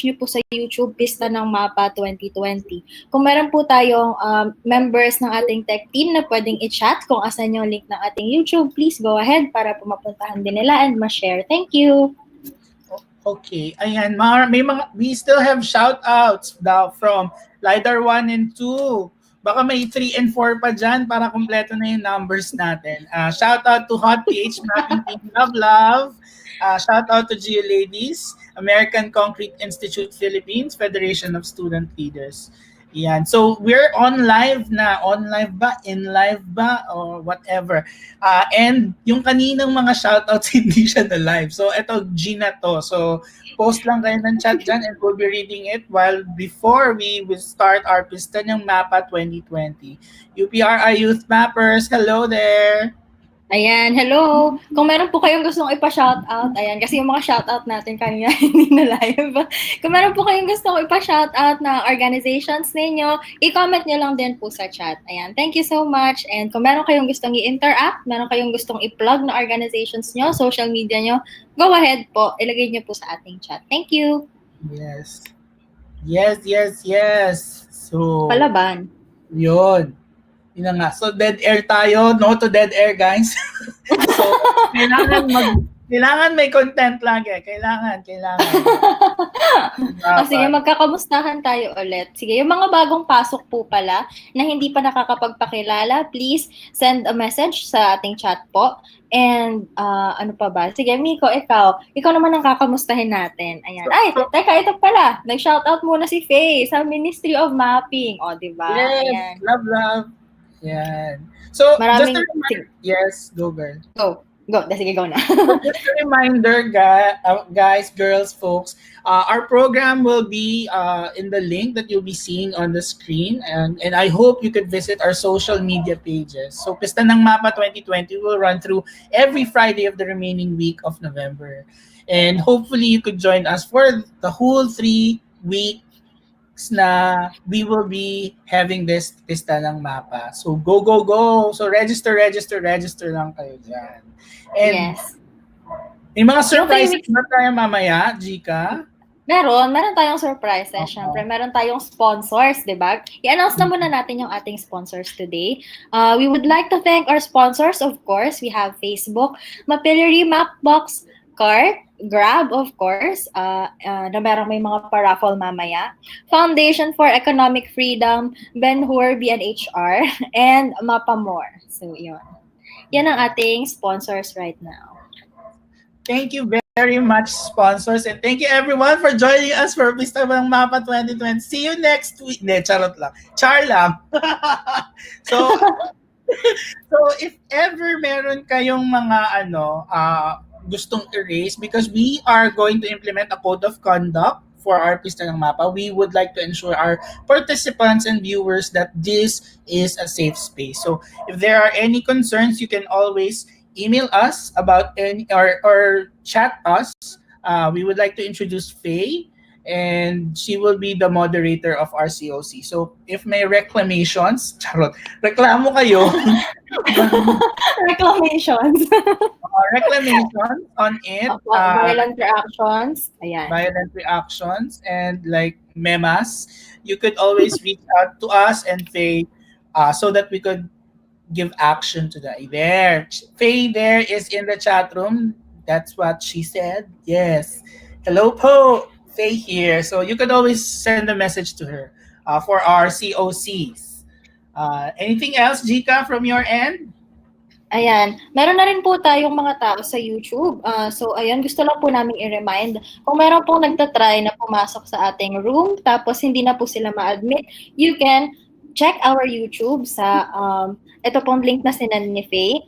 nyo po sa YouTube, Pista ng Mapa 2020. Kung meron po tayong members ng ating tech team na pwedeng i-chat kung asan yung link ng ating YouTube, please go ahead para po mapuntahan din nila and ma-share. Thank you! Okay, ayan, we still have shoutouts daw from LiDAR 1 and 2. Baka may 3 and 4 pa dyan para kumpleto na yung numbers natin. Shoutout to Hot PH Mapping Team Love. Shoutout to GeoLadies, American Concrete Institute Philippines, Federation of Student Leaders. Yan. So we're on live na. On live ba? In live ba? Or whatever. And yung kaninang mga shoutouts, hindi siya na live. So eto, Gina to. So post lang kayo ng chat dyan and we'll be reading it while before we will start our Pista ng Mapa 2020. UPRI Youth Mappers, hello there! Ayan, hello! Kung meron po kayong gustong ipa-shoutout, ayan, kasi yung mga shoutout natin kanina hindi na live. Kung meron po kayong gustong ipa-shoutout na organizations ninyo, i-comment nyo lang din po sa chat. Ayan, thank you so much. And kung meron kayong gustong i-interact, meron kayong gustong i-plug na organizations nyo, social media nyo, go ahead po, ilagay nyo po sa ating chat. Thank you! Yes. Yes. So, Palaban. Yun. Yun na nga. So, dead air tayo. No to dead air, guys. So, kailangan may content lagi. Kailangan. Sige, magkakamustahan tayo ulit. Sige, yung mga bagong pasok po pala na hindi pa nakakapagpakilala, please send a message sa ating chat po. And ano pa ba? Sige, Miko, ikaw naman ang kakamustahin natin. Ayan. Ay, teka, ito pala. Nag-shoutout muna si Faye sa Ministry of Mapping. O, diba? Yes, ayan. Love. Yan. So, Maraming, just a reminder. Yes, go girl. Go. Sige, go na. Just a reminder, guys, girls, folks, our program will be in the link that you'll be seeing on the screen. And I hope you could visit our social media pages. So, Pista ng Mapa 2020 will run through every Friday of the remaining week of November. And hopefully, you could join us for the whole 3 weeks na we will be having this Pista ng Mapa. So, go. So, register lang kayo dyan. And yes. May mga surprises na tayo mamaya, Jika? Meron tayong surprises. Syempre, meron tayong sponsors, di ba? I-announce na muna natin yung ating sponsors today. We would like to thank our sponsors, of course. We have Facebook, Mapillery, Mapbox, Cart, Grab, of course, na merong may mga pa-raffle mamaya. Foundation for Economic Freedom, Ben-Hur, BNHR, and Mapa More. So, yun. Yan ang ating sponsors right now. Thank you very much, sponsors. And thank you everyone for joining us for Pista ng Mapa 2020. See you next week. Charot lang. Char lang. So if ever meron kayong mga gustong erase, because we are going to implement a code of conduct for our Pista ng Mapa, we would like to ensure our participants and viewers that this is a safe space. So if there are any concerns, you can always email us about any or chat us. We would like to introduce Faye, and she will be the moderator of our COC. So if may reclamations, reklamo kayo. Reclamations on it. Violent reactions. Ayan. Violent reactions and like memas. You could always reach out to us and Faye so that we could give action to that. There. Faye there is in the chat room. That's what she said. Yes. Hello po. Faye here. So you could always send a message to her for our COCs. Anything else, Jika, from your end? Ayan. Meron na rin po tayong mga tao sa YouTube. So, ayan, gusto lang po namin i-remind. Kung meron pong nagtatry na pumasok sa ating room, tapos hindi na po sila ma-admit, you can check our YouTube sa ito pong link na sinend ni Faye.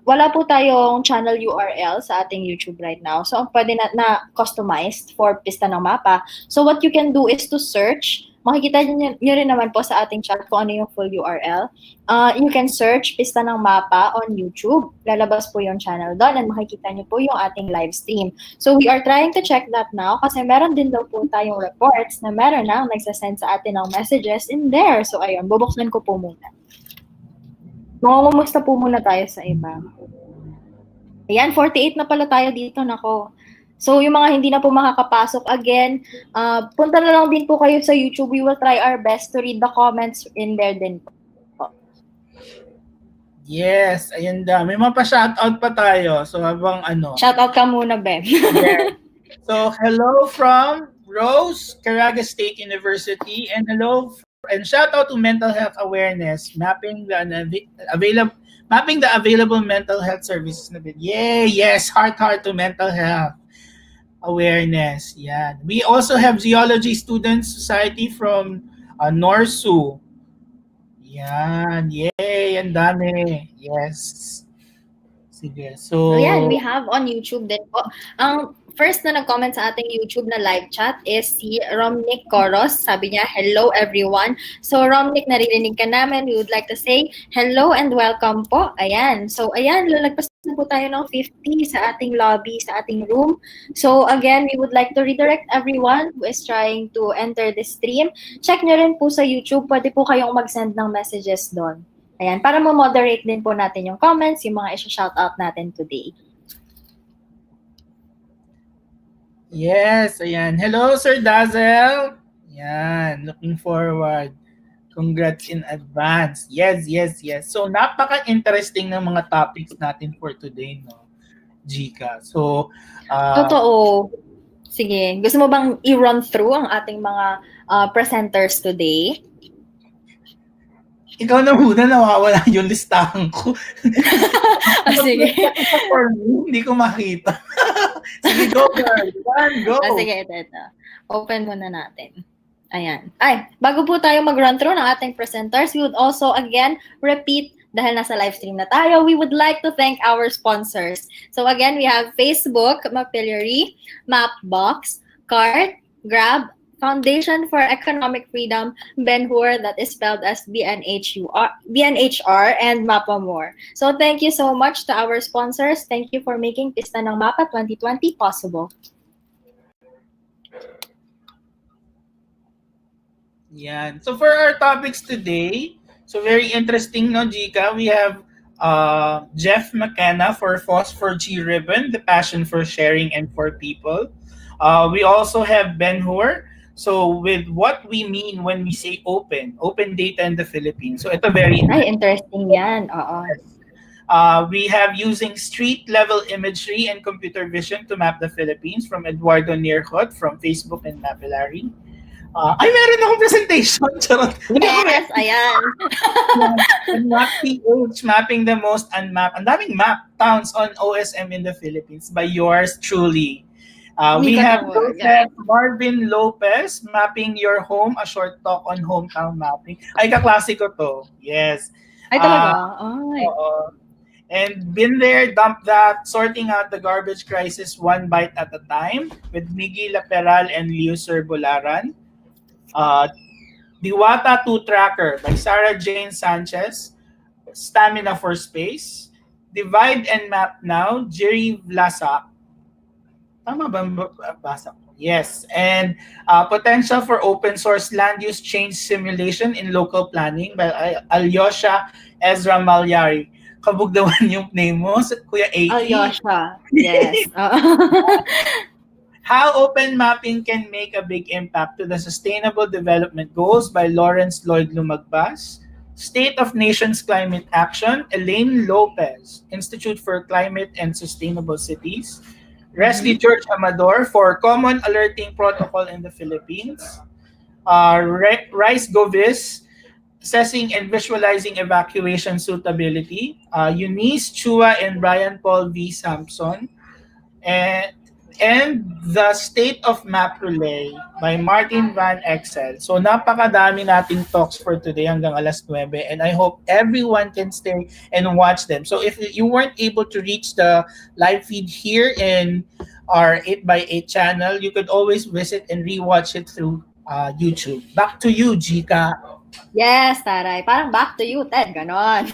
Wala po tayong channel URL sa ating YouTube right now. So, pwede na customized for Pista ng Mapa. So, what you can do is to search. Makikita nyo rin naman po sa ating chat kung ano yung full URL. You can search Pista ng Mapa on YouTube. Lalabas po yung channel doon and makikita nyo po yung ating live stream. So, we are trying to check that now kasi meron din daw po tayong reports na meron na nagsasend sa atin ng messages in there. So, ayun, bubuksan ko po muna. Mangungumusta po muna tayo sa iba. Ayan, 48 na pala tayo dito. Nako, So, yung mga hindi na po makakapasok, again, punta na lang din po kayo sa YouTube. We will try our best to read the comments in there din po. Yes, ayun da. May mapa-shoutout pa tayo. So, habang ano. Shoutout ka muna, Ben. Yes. So, hello from Rose, Caraga State University, and shout out to mental health awareness, mapping the available mental health services na din. Yay! Yes, heart to mental health awareness. Yeah. We also have Geology Students Society from Norsu. Yan. Yay! Ang dami. Yes. Sige. So, yan, we have on YouTube din po. Ang first na nag-comment sa ating YouTube na live chat is si Romnick Coros. Sabi niya, hello everyone. So, Romnick, naririnig ka namin. We would like to say hello and welcome po. Ayan. So, ayan, lalagpas na po tayo ng 50 sa ating lobby, sa ating room. So, again, we would like to redirect everyone who is trying to enter the stream. Check nyo rin po sa YouTube. Pwede po kayong mag-send ng messages doon. Ayan, para mo-moderate din po natin yung comments, yung mga isa-shoutout natin today. Yes, ayan. Hello, Sir Dazzle. Yan, looking forward. Congrats in advance. Yes. So, napaka-interesting ng mga topics natin for today, no, Jika. So, totoo. Sige, gusto mo bang i-run through ang ating mga presenters today? Ikaw na muna, nawawala yung listahan ko. Sige. Hindi ko makita. Sige, go, girl. Go. Sige, ito. Open muna natin. Ayan. Ay, bago po tayo mag-run through ng ating presenters, we would also, again, repeat, dahil nasa live stream na tayo, we would like to thank our sponsors. So again, we have Facebook, Mapillary, Mapbox, Cart, Grab, Foundation for Economic Freedom, Ben-Hur, that is spelled as BNHR, and Mapa more. So thank you so much to our sponsors. Thank you for making Pista ng Mapa 2020 possible. Yan. So for our topics today, so very interesting, no, Jika? We have Jeff McKenna for Phosphor G Ribbon, the passion for sharing and for people. We also have Ben-Hur. So with what we mean when we say open data in the Philippines. So ito very interesting yan. We have using street level imagery and computer vision to map the Philippines from Eduardo Nierhot from Facebook and Mapillary. Meron akong presentation. Yes, ayan. Unmapped PH, mapping the most unmapped. Ang daming map towns on OSM in the Philippines by yours truly. We have Marvin Lopez, Mapping Your Home, a short talk on hometown mapping. Ay, kaklasiko to. Yes. Ay, talaga? And been there, dump that, sorting out the garbage crisis one bite at a time with Miggy Laperal and Leo Bolaran. Diwata 2 Tracker by Sarah Jane Sanchez. Stamina for Space. Divide and Map Now, Jerry Vlasak. Tama ba basa ko? Yes. And Potential for Open Source Land Use Change Simulation in Local Planning by Alyosha Ezra Malyari. Kabugdawan yung name mo, Kuya A. Alyosha. Yes. How Open Mapping Can Make a Big Impact to the Sustainable Development Goals by Lawrence Lloyd Lumagbas. State of Nations Climate Action, Elaine Lopez, Institute for Climate and Sustainable Cities. Resli Church Amador for Common Alerting Protocol in the Philippines. Rice Govis, Assessing and Visualizing Evacuation Suitability. Eunice Chua and Brian Paul V. Sampson. And The State of MapRoulette by Martin Van Exel. So napakadami nating talks for today hanggang alas 9 and I hope everyone can stay and watch them. So if you weren't able to reach the live feed here in our 8x8 channel, you could always visit and rewatch it through YouTube. Back to you, Jika. Yes, taray. Parang back to you, Ted. Ganon.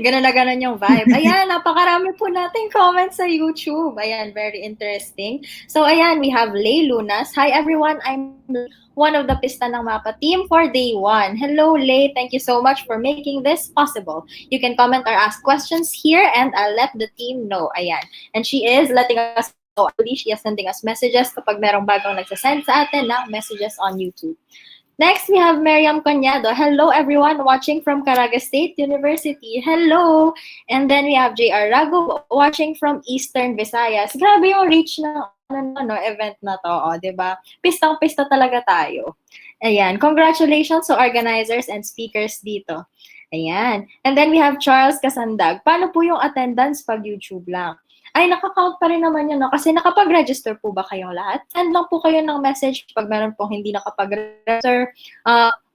Ganon na ganon yung vibe. Ayan, napakarami po nating comments sa YouTube. Ayan, very interesting. So, ayan, we have Lay Lunas. Hi, everyone. I'm one of the Pista ng Mapa team for day 1. Hello, Lay. Thank you so much for making this possible. You can comment or ask questions here and I'll let the team know. Ayan. And she is letting us actually, she is sending us messages kapag merong bagong nagsasend sa atin ng messages on YouTube. Next, we have Miriam Conyado. Hello, everyone watching from Caraga State University. Hello! And then we have JR Rago watching from Eastern Visayas. Grabe yung reach ng event na to, diba? Pistang-pista talaga tayo. Ayan. Congratulations to organizers and speakers dito. Ayan. And then we have Charles Kasandag. Paano po yung attendance pag YouTube lang? Ay, nakakount pa rin naman yun, no? Kasi nakapag-register po ba kayong lahat? Send lang po kayo ng message pag meron pong hindi nakapag-register.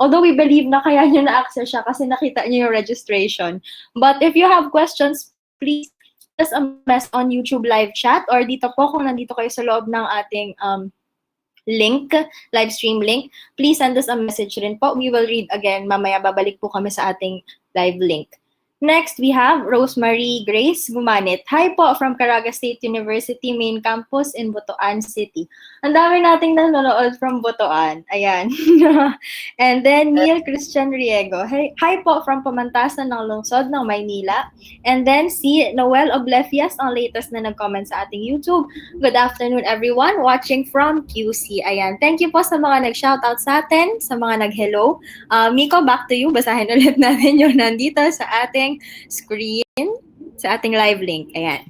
Although we believe na kaya nyo na-access siya kasi nakita nyo yung registration. But if you have questions, please send us a message on YouTube live chat or dito po kung nandito kayo sa loob ng ating link, live stream link. Please send us a message rin po. We will read again. Mamaya babalik po kami sa ating live link. Next, we have Rosemary Grace Gumanit. Hi po from Caraga State University Main Campus in Butuan City. Ang dami nating nanonood from Butuan. Ayan. And then, Neil Christian Riego. Hi po from Pamantasan ng Lungsod ng Maynila. And then, si Noel Oblefias, ang latest na nag-comment sa ating YouTube. Good afternoon, everyone watching from QC. Ayan. Thank you po sa mga nag-shoutout sa atin, sa mga nag-hello. Miko, back to you. Basahin ulit natin yung nandito sa ating screen, sa ating live link. Ayan.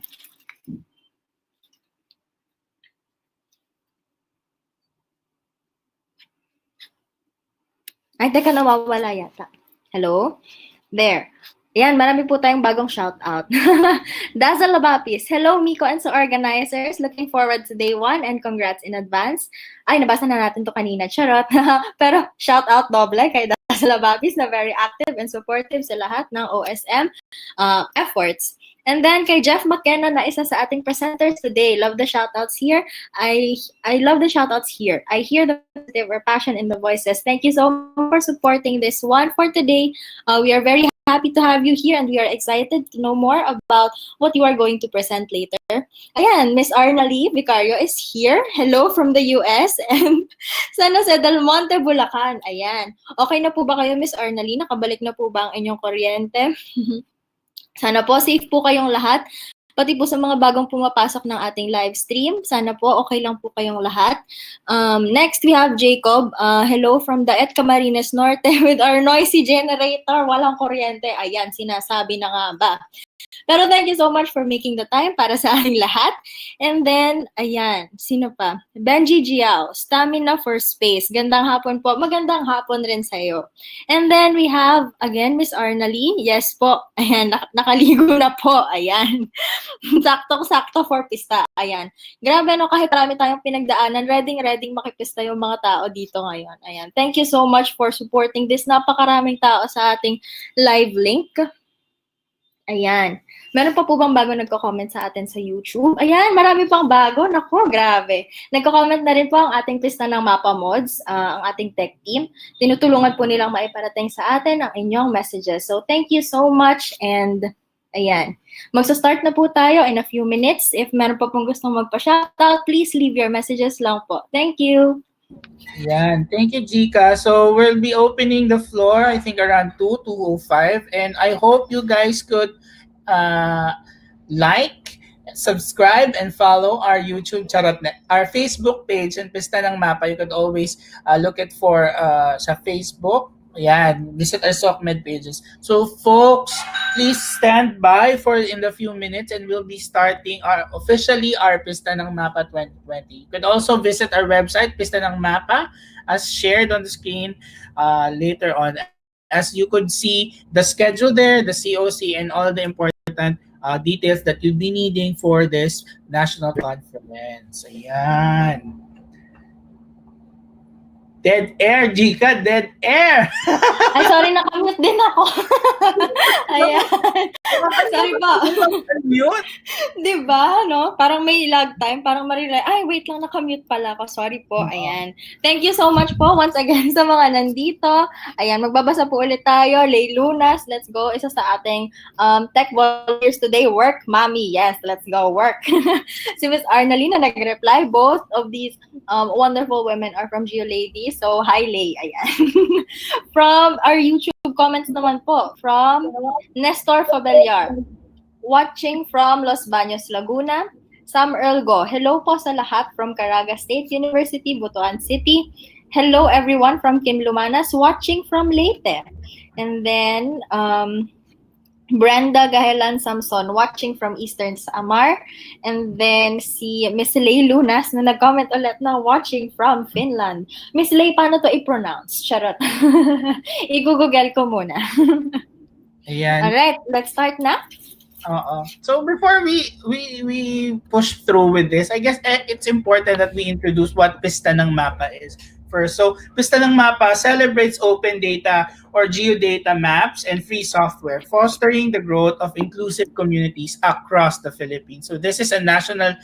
Ay, teka, nawawala yata. Hello? There. Ayan, marami po tayong bagong shoutout. Dazzle Labapis. Hello, Miko and sa organizers. Looking forward to day 1 and congrats in advance. Ay, nabasa na natin to kanina. Charot. Pero shoutout doble kay Dazzle Labapis na very active and supportive sa lahat ng OSM efforts. And then kay Jeff McKenna na isa sa ating presenters today. Love the shoutouts here. I love the shoutouts here. I hear the passion in the voices. Thank you so much for supporting this one for today. We are very happy to have you here and we are excited to know more about what you are going to present later. Ayan, Miss Arnalie Vicario is here. Hello from the US and San Jose del Monte, Bulacan. Ayan. Okay na po ba kayo, Miss Arnalie? Nakabalik na po ba ang inyong kuryente? Sana po safe po kayong lahat. Pati po sa mga bagong pumapasok ng ating live stream. Sana po okay lang po kayong lahat. Next, we have Jacob. Hello from Daet Camarines Norte with our noisy generator. Walang kuryente. Ayan, sinasabi na nga ba. Pero thank you so much for making the time para sa ating lahat. And then, ayan, sino pa? Benji Giao, Stamina for Space. Gandang hapon po. Magandang hapon rin sa'yo. And then we have, again, Miss Arnalie. Yes po. Ayan, nakaligo na po. Ayan. Saktong-sakto for pista. Ayan. Grabe, no? Kahit marami tayong pinagdaanan, ready makipista yung mga tao dito ngayon. Ayan. Thank you so much for supporting this. Napakaraming tao sa ating live link. Ayan. Meron pa po bang bago nagko-comment sa atin sa YouTube? Ayan, marami pang bago. Naku, grabe. Nagko-comment na rin po ang ating pista ng Mapa Mods, ang ating tech team. Tinutulungan po nilang maiparating sa atin ang inyong messages. So, thank you so much and ayan. Magsa-start na po tayo in a few minutes. If meron pa pong gustong magpa-shoutout, please leave your messages lang po. Thank you. Yan. Thank you, Jika. So we'll be opening the floor, I think around 2:05. And I hope you guys could like, subscribe, and follow our YouTube, our Facebook page, and Pista ng Mapa. You could always look it for sa Facebook. Yan. Visit our SOCMED pages. So folks, please stand by for in the few minutes and we'll be starting officially our Pista ng Mapa 2020. You could also visit our website, Pista ng Mapa, as shared on the screen later on. As you could see the schedule there, the COC, and all the important details that you'll be needing for this national conference. Ayan. Dead air, Jika, dead air. Ay, sorry, nakamute din ako. Ayan. Sorry po. Mute? Diba, no? Parang may lag time, parang marilay. Ay, wait lang, nakamute pala ako. Sorry po, ayan. Thank you so much po once again sa mga nandito. Ayan, magbabasa po ulit tayo. Lay Lunas, let's go. Isa sa ating tech volunteers today, work, mommy. Yes, let's go, work. Si Miss Arnaline na nag-reply, both of these wonderful women are from Geo Ladies. So, hi, Lay. Ayan. From our YouTube comments naman po, from Nestor Fabellar. Watching from Los Baños, Laguna. Sam Erlgo, hello po sa lahat from Caraga State University, Butuan City. Hello everyone from Kim Lumanas watching from Leyte. And then Brenda Gahelan Samson watching from Eastern Samar. And then si Miss Lay Lunas na nag-comment ulit na watching from Finland. Miss Lay, paano to i-pronounce? Charot. I-google ko muna. Ayan. Alright, let's start na. So before we push through with this, I guess it's important that we introduce what Pista ng Mapa is first. So Pista ng Mapa celebrates open data or geodata maps and free software, fostering the growth of inclusive communities across the Philippines. So this is a national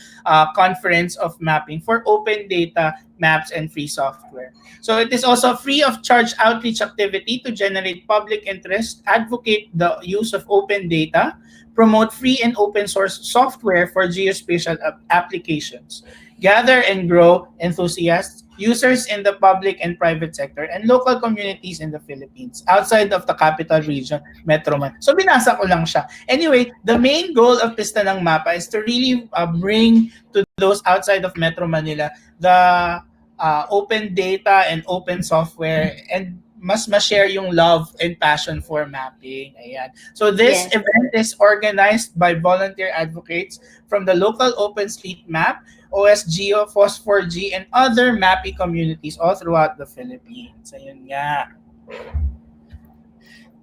conference of mapping for open data maps and free software. So it is also a free of charge outreach activity to generate public interest, advocate the use of open data, promote free and open source software for geospatial applications, gather and grow enthusiasts, users in the public and private sector, and local communities in the Philippines, outside of the capital region, Metro Manila. So binasa ko lang siya. Anyway, the main goal of Pista ng Mapa is to really bring to those outside of Metro Manila the open data and open software, and mas ma-share yung love and passion for mapping. Ayan. So this event is organized by volunteer advocates from the local OpenStreetMap, OSGeo, Phos4G, and other mapping communities all throughout the Philippines. Ayun nga.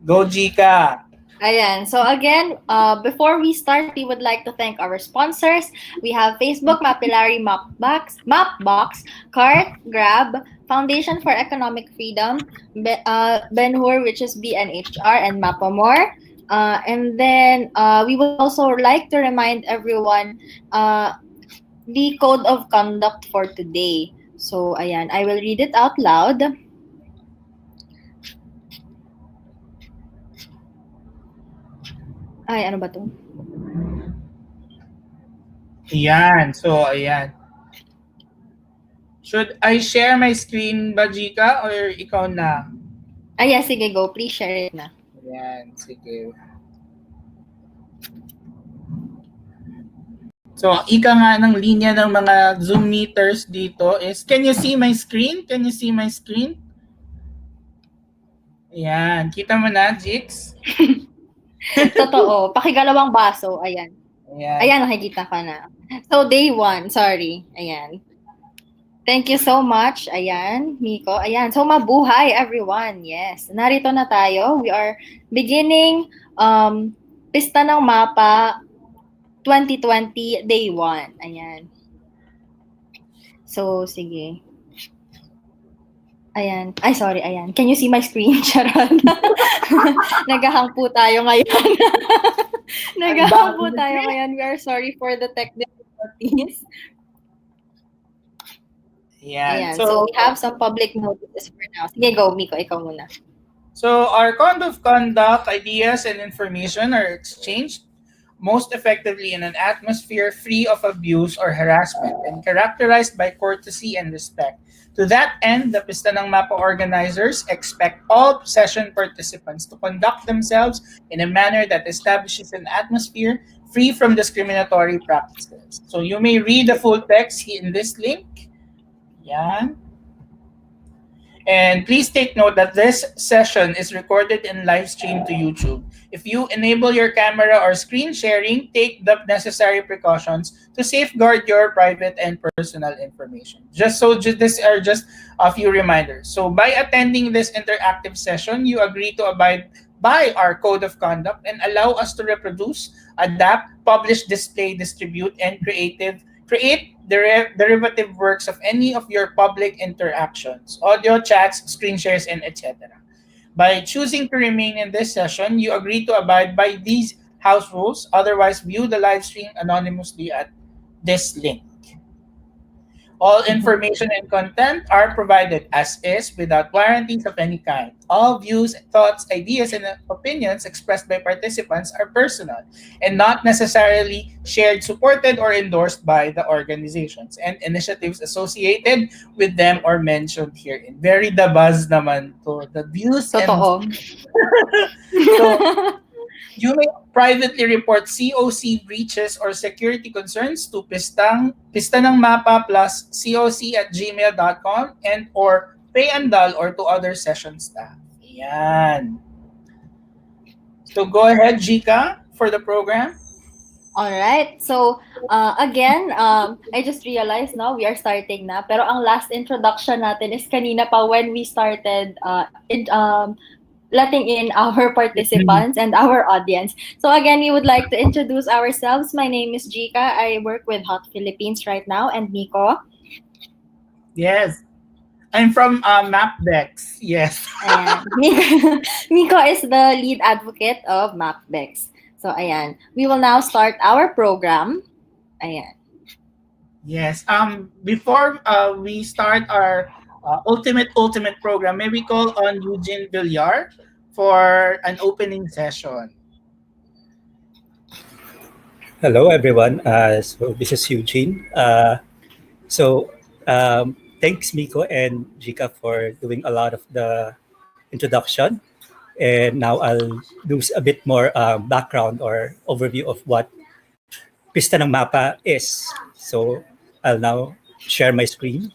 Go, Jika! Ayan. So again, before we start, we would like to thank our sponsors. We have Facebook, Mapillary, Mapbox, Cart, Grab, Foundation for Economic Freedom, Ben-Hur, which is BNHR, and Mapa More. And then we would also like to remind everyone the code of conduct for today. So ayan, I will read it out loud. Ay, ano ba to? Ayan. So, ayan. Should I share my screen ba, Jika? Or ikaw na? Yeah, sige, go. Please share it na. Ayan, sige. So, ika nga ng linya ng mga Zoom meters dito is, can you see my screen? Can you see my screen? Ayan. Kita mo na, Jix? Totoo. Pakigalawang baso. Ayan. Ayan. Ayan, nakikita ka na. So, day 1. Sorry. Ayan. Thank you so much. Ayan, Miko. Ayan. So, mabuhay, everyone. Yes. Narito na tayo. We are beginning Pista ng Mapa 2020, day 1. Ayan. So, sige. Ayan. Ay, sorry. Ayan. Can you see my screen? Charot. Naghahang po tayo ngayon. Naghahang po tayo ngayon. We are sorry for the technical difficulties. Ayan. So, we have some public notices for now. Sige, go, Miko. Ikaw muna. So, our code of conduct, ideas, and information are exchanged most effectively in an atmosphere free of abuse or harassment and characterized by courtesy and respect. To that end, the Pista ng Mapa organizers expect all session participants to conduct themselves in a manner that establishes an atmosphere free from discriminatory practices. So you may read the full text in this link. Yan. And please take note that this session is recorded and live streamed to YouTube. If you enable your camera or screen sharing, take the necessary precautions to safeguard your private and personal information. These are just a few reminders. So by attending this interactive session, you agree to abide by our code of conduct and allow us to reproduce, adapt, publish, display, distribute, and create derivative works of any of your public interactions, audio, chats, screen shares, and etc. By choosing to remain in this session, you agree to abide by these house rules. Otherwise, view the live stream anonymously at this link. All information and content are provided as is without warranties of any kind. All views, thoughts, ideas, and opinions expressed by participants are personal and not necessarily shared, supported, or endorsed by the organizations and initiatives associated with them or mentioned herein. Very the buzz naman to. The views Totoo. So, You may privately report COC breaches or security concerns to Pista ng Mapa plus coc@gmail.com and or Payandal or to other session staff. Yan. So go ahead, Jika, for the program. All right. So, again, I just realized now we are starting na. Pero ang last introduction natin is kanina pa when we started letting in our participants and our audience. So again, we would like to introduce ourselves. My name is Jika. I work with Hot Philippines right now. And Nico. Yes. I'm from MapDex. Yes. Ayan. Nico is the lead advocate of MapDex. So ayan, we will now start our program. Ayan. Yes. Before we start our ultimate program, may we call on Eugene Villar for an opening session. Hello, everyone. So this is Eugene. Thanks, Miko and Jika, for doing a lot of the introduction. And now I'll do a bit more background or overview of what Pista ng Mapa is. So I'll now share my screen.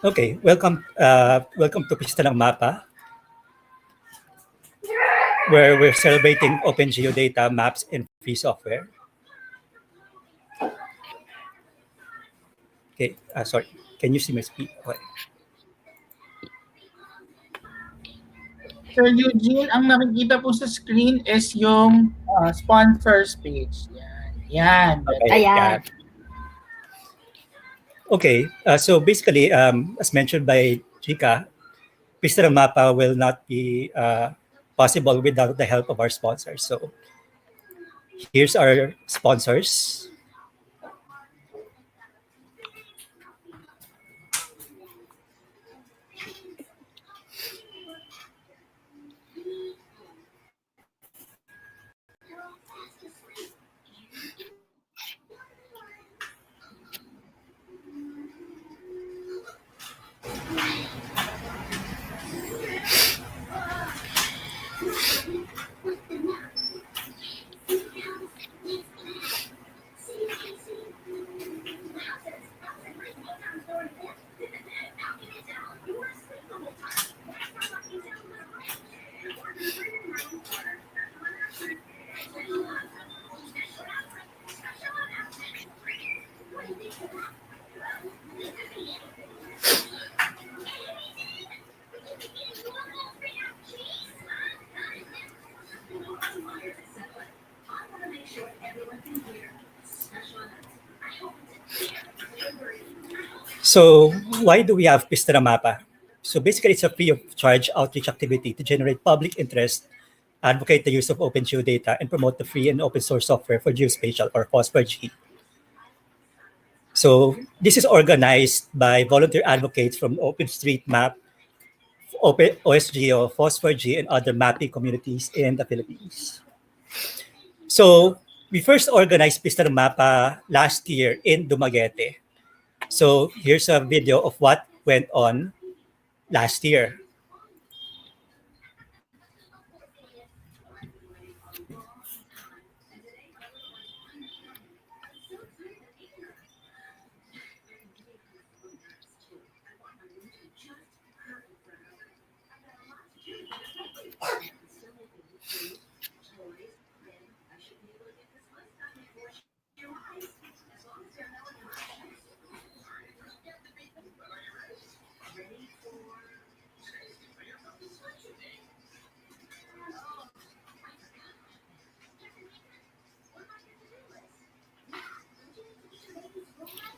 Okay, welcome to Pista ng Mapa, where we're celebrating open geodata, maps, and free software. Okay, sorry, can you see my screen? Okay. Sir Eugene, ang nakikita po sa screen is yung sponsors page. Yan. Okay, Ayan. Okay, so basically, as mentioned by Chika, Pista ng Mapa will not be possible without the help of our sponsors. So here's our sponsors. So why do we have Pista ng Mapa? So basically, it's a free of charge outreach activity to generate public interest, advocate the use of open geodata, and promote the free and open source software for geospatial or FOSS4G. So this is organized by volunteer advocates from OpenStreetMap, OSGeo, FOSS4G, and other mapping communities in the Philippines. So we first organized Pista ng Mapa last year in Dumaguete. So here's a video of what went on last year.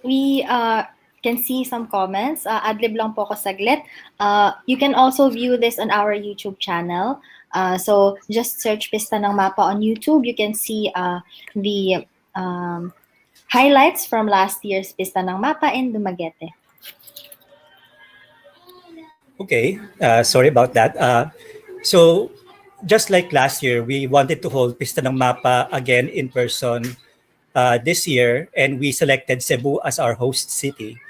We can see some comments. Adlib lang po ako saglit. You can also view this on our YouTube channel. So just search Pista ng Mapa on YouTube. You can see the highlights from last year's Pista ng Mapa in Dumaguete. Okay, sorry about that. So just like last year, we wanted to hold Pista ng Mapa again in person this year, and we selected Cebu as our host city.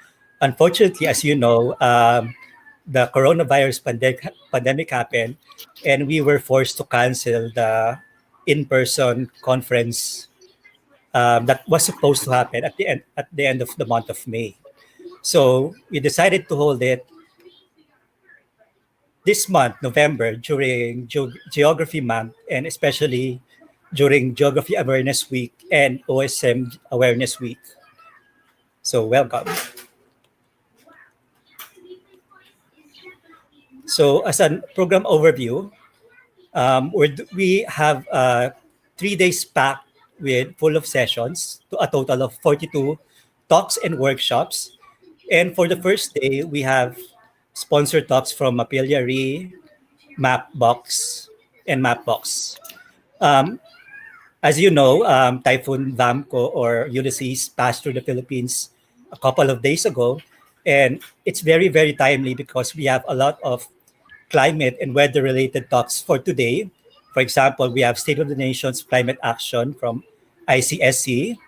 Unfortunately, as you know, the coronavirus pandemic happened, and we were forced to cancel the in-person conference that was supposed to happen at the end of the month of May. So we decided to hold it this month, November, during Geography Month, and especially during Geography Awareness Week and OSM Awareness Week. So welcome. So as a program overview, we have 3 days packed with full of sessions to a total of 42 talks and workshops. And for the first day, we have sponsored talks from Mapillary, Mapbox, and Mapbox. Um, as you know, Typhoon Vamco or Ulysses passed through the Philippines a couple of days ago. And it's very, very timely because we have a lot of climate and weather related talks for today. For example, we have State of the Nation's Climate Action from ICSC.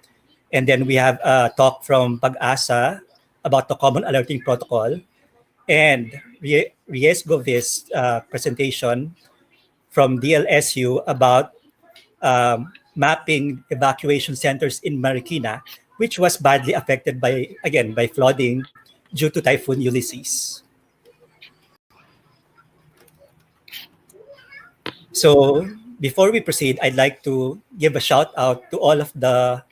And then we have a talk from Pag-asa about the Common Alerting Protocol. And Riesgovis presentation from DLSU about mapping evacuation centers in Marikina, which was badly affected by flooding due to Typhoon Ulysses. So before we proceed, I'd like to give a shout out to all of the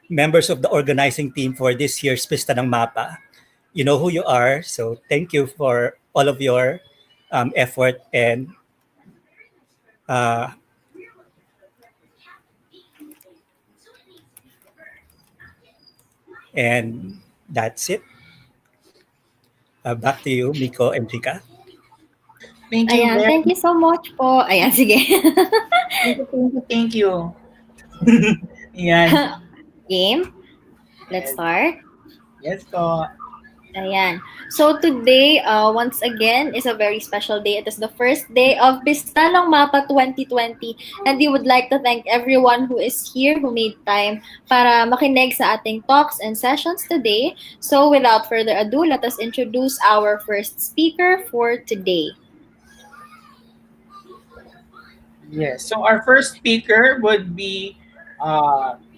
members of the organizing team for this year's Pista ng Mapa. You know who you are, so thank you for all of your effort uh, and that's it. Back to you, Miko and Chika. Thank you Ayan, very thank you so much po. Ayan, sige. Thank you. Yan. Game, let's start. Yes po. Ayan. So today, once again, is a very special day. It is the first day of Pista ng Mapa 2020. And we would like to thank everyone who is here, who made time para makinig sa ating talks and sessions today. So without further ado, let us introduce our first speaker for today. Yes. So our first speaker would be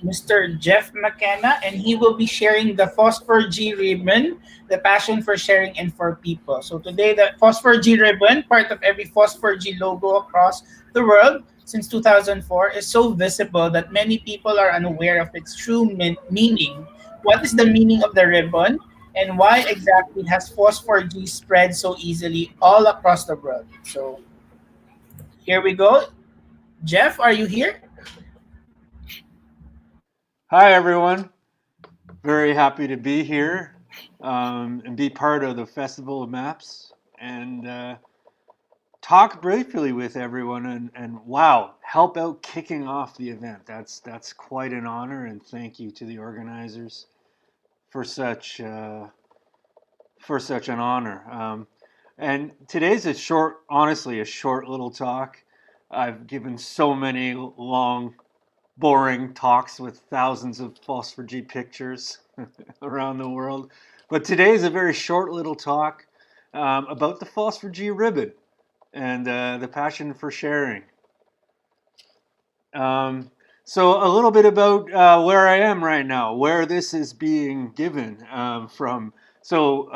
Mr. Jeff McKenna, and he will be sharing the Phosphor G ribbon, the passion for sharing and for people. So today, the Phosphor G ribbon, part of every Phosphor G logo across the world since 2004, is so visible that many people are unaware of its true meaning. What is the meaning of the ribbon? And why exactly has Phosphor G spread so easily all across the world? So here we go. Jeff, are you here? Hi, everyone. Very happy to be here and be part of the Festival of Maps and talk briefly with everyone and wow, help out kicking off the event. That's quite an honor, and thank you to the organizers for such an honor. And today's honestly, a short little talk. I've given so many long boring talks with thousands of Phosphor G pictures around the world. But today is a very short little talk about the Phosphor G ribbon and the passion for sharing. So a little bit about where I am right now, where this is being given from. So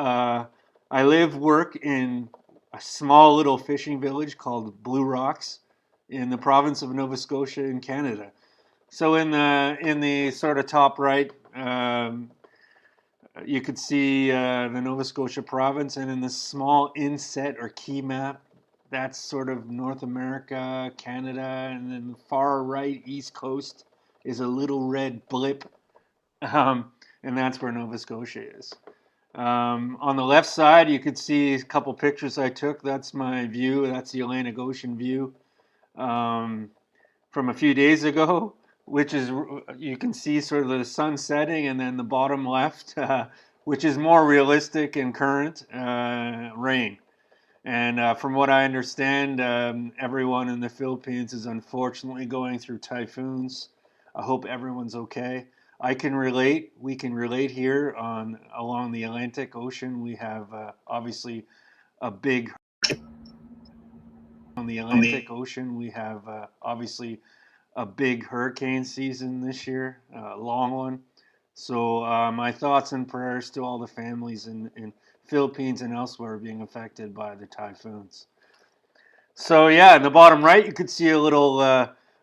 I work in a small little fishing village called Blue Rocks in the province of Nova Scotia in Canada. So in the sort of top right, you could see the Nova Scotia province, and in the small inset or key map, that's sort of North America, Canada, and then the far right east coast is a little red blip, and that's where Nova Scotia is. On the left side, you could see a couple pictures I took. That's my view. That's the Atlantic Ocean view from a few days ago, which is, you can see sort of the sun setting, and then the bottom left, which is more realistic and current, rain. And from what I understand, everyone in the Philippines is unfortunately going through typhoons. I hope everyone's okay. I can relate. We can relate here on along the Atlantic Ocean. We have obviously a big on the Atlantic Ocean. We have obviously a big hurricane season this year, a long one. So my thoughts and prayers to all the families in Philippines and elsewhere being affected by the typhoons. So yeah, in the bottom right, you could see a little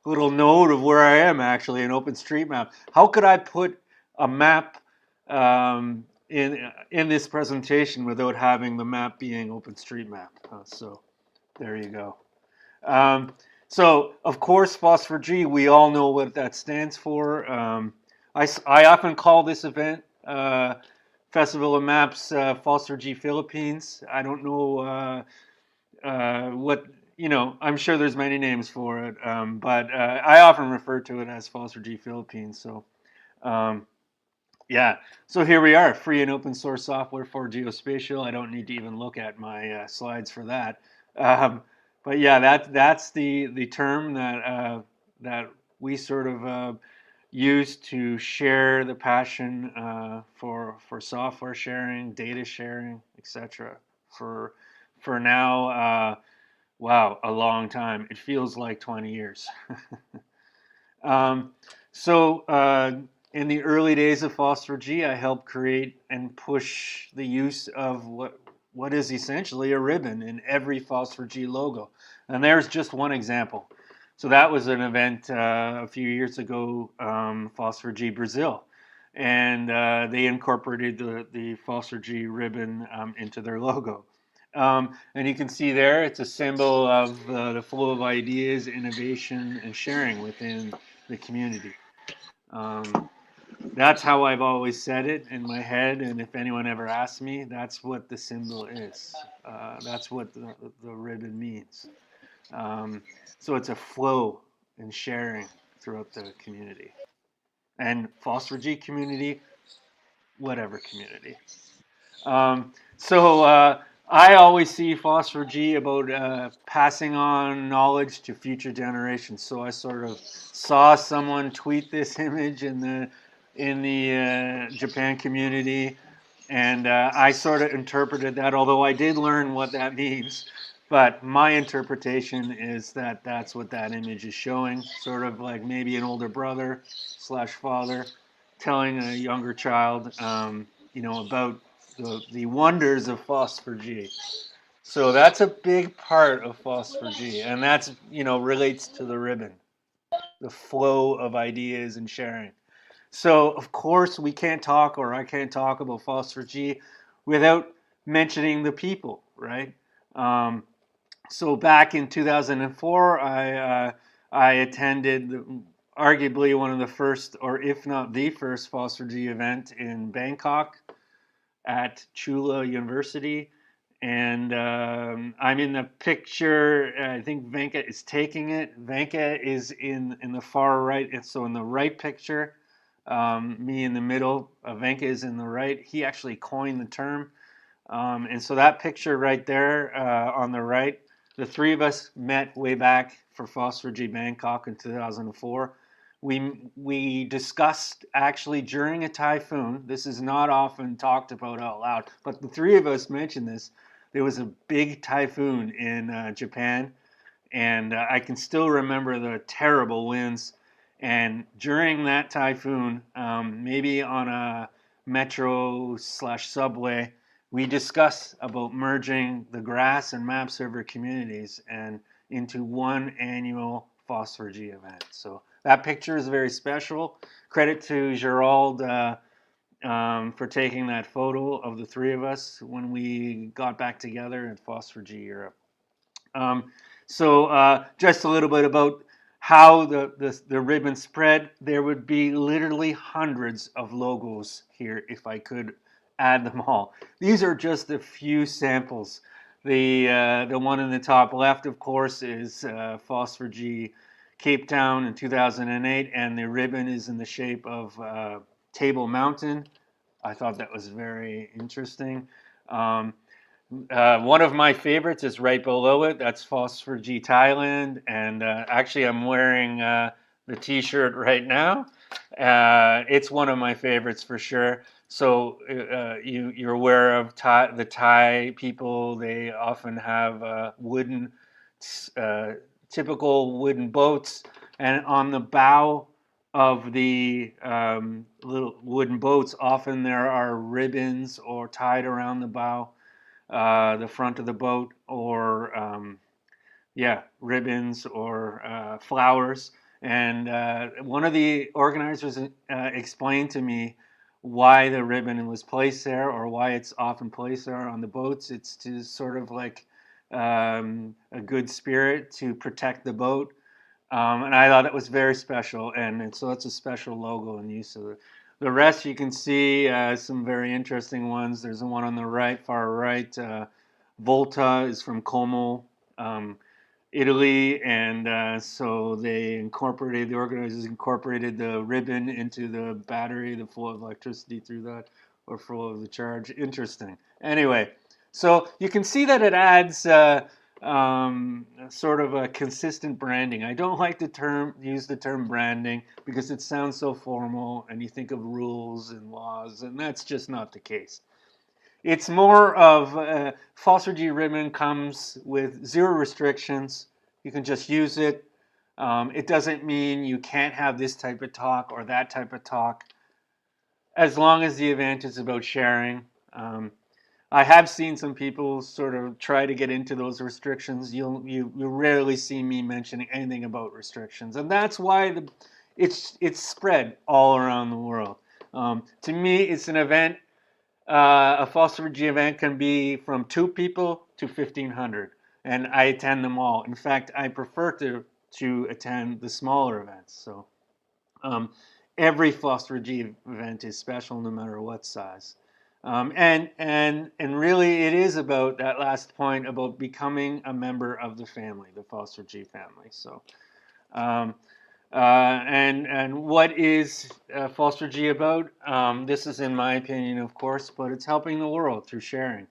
note of where I am actually in OpenStreetMap. How could I put a map in this presentation without having the map being OpenStreetMap? So there you go. So of course, Phosphor G, we all know what that stands for. I often call this event Festival of Maps Phosphor G Philippines. I don't know what I'm sure there's many names for it, but I often refer to it as Phosphor G Philippines. So yeah, so here we are, free and open source software for geospatial. I don't need to even look at my slides for that. But yeah, that's the term that we sort of use to share the passion for software sharing, data sharing, etc. For now. Wow, a long time. It feels like 20 years. um, so in the early days of Phosphor G, I helped create and push the use of what is essentially a ribbon in every Phosphor G logo. And there's just one example. So that was an event a few years ago, Phosphor G Brazil. And they incorporated the Phosphor G ribbon into their logo. And you can see there, it's a symbol of the flow of ideas, innovation, and sharing within the community. That's how I've always said it in my head, and if anyone ever asks me, that's what the symbol is. That's what the ribbon means. So it's a flow and sharing throughout the community. And Phosphor G community, whatever community. So I always see Phosphor G about passing on knowledge to future generations. So I sort of saw someone tweet this image in the Japan community, and I sort of interpreted that. Although I did learn what that means, but my interpretation is that that's what that image is showing. Sort of like maybe an older brother / father telling a younger child, about the wonders of Phosphor G. So that's a big part of Phosphor G, and that's relates to the ribbon, the flow of ideas and sharing. So of course we can't talk, or I can't talk about Phosphor G without mentioning the people, right? So back in 2004, I attended arguably one of the first, or if not the first, Phosphor G event in Bangkok at Chula University, and I'm in the picture. I think Venka is taking it. Venka is in the far right, and so in the right picture, me in the middle. Venka is in the right. He actually coined the term, and so that picture right there on the right, the three of us met way back for Phosphor G Bangkok in 2004. We discussed actually during a typhoon. This is not often talked about out loud, but the three of us mentioned this. There was a big typhoon in Japan, and I can still remember the terrible winds. And during that typhoon, maybe on a metro / subway, we discussed about merging the grass and map server communities and into one annual Phosphor G event. So that picture is very special. Credit to Gerald for taking that photo of the three of us when we got back together at Phosphor G Europe. So just a little bit about how the ribbon spread. There would be literally hundreds of logos here if I could add them all. These are just a few samples. The one in the top left, of course, is Phosphor G Cape Town in 2008, and the ribbon is in the shape of Table Mountain. I thought that was very interesting. One of my favorites is right below it. That's Phosphor G Thailand, and actually I'm wearing the T-shirt right now. It's one of my favorites for sure. So you're aware of the Thai people. They often have wooden, typical wooden boats, and on the bow of the little wooden boats, often there are ribbons or tied around the bow, the front of the boat, or ribbons or flowers. And one of the organizers explained to me why the ribbon was placed there, or why it's often placed there on the boats. It's to sort of like a good spirit to protect the boat. And I thought it was very special, and so it's a special logo and use of it. The rest you can see some very interesting ones. There's the one on the right, far right. Volta is from Como, Italy, and so the organizers incorporated the ribbon into the battery, the flow of electricity through that, or flow of the charge. Interesting. Anyway, so you can see that it adds sort of a consistent branding. I don't like to use the term branding because it sounds so formal, and you think of rules and laws, and that's just not the case. It's more of Foster G ribbon comes with 0 restrictions. You can just use it. It doesn't mean you can't have this type of talk or that type of talk, as long as the event is about sharing. I have seen some people sort of try to get into those restrictions. You rarely see me mentioning anything about restrictions, and that's why it's spread all around the world. To me, it's an event. A Foster G event can be from 2 people to 1,500, and I attend them all. In fact, I prefer to attend the smaller events. So every Foster G event is special, no matter what size. And really, it is about that last point about becoming a member of the family, the Foster G family. So. And what is Foster G about? This is in my opinion, of course, but it's helping the world through sharing.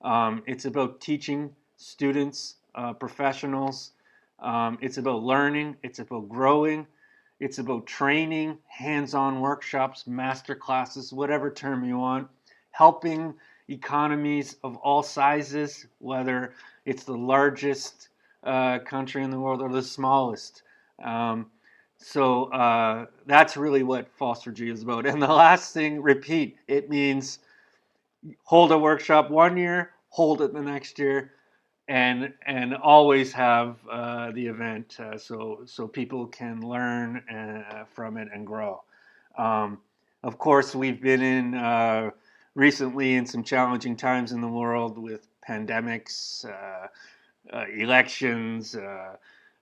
It's about teaching students, professionals. It's about learning. It's about growing. It's about training, hands-on workshops, master classes, whatever term you want, helping economies of all sizes, whether it's the largest country in the world or the smallest. So that's really what Foster G is about. And the last thing, repeat. It means hold a workshop 1 year, hold it the next year, and always have the event so people can learn from it and grow. Of course, we've been in recently in some challenging times in the world with pandemics, elections.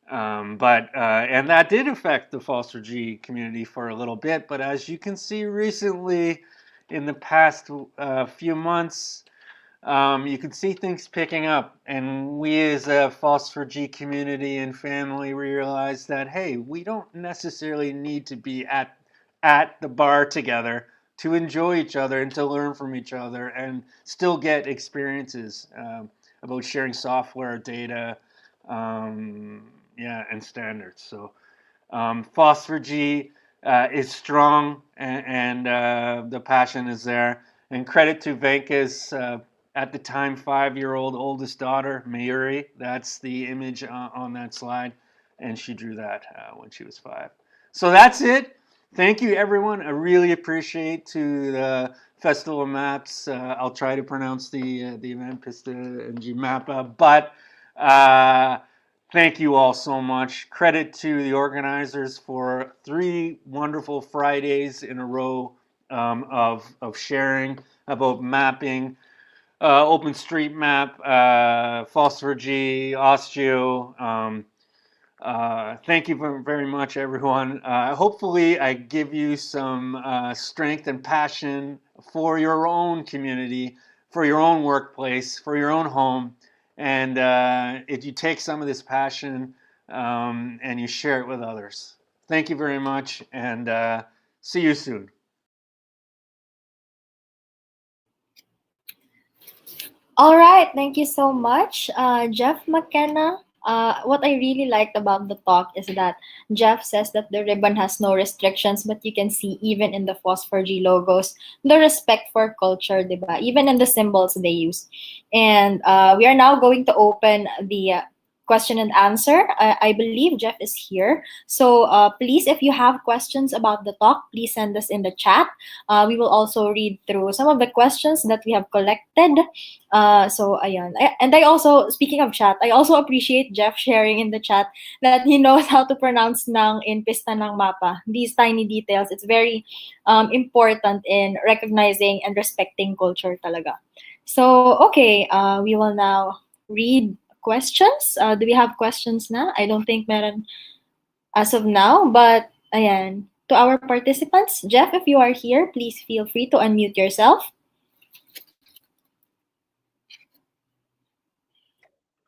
And that did affect the Foster G community for a little bit. But as you can see recently, in the past few months, you can see things picking up. And we as a Foster G community and family realize that, hey, we don't necessarily need to be at the bar together to enjoy each other and to learn from each other and still get experiences about sharing software, data, and standards. So Foster G is strong, and the passion is there. And credit to Venka's at the time 5-year-old oldest daughter, Mayuri. That's the image on that slide, and she drew that when she was 5. So that's it. Thank you, everyone. I really appreciate to the Festival of Maps. I'll try to pronounce the event Pista and Mapa, but thank you all so much. Credit to the organizers for 3 wonderful Fridays in a row of sharing about mapping, OpenStreetMap, Foster G, Osteo. Thank you very much, everyone. Hopefully, I give you some strength and passion for your own community, for your own workplace, for your own home. And if you take some of this passion and you share it with others. Thank you very much, and see you soon. All right, thank you so much, Jeff McKenna. what I really liked about the talk is that Jeff says that the ribbon has no restrictions, but you can see even in the Phosphor G logos the respect for culture, diba? Even in the symbols they use. And we are now going to open the question and answer. I believe Jeff is here. So please, if you have questions about the talk, please send us in the chat. We will also read through some of the questions that we have collected. So ayan. And I also, speaking of chat, I also appreciate Jeff sharing in the chat that he knows how to pronounce ng in Pista ng Mapa. These tiny details, it's very important in recognizing and respecting culture talaga. So, okay, we will now read questions. Do we have questions na? I don't think meron as of now, but ayan. To our participants, Jeff, if you are here, please feel free to unmute yourself.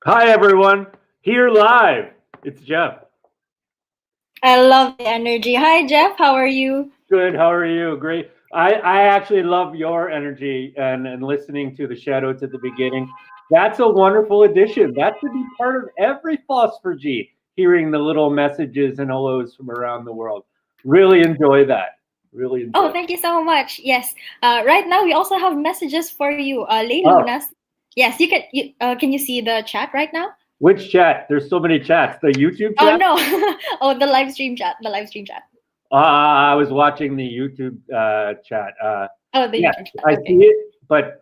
Hi, everyone. Here live. It's Jeff. I love the energy. Hi, Jeff. How are you? Good. How are you? Great. I actually love your energy and listening to the shoutouts at the beginning. That's a wonderful addition. That should be part of every Phosphor G, hearing the little messages and hellos from around the world. Really enjoy that. Really enjoy. Oh, thank you so much. Yes. Right now, we also have messages for you. Lay Oh. Lunas. Yes, you can. Can you see the chat right now? Which chat? There's so many chats. The YouTube Oh chat? no! Oh, the live stream chat. The live stream chat. I was watching the YouTube chat. Oh, the Yeah, YouTube chat. I Okay. see it, but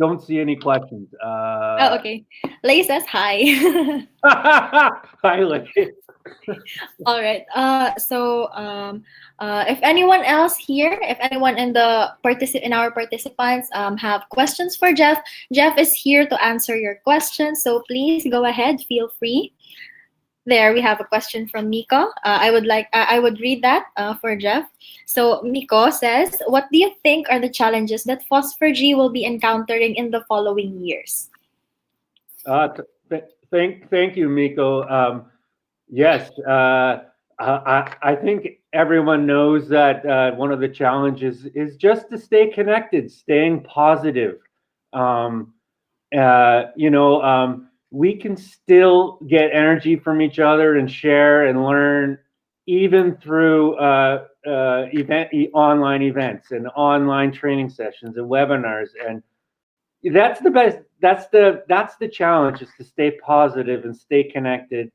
don't see any questions. Oh, okay. Lay says hi. Hi, Lay. All right. If anyone else here, if anyone in the in our participants have questions for Jeff, Jeff is here to answer your questions. So please go ahead. Feel free. There we have a question from Miko. I would read that for Jeff. So Miko says, "What do you think are the challenges that Phosphor G will be encountering in the following years?" Thank you, Miko. Yes, I think everyone knows that one of the challenges is just to stay connected, staying positive. We can still get energy from each other and share and learn, even through online events and online training sessions and webinars. And that's the best. That's the challenge, is to stay positive and stay connected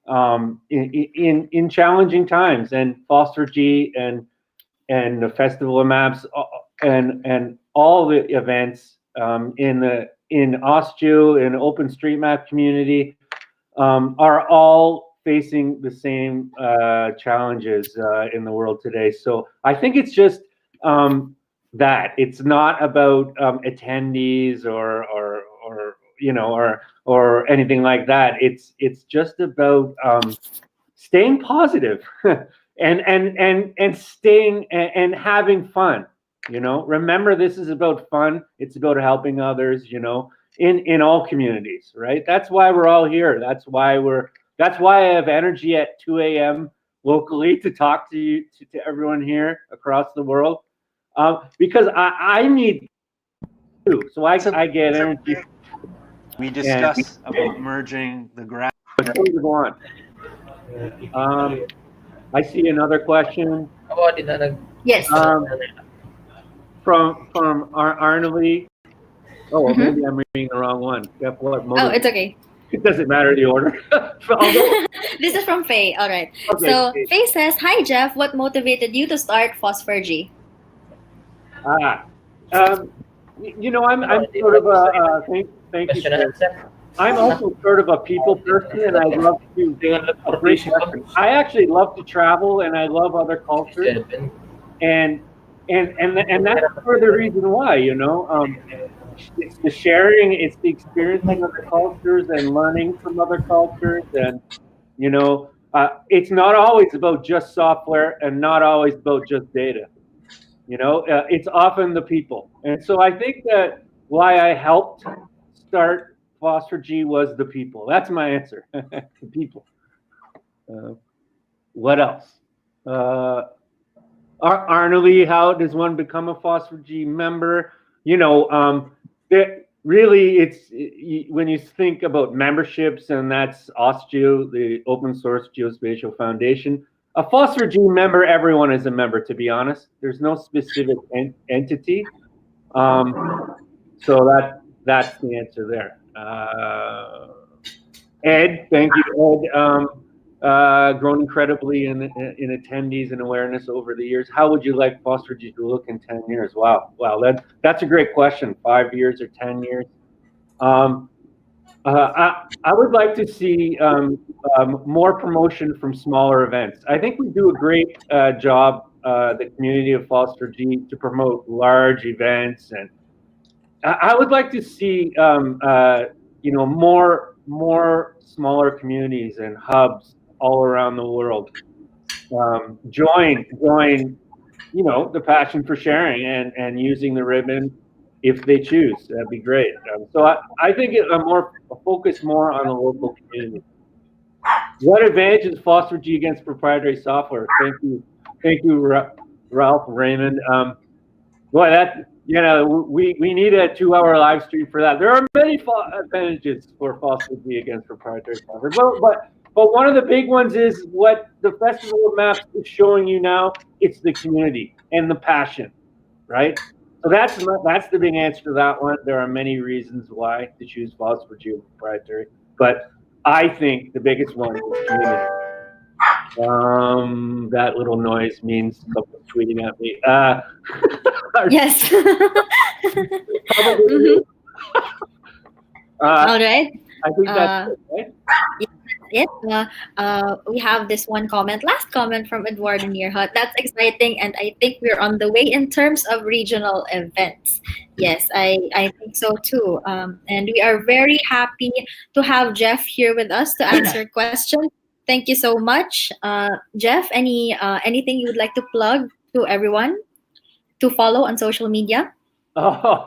in challenging times. And Phosphor G and the Festival of Maps and all the events in OSJU and OpenStreetMap community are all facing the same challenges in the world today. So I think it's just that it's not about attendees or anything like that. It's just about staying positive and staying and having fun. Remember, this is about fun. It's about helping others, in all communities, right? That's why we're all here. That's why I have energy at 2 a.m. locally to talk to you, to everyone here across the world, because I need to. So I get energy. We discuss about merging the graph. Go on. I see another question. Yes. From Arnalee. Oh, maybe I'm reading the wrong one. Oh, it's okay. It doesn't matter the order. This is from Faye. All right. Okay. So Faye says, "Hi Jeff, what motivated you to start Phosphor G?" I'm sort of a thank you. I'm also sort of a people person, and I love to. I actually love to travel, and I love other cultures, and that's sort of the reason why. It's the sharing, it's the experiencing other cultures and learning from other cultures, and it's not always about just software and not always about just data. It's often the people, and so I think that why I helped start Phosphor G was the people. That's my answer. The people. What else? Arnalee, how does one become a Phosphor G member? really, when you think about memberships, and that's OSGeo, the Open Source Geospatial Foundation. A FOSS4G member, everyone is a member, to be honest. There's no specific entity. So that's the answer there. Ed, thank you, Ed. Grown incredibly in attendees and awareness over the years. How would you like FOSS4G to look in 10 years? Wow, that's a great question. 5 years or 10 years? I would like to see more promotion from smaller events. I think we do a great job, the community of FOSS4G, to promote large events, and I would like to see more smaller communities and hubs all around the world join the passion for sharing and using the ribbon if they choose. That'd be great. So I think a focus more on the local community. What advantage is FOSS4G against proprietary software? Thank you, Ralph, Raymond. Boy, we need a 2-hour live stream for that. There are many advantages for FOSS4G against proprietary software, but one of the big ones is what the Festival of Maps is showing you now. It's the community and the passion, right? So that's the big answer to that one. There are many reasons why to choose FOSS4G over proprietary, but I think the biggest one is community. That little noise means someone's tweeting at me. Yes. All right. I think that's it, right? It. We have this one comment, last comment from Edward Nearhut. That's exciting, and I think we're on the way in terms of regional events. Yes, I think so too. And we are very happy to have Jeff here with us to answer questions. Thank you so much, Jeff. Anything you would like to plug to everyone to follow on social media? Oh,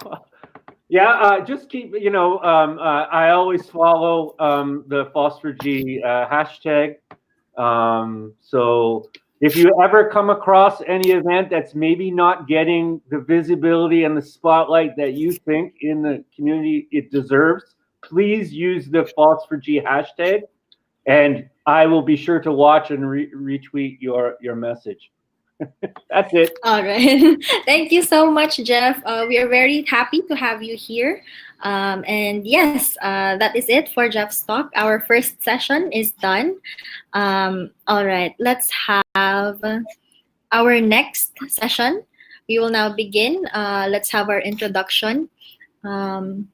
yeah, just keep, I always follow the FOSS4G hashtag. So if you ever come across any event that's maybe not getting the visibility and the spotlight that you think in the community it deserves, please use the FOSS4G hashtag, and I will be sure to watch and retweet your message. That's it. All right. Thank you so much, Jeff. We are very happy to have you here. And yes, that is it for Jeff's talk. Our first session is done. All right. Let's have our next session. We will now begin. Let's have our introduction.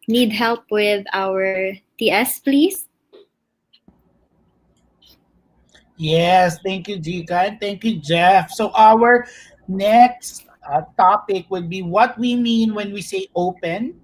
Need help with our TS, please? Yes, thank you, Jika, and thank you, Jeff. So our next topic would be what we mean when we say open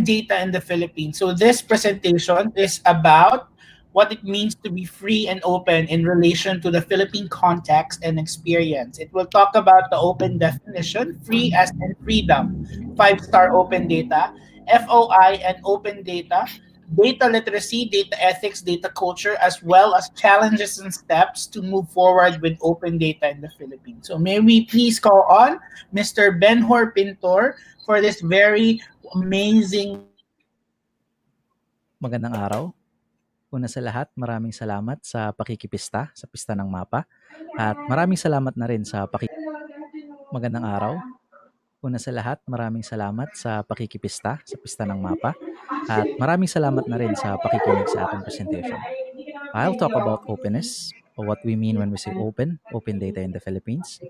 data in the Philippines. So this presentation is about what it means to be free and open in relation to the Philippine context and experience. It will talk about the open definition, free as in freedom, 5-star open data, FOI and open data, data literacy, data ethics, data culture, as well as challenges and steps to move forward with open data in the Philippines. So may we please call on Mr. Benhor Pintor for this very amazing. Magandang araw. Una sa lahat, maraming salamat sa pakikipista sa pista ng Mapa. At maraming salamat na rin sa Magandang araw. Una sa lahat, maraming salamat sa pakikipista sa pista ng Mapa. At maraming salamat na rin sa pakikinig sa ating presentation. I'll talk about openness, or what we mean when we say open data in the Philippines.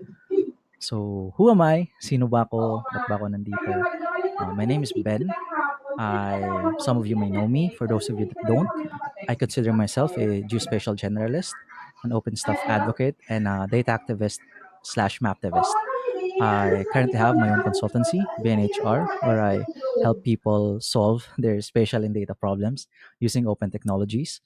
So, who am I? Sino ba ako? Ba't ba ako nandito? My name is Ben. Some of you may know me. For those of you that don't, I consider myself a geospatial generalist, an open stuff advocate, and a data activist/maptivist. I currently have my own consultancy, BNHR, where I help people solve their spatial and data problems using open technologies.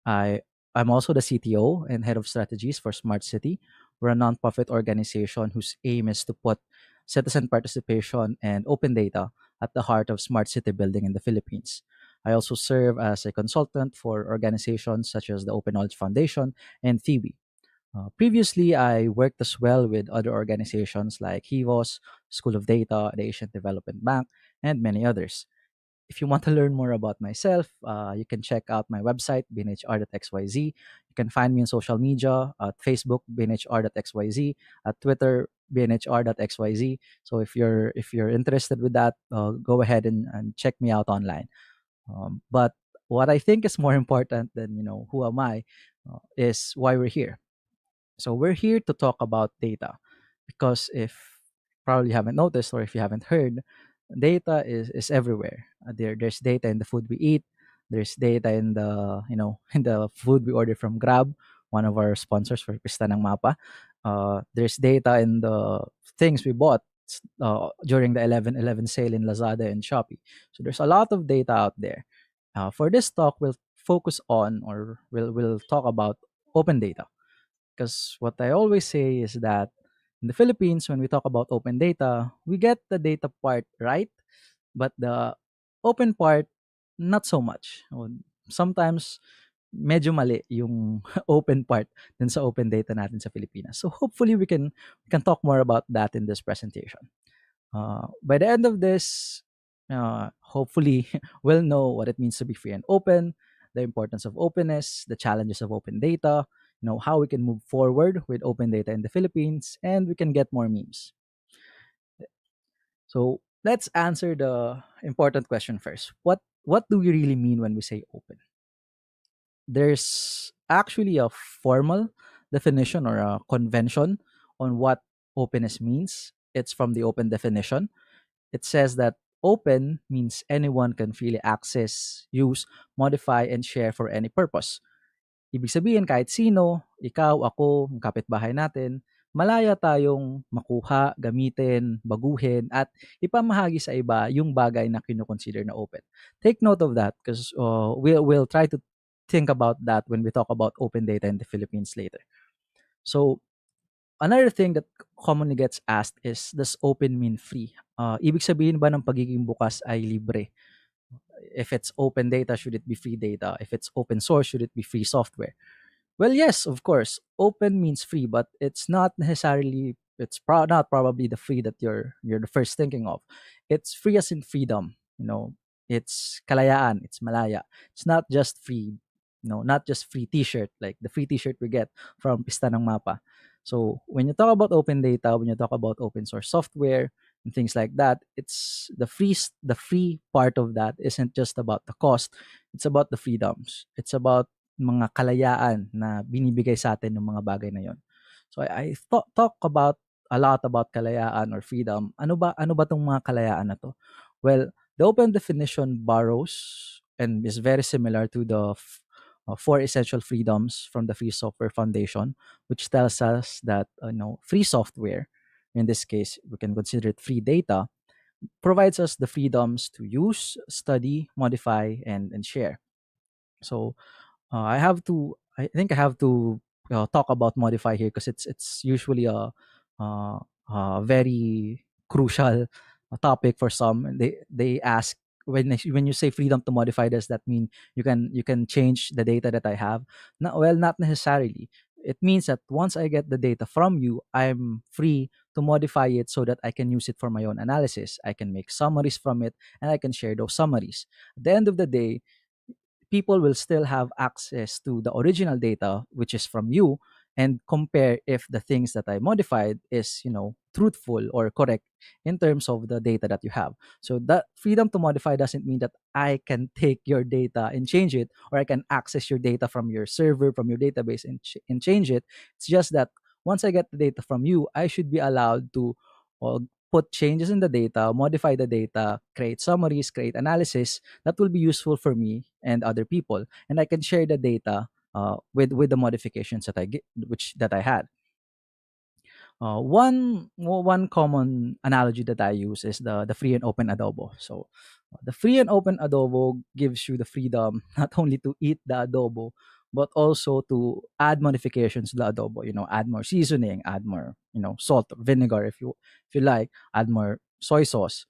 I'm also the CTO and head of strategies for Smart City. We're a nonprofit organization whose aim is to put citizen participation and open data at the heart of smart city building in the Philippines. I also serve as a consultant for organizations such as the Open Knowledge Foundation and Phoebe. Previously, I worked as well with other organizations like HIVOS, School of Data, the Asian Development Bank, and many others. if you want to learn more about myself, you can check out my website, bnhr.xyz. You can find me on social media at Facebook, bnhr.xyz, at Twitter, bnhr.xyz. So if you're interested with that, go ahead and check me out online. But what I think is more important than who am I, is why we're here. So we're here to talk about data, because if probably you haven't noticed, or if you haven't heard, data is everywhere. There's data in the food we eat. There's data in the in the food we order from Grab, one of our sponsors for Pista ng Mapa. There's data in the things we bought during the 11/11 sale in Lazada and Shopee. So there's a lot of data out there. For this talk, we'll focus on, or we'll talk about open data, because what I always say is that in the Philippines, when we talk about open data, we get the data part right, but the open part, not so much. Sometimes, medyo mali yung open part dun sa open data natin sa Pilipinas. So hopefully we can talk more about that in this presentation. By the end of this, hopefully we'll know what it means to be free and open, the importance of openness, the challenges of open data, how we can move forward with open data in the Philippines, and we can get more memes. So let's answer the important question first. What do we really mean when we say open? There's actually a formal definition or a convention on what openness means. It's from the open definition. It says that open means anyone can freely access, use, modify, and share for any purpose. Ibig sabihin, kahit sino, ikaw, ako, ang kapitbahay natin, malaya tayong makuha, gamitin, baguhin, at ipamahagi sa iba yung bagay na kinukonsider na open. Take note of that, because we'll try to think about that when we talk about open data in the Philippines later. So, another thing that commonly gets asked is, does open mean free? Ibig sabihin ba ng pagiging bukas ay libre? If it's open data, should it be free data? If it's open source, should it be free software? Well, yes, of course. Open means free, but it's not necessarily. It's not probably the free that you're the first thinking of. It's free as in freedom. It's kalayaan. It's malaya. It's not just free. Not just free T-shirt, like the free T-shirt we get from Pista ng Mapa. So when you talk about open data, when you talk about open source software and things like that, it's the free part of that isn't just about the cost. It's about the freedoms. It's about mga kalayaan na binibigay sa atin ng mga bagay na yon. So I talk about a lot about kalayaan or freedom. Ano ba tong mga kalayaan na to? Well, the open definition borrows and is very similar to the 4 essential freedoms from the Free Software Foundation, which tells us that free software, in this case we can consider it free data, provides us the freedoms to use, study, modify, and share. So I think I have to talk about modify here, because it's usually a very crucial topic for some. They ask, when you say freedom to modify, does that mean you can change the data that I have? Well, not necessarily. It means that once I get the data from you, I'm free to modify it so that I can use it for my own analysis. I can make summaries from it, and I can share those summaries. At the end of the day, people will still have access to the original data, which is from you, and compare if the things that I modified is, truthful or correct in terms of the data that you have. So that freedom to modify doesn't mean that I can take your data and change it, or I can access your data from your server, from your database, and change it. It's just that once I get the data from you, I should be allowed to put changes in the data, modify the data, create summaries, create analysis that will be useful for me and other people, and I can share the data with the modifications that I had. One common analogy that I use is the free and open adobo. So the free and open adobo gives you the freedom not only to eat the adobo, but also to add modifications to the adobo. Add more seasoning, add more salt, vinegar if you like, add more soy sauce.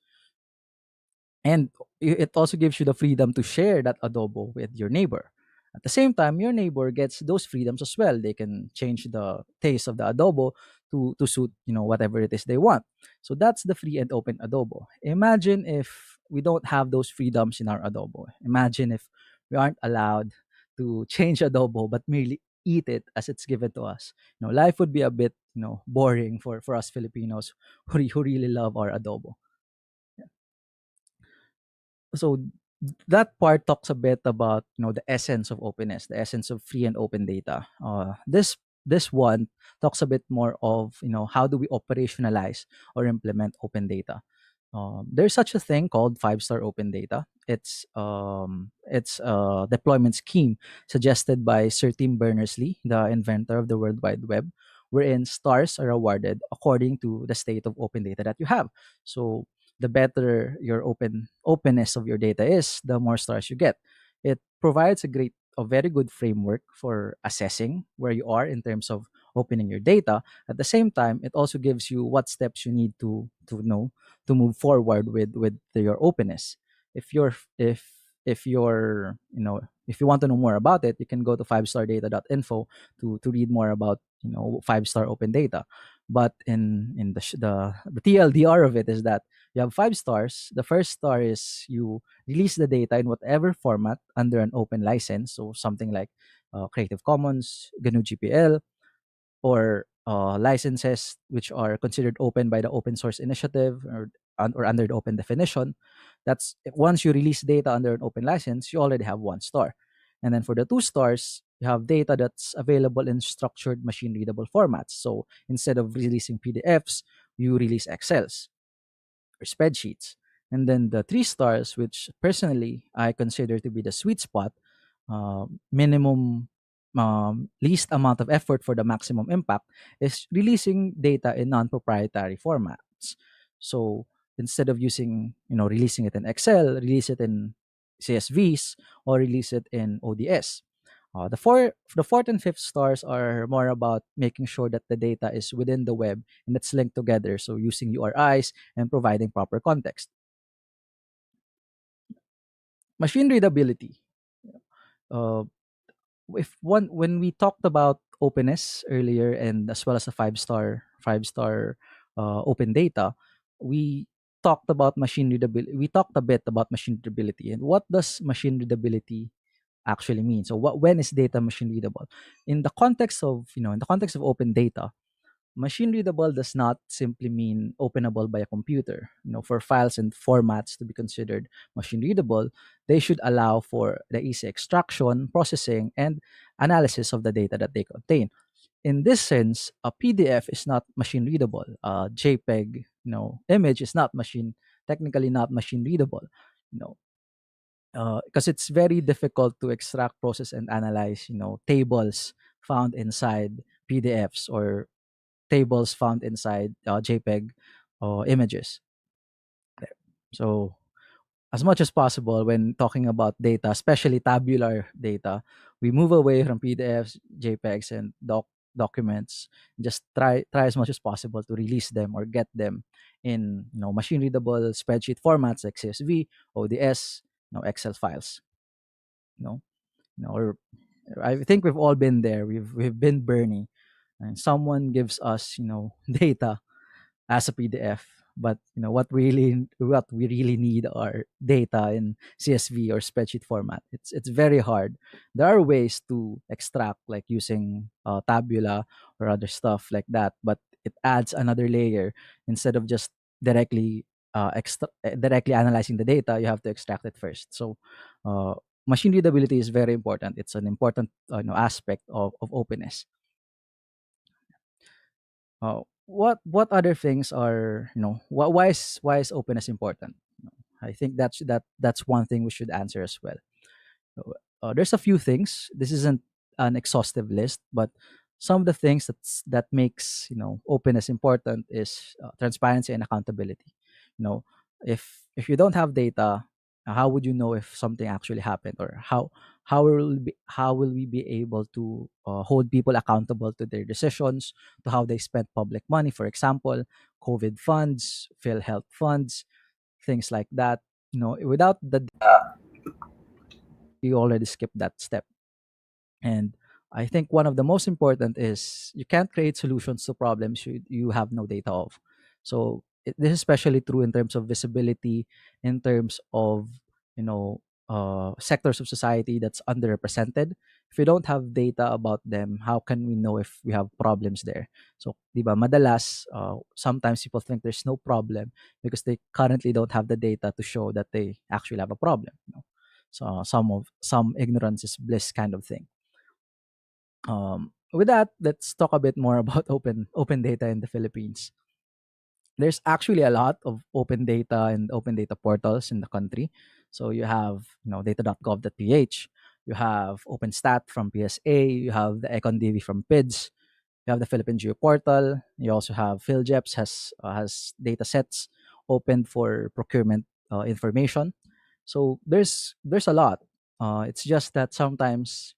And it also gives you the freedom to share that adobo with your neighbor. At the same time, your neighbor gets those freedoms as well. They can change the taste of the adobo to suit whatever it is they want. So that's the free and open adobo. Imagine if we don't have those freedoms in our adobo. Imagine if we aren't allowed to change adobo but merely eat it as it's given to us. Life would be a bit boring for us Filipinos who really love our adobo. So that part talks a bit about the essence of openness, the essence of free and open data. This one talks a bit more of how do we operationalize or implement open data. There's such a thing called 5-star open data. It's a deployment scheme suggested by Sir Tim Berners-Lee, the inventor of the World Wide Web, wherein stars are awarded according to the state of open data that you have. So the better your openness of your data is, the more stars you get. It provides a very good framework for assessing where you are in terms of opening your data. At the same time, it also gives you what steps you need to know to move forward with your openness. If you want to know more about it, you can go to 5stardata.info to read more about 5-star open data. But in the TLDR of it is that you have 5 stars. The first star is you release the data in whatever format under an open license, so something like Creative Commons, GNU GPL, or licenses which are considered open by the Open Source Initiative or under the open definition. That's once you release data under an open license, you already have 1 star. And then for the 2 stars, you have data that's available in structured machine readable formats. So instead of releasing PDFs, you release Excels or spreadsheets. And then the 3 stars, which personally I consider to be the sweet spot, minimum least amount of effort for the maximum impact, is releasing data in non-proprietary formats. So instead of releasing it in Excel, release it in CSVs or release it in ODS. The fourth and fifth stars are more about making sure that the data is within the web and it's linked together. So using URIs and providing proper context. Machine readability. Uh, when we talked about openness earlier and as well as the 5-star open data, we talked about machine readability. We talked a bit about machine readability and what does machine readability actually mean. So when is data machine readable? In the context of open data, machine readable does not simply mean openable by a computer. For files and formats to be considered machine readable, they should allow for the easy extraction, processing, and analysis of the data that they contain. In this sense, a PDF is not machine readable. A JPEG, image is technically not machine readable. Because it's very difficult to extract, process, and analyze, tables found inside PDFs or tables found inside JPEG images. So, as much as possible, when talking about data, especially tabular data, we move away from PDFs, JPEGs, and documents. Just try as much as possible to release them or get them in machine readable spreadsheet formats like CSV, ODS, Excel files. Or I think we've all been there. We've been Bernie, and someone gives us data as a PDF, but what we really need are data in CSV or spreadsheet format. It's very hard. There are ways to extract, like using tabula or other stuff like that, but it adds another layer. Instead of just directly directly analyzing the data, you have to extract it first. So machine readability is very important. It's an important aspect of openness. What other things are why is openness important? I think that's one thing we should answer as well. There's a few things. This isn't an exhaustive list, but some of the things that makes openness important is transparency and accountability. If you don't have data, how would you know if something actually happened, or how will we be able to hold people accountable to their decisions, to how they spent public money, for example, COVID funds, PhilHealth funds, things like that. Without the you already skipped that step. And I think one of the most important is you can't create solutions to problems you have no data of. So this is especially true in terms of visibility, in terms of sectors of society that's underrepresented. If we don't have data about them, how can we know if we have problems there? So, di ba, madalas, sometimes people think there's no problem because they currently don't have the data to show that they actually have a problem. So some ignorance is bliss kind of thing. With that, let's talk a bit more about open data in the Philippines. There's actually a lot of open data and open data portals in the country. So you have data.gov.ph, you have OpenStat from PSA, you have the EconDB from PIDS, you have the Philippine Geo Portal, you also have PhilJeps has data sets opened for procurement information. So there's a lot. It's just that sometimes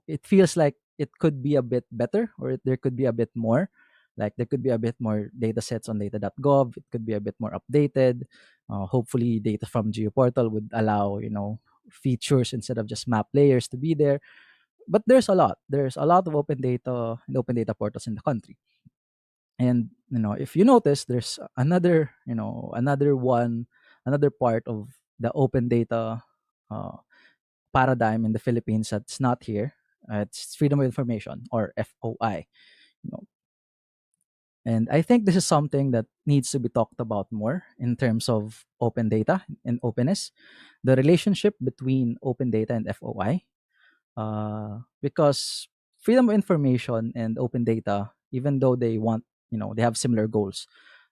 it feels like it could be a bit better, or there could be a bit more. Like there could be a bit more data sets on data.gov. It could be a bit more updated. Hopefully, data from GeoPortal would allow features instead of just map layers to be there. But there's a lot. There's a lot of open data and open data portals in the country. And if you notice, there's another part of the open data paradigm in the Philippines that's not here. It's freedom of information, or FOI. You know, and I think this is something that needs to be talked about more in terms of open data and openness, the relationship between open data and FOI, because freedom of information and open data, even though they have similar goals.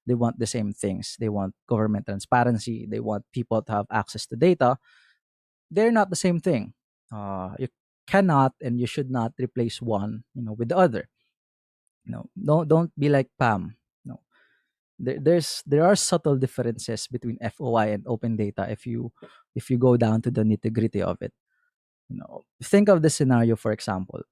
They want the same things. They want government transparency. They want people to have access to data. They're not the same thing. You cannot and you should not replace one, with the other. Don't be like Pam. No, there are subtle differences between FOI and open data if you go down to the nitty gritty of it. Think of the scenario, for example.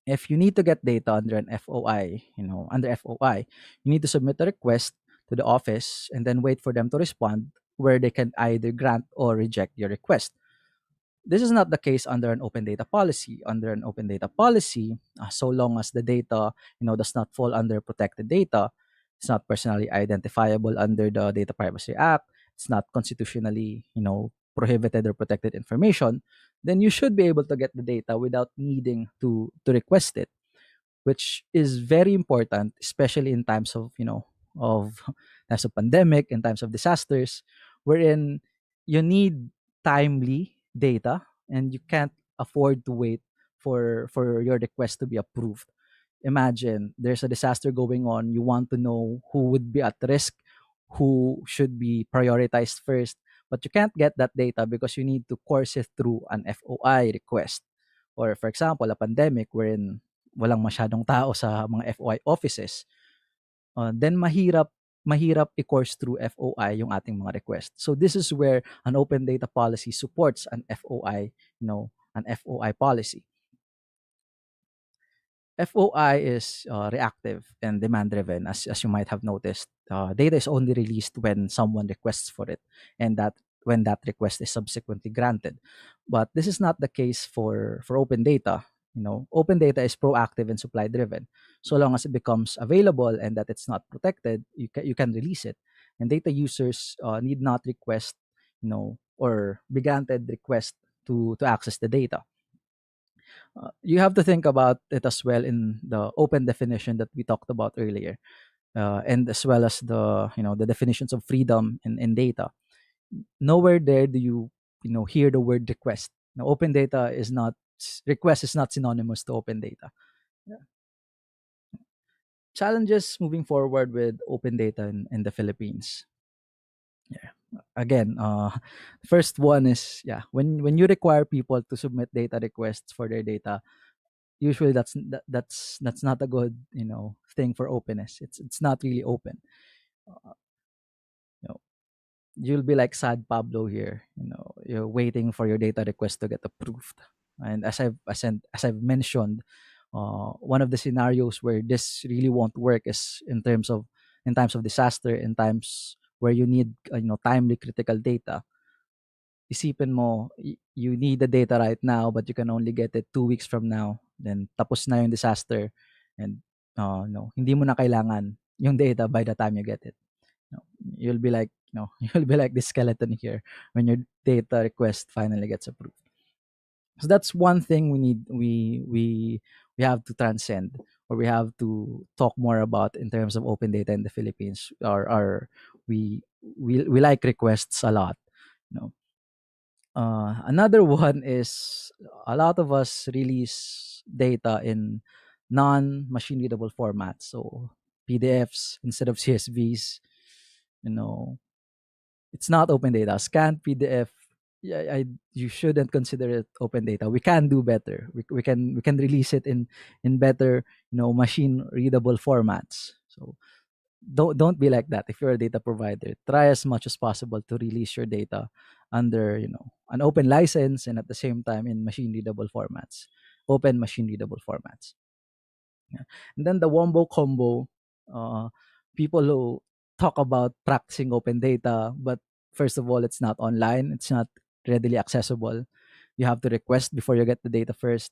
If you need to get data under an FOI, under FOI, you need to submit a request to the office and then wait for them to respond, where they can either grant or reject your request. This is not the case under an open data policy. Under an open data policy, so long as the data, does not fall under protected data, it's not personally identifiable under the Data Privacy Act, it's not constitutionally, prohibited or protected information, then you should be able to get the data without needing to request it, which is very important, especially in times of of times of pandemic, in times of disasters, wherein you need timely data and you can't afford to wait for your request to be approved. Imagine there's a disaster going on, you want to know who would be at risk, who should be prioritized first, but you can't get that data because you need to course it through an FOI request. Or for example, a pandemic wherein walang masyadong tao sa mga FOI offices, then mahirap i-course through FOI yung ating mga request. So this is where an open data policy supports an FOI, an FOI policy. FOI is reactive and demand driven, as you might have noticed. Data is only released when someone requests for it, and that when that request is subsequently granted. But this is not the case for open data. Open data is proactive and supply driven. So long as it becomes available and that it's not protected, you can release it. And data users need not request, or be granted request to access the data. You have to think about it as well in the open definition that we talked about earlier, and as well as the definitions of freedom in data. Nowhere there do you hear the word request. Now, open data is not request is not synonymous to open data. Yeah. Challenges moving forward with open data in the Philippines. Yeah. Again, first one is when you require people to submit data requests for their data, usually that's not a good thing for openness. It's not really open. Uh, you know, you'll be like sad Pablo here. You're waiting for your data request to get approved. And as I've mentioned, one of the scenarios where this really won't work is in times of disaster, in times where you need timely critical data. isipin mo, you need the data right now, but you can only get it 2 weeks from now. Then tapos na yung disaster, and no, hindi mo na kailangan yung data by the time you get it. No, you'll be like, you'll be like this skeleton here when your data request finally gets approved. So that's one thing we have to transcend, or we have to talk more about in terms of open data in the Philippines. We like requests a lot. Another one is, a lot of us release data in non-machine readable formats, so PDFs instead of CSVs. It's not open data. Scanned PDF, you shouldn't consider it open data. We can do better. We can release it in better, machine readable formats. So don't be like that. If you're a data provider, try as much as possible to release your data under, an open license, and at the same time in machine readable formats, open machine readable formats. Yeah. And then the wombo combo, people who talk about practicing open data, but first of all, it's not online, it's not readily accessible. You have to request before you get the data first,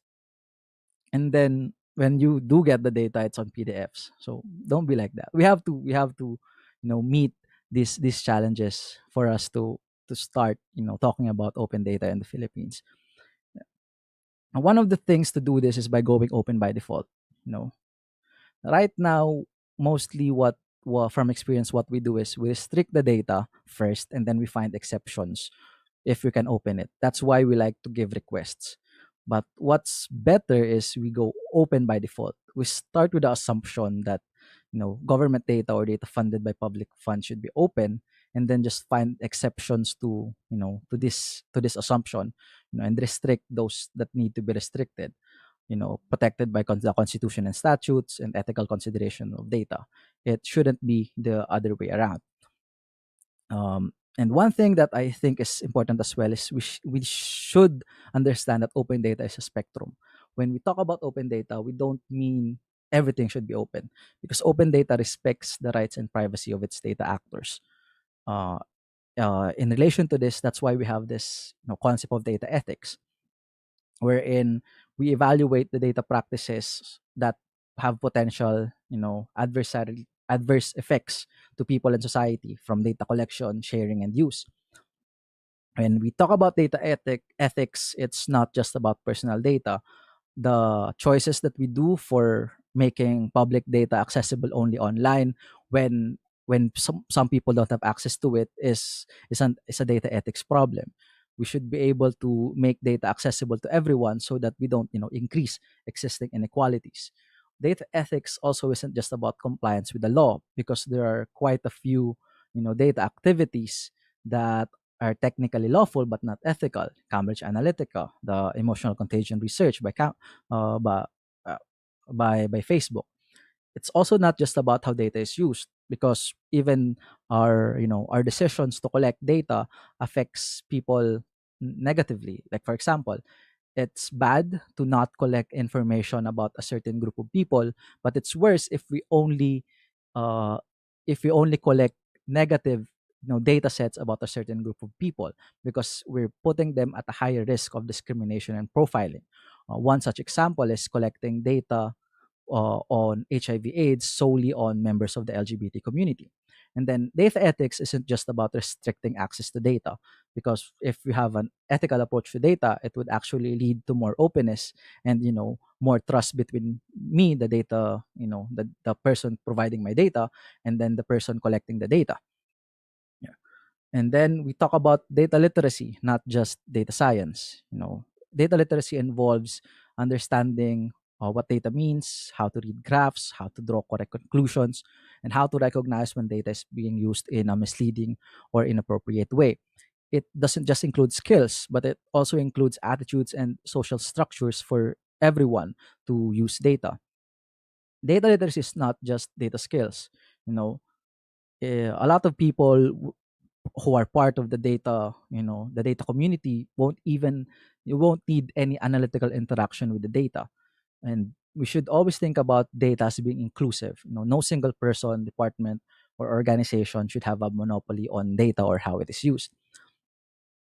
and then when you do get the data, it's on PDFs. So don't be like that. We have to meet these challenges for us to start talking about open data in the Philippines. And one of the things to do this is by going open by default. Right now, mostly from experience, what we do is we restrict the data first, and then we find exceptions if we can open it. That's why we like to give requests. But what's better is we go open by default. We start with the assumption that government data or data funded by public funds should be open, and then just find exceptions to this assumption, and restrict those that need to be restricted, protected by the Constitution and statutes and ethical consideration of data. It shouldn't be the other way around. And one thing that I think is important as well is we should understand that open data is a spectrum. When we talk about open data, we don't mean everything should be open, because open data respects the rights and privacy of its data actors. In relation to this, that's why we have this concept of data ethics, wherein we evaluate the data practices that have potential, adverse effects to people and society from data collection, sharing, and use. When we talk about data ethics, it's not just about personal data. The choices that we do for making public data accessible only online, when some people don't have access to it, is a data ethics problem. We should be able to make data accessible to everyone so that we don't increase existing inequalities. Data ethics also isn't just about compliance with the law, because there are quite a few data activities that are technically lawful but not ethical. Cambridge Analytica, the emotional contagion research by Facebook. It's also not just about how data is used, because even our decisions to collect data affects people negatively. Like, for example, it's bad to not collect information about a certain group of people, but it's worse if we only collect negative data sets about a certain group of people, because we're putting them at a higher risk of discrimination and profiling. One such example is collecting data on HIV/AIDS solely on members of the LGBT community. And then data ethics isn't just about restricting access to data, because if we have an ethical approach to data, it would actually lead to more openness and more trust between me, the data, the person providing my data, and then the person collecting the data. Yeah. And then we talk about data literacy, not just data science. Data literacy involves understanding what data means, how to read graphs, how to draw correct conclusions, and how to recognize when data is being used in a misleading or inappropriate way. It doesn't just include skills, but it also includes attitudes and social structures for everyone to use data. Data literacy is not just data skills. A lot of people who are part of the data, the data community, you won't need any analytical interaction with the data. And we should always think about data as being inclusive. No single person, department, or organization should have a monopoly on data or how it is used.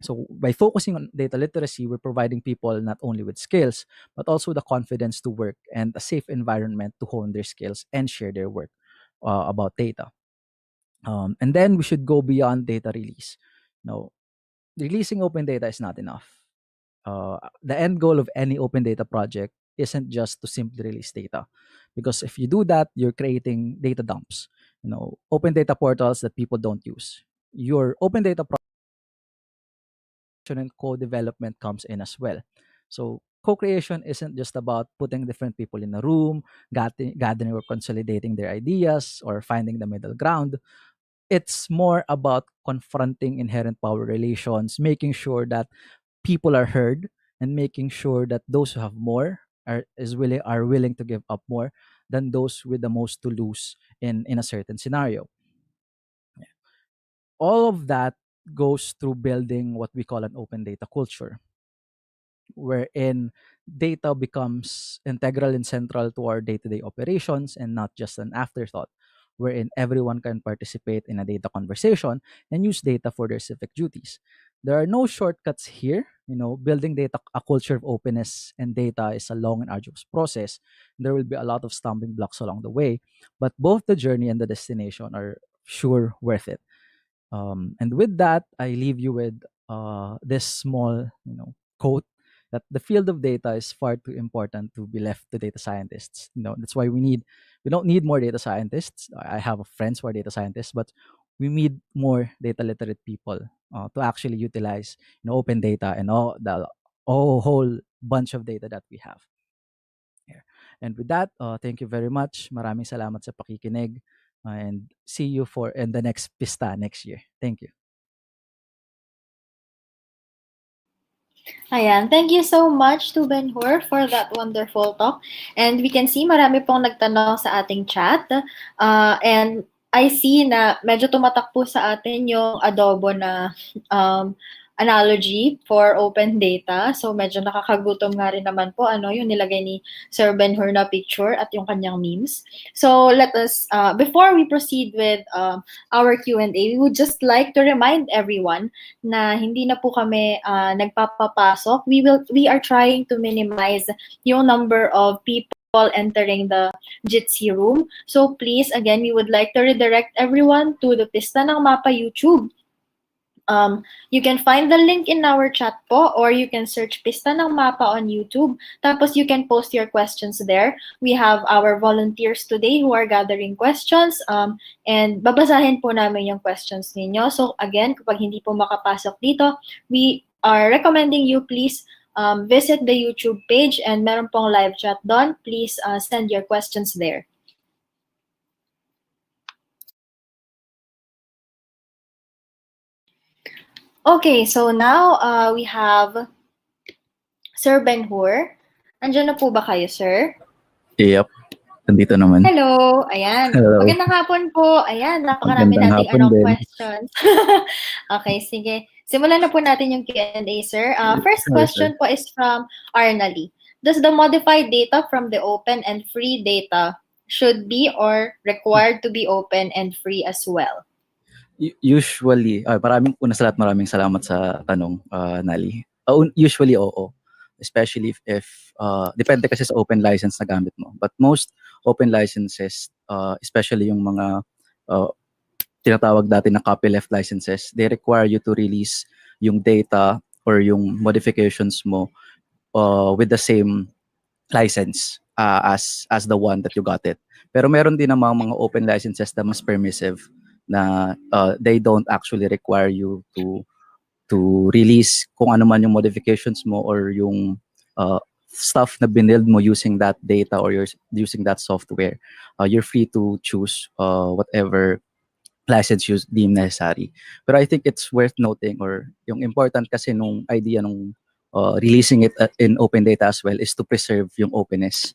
So by focusing on data literacy, we're providing people not only with skills, but also the confidence to work and a safe environment to hone their skills and share their work about data. And then we should go beyond data release. No, releasing open data is not enough. The end goal of any open data project isn't just to simply release data, because if you do that, you're creating data dumps. Open data portals that people don't use. Your open data and co-development comes in as well. So co-creation isn't just about putting different people in a room, gathering or consolidating their ideas, or finding the middle ground. It's more about confronting inherent power relations, making sure that people are heard, and making sure that those who have more are willing to give up more than those with the most to lose in a certain scenario. All of that goes through building what we call an open data culture, wherein data becomes integral and central to our day-to-day operations and not just an afterthought, wherein everyone can participate in a data conversation and use data for their civic duties. There are no shortcuts here. Building data, a culture of openness and data is a long and arduous process. There will be a lot of stumbling blocks along the way, but both the journey and the destination are sure worth it. And with that, I leave you with this small, quote, that the field of data is far too important to be left to data scientists. That's why we don't need more data scientists. I have friends who are data scientists, but we need more data literate people to actually utilize, open data and all whole bunch of data that we have here. And with that, thank you very much. Maraming salamat sa pakikinig, and see you in the next Pista next year. Thank you. Ayan, thank you so much to Ben-Hur for that wonderful talk. And we can see marami pong nagtanong sa ating chat. And I see na medyo tumatak po sa atin yung adobo na analogy for open data. So medyo nakakagutom nga rin naman po yung nilagay ni Sir Ben-Hur na picture at yung kanyang memes. So let us, before we proceed with our Q&A, we would just like to remind everyone na hindi na po kami nagpapapasok. We are trying to minimize yung number of people entering the Jitsi room. So please, again, we would like to redirect everyone to the Pista ng Mapa YouTube. You can find the link in our chat po, or you can search Pista ng Mapa on YouTube. Tapos you can post your questions there. We have our volunteers today who are gathering questions, and babasahin po namin yung questions ninyo. So again, kapag hindi po makapasok dito, we are recommending you please visit the YouTube page, and meron pong live chat doon. Please send your questions there. Okay, so now we have Sir Ben-Hur. Andiyan na po ba kayo, sir? Yep, nandito naman. Hello, ayan. Hello. Magandang hapon po. Ayan, napakarami Magandang nating hapon din. questions. Okay, sige. Simulan na po natin yung Q&A, sir. First Sure, question po is from Arnali. Does the modified data from the open and free data should be or required to be open and free as well? Usually, maraming salamat sa tanong, Nali. Usually, oo. Especially if depende kasi sa open license na gamit mo. But most open licenses, especially yung mga tinatawag dati na copyleft licenses, they require you to release yung data or yung modifications mo with the same license as the one that you got it. Pero meron din namang mga open licenses na mas permissive, na they don't actually require you to release kung ano man yung modifications mo or yung stuff na binild mo using that data or you're using that software. You're free to choose whatever license you deem necessary. But I think it's worth noting, or yung important kasi nung idea nung releasing it in open data as well, is to preserve yung openness.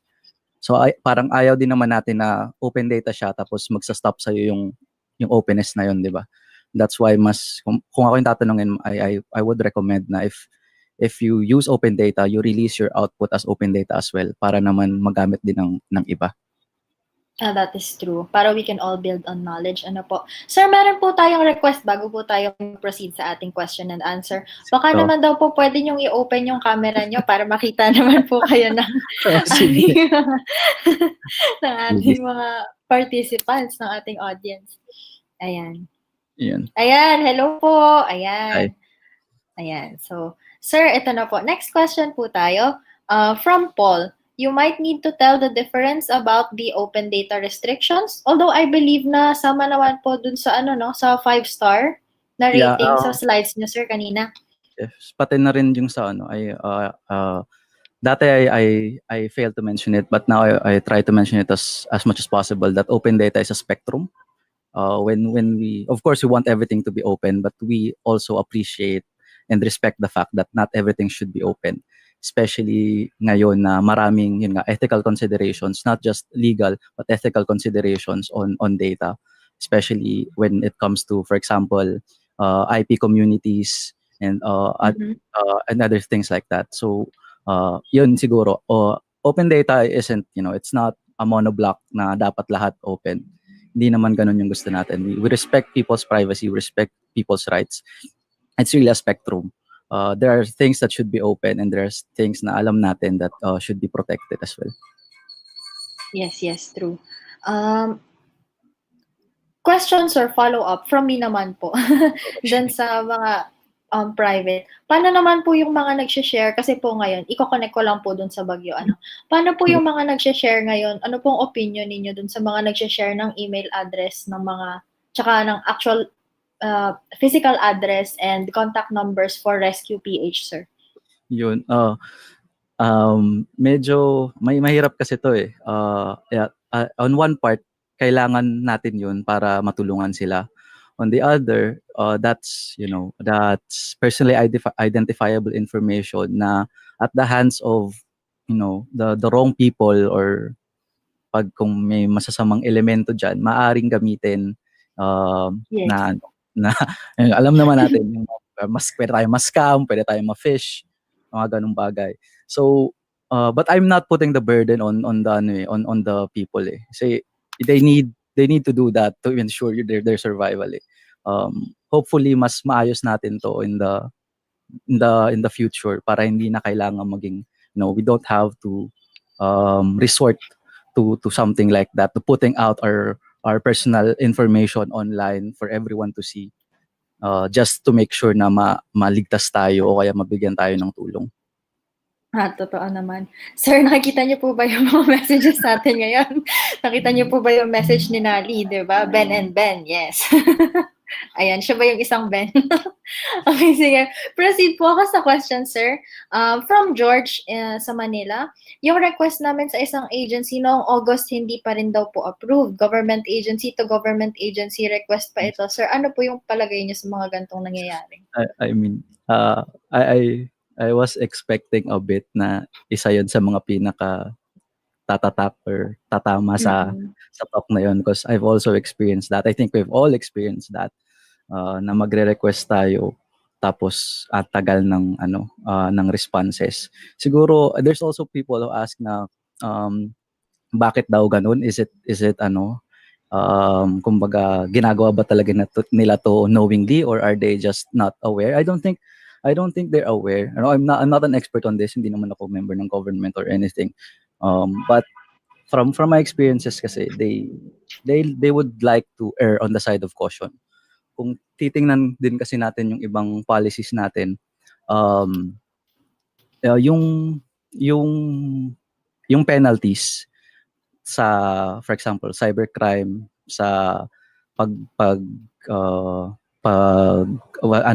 So parang ayaw din naman natin na open data siya tapos magsa-stop sa'yo yung openness na yun, di ba? That's why kung ako yung tatanungin, I would recommend na if you use open data, you release your output as open data as well para naman magamit din ng iba. That is true. Para we can all build on knowledge. Ano po? Sir, meron po tayong request bago po tayo proceed sa ating question and answer. Baka Oh. naman daw po pwede nyong i-open yung camera nyo para makita naman po kayo ng Sige. ng ating mga participants, ng ating audience. Ayan. Yan. Ayan, hello po. Hi. Ayan. Ayan. So, sir, ito na po. Next question po tayo. From Paul. You might need to tell the difference about the open data restrictions. Although I believe na sama naman po dun sa sa 5-star na Yeah, rating sa slides niyo, sir, kanina. Yes, pati na rin yung sa dati I failed to mention it, but now I try to mention it as much as possible that open data is a spectrum. When we, of course, we want everything to be open, but we also appreciate and respect the fact that not everything should be open. Especially ngayon na maraming ethical considerations, not just legal but ethical considerations on data, especially when it comes to, for example, IP communities and other things like that. So yun siguro, open data isn't, it's not a monoblock na dapat lahat open. Hindi naman ganun yung gusto natin. We respect people's privacy, we respect people's rights. It's really a spectrum. There are things that should be open and there's things na alam natin that should be protected as well. Yes, true. Questions or follow-up from me naman po. Dun sa mga private. Paano naman po yung mga nag-share? Kasi po ngayon, i-connect ko lang po dun sa Bagyo. Paano po yung mga nag-share ngayon? Ano pong opinion ninyo dun sa mga nag-share ng email address ng mga, tsaka ng actual physical address and contact numbers for Rescue PH, sir? Yun. Medyo mahirap kasi to eh. On one part, kailangan natin yun para matulungan sila. On the other, that's personally identifiable information na at the hands of the wrong people, or kung may masasamang elemento dyan, maaring gamitin na alam naman natin, pwede tayo ma-scam, pwede tayo ma-fish, mga ganung bagay. So, but I'm not putting the burden on the people eh. Kasi they need to do that to ensure their survival eh. Hopefully mas maayos natin to in the future para hindi na kailangan maging we don't have to resort to something like that, to putting out our personal information online for everyone to see, just to make sure na maligtas tayo o kaya mabigyan tayo ng tulong. Totoo naman. Sir, nakikita niyo po ba yung mga messages natin ngayon? Nakita niyo po ba yung message ni Nali, di ba? Ben and Ben, yes. Ayan, siya ba yung isang Ben? Okay, sige. Proceed po ako sa question, sir. From George sa Manila, yung request namin sa isang agency noong August hindi pa rin daw po approved. Government agency to government agency request pa ito. Sir, ano po yung palagay niyo sa mga gantong nangyayari? I mean, I was expecting a bit na isa yun sa mga pinaka tatatak or tatama sa talk na yun, because I've also experienced that. I think we've all experienced that, na magre-request tayo tapos at tagal ng ng responses. Siguro there's also people who ask na bakit daw ganun? Is it kumbaga ginagawa ba talaga nila to knowingly, or are they just not aware? I don't think they're aware. I'm not an expert on this. Hindi naman ako member ng government or anything. But from my experiences kasi, they would like to err on the side of caution. Kung titingnan din kasi natin yung ibang policies natin, yung penalties sa, for example, cybercrime, sa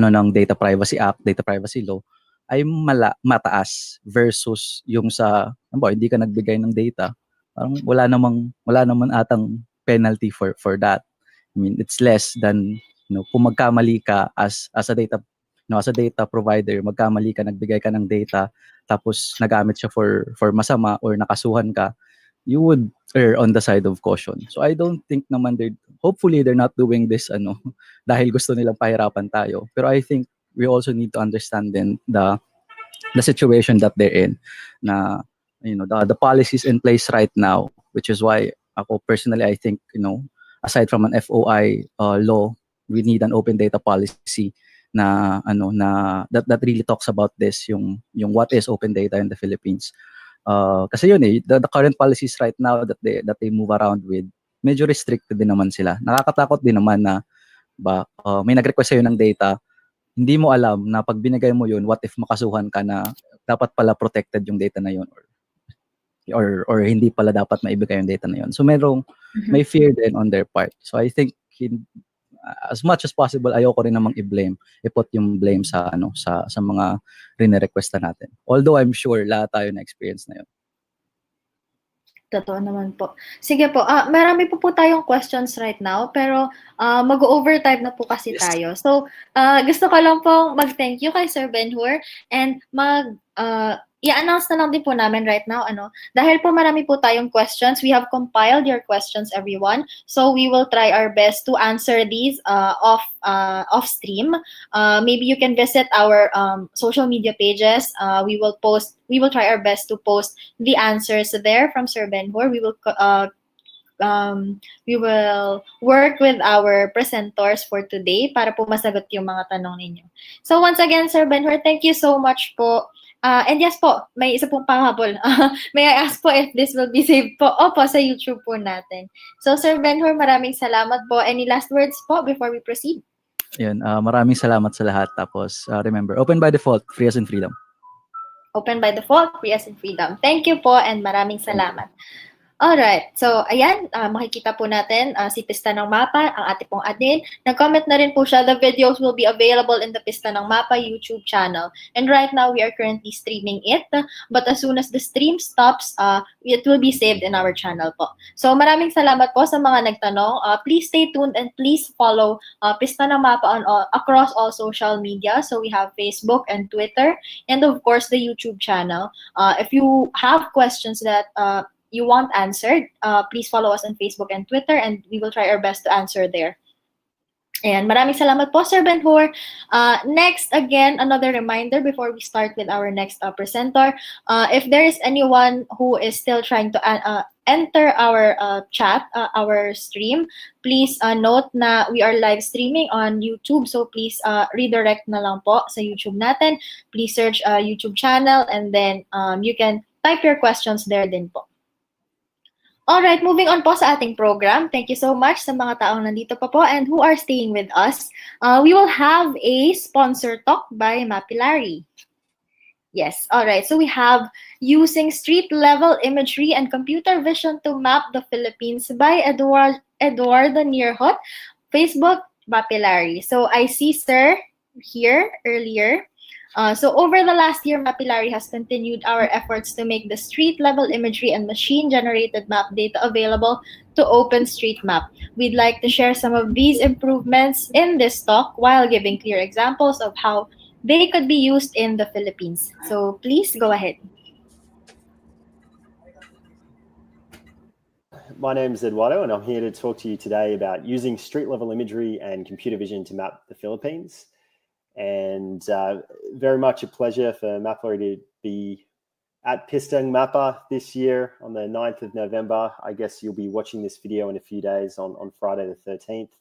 ng Data Privacy Act, Data Privacy Law, ay mataas versus yung sa hindi ka nagbigay ng data. Parang wala naman atang penalty for that. I mean, it's less than kung magkamali ka as a data provider, magkamali ka, nagbigay ka ng data tapos nagamit siya for masama or nakasuhan ka, you would err on the side of caution. So I don't think naman hopefully they're not doing this dahil gusto nilang pahirapan tayo. Pero I think we also need to understand then the situation that they're in, na the policies in place right now, which is why Ako personally, I think, aside from an FOI law, we need an open data policy na that really talks about this, yung what is open data in the Philippines. Kasi yun the current policies right now that they move around with, medyo restricted din naman sila. Nakakatakot din naman na may nag-request sa'yo ng data, hindi mo alam na pag binigay mo yun, what if makasuhan ka na dapat pala protected yung data na yun, or hindi pala dapat maibigay yung data na yun. So may fear din on their part. So I think as much as possible, ayoko rin namang i-put yung blame sa mga rine-requesta natin. Although I'm sure lahat tayo na experience na yun. Totoo naman po. Sige po, marami po tayong questions right now, pero mag-overtime na po kasi tayo. So, gusto ko lang pong mag-thank you kay Sir Ben-Hur and i-announce na lang din po namin right now, dahil po marami po tayong questions, we have compiled your questions, everyone. So, we will try our best to answer these off stream. Maybe you can visit our social media pages. We will try our best to post the answers there from Sir Ben-Hur. We will work with our presenters for today para po masagot yung mga tanong ninyo. So once again, Sir Ben-Hur, thank you so much po. And yes po, may isa pong panghabol. May I ask po if this will be saved po? Opo, sa YouTube po natin. So Sir Ben-Hur, maraming salamat po. Any last words po before we proceed? Yun, maraming salamat sa lahat. Tapos remember, open by default, free as in freedom. Open by default, free as in freedom. Thank you po and maraming salamat. Alright, so ayan, makikita po natin si Pista ng Mapa, ang ating pong admin. Nag-comment na rin po siya, the videos will be available in the Pista ng Mapa YouTube channel. And right now, we are currently streaming it, but as soon as the stream stops, it will be saved in our channel po. So maraming salamat po sa mga nagtanong. Please stay tuned and please follow Pista ng Mapa across all social media. So we have Facebook and Twitter, and of course, the YouTube channel. If you have questions that you want answered, please follow us on Facebook and Twitter, and we will try our best to answer there. And maraming salamat po, Sir Ben-Hur. Next, again, another reminder before we start with our next presenter. If there is anyone who is still trying to enter our chat, our stream, please note na we are live streaming on YouTube. So please redirect na lang po sa YouTube natin. Please search YouTube channel, and then you can type your questions there din po. Alright, moving on po sa ating program. Thank you so much sa mga taong nandito pa po and who are staying with us. We will have a sponsor talk by MapRoulette. Yes, alright. So we have using street-level imagery and computer vision to map the Philippines by Eduardo Nierhot, Facebook, MapRoulette. So I see Sir here earlier. So over the last year, MapRoulette has continued our efforts to make the street-level imagery and machine-generated map data available to OpenStreetMap. We'd like to share some of these improvements in this talk while giving clear examples of how they could be used in the Philippines. So please go ahead. My name is Eduardo, and I'm here to talk to you today about using street-level imagery and computer vision to map the Philippines. And very much a pleasure for MapRoulette to be at Pista ng Mapa this year on the 9th of November. I guess you'll be watching this video in a few days on Friday the 13th.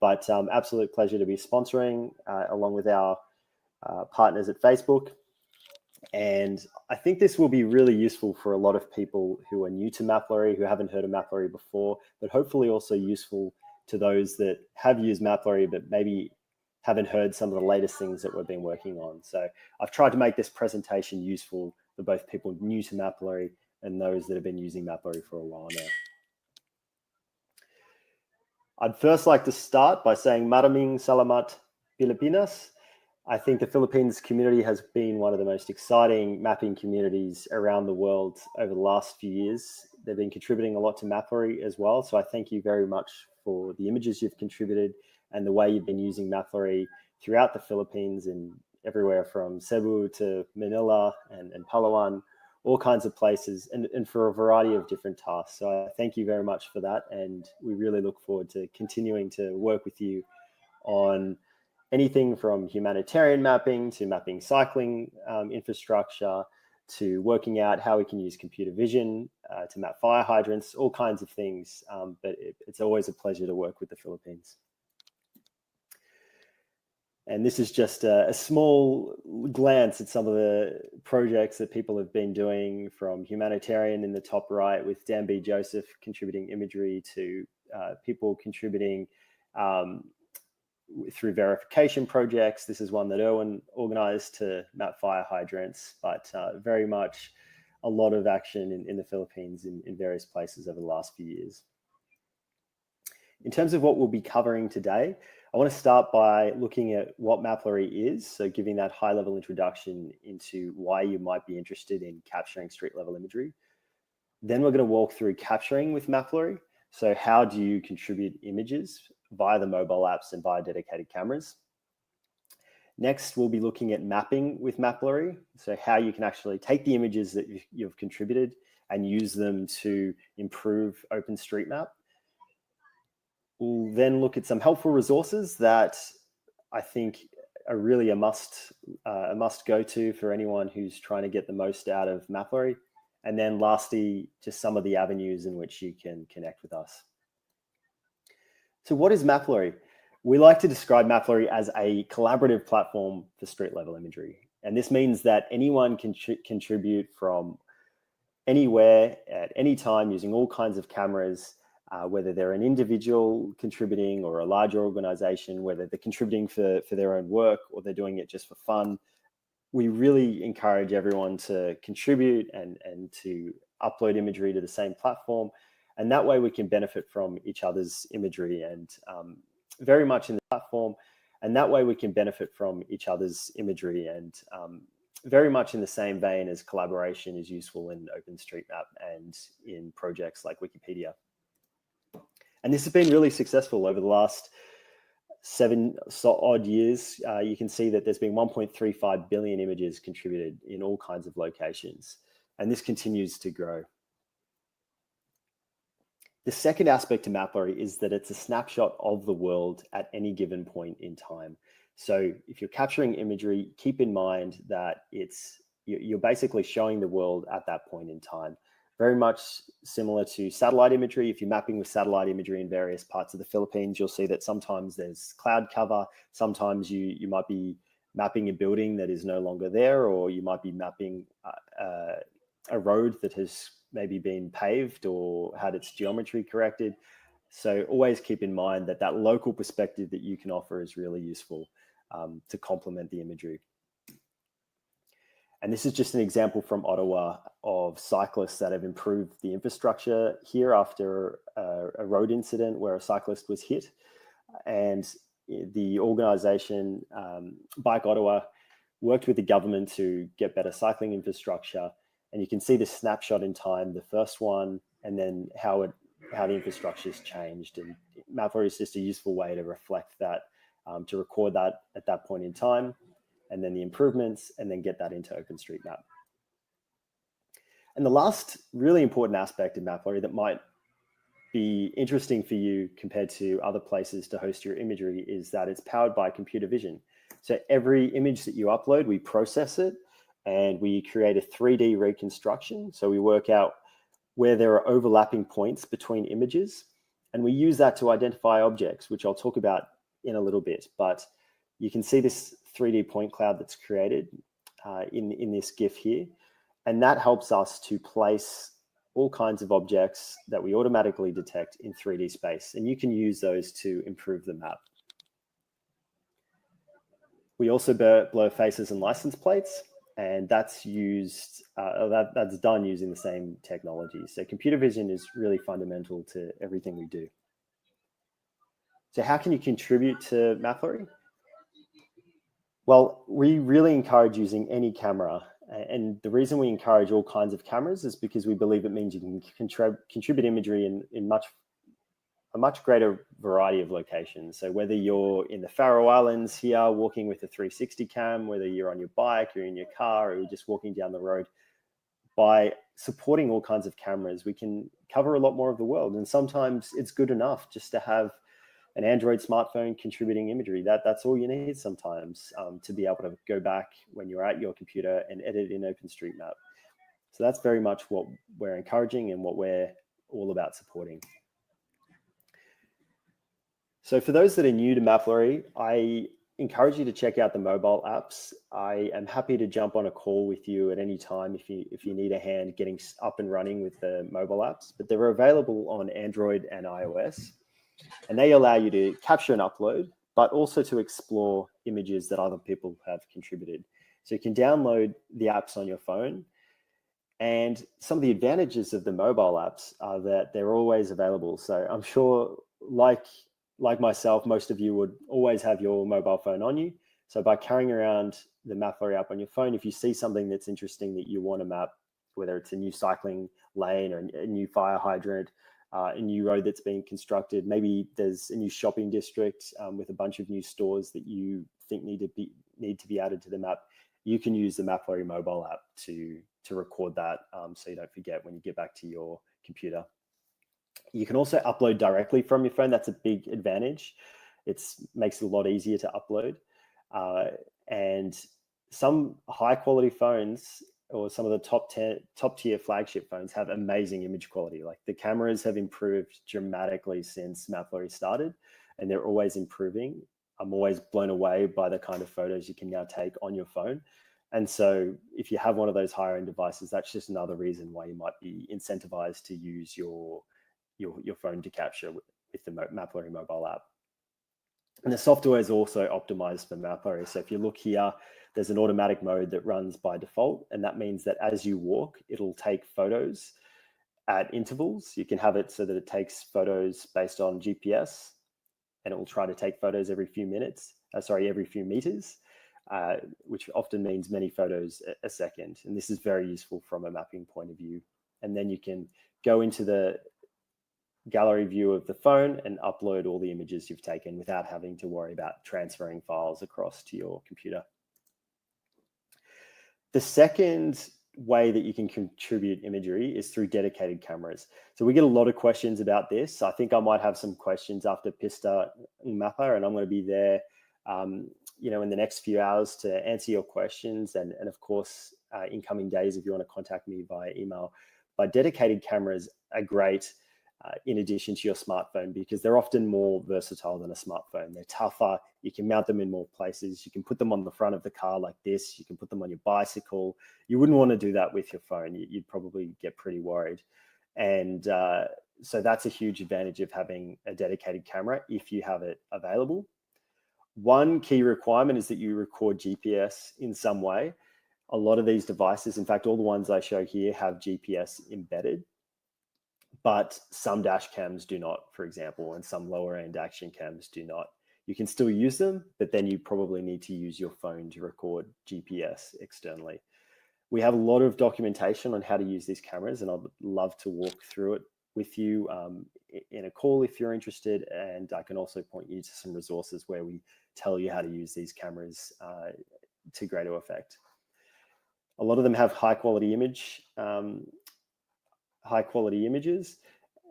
But absolute pleasure to be sponsoring along with our partners at Facebook. And I think this will be really useful for a lot of people who are new to MapRoulette, who haven't heard of MapRoulette before, but hopefully also useful to those that have used MapRoulette but maybe haven't heard some of the latest things that we've been working on. So I've tried to make this presentation useful for both people new to MapRoulette and those that have been using MapRoulette for a while now. I'd first like to start by saying Maraming Salamat Pilipinas. I think the Philippines community has been one of the most exciting mapping communities around the world over the last few years. They've been contributing a lot to MapRoulette as well. So I thank you very much for the images you've contributed and the way you've been using MapRoulette throughout the Philippines and everywhere from Cebu to Manila and Palawan, all kinds of places, and for a variety of different tasks. So I thank you very much for that. And we really look forward to continuing to work with you on anything from humanitarian mapping to mapping cycling infrastructure to working out how we can use computer vision to map fire hydrants, all kinds of things. But it's always a pleasure to work with the Philippines. And this is just a small glance at some of the projects that people have been doing, from humanitarian in the top right with Dan B. Joseph contributing imagery to people contributing through verification projects. This is one that Erwin organized to map fire hydrants, but very much a lot of action in the Philippines in various places over the last few years. In terms of what we'll be covering today, I want to start by looking at what MapRoulette is, so giving that high-level introduction into why you might be interested in capturing street-level imagery. Then we're going to walk through capturing with MapRoulette. So how do you contribute images via the mobile apps and via dedicated cameras? Next, we'll be looking at mapping with MapRoulette, so how you can actually take the images that you've contributed and use them to improve OpenStreetMap. We'll then look at some helpful resources that I think are really a must go to for anyone who's trying to get the most out of MapRoulette. And then lastly, just some of the avenues in which you can connect with us. So what is MapRoulette? We like to describe MapRoulette as a collaborative platform for street level imagery. And this means that anyone can contribute from anywhere at any time using all kinds of cameras, whether they're an individual contributing or a larger organization, whether they're contributing for their own work or they're doing it just for fun. We really encourage everyone to contribute and to upload imagery to the same platform. And that way we can benefit from each other's imagery and very much in the platform. And that way we can benefit from each other's imagery and very much in the same vein as collaboration is useful in OpenStreetMap and in projects like Wikipedia. And this has been really successful over the last 7 odd years. You can see that there's been 1.35 billion images contributed in all kinds of locations, and this continues to grow. The second aspect to MapRoulette is that it's a snapshot of the world at any given point in time. So if you're capturing imagery, keep in mind that you're basically showing the world at that point in time. Very much similar to satellite imagery. If you're mapping with satellite imagery in various parts of the Philippines, you'll see that sometimes there's cloud cover. Sometimes you might be mapping a building that is no longer there, or you might be mapping a road that has maybe been paved or had its geometry corrected. So always keep in mind that that local perspective that you can offer is really useful to complement the imagery. And this is just an example from Ottawa of cyclists that have improved the infrastructure here after a road incident where a cyclist was hit. And the organization, Bike Ottawa, worked with the government to get better cycling infrastructure. And you can see the snapshot in time, the first one, and then how the infrastructure has changed. And MapRoulette is just a useful way to reflect that, to record that at that point in time, and then the improvements, and then get that into OpenStreetMap. And the last really important aspect of MapRoulette that might be interesting for you compared to other places to host your imagery is that it's powered by computer vision. So every image that you upload, we process it and we create a 3D reconstruction. So we work out where there are overlapping points between images, and we use that to identify objects, which I'll talk about in a little bit. But you can see this 3D point cloud that's created in this GIF here. And that helps us to place all kinds of objects that we automatically detect in 3D space. And you can use those to improve the map. We also blur faces and license plates, and that's used, that's done using the same technology. So computer vision is really fundamental to everything we do. So how can you contribute to MapRoulette? Well, we really encourage using any camera. And the reason we encourage all kinds of cameras is because we believe it means you can contribute imagery in a much greater variety of locations. So whether you're in the Faroe Islands here walking with a 360 cam, whether you're on your bike or in your car or you're just walking down the road, by supporting all kinds of cameras, we can cover a lot more of the world. And sometimes it's good enough just to have an Android smartphone contributing imagery. That's all you need sometimes to be able to go back when you're at your computer and edit in OpenStreetMap. So that's very much what we're encouraging and what we're all about supporting. So for those that are new to MapRoulette, I encourage you to check out the mobile apps. I am happy to jump on a call with you at any time if you need a hand getting up and running with the mobile apps, but they're available on Android and iOS, and they allow you to capture and upload, but also to explore images that other people have contributed. So you can download the apps on your phone, and some of the advantages of the mobile apps are that they're always available. So I'm sure, like myself, most of you would always have your mobile phone on you. So by carrying around the MapRoulette app on your phone, if you see something that's interesting that you want to map, whether it's a new cycling lane or a new fire hydrant, a new road that's being constructed, maybe there's a new shopping district with a bunch of new stores that you think need to be added to the map, you can use the MapRoulette mobile app to record that so you don't forget when you get back to your computer. You can also upload directly from your phone. That's a big advantage. It makes it a lot easier to upload. And some high quality phones, or some of the top tier flagship phones, have amazing image quality. Like the cameras have improved dramatically since MapRoulette started, and they're always improving. I'm always blown away by the kind of photos you can now take on your phone. And so if you have one of those higher end devices, that's just another reason why you might be incentivized to use your phone to capture with the MapRoulette mobile app. And the software is also optimized for MapRoulette. So if you look here, there's an automatic mode that runs by default. And that means that as you walk, it'll take photos at intervals. You can have it so that it takes photos based on GPS, and it will try to take photos every few meters, which often means many photos a second. And this is very useful from a mapping point of view. And then you can go into the gallery view of the phone and upload all the images you've taken without having to worry about transferring files across to your computer. The second way that you can contribute imagery is through dedicated cameras. So we get a lot of questions about this. I think I might have some questions after Pista and Mapa, and I'm going to be there in the next few hours to answer your questions. And of course, in coming days, if you want to contact me via email. But dedicated cameras are great in addition to your smartphone, because they're often more versatile than a smartphone. They're tougher. You can mount them in more places. You can put them on the front of the car like this. You can put them on your bicycle. You wouldn't want to do that with your phone. You'd probably get pretty worried. And so that's a huge advantage of having a dedicated camera if you have it available. One key requirement is that you record GPS in some way. A lot of these devices, in fact, all the ones I show here, have GPS embedded, but some dash cams do not, for example, and some lower end action cams do not. You can still use them, but then you probably need to use your phone to record GPS externally. We have a lot of documentation on how to use these cameras, and I'd love to walk through it with you in a call if you're interested. And I can also point you to some resources where we tell you how to use these cameras to greater effect. A lot of them have high quality images,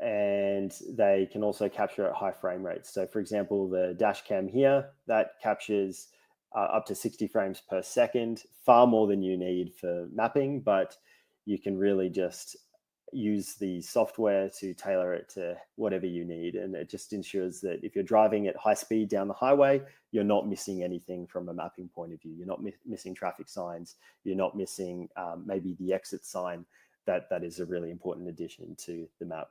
and they can also capture at high frame rates. So for example, the dash cam here, that captures up to 60 frames per second, far more than you need for mapping, but you can really just use the software to tailor it to whatever you need. And it just ensures that if you're driving at high speed down the highway, you're not missing anything from a mapping point of view. You're not missing traffic signs. You're not missing maybe the exit sign. That is a really important addition to the map.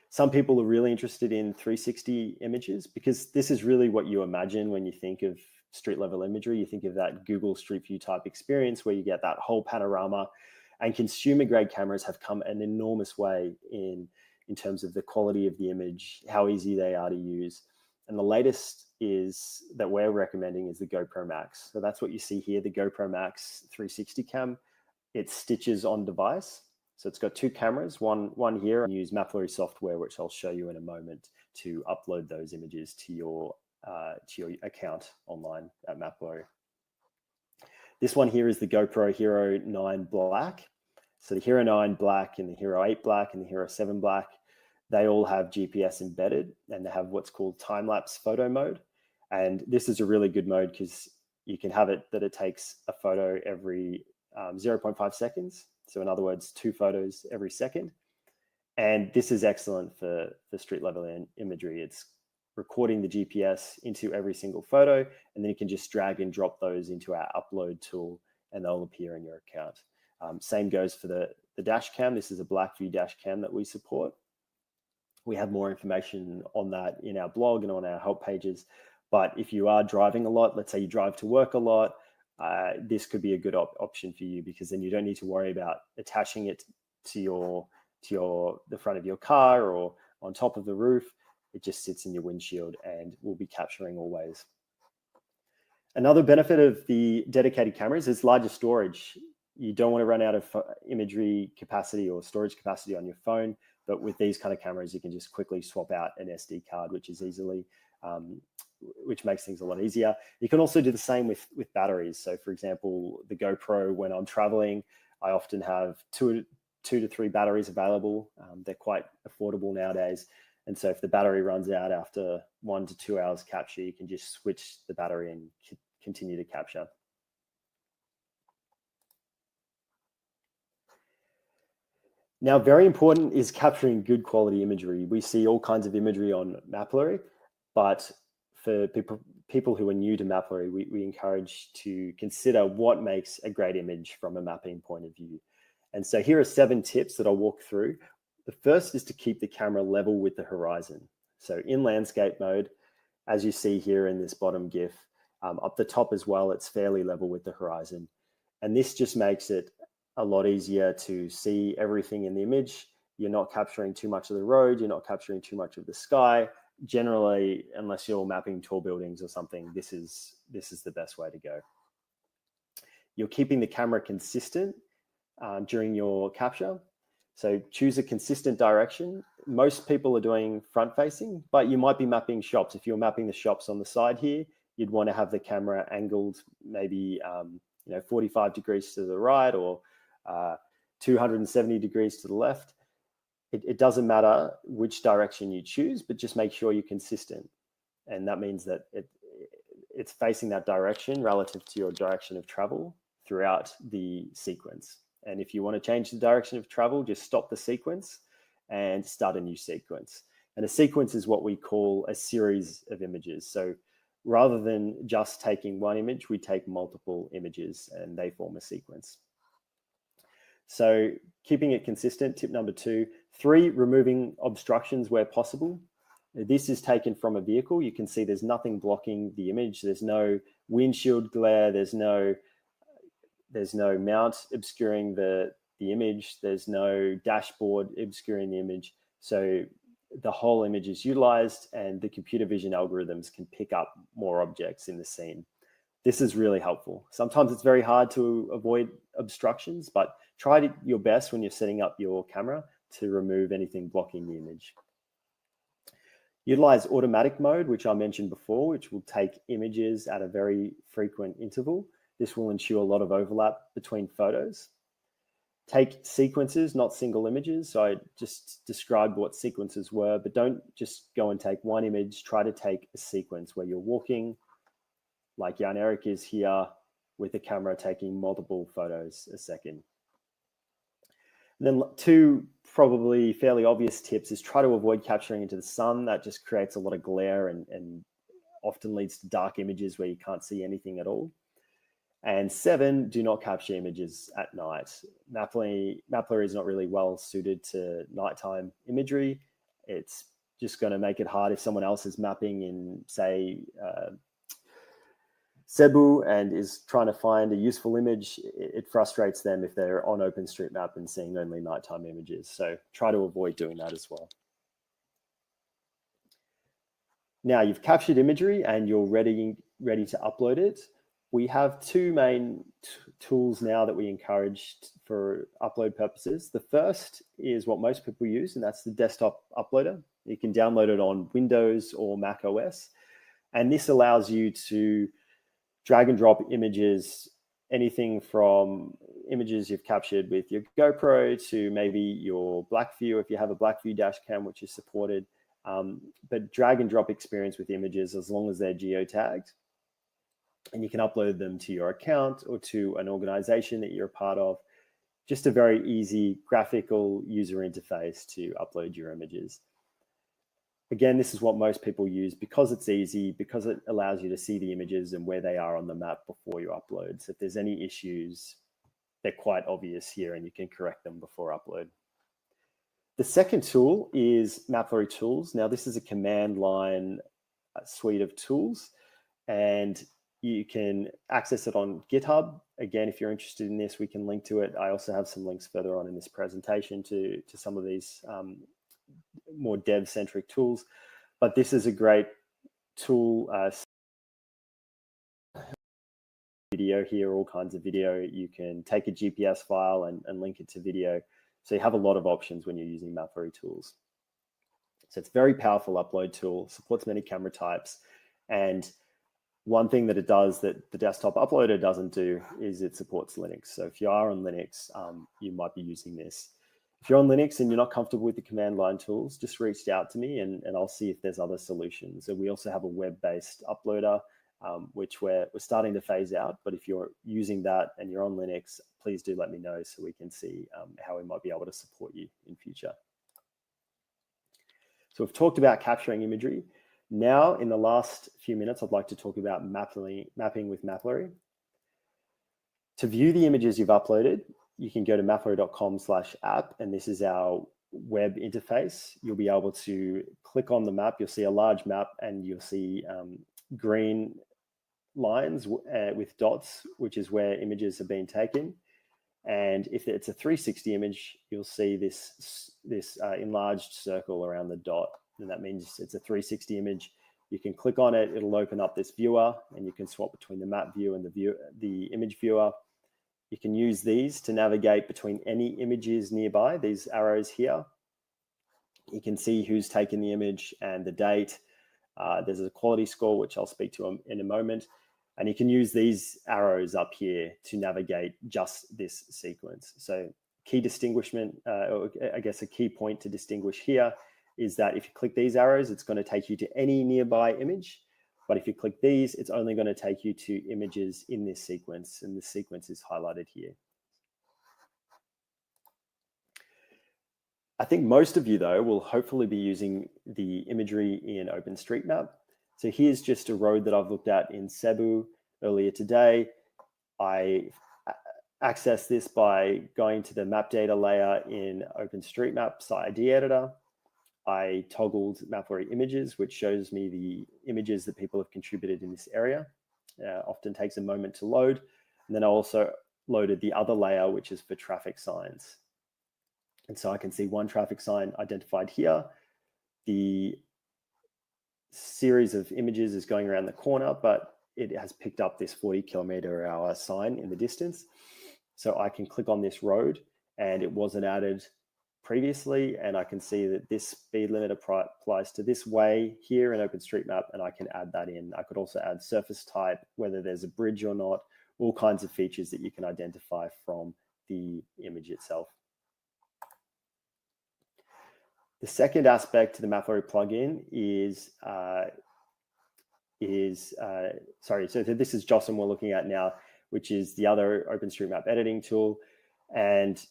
Some people are really interested in 360 images, because this is really what you imagine when you think of street level imagery. You think of that Google Street View type experience where you get that whole panorama. And consumer grade cameras have come an enormous way in terms of the quality of the image, how easy they are to use. And the latest is that we're recommending is the GoPro Max. So that's what you see here, the GoPro Max 360 cam. It stitches on device. So it's got two cameras, one here, and use MapRoulette software, which I'll show you in a moment, to upload those images to your account online at MapRoulette. This one here is the GoPro Hero 9 Black. So the Hero 9 Black and the Hero 8 Black and the Hero 7 Black, they all have GPS embedded, and they have what's called time-lapse photo mode. And this is a really good mode because you can have it that it takes a photo every 0.5 seconds. So in other words, 2 photos every second. And this is excellent for street level imagery. It's recording the GPS into every single photo, and then you can just drag and drop those into our upload tool and they'll appear in your account. Same goes for the dash cam. This is a black view dash cam that we support. We have more information on that in our blog and on our help pages. But if you are driving a lot, let's say you drive to work a lot, this could be a good option for you, because then you don't need to worry about attaching it to the front of your car or on top of the roof. It just sits in your windshield and will be capturing always. Another benefit of the dedicated cameras is larger storage. You don't want to run out of imagery capacity or storage capacity on your phone, but with these kind of cameras, you can just quickly swap out an SD card, which makes things a lot easier. You can also do the same with batteries. So for example, the GoPro, when I'm traveling, I often have two to three batteries available. They're quite affordable nowadays. And so if the battery runs out after 1 to 2 hours capture, you can just switch the battery and continue to capture. Now, very important is capturing good quality imagery. We see all kinds of imagery on MapRoulette, but for people who are new to MapRoulette, we encourage to consider what makes a great image from a mapping point of view. And so here are 7 tips that I'll walk through. The first is to keep the camera level with the horizon. So in landscape mode, as you see here in this bottom GIF, up the top as well, it's fairly level with the horizon. And this just makes it a lot easier to see everything in the image. You're not capturing too much of the road, you're not capturing too much of the sky. Generally, unless you're mapping tall buildings or something, this is the best way to go. You're keeping the camera consistent during your capture. So choose a consistent direction. Most people are doing front facing, but you might be mapping shops. If you're mapping the shops on the side here, you'd want to have the camera angled maybe 45 degrees to the right or 270 degrees to the left. It doesn't matter which direction you choose, but just make sure you're consistent. And that means that it's facing that direction relative to your direction of travel throughout the sequence. And if you want to change the direction of travel, just stop the sequence and start a new sequence. And a sequence is what we call a series of images. So rather than just taking one image, we take multiple images and they form a sequence. So keeping it consistent, tip number 2. 3, removing obstructions where possible. This is taken from a vehicle. You can see there's nothing blocking the image. There's no windshield glare. There's no mount obscuring the image. There's no dashboard obscuring the image. So the whole image is utilized and the computer vision algorithms can pick up more objects in the scene. This is really helpful. Sometimes it's very hard to avoid obstructions, but try your best when you're setting up your camera to remove anything blocking the image. Utilize automatic mode, which I mentioned before, which will take images at a very frequent interval. This will ensure a lot of overlap between photos. Take sequences, not single images. So I just described what sequences were, but don't just go and take one image. Try to take a sequence where you're walking, like Jan Erik is here, with the camera taking multiple photos a second. And then 2 probably fairly obvious tips is try to avoid capturing into the sun. That just creates a lot of glare and often leads to dark images where you can't see anything at all. And 7, do not capture images at night. MapRoulette is not really well suited to nighttime imagery. It's just going to make it hard if someone else is mapping in, say, Cebu and is trying to find a useful image. It frustrates them if they're on OpenStreetMap and seeing only nighttime images. So try to avoid doing that as well. Now you've captured imagery and you're ready to upload it. We have 2 main tools now that we encourage for upload purposes. The first is what most people use, and that's the desktop uploader. You can download it on Windows or Mac OS. And this allows you to drag and drop images, anything from images you've captured with your GoPro to maybe your Blackview, if you have a Blackview dash cam, which is supported, but drag and drop experience with images as long as they're geotagged. and you can upload them to your account or to an organization that you're a part of. Just a very easy graphical user interface to upload your images. Again, this is what most people use because it's easy, because it allows you to see the images and where they are on the map before you upload. So if there's any issues, they're quite obvious here and you can correct them before upload. The second tool is MapRoulette tools. Now this is a command line suite of tools and you can access it on GitHub. Again, if you're interested in this, we can link to it. I also have some links further on in this presentation to some of these more dev-centric tools. But this is a great tool. Video here, all kinds of video. You can take a GPS file and link it to video. So you have a lot of options when you're using MapRoulette tools. So it's a very powerful upload tool, supports many camera types. And one thing that it does that the desktop uploader doesn't do is it supports Linux. So if you are on Linux, you might be using this. If you're on Linux and you're not comfortable with the command line tools, just reach out to me and I'll see if there's other solutions. So we also have a web-based uploader, which we're starting to phase out. But if you're using that and you're on Linux, please do let me know so we can see how we might be able to support you in future. So we've talked about capturing imagery. Now, in the last few minutes, I'd like to talk about mapping with MapRoulette. To view the images you've uploaded, you can go to maproullette.com/app, and this is our web interface. You'll be able to click on the map. You'll see a large map, and you'll see green lines with dots, which is where images have been taken. And if it's a 360 image, you'll see this enlarged circle around the dot. And that means it's a 360 image. You can click on it, it'll open up this viewer and you can swap between the map view and the image viewer. You can use these to navigate between any images nearby, these arrows here. You can see who's taken the image and the date. There's a quality score, which I'll speak to in a moment. And you can use these arrows up here to navigate just this sequence. So key distinguishment, or I guess a key point to distinguish here is that if you click these arrows, it's going to take you to any nearby image. But if you click these, it's only going to take you to images in this sequence. And this sequence is highlighted here. I think most of you, though, will hopefully be using the imagery in OpenStreetMap. So here's just a road that I've looked at in Cebu earlier today. I accessed this by going to the map data layer in OpenStreetMap's ID editor. I toggled MapRoulette images, which shows me the images that people have contributed in this area. Often takes a moment to load. And then I also loaded the other layer, which is for traffic signs. And so I can see one traffic sign identified here. The series of images is going around the corner, but it has picked up this 40-kilometer-per-hour sign in the distance. So I can click on this road and it wasn't added previously, and I can see that this speed limit applies to this way here in OpenStreetMap, and I can add that in. I could also add surface type, whether there's a bridge or not, all kinds of features that you can identify from the image itself. The second aspect to the MapRoulette plugin is so this is JOSM we're looking at now, which is the other OpenStreetMap editing tool. And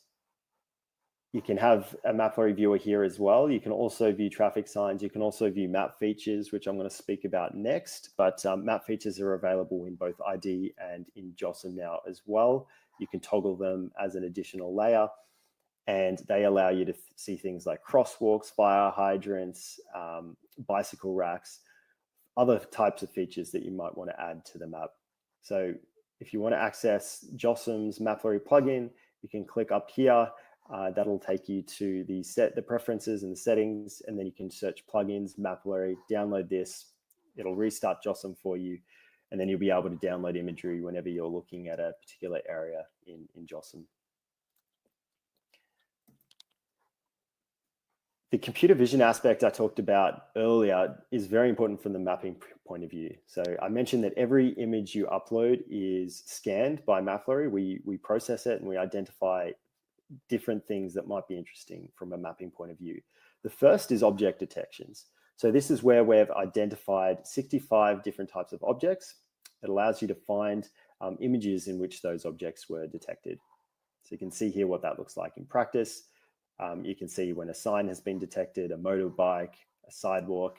you can have a MapRoulette viewer here as well. You can also view traffic signs. You can also view map features, which I'm going to speak about next. But map features are available in both ID and in JOSM now as well. You can toggle them as an additional layer. And they allow you to see things like crosswalks, fire hydrants, bicycle racks, other types of features that you might want to add to the map. So if you want to access JOSM's MapRoulette plugin, you can click up here. That'll take you to the preferences and the settings, and then you can search plugins, MapRoulette, download this. It'll restart JOSM for you, and then you'll be able to download imagery whenever you're looking at a particular area in JOSM. The computer vision aspect I talked about earlier is very important from the mapping point of view. So I mentioned that every image you upload is scanned by MapRoulette. We process it and we identify different things that might be interesting from a mapping point of view. The first is object detections. So this is where we've identified 65 different types of objects. It allows you to find images in which those objects were detected. So you can see here what that looks like in practice. You can see when a sign has been detected, a motorbike, a sidewalk,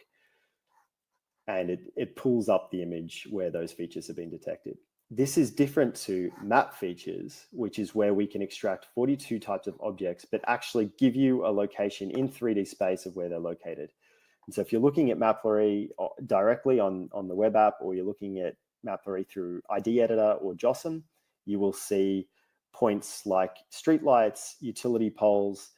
and it pulls up the image where those features have been detected. This is different to map features, which is where we can extract 42 types of objects, but actually give you a location in 3D space of where they're located. And so if you're looking at MapRoulette directly on the web app, or you're looking at MapRoulette through ID Editor or JOSM, you will see points like streetlights, utility poles,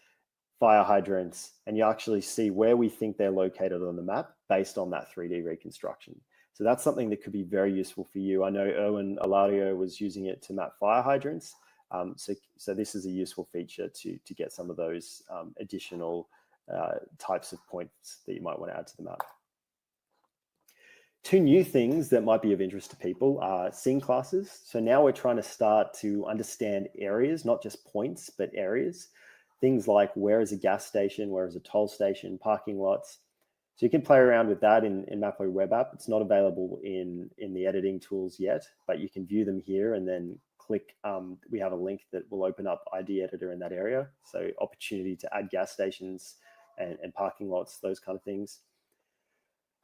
fire hydrants, and you actually see where we think they're located on the map based on that 3D reconstruction. So that's something that could be very useful for you. I know Erwin Alario was using it to map fire hydrants. So this is a useful feature to get some of those additional types of points that you might want to add to the map. Two new things that might be of interest to people are scene classes. So now we're trying to start to understand areas, not just points, but areas. Things like where is a gas station, where is a toll station, parking lots. So you can play around with that in MapRoulette web app. It's not available in the editing tools yet, but you can view them here and then click. We have a link that will open up ID Editor in that area. So opportunity to add gas stations and parking lots, those kind of things.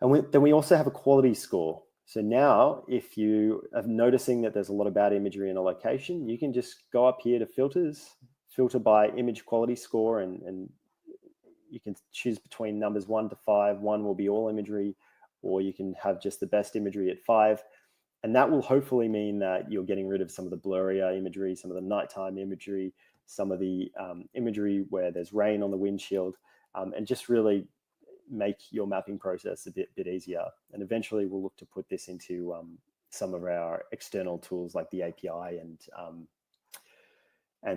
And then we also have a quality score. So now if you are noticing that there's a lot of bad imagery in a location, you can just go up here to filters, filter by image quality score, and you can choose between numbers 1 to 5. 1 will be all imagery, or you can have just the best imagery at 5. And that will hopefully mean that you're getting rid of some of the blurrier imagery, some of the nighttime imagery, some of the imagery where there's rain on the windshield, and just really make your mapping process a bit easier. And eventually we'll look to put this into some of our external tools like the API and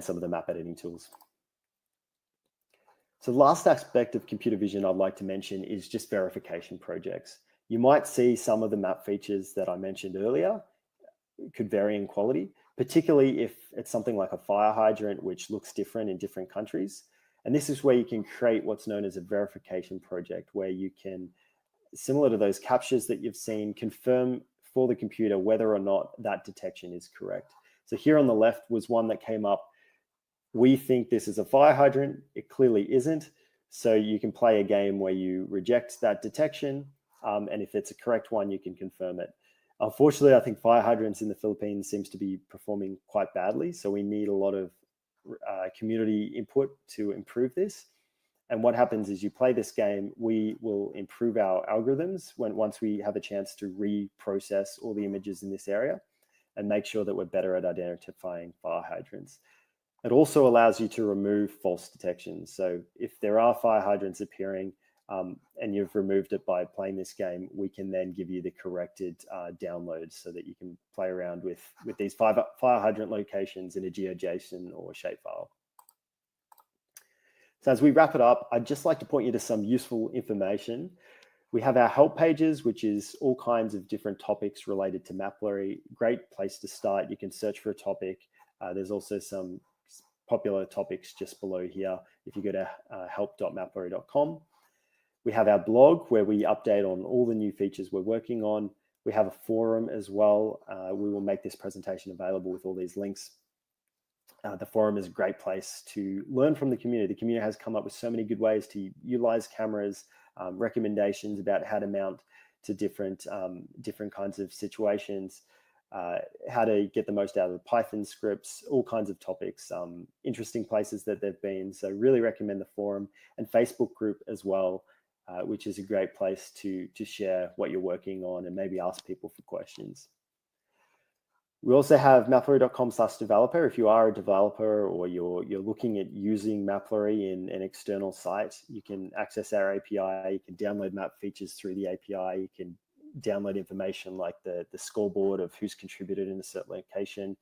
some of the map editing tools. So the last aspect of computer vision I'd like to mention is just verification projects. You might see some of the map features that I mentioned earlier could vary in quality, particularly if it's something like a fire hydrant, which looks different in different countries. And this is where you can create what's known as a verification project, where you can, similar to those captures that you've seen, confirm for the computer whether or not that detection is correct. So here on the left was one that came up. We think this is a fire hydrant. It clearly isn't. So you can play a game where you reject that detection. And if it's a correct one, you can confirm it. Unfortunately, I think fire hydrants in the Philippines seems to be performing quite badly. So we need a lot of community input to improve this. And what happens is you play this game, we will improve our algorithms once we have a chance to reprocess all the images in this area and make sure that we're better at identifying fire hydrants. It also allows you to remove false detections. So if there are fire hydrants appearing and you've removed it by playing this game, we can then give you the corrected downloads so that you can play around with these fire hydrant locations in a GeoJSON or shapefile. So as we wrap it up, I'd just like to point you to some useful information. We have our help pages, which is all kinds of different topics related to MapRoulette. Great place to start. You can search for a topic. There's also some popular topics just below here if you go to help.maproulette.com. We have our blog where we update on all the new features we're working on. We have a forum as well. We will make this presentation available with all these links. The forum is a great place to learn from the community. The community has come up with so many good ways to utilize cameras, recommendations about how to mount to different kinds of situations, how to get the most out of the Python scripts, all kinds of topics, interesting places that they've been. So really recommend the forum and Facebook group as well, which is a great place to share what you're working on and maybe ask people for questions. We also have MapRoulette.com/developer. If you are a developer or you're looking at using MapRoulette in an external site, you can access our API. You can download map features through the API. You can download information like the scoreboard of who's contributed in a certain location.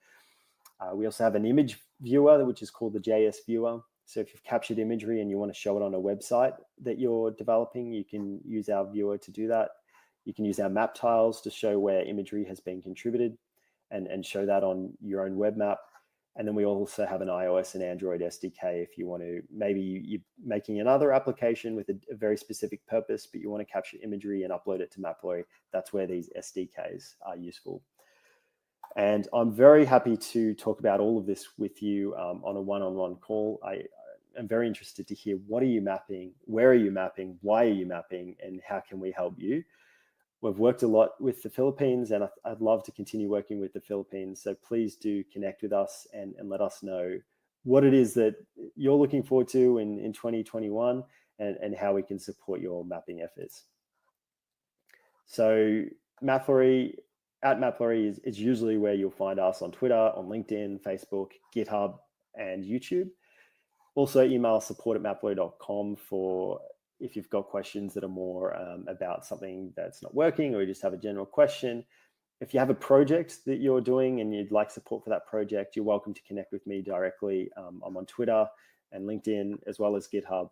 We also have an image viewer, which is called the JS viewer. So if you've captured imagery and you want to show it on a website that you're developing, you can use our viewer to do that. You can use our map tiles to show where imagery has been contributed and show that on your own web map. And then we also have an iOS and Android SDK if you want to, maybe you're making another application with a very specific purpose, but you want to capture imagery and upload it to MapRoulette. That's where these SDKs are useful. And I'm very happy to talk about all of this with you on a one-on-one call. I'm very interested to hear, what are you mapping? Where are you mapping? Why are you mapping? And how can we help you? We've worked a lot with the Philippines, and I'd love to continue working with the Philippines. So please do connect with us and let us know what it is that you're looking forward to in 2021 and how we can support your mapping efforts. So MapRoulette, at MapRoulette is usually where you'll find us on Twitter, on LinkedIn, Facebook, GitHub, and YouTube. Also email support@maproullette.com for if you've got questions that are more about something that's not working, or you just have a general question. If you have a project that you're doing and you'd like support for that project, you're welcome to connect with me directly. I'm on Twitter and LinkedIn, as well as GitHub,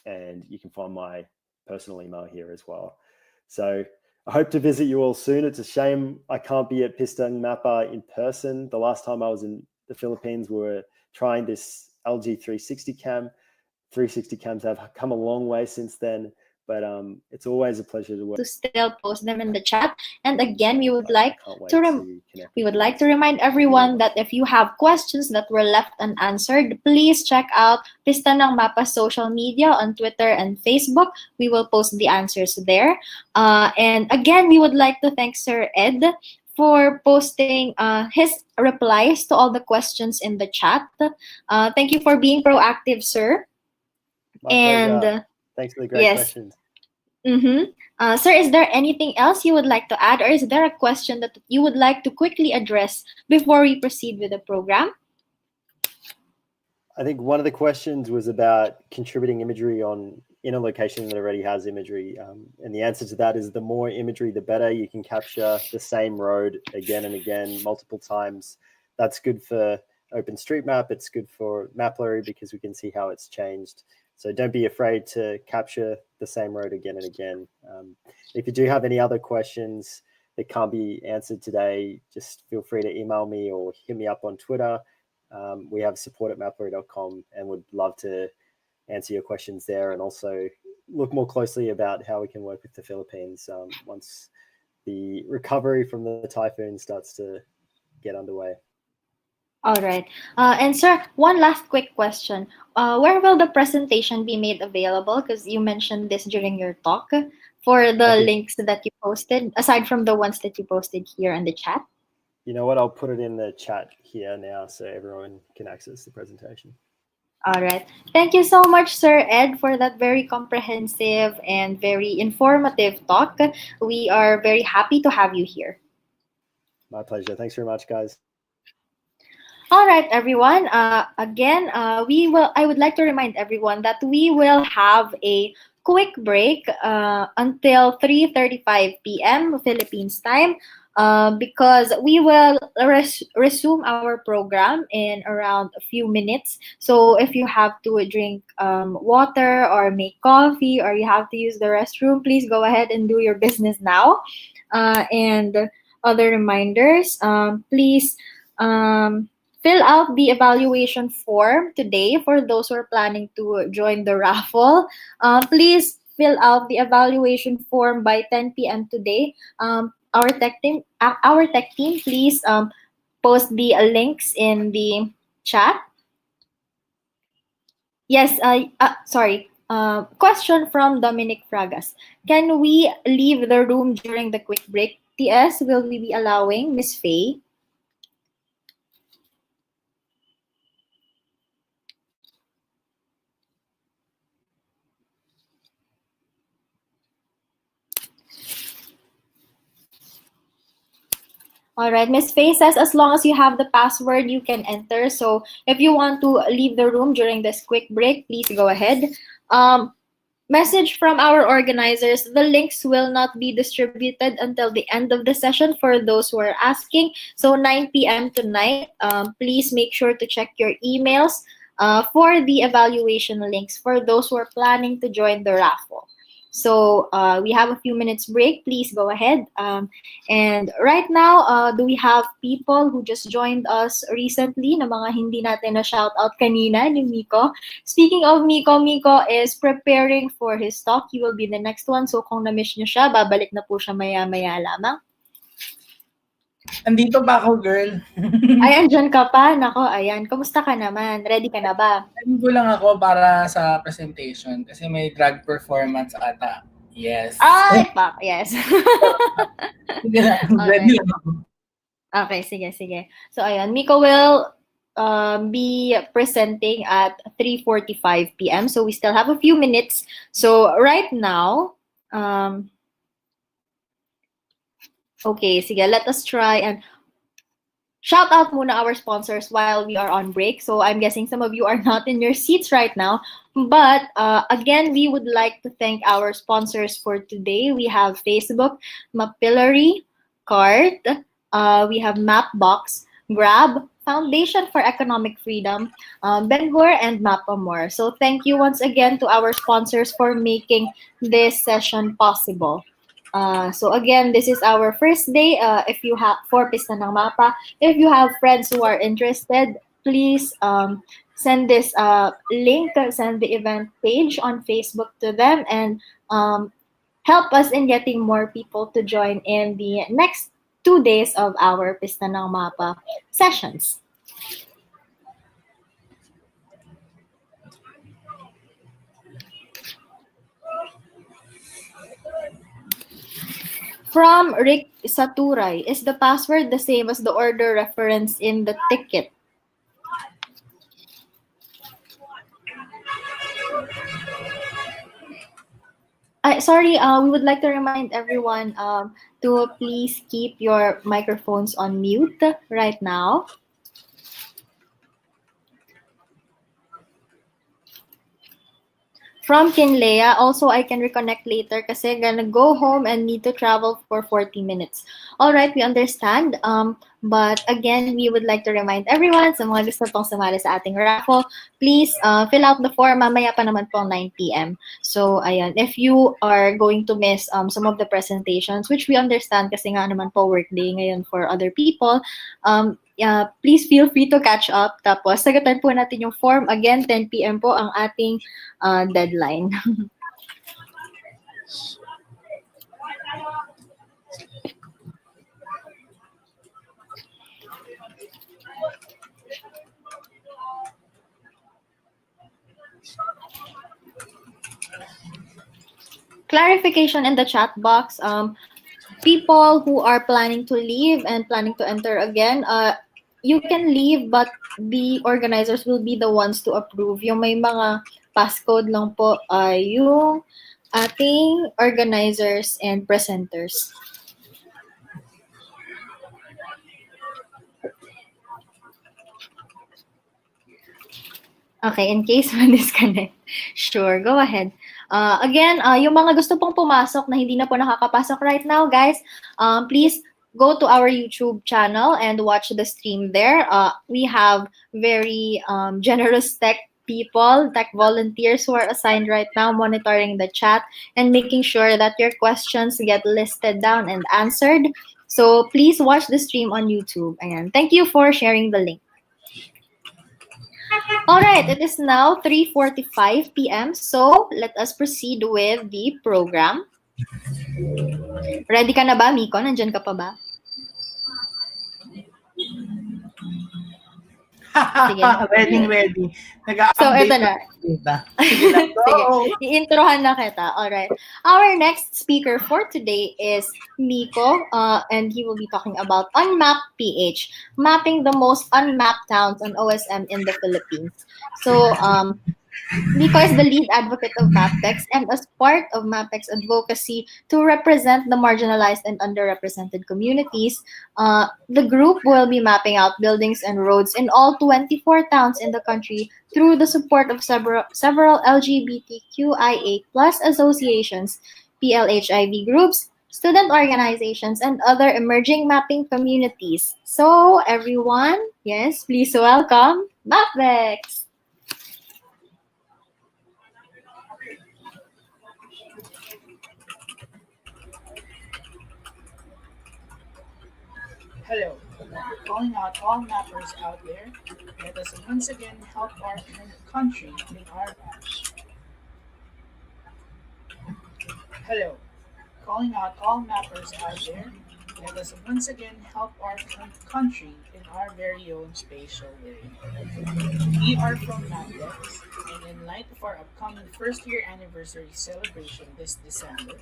and you can find my personal email here as well. So I hope to visit you all soon. It's a shame I can't be at Pista and Mapa in person. The last time I was in the Philippines, we were trying this LG 360 cam. 360 cams have come a long way since then, but it's always a pleasure to work. To still post them in the chat. And again, we would like to remind everyone that if you have questions that were left unanswered, please check out Pista ng Mapa social media on Twitter and Facebook. We will post the answers there. And again, we would like to thank Sir Ed for posting his replies to all the questions in the chat. Thank you for being proactive, sir. My pleasure. Thanks for the great questions. Sir, is there anything else you would like to add, or is there a question that you would like to quickly address before we proceed with the program? I think one of the questions was about contributing imagery in a location that already has imagery. And the answer to that is the more imagery, the better. You can capture the same road again and again, multiple times. That's good for OpenStreetMap. It's good for MapRoulette because we can see how it's changed. So don't be afraid to capture the same road again and again. If you do have any other questions that can't be answered today, just feel free to email me or hit me up on Twitter. We have support@maproullette.com and would love to answer your questions there, and also look more closely about how we can work with the Philippines once the recovery from the typhoon starts to get underway. All right. And sir, one last quick question. Where will the presentation be made available? Because you mentioned this during your talk, for the links that you posted, aside from the ones that you posted here in the chat. You know what? I'll put it in the chat here now so everyone can access the presentation. All right. Thank you so much, Sir Ed, for that very comprehensive and very informative talk. We are very happy to have you here. My pleasure. Thanks very much, guys. All right, everyone. Again, I would like to remind everyone that we will have a quick break until 3:35 p.m. Philippines time, because we will resume our program in around a few minutes. So if you have to drink water or make coffee, or you have to use the restroom, please go ahead and do your business now. And other reminders, please fill out the evaluation form today for those who are planning to join the raffle. Please fill out the evaluation form by 10 p.m. today. Our tech team, please post the links in the chat. Yes, sorry. Question from Dominic Fragas. Can we leave the room during the quick break? TS, will we be allowing Miss Faye? All right, Ms. Faye says as long as you have the password, you can enter. So if you want to leave the room during this quick break, please go ahead. Message from our organizers, the links will not be distributed until the end of the session for those who are asking. So 9 p.m. tonight, please make sure to check your emails for the evaluation links for those who are planning to join the raffle. So we have a few minutes break. Please go ahead. And right now, do we have people who just joined us recently na mga hindi natin na shout out kanina ni Miko? Speaking of Miko, Miko is preparing for his talk. He will be the next one. So kung na-miss nyo siya, babalik na po siya maya-maya lamang. Andito pa ako, girl. Ay, andyan ka pa. Nako, ayan. Kumusta ka naman? Ready ka na ba? Nandito lang ako para sa presentation kasi may drag performance ata. Yes. Ay, pak. Yes. Sige na, ready lang ako. Okay, sige, sige. So, ayan. Miko will be presenting at 3:45 p.m. So, we still have a few minutes. So, right now, okay, sige, let us try and shout out muna our sponsors while we are on break. So I'm guessing some of you are not in your seats right now. But again, we would like to thank our sponsors for today. We have Facebook, Mapillary, Cart, we have Mapbox, Grab, Foundation for Economic Freedom, Benhur, and Mapa more. So thank you once again to our sponsors for making this session possible. So again, this is our first day. If you have for Pista ng Mapa, if you have friends who are interested, please send this link, send the event page on Facebook to them, and help us in getting more people to join in the next 2 days of our Pista ng Mapa sessions. From Rick Saturay, is the password the same as the order reference in the ticket? Sorry, we would like to remind everyone to please keep your microphones on mute right now. From Kinlea, also I can reconnect later kasi gonna go home and need to travel for 40 minutes. All right, we understand. But again, we would like to remind everyone sa mga gusto pong sumali sa ating raffle, please fill out the form. Mamaya pa naman po 9 p.m. So, ayan, if you are going to miss some of the presentations, which we understand kasi nga naman po workday ngayon for other people, please feel free to catch up. Tapos, sagatan po natin yung form. Again, 10 p.m. po ang ating deadline. Clarification in the chat box. People who are planning to leave and planning to enter again, you can leave but the organizers will be the ones to approve. Yung may mga passcode lang po ay yung ating organizers and presenters. Okay, in case ma-disconnect. Sure, go ahead. Again, yung mga gusto pong pumasok na hindi na po nakakapasok right now, guys, please go to our YouTube channel and watch the stream there. We have very generous tech people, tech volunteers who are assigned right now monitoring the chat and making sure that your questions get listed down and answered. So please watch the stream on YouTube. Ayan. Thank you for sharing the link. All right, it is now 3:45 p.m. So let us proceed with the program. Ready ka na ba, Miko? Nandyan ka pa ba? Sige. Ready. So, ito na. Sige, i-introhan na kita. Alright. Our next speaker for today is Miko, and he will be talking about Unmapped PH, mapping the most unmapped towns on OSM in the Philippines. So, Miko is the lead advocate of MapTex and as part of MapTex advocacy to represent the marginalized and underrepresented communities, the group will be mapping out buildings and roads in all 24 towns in the country through the support of several LGBTQIA+ associations, PLHIV groups, student organizations, and other emerging mapping communities. So, everyone, yes, please welcome MapTex. Hello. Calling out all mappers out there. Let us once again help our country in our match. Hello. Calling out all mappers out there. let us once again help our country in our very own spatial way. We are from MapRoulette, and in light of our upcoming first year anniversary celebration this December,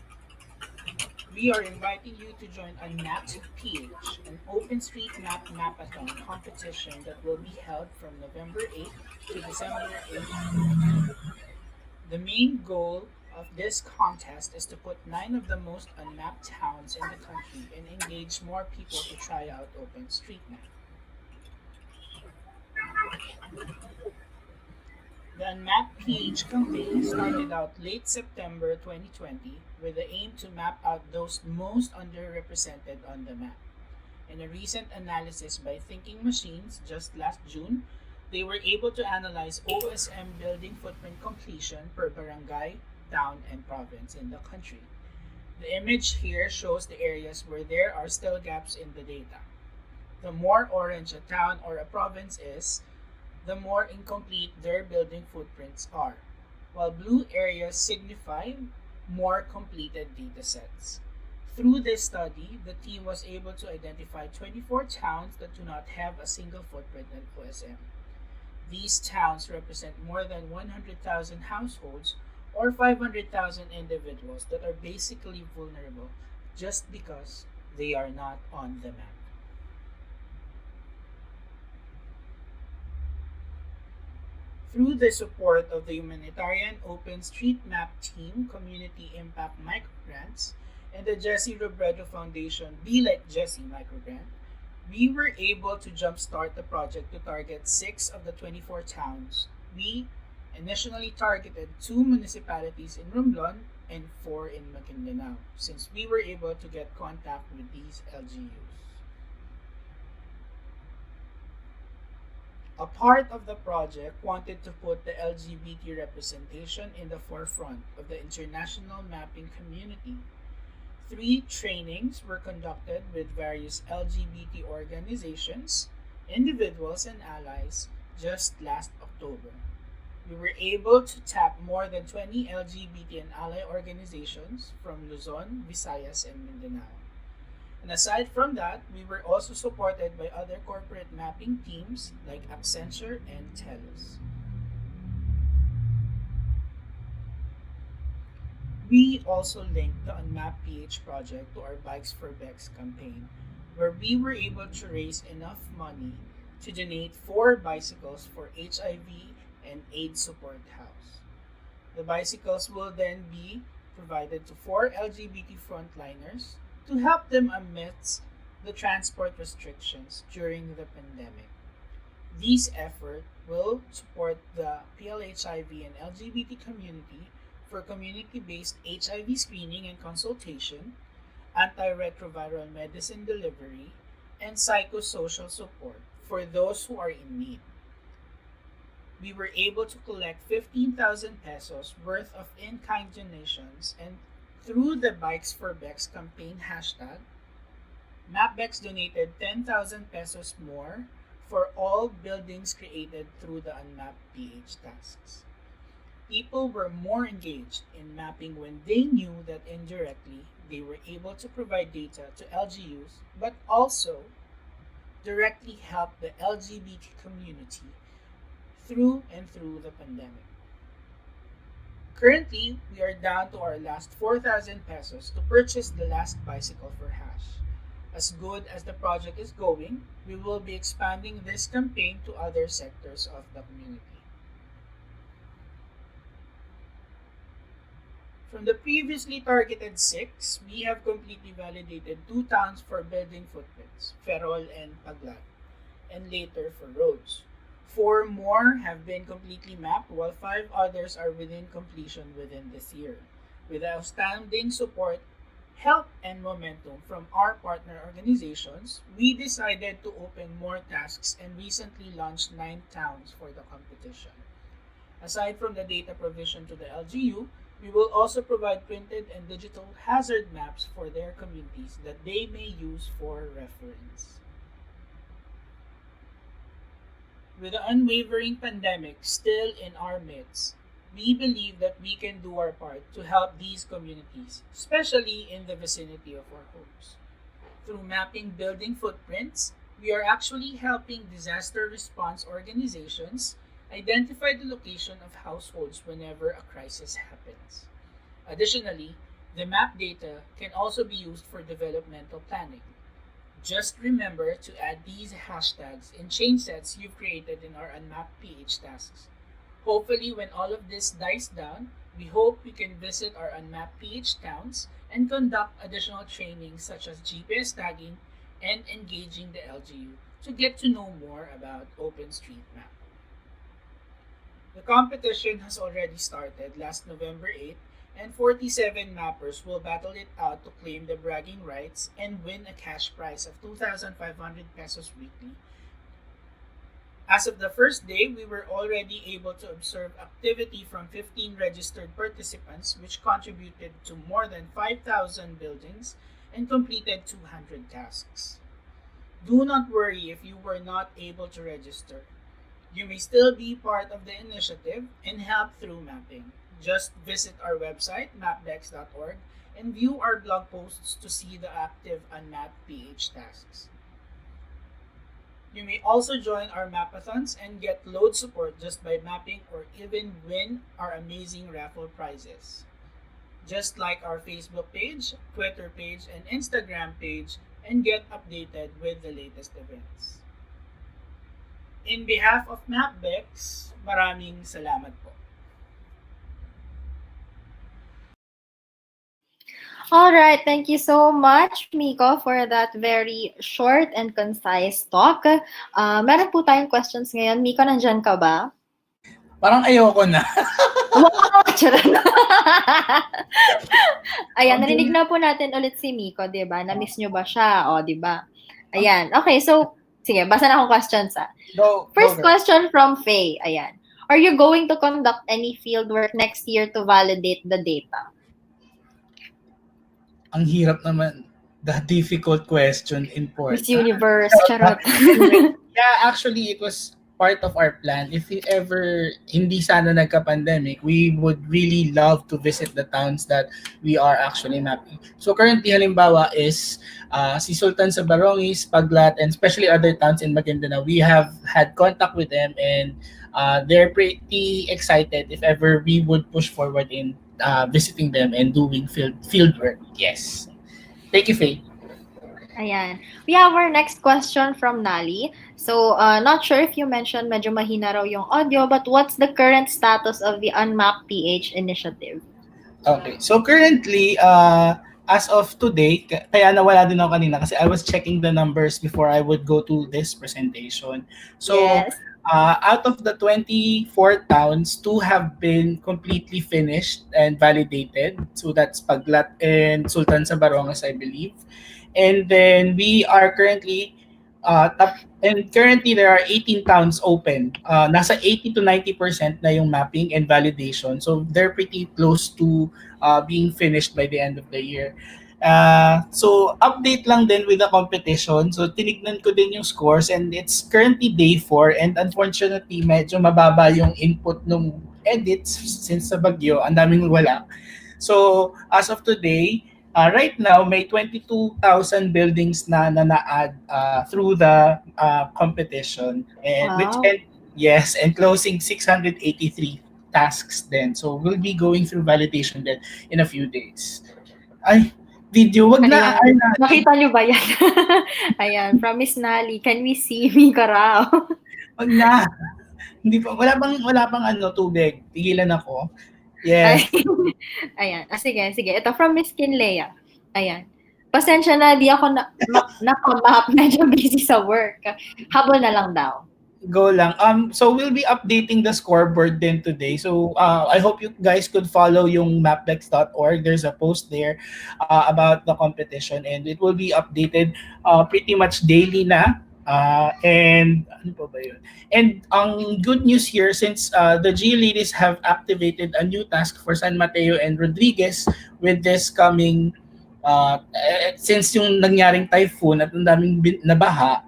we are inviting you to join Unmapped PH, an OpenStreetMap Mapathon competition that will be held from November 8th to December 8th. The main goal of this contest is to put 9 of the most unmapped towns in the country and engage more people to try out OpenStreetMap. The Unmapped PH campaign started out late September 2020 with the aim to map out those most underrepresented on the map. In a recent analysis by Thinking Machines just last June, they were able to analyze OSM building footprint completion per barangay, town, and province in the country. The image here shows the areas where there are still gaps in the data. The more orange a town or a province is, the more incomplete their building footprints are, while blue areas signify more completed datasets. Through this study, the team was able to identify 24 towns that do not have a single footprint in OSM. These towns represent more than 100,000 households or 500,000 individuals that are basically vulnerable just because they are not on the map. Through the support of the humanitarian OpenStreetMap team, Community Impact Microgrants, and the Jesse Robredo Foundation Be Like Jesse Microgrant, we were able to jumpstart the project to target 6 of the 24 towns. We initially targeted 2 municipalities in Romblon and 4 in Maguindanao, since we were able to get contact with these LGUs. A part of the project wanted to put the LGBT representation in the forefront of the international mapping community. 3 trainings were conducted with various LGBT organizations, individuals, and allies just last October. We were able to tap more than 20 LGBT and ally organizations from Luzon, Visayas, and Mindanao. And aside from that, we were also supported by other corporate mapping teams like Accenture and TELUS. We also linked the Unmapped PH project to our Bikes for Bex campaign, where we were able to raise enough money to donate 4 bicycles for HIV and AIDS Support House. The bicycles will then be provided to 4 LGBT frontliners to help them amidst the transport restrictions during the pandemic. These efforts will support the PLHIV and LGBT community for community-based HIV screening and consultation, antiretroviral medicine delivery, and psychosocial support for those who are in need. We were able to collect 15,000 pesos worth of in-kind donations, and through the Bikes for Bex campaign hashtag, MapBex donated 10,000 pesos more for all buildings created through the Unmapped PH tasks. People were more engaged in mapping when they knew that indirectly they were able to provide data to LGUs, but also directly help the LGBT community through the pandemic. Currently, we are down to our last 4,000 pesos to purchase the last bicycle for Hash. As good as the project is going, we will be expanding this campaign to other sectors of the community. From the previously targeted 6, we have completely validated 2 towns for building footprints, Ferrol and Paglat, and later for roads. 4 more have been completely mapped, while 5 others are within completion within this year. With outstanding support, help, and momentum from our partner organizations, we decided to open more tasks and recently launched 9 towns for the competition. Aside from the data provision to the LGU, we will also provide printed and digital hazard maps for their communities that they may use for reference. With the unwavering pandemic still in our midst, we believe that we can do our part to help these communities, especially in the vicinity of our homes. through mapping building footprints, we are actually helping disaster response organizations identify the location of households whenever a crisis happens. Additionally, the map data can also be used for developmental planning. Just remember to add these hashtags in change sets you've created in our Unmapped PH tasks. Hopefully, when all of this dies down, we hope we can visit our Unmapped PH towns and conduct additional trainings such as GPS tagging and engaging the LGU to get to know more about OpenStreetMap. The competition has already started last November 8th, and 47 mappers will battle it out to claim the bragging rights and win a cash prize of 2,500 pesos weekly. As of the first day, we were already able to observe activity from 15 registered participants, which contributed to more than 5,000 buildings and completed 200 tasks. Do not worry if you were not able to register. You may still be part of the initiative and help through mapping. Just visit our website, mapdex.org, and view our blog posts to see the active Unmapped PH tasks. You may also join our mapathons and get load support just by mapping or even win our amazing raffle prizes. Just like our Facebook page, Twitter page, and Instagram page, and get updated with the latest events. In behalf of MapBex, maraming salamat po. All right, thank you so much, Miko, for that very short and concise talk. Meron po tayong questions ngayon. Miko, nandyan ka ba? Parang ayoko na. Wow! Ayan, narinig na po natin ulit si Miko, di ba? Na-miss nyo ba siya? O, di ba? Ayan, okay, so, sige, basa na akong questions, First question from Faye, ayan. Are you going to conduct any fieldwork next year to validate the data? Ang hirap naman. The difficult question, important. Miss Universe, charot. Yeah, actually, it was part of our plan. If we ever hindi sana nagka-pandemic, we would really love to visit the towns that we are actually mapping. So currently, halimbawa is si Sultan sa Barongis, Paglat, and especially other towns in Maguindanao. We have had contact with them and they're pretty excited if ever we would push forward in visiting them and doing field work. Yes. Thank you, Faye. Ayan. We have our next question from Nali. So, not sure if you mentioned medyo mahina raw yung audio, but what's the current status of the Unmapped PH initiative? Okay. So currently, as of today, kaya nawala din ako kanina kasi I was checking the numbers before I would go to this presentation. So, Yes. out of the 24 towns, 2 have been completely finished and validated. So that's Paglat and Sultan sa Barongas, I believe. And then we are currently currently there are 18 towns open. Nasa 80 to 90% na yung mapping and validation. So they're pretty close to being finished by the end of the year. So update lang din with the competition. So tinignan ko din yung scores and it's currently day 4 and unfortunately medyo mababa yung input ng edits since sa bagyo, ang daming wala. So as of today, right now may 22,000 buildings na na-add through the competition and Wow. and closing 683 tasks then. So we'll be going through validation then in a few days. Ay, video, wag na. Ayan. Nakita nyo ba yan? Ayan, from Miss Nali, can we see Mika raw? Wag na. Hindi pa, wala pang tubig. Tigilan ako. Yes. Ayan. Sige. Ito from Miss Kinlea. Ayan. Pasensya na, di ako na-map. Medyo busy sa work. Habol na lang daw. Go lang. So we'll be updating the scoreboard then today. So I hope you guys could follow yung mapdex.org. There's a post there about the competition and it will be updated pretty much daily na. And ano pa ba yun? And ang good news here, since the G ladies have activated a new task for San Mateo and Rodriguez with this coming since yung nangyaring typhoon at ang daming nabaha,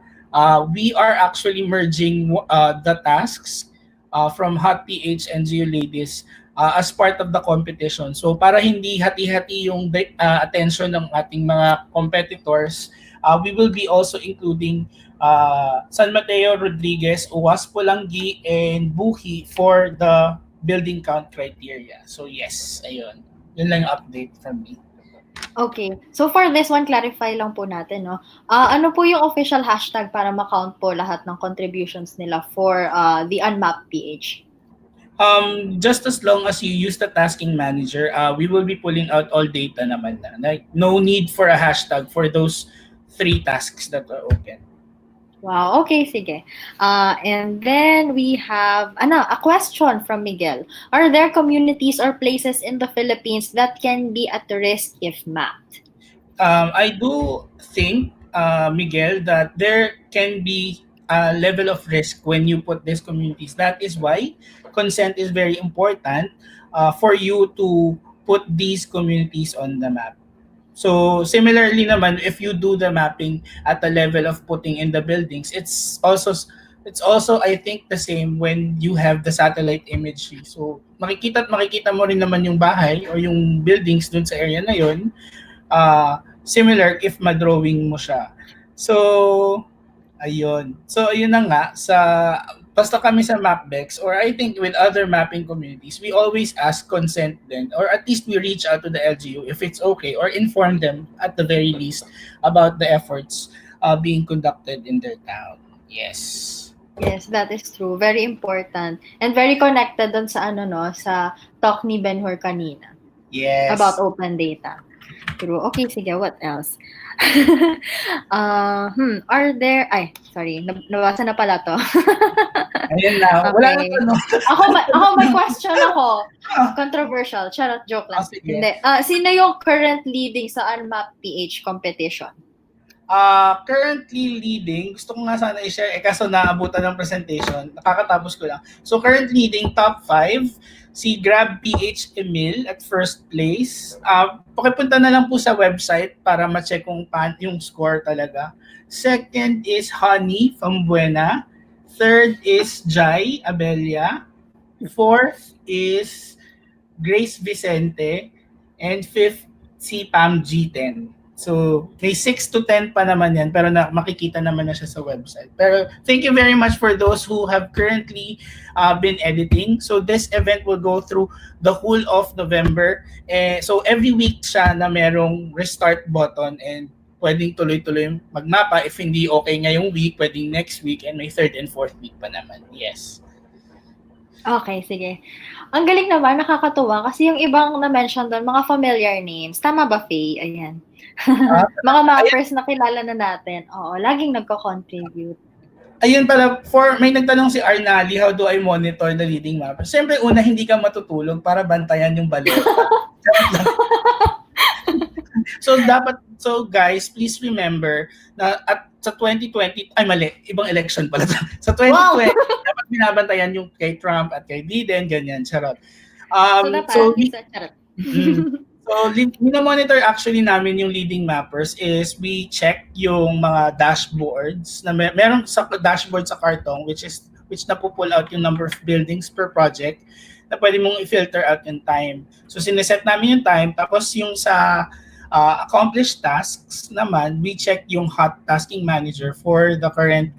we are actually merging the tasks from Hot PH and Geo Ladies as part of the competition. So para hindi hati-hati yung attention ng ating mga competitors, We will be also including San Mateo, Rodriguez, Uwas, Pulangi, and Buhi for the building count criteria. So yes, ayun. Yun lang yung update from me. Okay. So for this one, clarify lang po natin, no? Ano po yung official hashtag para ma-count po lahat ng contributions nila for the Unmapped PH? Just as long as you use the tasking manager, we will be pulling out all data naman na. Like, no need for a hashtag for those 3 tasks that are open. Wow, okay, sige. And then we have a question from Miguel. Are there communities or places in the Philippines that can be at risk if mapped? I do think, Miguel, that there can be a level of risk when you put these communities. That is why consent is very important for you to put these communities on the map. So similarly naman, if you do the mapping at the level of putting in the buildings, it's also I think the same when you have the satellite imagery. So makikita mo rin naman yung bahay or yung buildings dun sa area na yun. Similar if madrawing mo siya. So ayun. So ayun na nga, basta kami sa MapBex or I think with other mapping communities, we always ask consent then, or at least we reach out to the LGU if it's okay, or inform them at the very least about the efforts being conducted in their town. Yes. Yes, that is true. Very important. And very connected dun sa sa talk ni Ben-Hur kanina. Yes. About open data. True. Okay, sige, what else? Are there... Ay, sorry. Nabasa na pala to. Ayun na. Wala na Okay. to, no? Ako may question ako. Controversial. Charot, joke lang. Sige. Hindi. Sino yung current leading sa Unmapped PH competition? Currently leading, gusto ko nga sana i-share, kaso naabutan ng presentation, nakakatapos ko lang. So current leading, top 5, si Grab PH Emil at first place. Pakipunta na lang po sa website para ma-check kung yung score talaga. Second is Honey from Buena. Third is Jai Abelia. Fourth is Grace Vicente. And fifth, si Pam G10. So, may 6 to 10 pa naman yan, pero makikita naman na siya sa website. Pero thank you very much for those who have currently been editing. So, this event will go through the whole of November. So, every week siya na merong restart button and pwedeng tuloy-tuloy magmapa. If hindi okay ngayong week, pwedeng next week, and may 3rd and 4th week pa naman. Yes. Okay, sige. Ang galing naman, nakakatuwa. Kasi yung ibang na-mention doon, mga familiar names. Tama ba, Faye? Ayan. Mga mappers na kilala na natin. Oo, laging nagko-contribute. Ayun pala, may nagtanong si Arnali, how do I monitor the leading mapper? Siyempre, una, hindi ka matutulog para bantayan yung balota. So guys, please remember na sa 2020, ay mali, ibang election pala. Sa 2020, dapat binabantayan yung kay Trump at kay Biden, ganyan, charot. So, monitor actually namin yung leading mappers is we check yung mga dashboards na meron sa dashboard sa Kartong which na-pull out yung number of buildings per project na pwede mong i-filter out yung time. So, sineset namin yung time. Tapos yung sa accomplished tasks naman, we check yung hot tasking manager for the current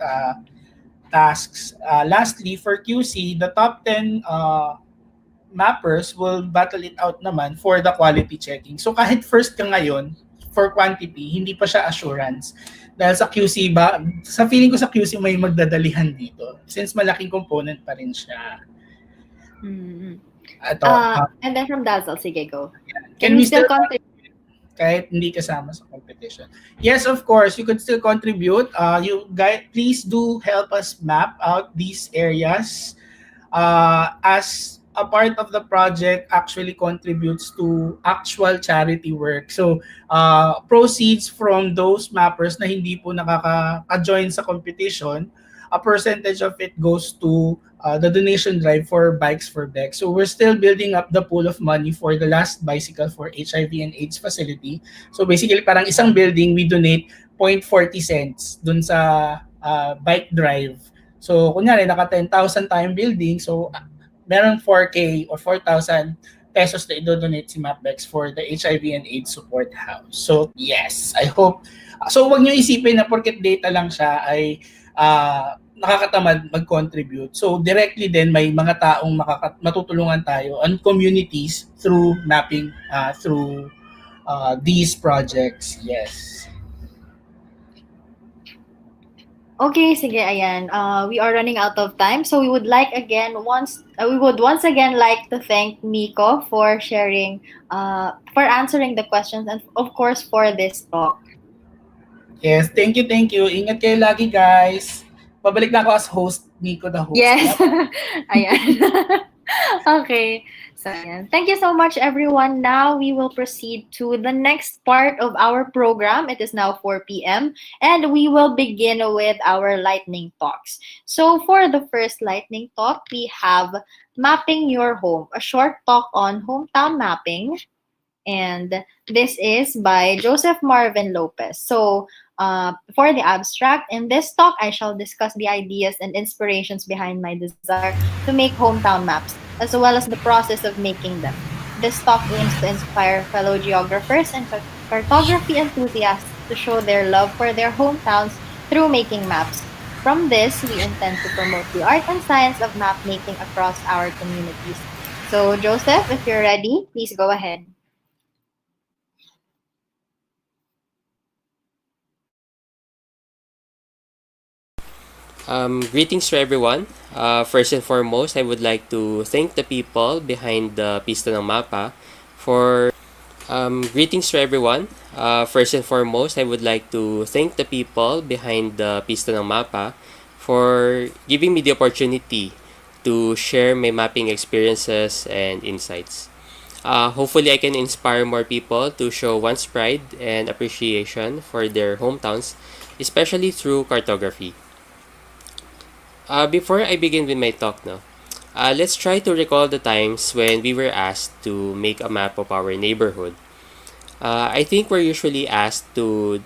tasks. Lastly, for QC, the top 10 mappers will battle it out naman for the quality checking. So kahit first ka ngayon, for quantity, hindi pa siya assurance. Dahil sa QC sa feeling ko sa QC may magdadalihan dito since malaking component pa rin siya. Ito, and then from Dazzle, sige, go. Can we still contribute kahit hindi kasama sa competition? Yes, of course, you could still contribute. You guys, please do help us map out these areas as a part of the project actually contributes to actual charity work. So, proceeds from those mappers na hindi po nakaka-join sa competition, a percentage of it goes to the donation drive for Bikes for Beck. So, we're still building up the pool of money for the last bicycle for HIV and AIDS facility. So, basically, parang isang building, we donate 0.40 cents dun sa bike drive. So, kunyari, naka 10,000 tayong building. So, meron 4K or 4,000 pesos na idodonate si MapBex for the HIV and AIDS Support House. So yes, I hope. So wag niyo isipin na porket data lang siya ay nakakatamad mag-contribute. So directly din may mga taong matutulungan tayo on communities through mapping, through these projects. Yes. Okay, sige, ayan. We are running out of time, so we would once again like to thank Miko for sharing, for answering the questions, and of course for this talk. Yes, thank you, thank you. Ingat kayo lagi, guys. Babalik na ako as host, Miko the host. Yes. Ayan. Okay. So, ayan. Thank you so much, everyone. Now we will proceed to the next part of our program. It is now 4 p.m. and we will begin with our lightning talks. So for the first lightning talk, we have Mapping Your Home, a short talk on hometown mapping. And this is by Joseph Marvin Lopez. So for the abstract, in this talk, I shall discuss the ideas and inspirations behind my desire to make hometown maps, as well as the process of making them. This talk aims to inspire fellow geographers and cartography enthusiasts to show their love for their hometowns through making maps. From this, we intend to promote the art and science of map making across our communities. So, Joseph, if you're ready, please go ahead. Greetings to everyone. First and foremost, I would like to thank the people behind the Pista ng Mapa for greetings to everyone. First and foremost, I would like to thank the people behind the Pista ng Mapa for giving me the opportunity to share my mapping experiences and insights. Hopefully, I can inspire more people to show one's pride and appreciation for their hometowns, especially through cartography. Before I begin with my talk now, let's try to recall the times when we were asked to make a map of our neighborhood. I think we're usually asked to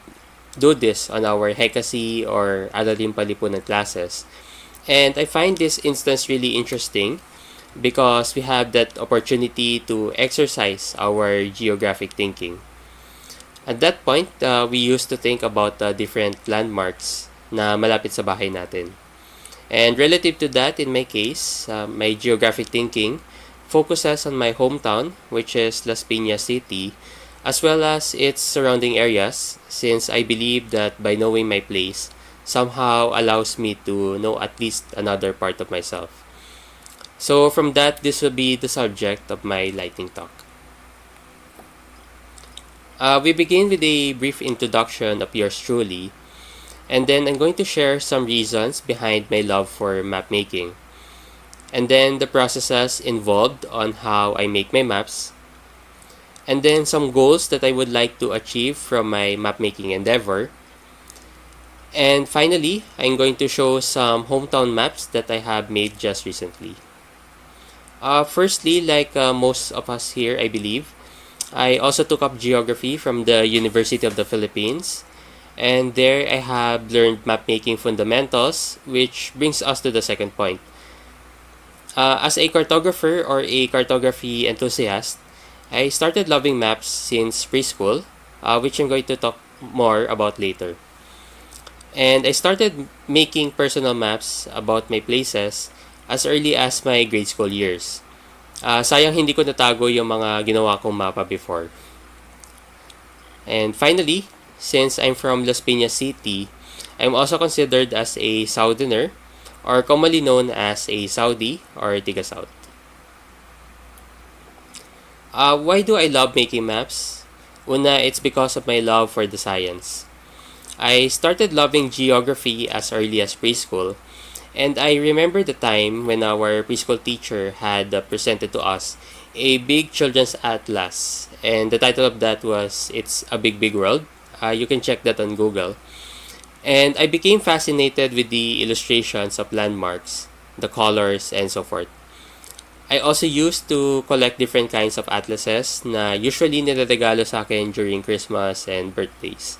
do this on our Hekasi or Araling Palipunan classes. And I find this instance really interesting because we have that opportunity to exercise our geographic thinking. At that point, we used to think about different landmarks na malapit sa bahay natin. And relative to that, in my case, my geographic thinking focuses on my hometown, which is Las Piñas City, as well as its surrounding areas, since I believe that by knowing my place somehow allows me to know at least another part of myself. So from that, this will be the subject of my lightning talk. We begin with a brief introduction of yours truly, and then I'm going to share some reasons behind my love for map making, and then the processes involved on how I make my maps, and then some goals that I would like to achieve from my map making endeavor. And finally, I'm going to show some hometown maps that I have made just recently. Firstly, like most of us here, I believe, I also took up geography from the University of the Philippines. And there I have learned map making fundamentals, which brings us to the second point. As a cartographer or a cartography enthusiast, I started loving maps since preschool, which I'm going to talk more about later. And I started making personal maps about my places as early as my grade school years. Sayang hindi ko natago yung mga ginawa kong mapa before. And finally, since I'm from Las Piñas City, I'm also considered as a Southerner, or commonly known as a Saudi or Tiga South. Why do I love making maps? Una, it's because of my love for the science. I started loving geography as early as preschool, and I remember the time when our preschool teacher had presented to us a big children's atlas, and the title of that was It's a Big Big World. You can check that on Google. And I became fascinated with the illustrations of landmarks, the colors, and so forth. I also used to collect different kinds of atlases na usually nilaregalo sa akin during Christmas and birthdays.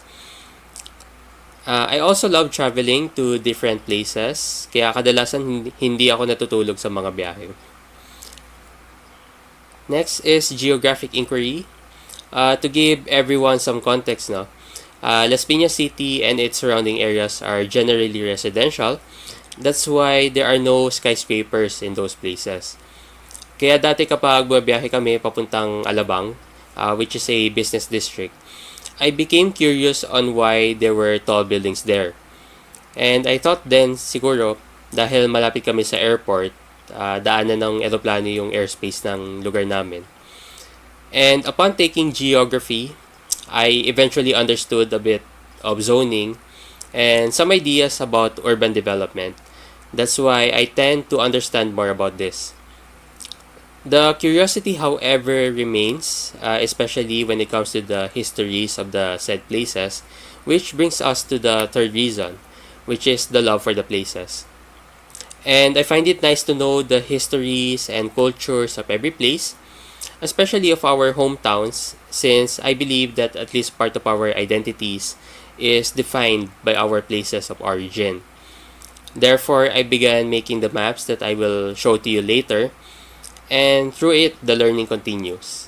I also love traveling to different places, kaya kadalasan hindi ako natutulog sa mga biyahe. Next is geographic inquiry. To give everyone some context, no? Las Piñas City and its surrounding areas are generally residential. That's why there are no skyscrapers in those places. Kaya dati kapag bumabiyahe kami papuntang Alabang, which is a business district, I became curious on why there were tall buildings there. And I thought then, siguro, dahil malapit kami sa airport, daanan ng eroplano yung airspace ng lugar namin. And upon taking geography, I eventually understood a bit of zoning and some ideas about urban development. That's why I tend to understand more about this. The curiosity, however, remains, especially when it comes to the histories of the said places, which brings us to the third reason, which is the love for the places. And I find it nice to know the histories and cultures of every place, especially of our hometowns, since I believe that at least part of our identities is defined by our places of origin. Therefore, I began making the maps that I will show to you later, and through it, the learning continues.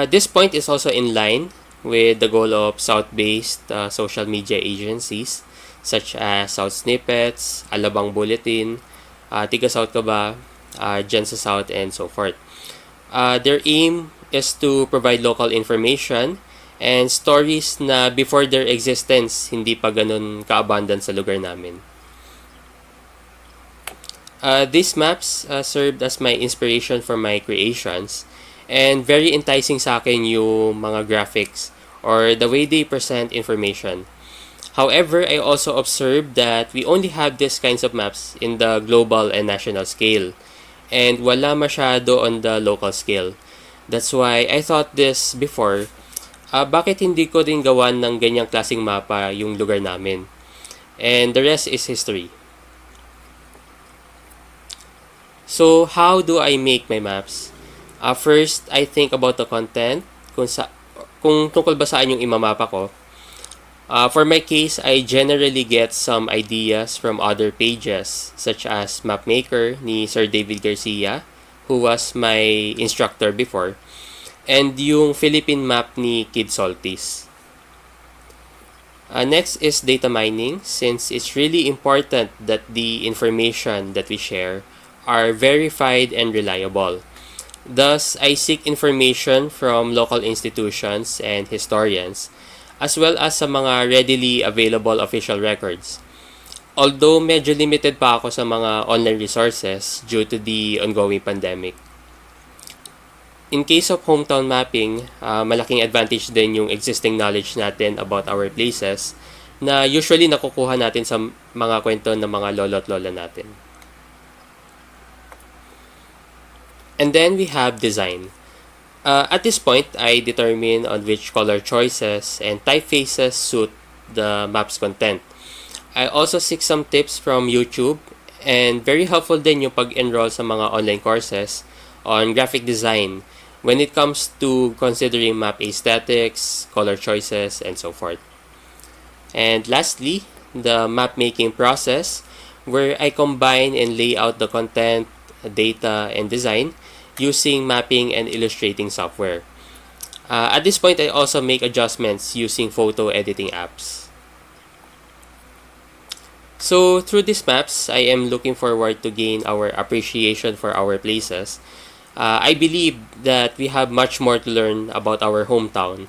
This point is also in line with the goal of South-based social media agencies such as South Snippets, Alabang Bulletin, Tiga South Ka Ba, Dyan sa South, and so forth. Their aim is to provide local information and stories na before their existence, hindi pa ganun ka-abundant sa lugar namin. These maps served as my inspiration for my creations, and very enticing sa akin yung mga graphics or the way they present information. However, I also observed that we only have these kinds of maps in the global and national scale, and wala masyado on the local scale. That's why I thought this before, bakit hindi ko din gawan ng ganyang klaseng mapa yung lugar namin? And the rest is history. So, how do I make my maps? First, I think about the content, kung tungkol ba saan yung imamapa ko. For my case, I generally get some ideas from other pages, such as Mapmaker ni Sir David Garcia, who was my instructor before, and yung Philippine map ni Kid Soltis. Next is data mining, since it's really important that the information that we share are verified and reliable. Thus, I seek information from local institutions and historians, as well as sa mga readily available official records. Although medyo limited pa ako sa mga online resources due to the ongoing pandemic. In case of hometown mapping, malaking advantage din yung existing knowledge natin about our places na usually nakukuha natin sa mga kwento ng mga lolo at lola natin. And then we have design. At this point, I determine on which color choices and typefaces suit the map's content. I also seek some tips from YouTube, and very helpful din yung pag-enroll sa mga online courses on graphic design when it comes to considering map aesthetics, color choices, and so forth. And lastly, the map making process, where I combine and lay out the content, data, and design using mapping and illustrating software. At this point, I also make adjustments using photo editing apps. So through these maps, I am looking forward to gain our appreciation for our places. I believe that we have much more to learn about our hometown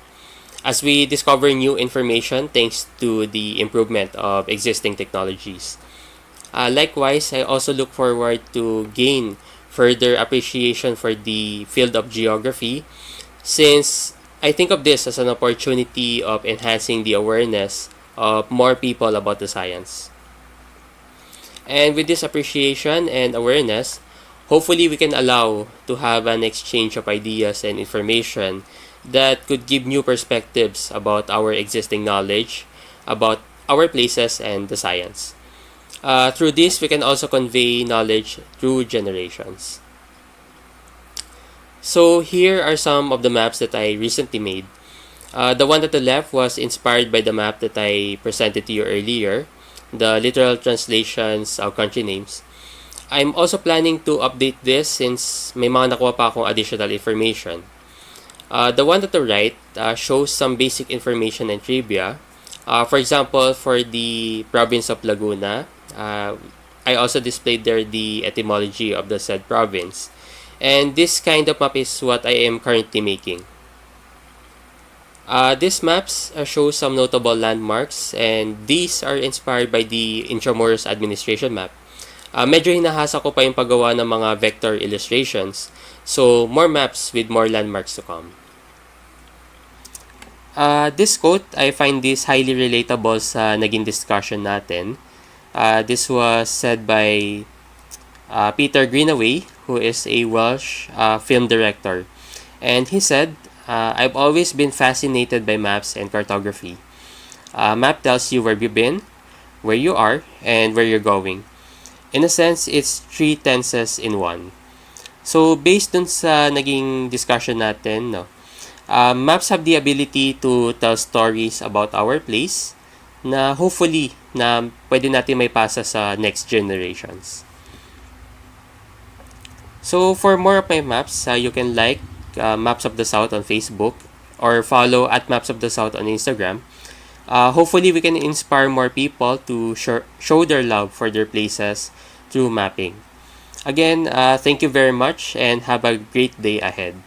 as we discover new information thanks to the improvement of existing technologies. Likewise, I also look forward to gain further appreciation for the field of geography, since I think of this as an opportunity of enhancing the awareness of more people about the science. And with this appreciation and awareness, hopefully we can allow to have an exchange of ideas and information that could give new perspectives about our existing knowledge, about our places and the science. Through this, we can also convey knowledge through generations. So here are some of the maps that I recently made. The one at the left was inspired by the map that I presented to you earlier, the literal translations of country names. I'm also planning to update this since may mga nakuha pa akong additional information. The one to the right shows some basic information and trivia. For example, for the province of Laguna, I also displayed there the etymology of the said province. And this kind of map is what I am currently making. These maps show some notable landmarks, and these are inspired by the Intramuros Administration map. Medyo hinahasa ko pa yung paggawa ng mga vector illustrations, so more maps with more landmarks to come. This quote, I find this highly relatable sa naging discussion natin. This was said by Peter Greenaway, who is a Welsh film director. And he said, I've always been fascinated by maps and cartography. Map tells you where you've been, where you are, and where you're going. In a sense, it's 3 tenses in one. So, based dun sa naging discussion natin, no, maps have the ability to tell stories about our place na hopefully na pwede natin may pasa sa next generations. So, for more of my maps, you can like Maps of the South on Facebook or follow at Maps of the South on Instagram. Hopefully, we can inspire more people to show their love for their places through mapping. Again, thank you very much and have a great day ahead.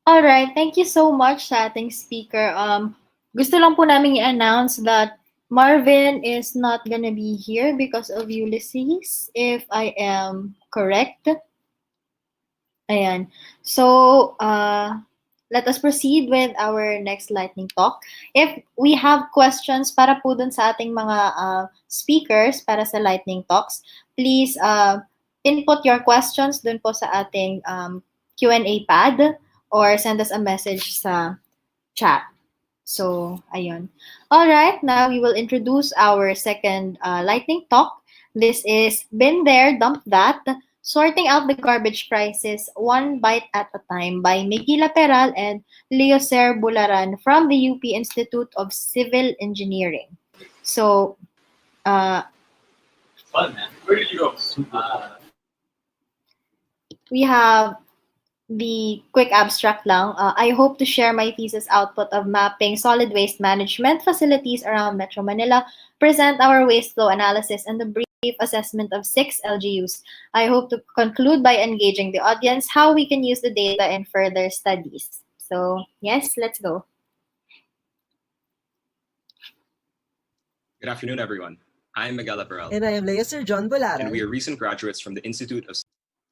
Alright, thank you so much sa ating speaker. Gusto lang po namin i-announce that Marvin is not gonna be here because of Ulysses, if I am correct. Ayan. So, let us proceed with our next lightning talk. If we have questions para po dun sa ating mga speakers para sa lightning talks, please input your questions dun po sa ating Q&A pad or send us a message sa chat. So, ayun. Alright, now we will introduce our second lightning talk. This is Been There, Dump That, Sorting Out the Garbage Crisis One Bite at a Time by Miguel Peral and Leocer Bularan from the UP Institute of Civil Engineering. So, Fun, man. Where did you go? We have the quick abstract lang. I hope to share my thesis output of mapping solid waste management facilities around Metro Manila, present our waste flow analysis, and the brief assessment of 6 LGUs. I hope to conclude by engaging the audience how we can use the data in further studies. So, yes, let's go. Good afternoon, everyone. I'm Miguel Peral. And I am Leocer John Bolaran. And we are recent graduates from the Institute of...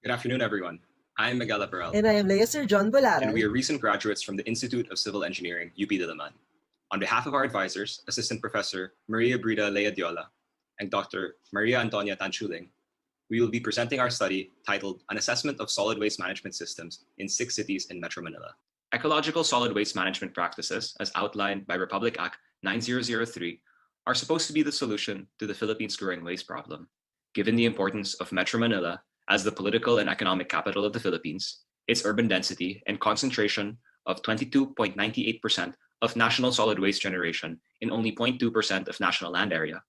Good afternoon, everyone. I'm Miguel Peral. And I am Leocer John Bolaran. And we are recent graduates from the Institute of Civil Engineering, UP Diliman. On behalf of our advisors, Assistant Professor Maria Brida Leadiola and Dr. Maria Antonia Tanchuling, we will be presenting our study titled An Assessment of Solid Waste Management Systems in 6 Cities in Metro Manila. Ecological solid waste management practices, as outlined by Republic Act 9003, are supposed to be the solution to the Philippines' growing waste problem. Given the importance of Metro Manila as the political and economic capital of the Philippines, its urban density and concentration of 22.98% of national solid waste generation in only 0.2% of national land area,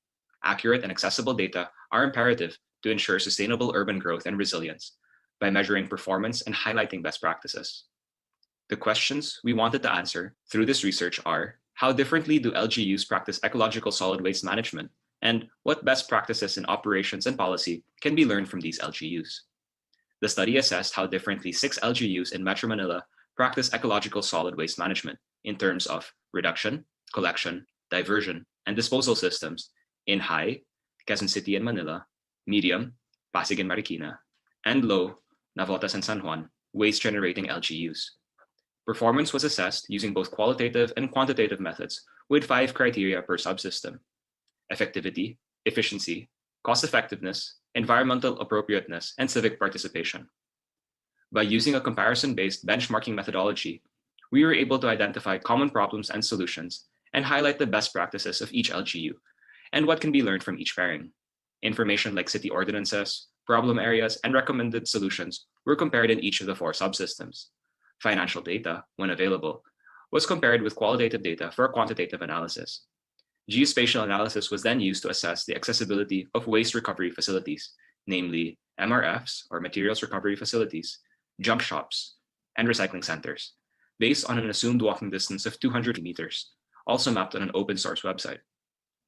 accurate and accessible data are imperative to ensure sustainable urban growth and resilience by measuring performance and highlighting best practices. The questions we wanted to answer through this research are: how differently do LGUs practice ecological solid waste management? And what best practices in operations and policy can be learned from these LGUs? The study assessed how differently 6 LGUs in Metro Manila practice ecological solid waste management in terms of reduction, collection, diversion, and disposal systems in high, Quezon City and Manila, medium, Pasig and Marikina, and low, Navotas and San Juan, waste-generating LGUs. Performance was assessed using both qualitative and quantitative methods with 5 criteria per subsystem: effectivity, efficiency, cost-effectiveness, environmental appropriateness, and civic participation. By using a comparison-based benchmarking methodology, we were able to identify common problems and solutions and highlight the best practices of each LGU and what can be learned from each pairing. Information like city ordinances, problem areas, and recommended solutions were compared in each of the 4 subsystems. Financial data, when available, was compared with qualitative data for a quantitative analysis. Geospatial analysis was then used to assess the accessibility of waste recovery facilities, namely MRFs, or materials recovery facilities, junk shops, and recycling centers, based on an assumed walking distance of 200 meters, also mapped on an open source website.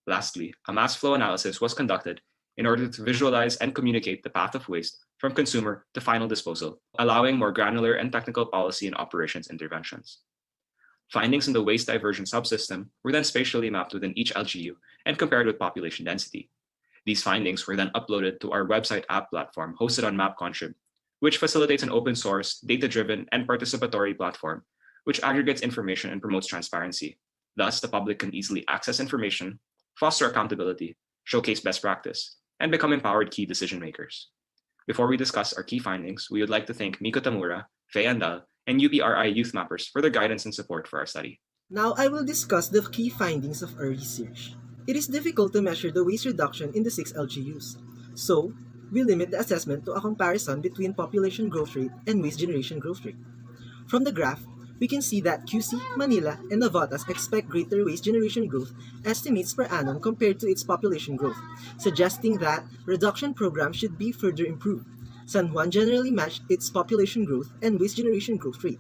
Lastly, a mass flow analysis was conducted in order to visualize and communicate the path of waste from consumer to final disposal, allowing more granular and technical policy and operations interventions. Findings in the waste diversion subsystem were then spatially mapped within each LGU and compared with population density. These findings were then uploaded to our website app platform hosted on MapContrib, which facilitates an open source, data-driven, and participatory platform which aggregates information and promotes transparency. Thus, the public can easily access information, foster accountability, showcase best practice, and become empowered key decision makers. Before we discuss our key findings, we would like to thank Miko Tamura, Faye Andal, and UPRI Youth Mappers for their guidance and support for our study. Now I will discuss the key findings of our research. It is difficult to measure the waste reduction in the 6 LGUs, so we limit the assessment to a comparison between population growth rate and waste generation growth rate. From the graph, we can see that QC, Manila, and Navatas expect greater waste generation growth estimates per annum compared to its population growth, suggesting that reduction programs should be further improved. San Juan generally matched its population growth and waste generation growth rate,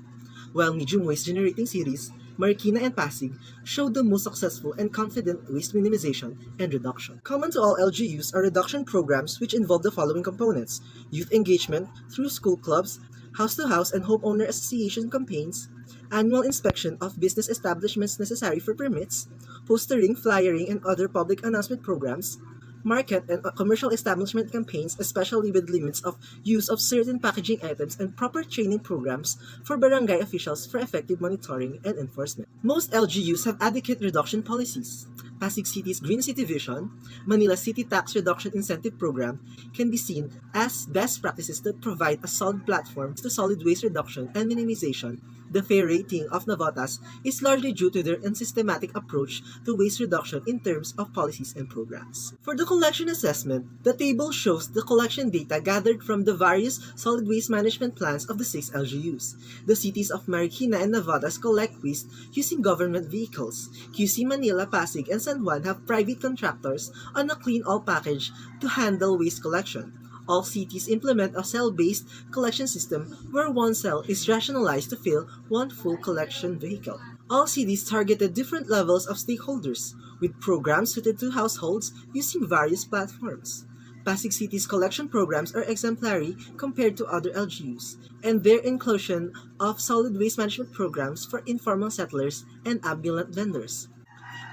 while medium waste generating cities, Marikina and Pasig, showed the most successful and confident waste minimization and reduction. Common to all LGUs are reduction programs which involve the following components: youth engagement through school clubs, house-to-house and homeowner association campaigns, annual inspection of business establishments necessary for permits, postering, flyering, and other public announcement programs, market and commercial establishment campaigns, especially with limits of use of certain packaging items, and proper training programs for barangay officials for effective monitoring and enforcement. Most LGUs have adequate reduction policies. Pasig City's Green City Vision, Manila City Tax Reduction Incentive Program can be seen as best practices that provide a solid platform to solid waste reduction and minimization. The fair rating of Navatas is largely due to their unsystematic approach to waste reduction in terms of policies and programs. For the collection assessment, the table shows the collection data gathered from the various solid waste management plans of the 6 LGUs. The cities of Marikina and Navatas collect waste using government vehicles. QC, Manila, Pasig, and San Juan have private contractors on a clean all package to handle waste collection. All cities implement a cell-based collection system where one cell is rationalized to fill one full collection vehicle. All cities targeted different levels of stakeholders, with programs suited to households using various platforms. Pasig City's collection programs are exemplary compared to other LGUs, and their inclusion of solid waste management programs for informal settlers and ambulant vendors.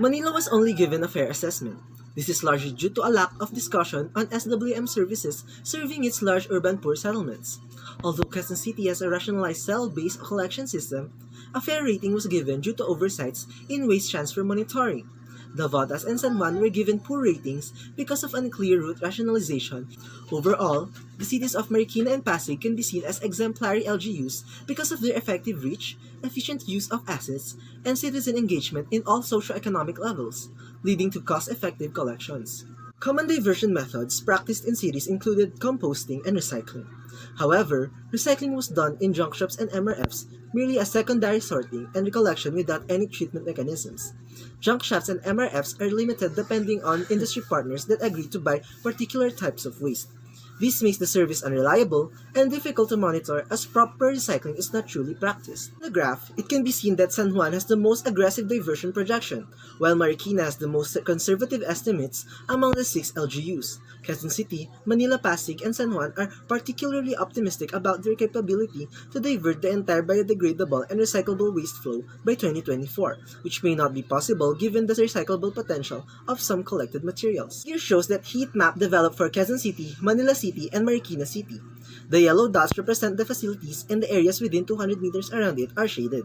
Manila was only given a fair assessment. This is largely due to a lack of discussion on SWM services serving its large urban poor settlements. Although Quezon City has a rationalized cell-based collection system, a fair rating was given due to oversights in waste transfer monitoring. Diwata and San Juan were given poor ratings because of unclear route rationalization. Overall, the cities of Marikina and Pasig can be seen as exemplary LGUs because of their effective reach, efficient use of assets, and citizen engagement in all socio-economic levels, leading to cost-effective collections. Common diversion methods practiced in cities included composting and recycling. However, recycling was done in junk shops and MRFs merely as secondary sorting and recollection without any treatment mechanisms. Junk shops and MRFs are limited depending on industry partners that agree to buy particular types of waste. This makes the service unreliable and difficult to monitor as proper recycling is not truly practiced. In the graph, it can be seen that San Juan has the most aggressive diversion projection, while Marikina has the most conservative estimates among the 6 LGUs. Quezon City, Manila, Pasig, and San Juan are particularly optimistic about their capability to divert the entire biodegradable and recyclable waste flow by 2024, which may not be possible given the recyclable potential of some collected materials. Here shows that heat map developed for Quezon City, Manila City, and Marikina City. The yellow dots represent the facilities, and the areas within 200 meters around it are shaded.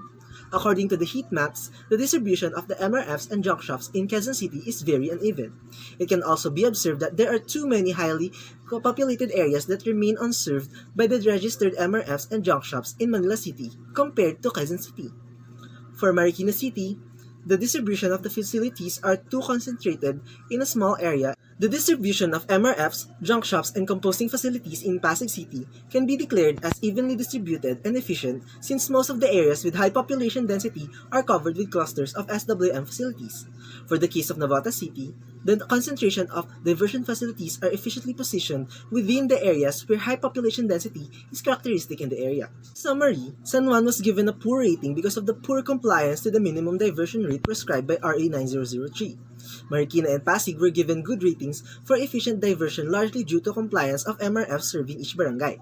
According to the heat maps, the distribution of the MRFs and junk shops in Quezon City is very uneven. It can also be observed that there are too many highly populated areas that remain unserved by the registered MRFs and junk shops in Manila City compared to Quezon City. For Marikina City, the distribution of the facilities are too concentrated in a small area. The distribution of MRFs, junk shops, and composting facilities in Pasig City can be declared as evenly distributed and efficient since most of the areas with high population density are covered with clusters of SWM facilities. For the case of Diwata City, the concentration of diversion facilities are efficiently positioned within the areas where high population density is characteristic in the area. In summary, San Juan was given a poor rating because of the poor compliance to the minimum diversion rate prescribed by RA 9003. Marikina and Pasig were given good ratings for efficient diversion largely due to compliance of MRF serving each barangay.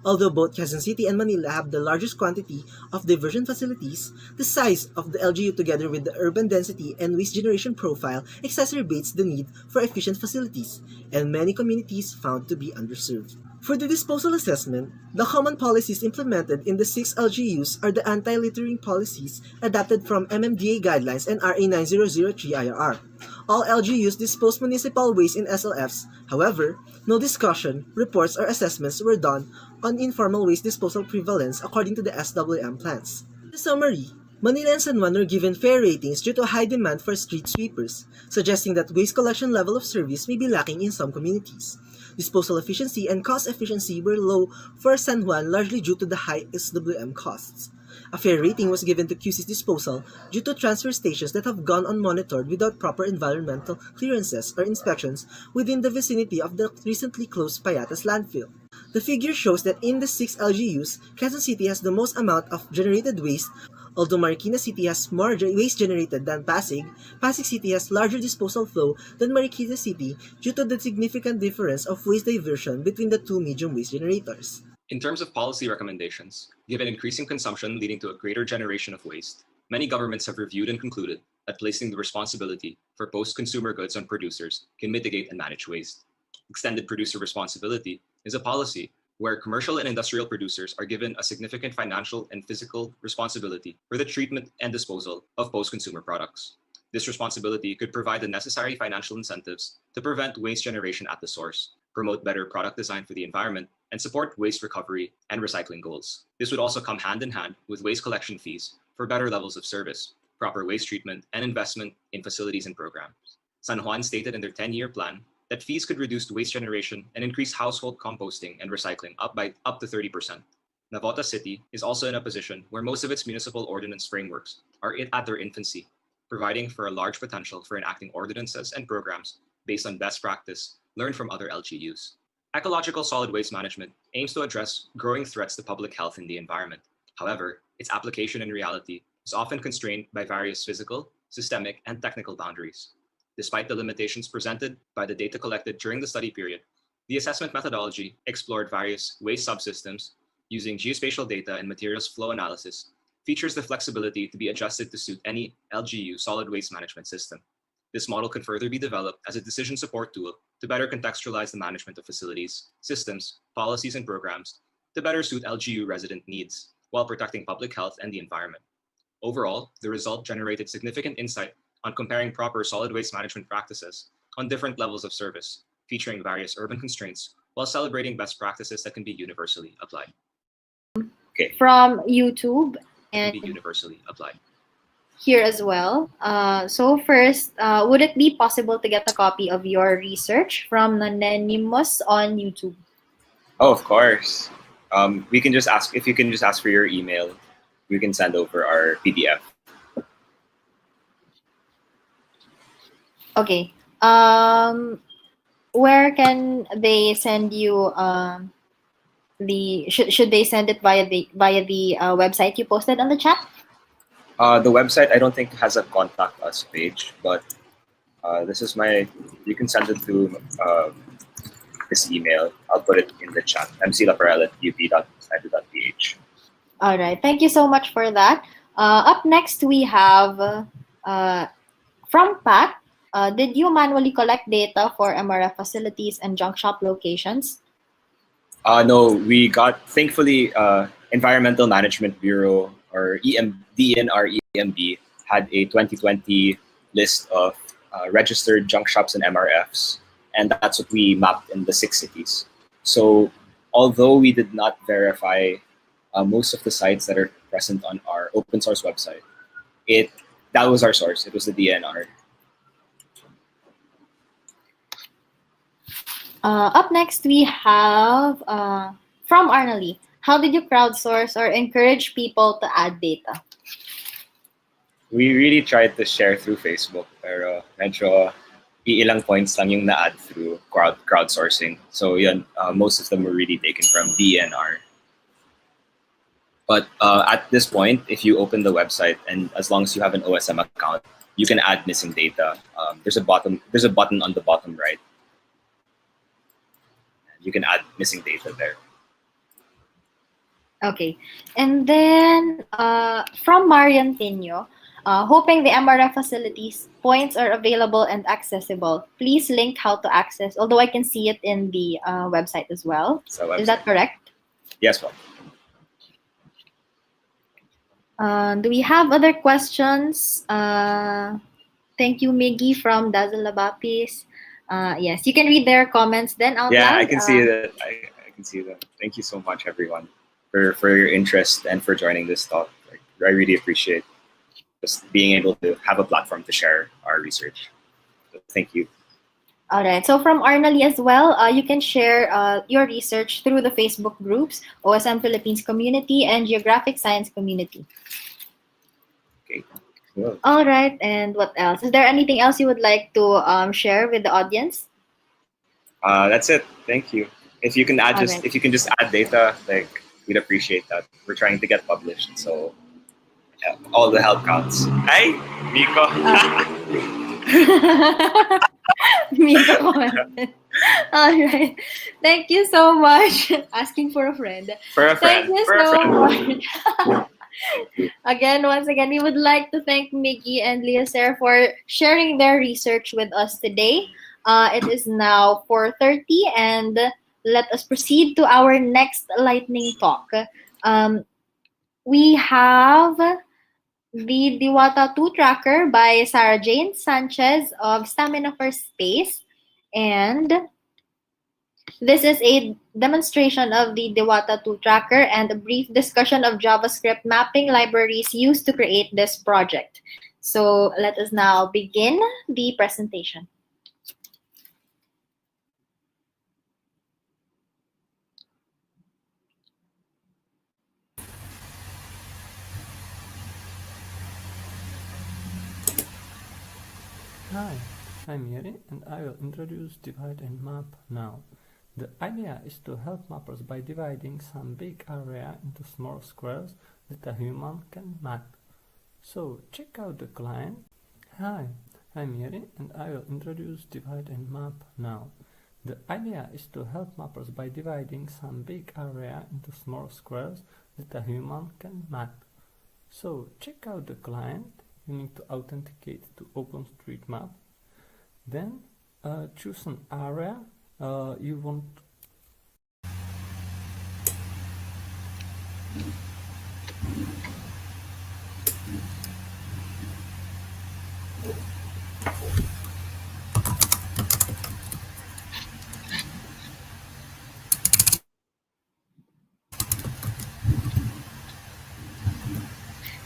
Although both Quezon City and Manila have the largest quantity of diversion facilities, the size of the LGU together with the urban density and waste generation profile exacerbates the need for efficient facilities, and many communities found to be underserved. For the disposal assessment, the common policies implemented in the 6 LGUs are the anti-littering policies adapted from MMDA guidelines and RA 9003 IRR. All LGUs dispose municipal waste in SLFs. However, no discussion, reports, or assessments were done on informal waste disposal prevalence according to the SWM plans. In summary, Manila and San Juan were given fair ratings due to high demand for street sweepers, suggesting that waste collection level of service may be lacking in some communities. Disposal efficiency and cost efficiency were low for San Juan largely due to the high SWM costs. A fair rating was given to QC's disposal due to transfer stations that have gone unmonitored without proper environmental clearances or inspections within the vicinity of the recently closed Payatas landfill. The figure shows that in the 6 LGUs, Quezon City has the most amount of generated waste. Although Marikina City has more waste generated than Pasig, Pasig City has larger disposal flow than Marikina City due to the significant difference of waste diversion between the two medium waste generators. In terms of policy recommendations, given increasing consumption leading to a greater generation of waste, many governments have reviewed and concluded that placing the responsibility for post-consumer goods on producers can mitigate and manage waste. Extended producer responsibility is a policy where commercial and industrial producers are given a significant financial and physical responsibility for the treatment and disposal of post-consumer products. This responsibility could provide the necessary financial incentives to prevent waste generation at the source, promote better product design for the environment, and support waste recovery and recycling goals. This would also come hand in hand with waste collection fees for better levels of service, proper waste treatment, and investment in facilities and programs. San Juan stated in their 10-year plan that fees could reduce waste generation and increase household composting and recycling up to 30%. Navota City is also in a position where most of its municipal ordinance frameworks are at their infancy, providing for a large potential for enacting ordinances and programs based on best practice learned from other LGUs. Ecological solid waste management aims to address growing threats to public health and the environment. However, its application in reality is often constrained by various physical, systemic, and technical boundaries. Despite the limitations presented by the data collected during the study period, the assessment methodology explored various waste subsystems using geospatial data and materials flow analysis, features the flexibility to be adjusted to suit any LGU solid waste management system. This model can further be developed as a decision support tool to better contextualize the management of facilities, systems, policies, and programs to better suit LGU resident needs while protecting public health and the environment. Overall, the result generated significant insight on comparing proper solid waste management practices on different levels of service, featuring various urban constraints while celebrating best practices that can be universally applied. From YouTube and universally applied. Here as well. So first, would it be possible to get a copy of your research from Anonymous on YouTube? Oh, of course. We can just ask, if you can just ask for your email, we can send over our PDF. Okay. Where can they send you should they send it via the website you posted on the chat? The website I don't think has a contact us page, but this is you can send it to this email. I'll put it in the chat. mclaparel@up.edu.ph. All right. Thank you so much for that. Up next, we have from Pat. Did you manually collect data for MRF facilities and junk shop locations? No, we got, thankfully, Environmental Management Bureau, or DNR EMB, had a 2020 list of registered junk shops and MRFs, and that's what we mapped in the 6 cities. So although we did not verify most of the sites that are present on our open source website, that was our source. It was the DNR. Up next, we have from Arnalie. How did you crowdsource or encourage people to add data? We really tried to share through Facebook, pero medyo ilang points lang yung na-add through crowdsourcing. So yun, most of them were really taken from DNR. But at this point, if you open the website and as long as you have an OSM account, you can add missing data. There's a button on the bottom right. You can add missing data there. Okay. And then from Marian Pino, hoping the MRF facilities points are available and accessible. Please link how to access, although I can see it in the website as well. Is that correct? Yes, well. Do we have other questions? Thank you, Miggy from Dazzle Labapis. Yes, you can read their comments then out Yeah, loud. I can see that. I can see that. Thank you so much, everyone, for your interest and for joining this talk. Like, I really appreciate just being able to have a platform to share our research. So thank you. All right. So from Arnalie as well, you can share your research through the Facebook groups, OSM Philippines community and Geographic Science community. Okay. Cool. All right. And what else? Is there anything else you would like to share with the audience? That's it. Thank you. If you can add All right. if you can just add data, like we'd appreciate that. We're trying to get published, so yeah, all the help counts. Hi, Miko. Miko commented. All right. Thank you so much. Asking for a friend. For a friend. Thank you For a so friend. much. Once again, we would like to thank Miggy and Leoser for sharing their research with us today. It is now 4:30 and let us proceed to our next lightning talk. We have the Diwata 2 tracker by Sarah Jane Sanchez of Stamina for Space. And this is a demonstration of the Diwata 2 tracker and a brief discussion of JavaScript mapping libraries used to create this project. So let us now begin the presentation. Hi, I'm Yeri and I will introduce Divide and Map now. The idea is to help mappers by dividing some big area into small squares that a human can map. So check out the client. Hi, I'm Yeri and I will introduce Divide and Map now. The idea is to help mappers by dividing some big area into small squares that a human can map. So check out the client. You need to authenticate to OpenStreetMap. Then choose an area you want.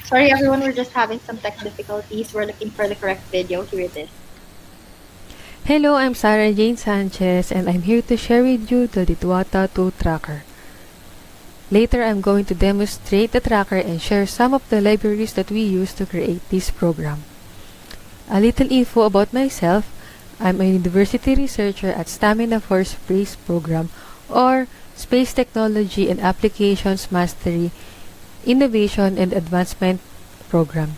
Sorry everyone, we're just having some tech difficulties. We're looking for the correct video. Here it is. Hello, I'm Sarah Jane Sanchez and I'm here to share with you the Diwata 2 tracker. Later, I'm going to demonstrate the tracker and share some of the libraries that we use to create this program. A little info about myself. I'm a university researcher at Stamina for Space program or Space Technology and Applications Mastery Innovation and Advancement program.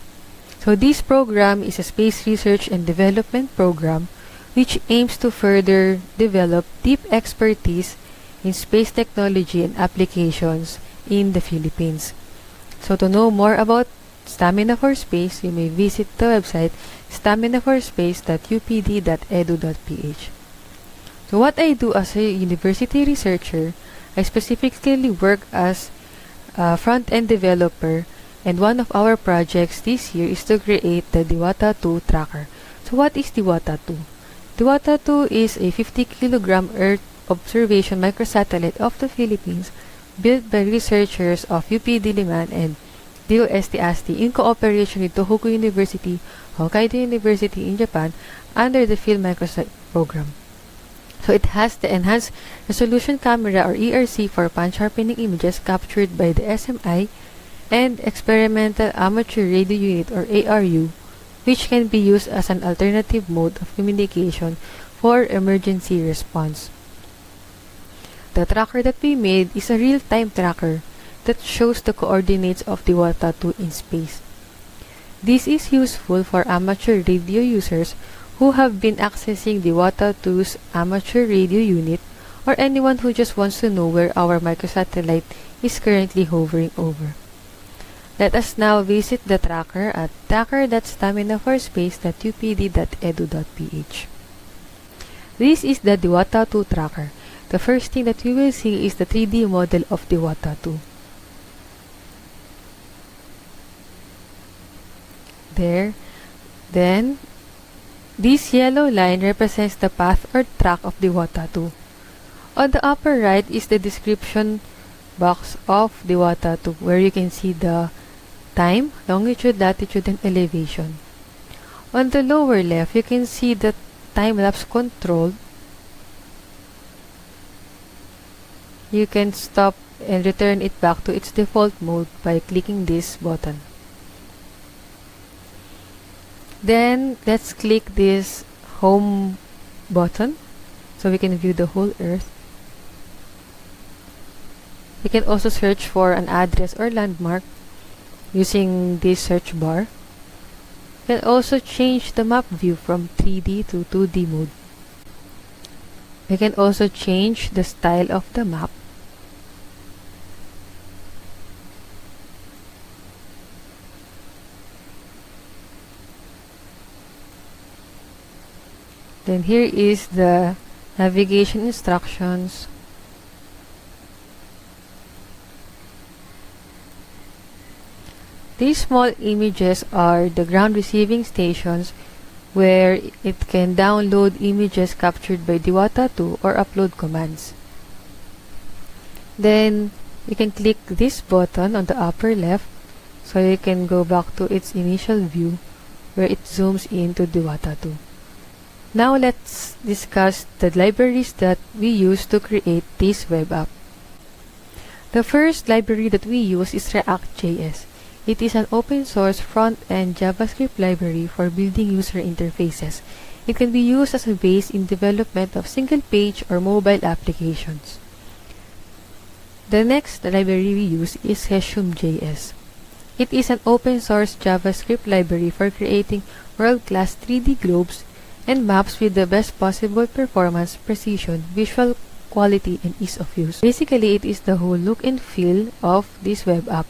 So this program is a space research and development program which aims to further develop deep expertise in space technology and applications in the Philippines. So to know more about Stamina for Space, you may visit the website staminaforspace.upd.edu.ph. So what I do as a university researcher, I specifically work as a front-end developer, and one of our projects this year is to create the Diwata 2 tracker. So what is Diwata 2? Diwata 2 is a 50-kilogram Earth observation microsatellite of the Philippines built by researchers of UP Diliman and DOST-ASTI in cooperation with Tohoku University, Hokkaido University in Japan under the Field Microsat program. So So it has the enhanced resolution camera or ERC for pan sharpening images captured by the SMI and experimental amateur radio unit or ARU, which can be used as an alternative mode of communication for emergency response. The tracker that we made is a real-time tracker that shows the coordinates of Diwata 2 in space. This is useful for amateur radio users who have been accessing Diwata 2's amateur radio unit or anyone who just wants to know where our microsatellite is currently hovering over. Let us now visit the tracker at tracker.staminaforspace.upd.edu.ph. This is the Diwata 2 tracker. The first thing that you will see is the 3D model of Diwata 2. There. Then, this yellow line represents the path or track of Diwata 2. On the upper right is the description box of Diwata 2 where you can see the time, longitude, latitude, and elevation. On the lower left, you can see the time-lapse control. You can stop and return it back to its default mode by clicking this button. Then, let's click this home button so we can view the whole Earth. You can also search for an address or landmark using this search bar. You can also change the map view from 3D to 2D mode. You can also change the style of the map. Then here is the navigation instructions. These small images are the ground receiving stations where it can download images captured by Diwata 2 or upload commands. Then you can click this button on the upper left so you can go back to its initial view where it zooms into Diwata 2. Now let's discuss the libraries that we use to create this web app. The first library that we use is React.js. It is an open source front-end JavaScript library for building user interfaces. It can be used as a base in development of single-page or mobile applications. The next library we use is Sesium.js. It is an open source JavaScript library for creating world-class 3D globes and maps with the best possible performance, precision, visual quality, and ease of use. Basically, it is the whole look and feel of this web app.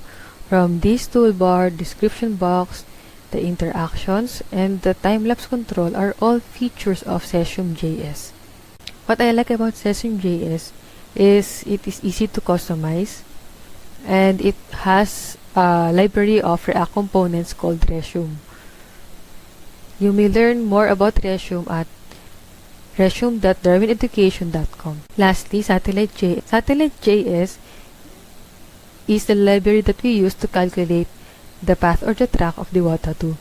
From this toolbar, description box, the interactions, and the time-lapse control are all features of Sesium.js. What I like about Sesium.js is it is easy to customize and it has a library of React components called Resume. You may learn more about Resume at resume.darwineducation.com. Lastly, Satellite.js. Satellite.js is the library that we use to calculate the path or the track of Diwata 2.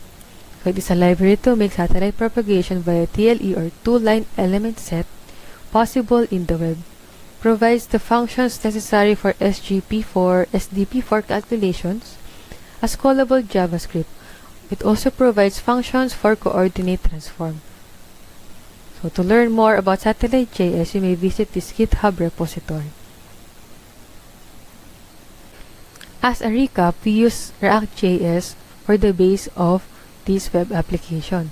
So it is a library to make satellite propagation via TLE or two-line element set possible in the web. Provides the functions necessary for SGP4, SDP4 calculations as callable JavaScript. It also provides functions for coordinate transform. So to learn more about Satellite.js, you may visit this GitHub repository. As a recap, we use React.js for the base of this web application.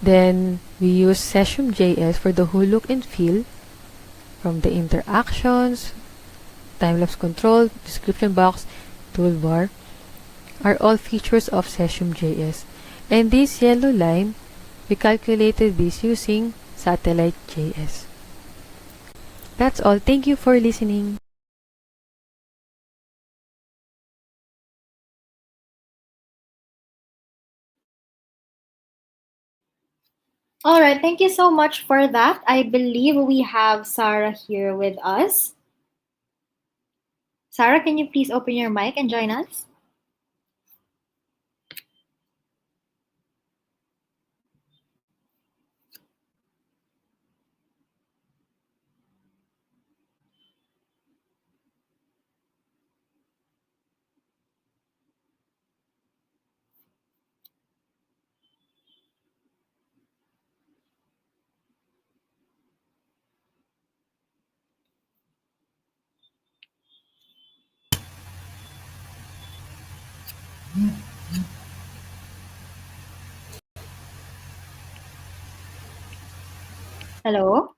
Then we use Sesium.js for the whole look and feel, from the interactions, time-lapse control, description box, toolbar, are all features of Sesium.js. And this yellow line, we calculated this using Satellite.js. That's all. Thank you for listening. All right, thank you so much for that. I believe we have Sarah here with us. Sarah, can you please open your mic and join us? Hello?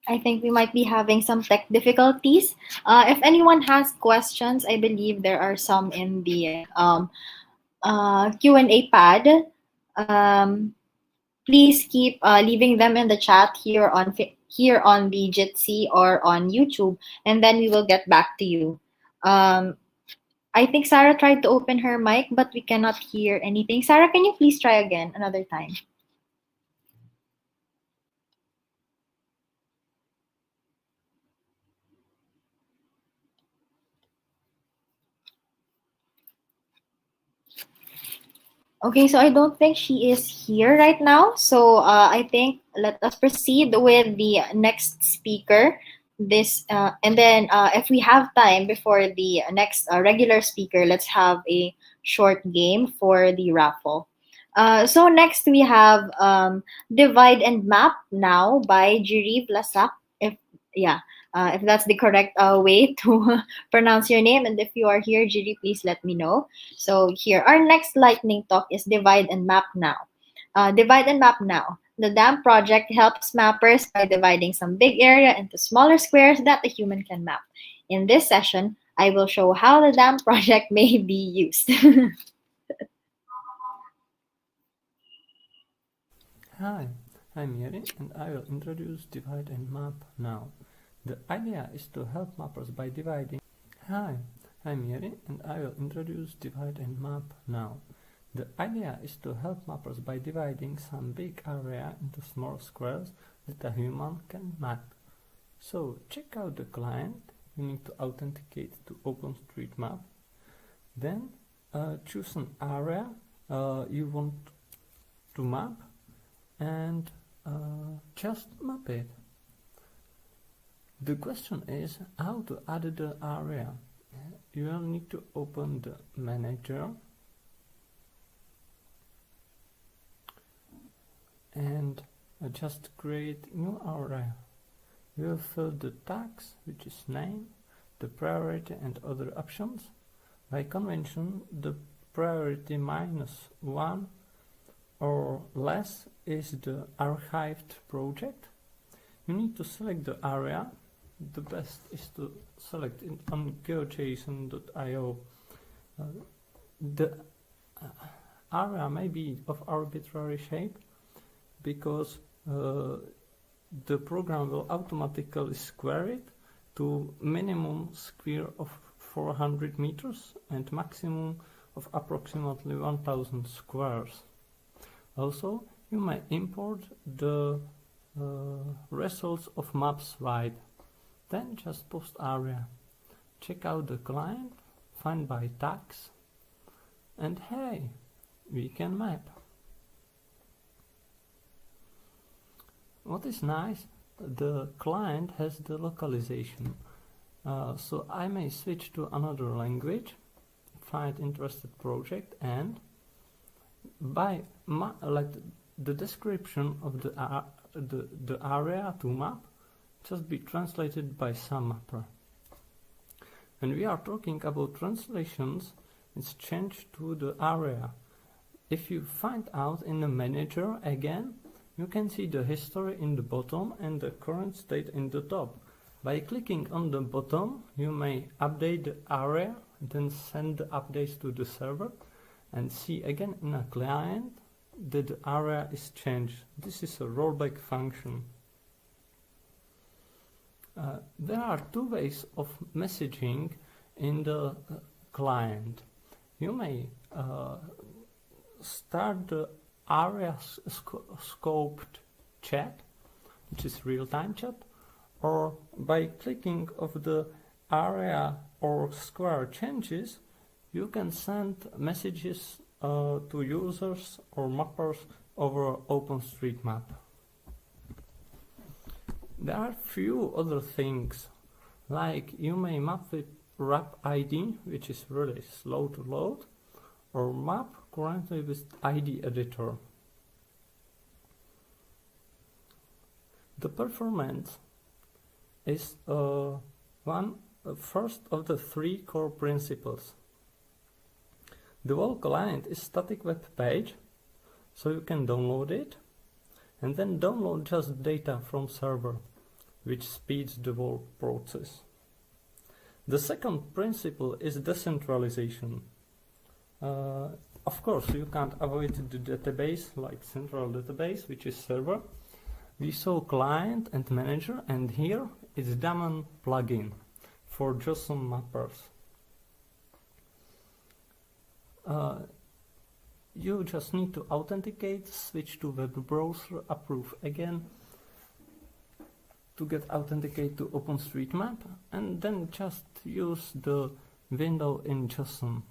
I think we might be having some tech difficulties. If anyone has questions, I believe there are some in the Q&A pad. Please keep leaving them in the chat here on the Jitsi or on YouTube, and then we will get back to you. I think Sarah tried to open her mic, but we cannot hear anything. Sarah, can you please try again another time? Okay, so I don't think she is here right now. So I think let us proceed with the next speaker. And then if we have time before the next regular speaker, let's have a short game for the raffle. So next we have Divide and Map Now by Jiri Vlasak. If that's the correct way to pronounce your name. And if you are here, Jiri, please let me know. So here, our next lightning talk is Divide and Map Now. Divide and Map Now. The DAM project helps mappers by dividing some big area into smaller squares that a human can map. In this session, I will show how the DAM project may be used. Hi, I'm Yeri and I will introduce Divide and Map Now. The idea is to help mappers by dividing. Hi, I'm Yeri and I will introduce Divide and Map Now. The idea is to help mappers by dividing some big area into small squares that a human can map. So check out the client. You need to authenticate to OpenStreetMap. Then choose an area you want to map and just map it. The question is how to add the area. You will need to open the manager and just create new area. You will fill the tags, which is name, the priority and other options. By convention, the priority -1 or less is the archived project. You need to select the area. The best is to select it on geojson.io. The area may be of arbitrary shape because the program will automatically square it to minimum square of 400 meters and maximum of approximately 1000 squares. Also, you may import the results of maps wide. Then just post area. Check out the client, find by tags, and hey, we can map. What is nice, the client has the localization. So I may switch to another language, find interested project, and by the description of the area to map just be translated by some mapper. When we are talking about translations, it's changed to the area. If you find out in the manager again, you can see the history in the bottom and the current state in the top. By clicking on the bottom, you may update the area, then send the updates to the server, and see again in a client that the area is changed. This is a rollback function. There are two ways of messaging in the client. You may start the area scoped chat, which is real-time chat, or by clicking of the area or square changes, you can send messages to users or mappers over OpenStreetMap. There are few other things, like you may map with wrap ID, which is really slow to load, or map currently with ID editor. The performance is first of the three core principles. The whole client is static web page, So you can download it and then download just data from server, which speeds the whole process. The second principle is decentralization. Of course, you can't avoid the database, like central database, which is server. We saw client and manager, and here is daemon plugin for JSON mappers. You just need to authenticate, switch to web browser, approve again to get authenticate to OpenStreetMap, and then just use the window in JSON.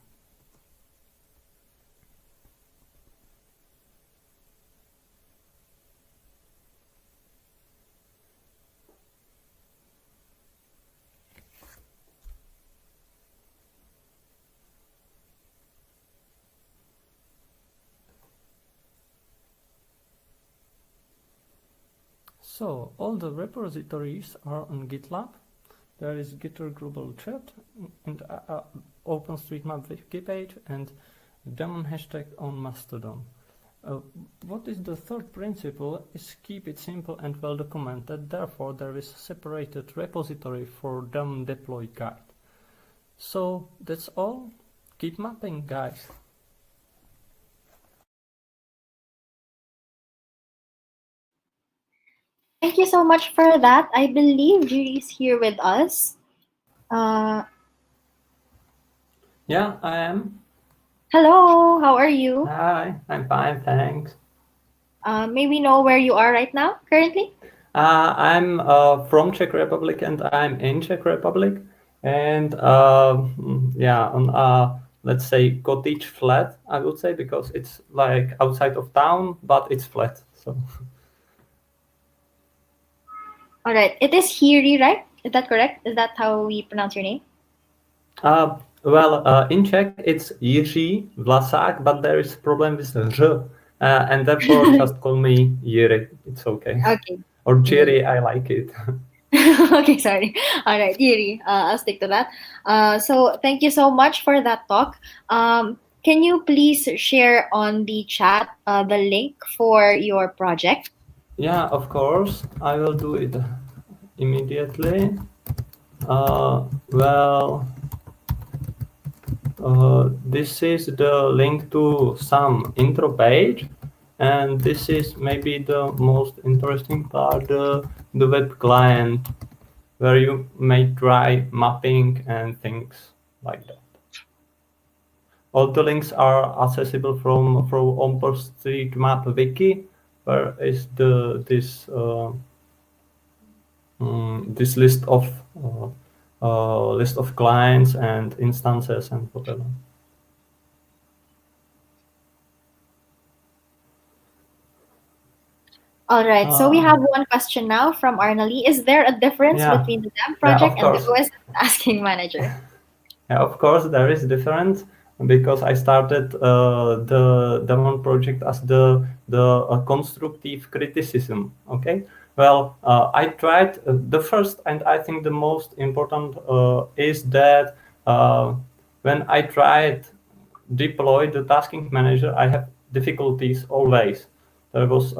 So all the repositories are on GitLab. There is Gitter global chat and OpenStreetMap wiki page and daemon hashtag on Mastodon. What is the third principle is keep it simple and well documented. Therefore, there is a separated repository for daemon deploy guide. So that's all. Keep mapping, guys. Thank you so much for that. I believe Judy is here with us. Yeah, I am. Hello, how are you? Hi, I'm fine, thanks. May we know where you are right now, currently? I'm from Czech Republic and I'm in Czech Republic. And yeah, on let's say cottage flat, I would say, because it's like outside of town, but it's flat. So. All right, it is Hiri, right? Is that correct? Is that how we pronounce your name? Well, in Czech it's Jiří Vlasák, but there is a problem with the R, and therefore just call me Jiří. It's okay. Okay. Or Jiří, I like it. Okay, sorry. All right, Yuri, I'll stick to that. So thank you so much for that talk. Can you please share on the chat the link for your project? Yeah, of course. I will do it immediately. This is the link to some intro page. And this is maybe the most interesting part, the web client, where you may try mapping and things like that. All the links are accessible from OpenStreetMap wiki, where is this list of clients and instances and whatever. All right, so we have one question now from Arnali. Is there a difference between the DAM project and the OS Tasking Manager? Yeah, of course, there is a difference because I started the daemon project as the constructive criticism. Okay, well, I tried the first and I think the most important is that when I tried deploy the tasking manager, I have difficulties always. There was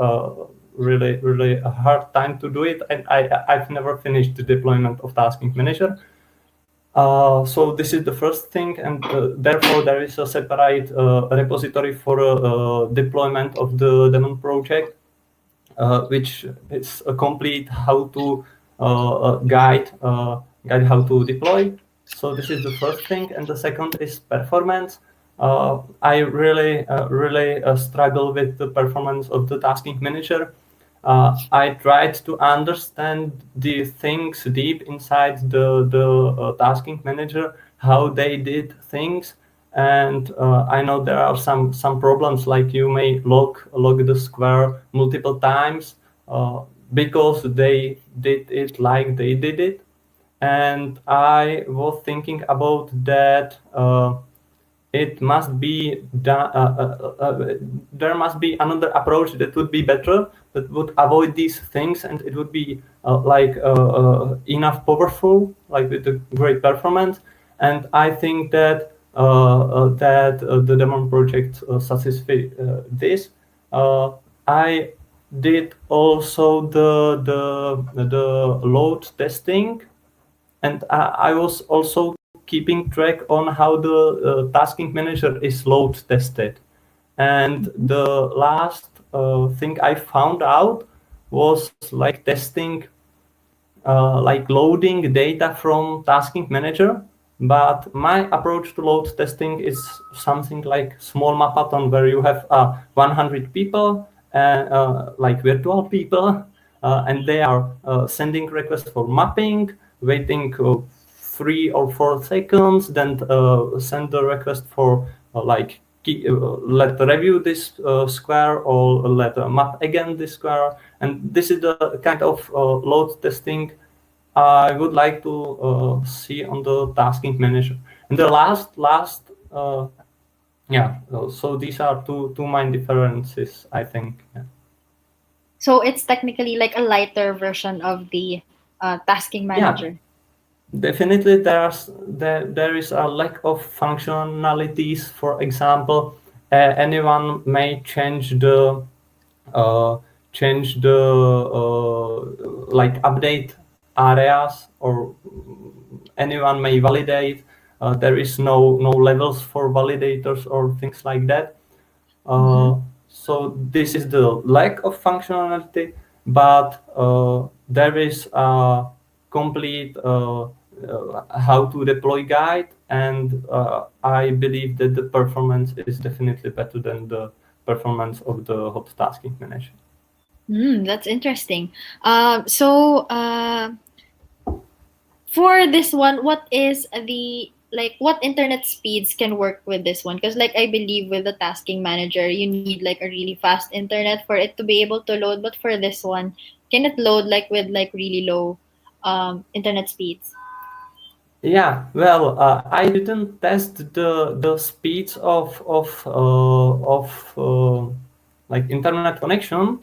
really a hard time to do it, and I've never finished the deployment of tasking manager. So this is the first thing, and therefore there is a separate repository for deployment of the daemon project, which is a complete how to guide how to deploy. So this is the first thing, and the second is performance. I really struggle with the performance of the tasking manager. I tried to understand the things deep inside the tasking manager, how they did things, and I know there are some problems, like you may log the square multiple times because they did it like they did it, and I was thinking about that. It must be there must be another approach that would be better, that would avoid these things, and it would be enough powerful, like with a great performance. And I think that the daemon project satisfies this. I did also the load testing, and I was also keeping track on how the tasking manager is load tested. And the last thing I found out was like testing, like loading data from tasking manager. But my approach to load testing is something like small mapathon, where you have 100 people, like virtual people, and they are sending requests for mapping, waiting 3 or 4 seconds, then send the request for like let review this square, or let map again this square. And this is the kind of load testing I would like to see on the tasking manager. And the last, so these are two main differences, I think. Yeah. So it's technically like a lighter version of the tasking manager. Definitely, there is a lack of functionalities. For example, anyone may change the like update areas, or anyone may validate. There is no levels for validators or things like that. So this is the lack of functionality, but there is a complete how to deploy guide, and I believe that the performance is definitely better than the performance of the hot tasking manager. That's interesting. For this one, what is what internet speeds can work with this one? Because like I believe with the tasking manager, you need like a really fast internet for it to be able to load. But for this one, can it load like with like really low internet speeds? Yeah, well, I didn't test the speeds of like internet connection,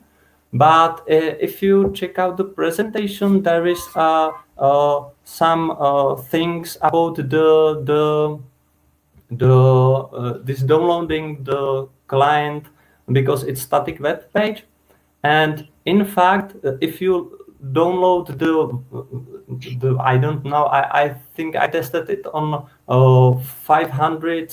but if you check out the presentation, there is some things about this downloading the client, because it's static web page. And in fact, if you download the I don't know, I think I tested it on 500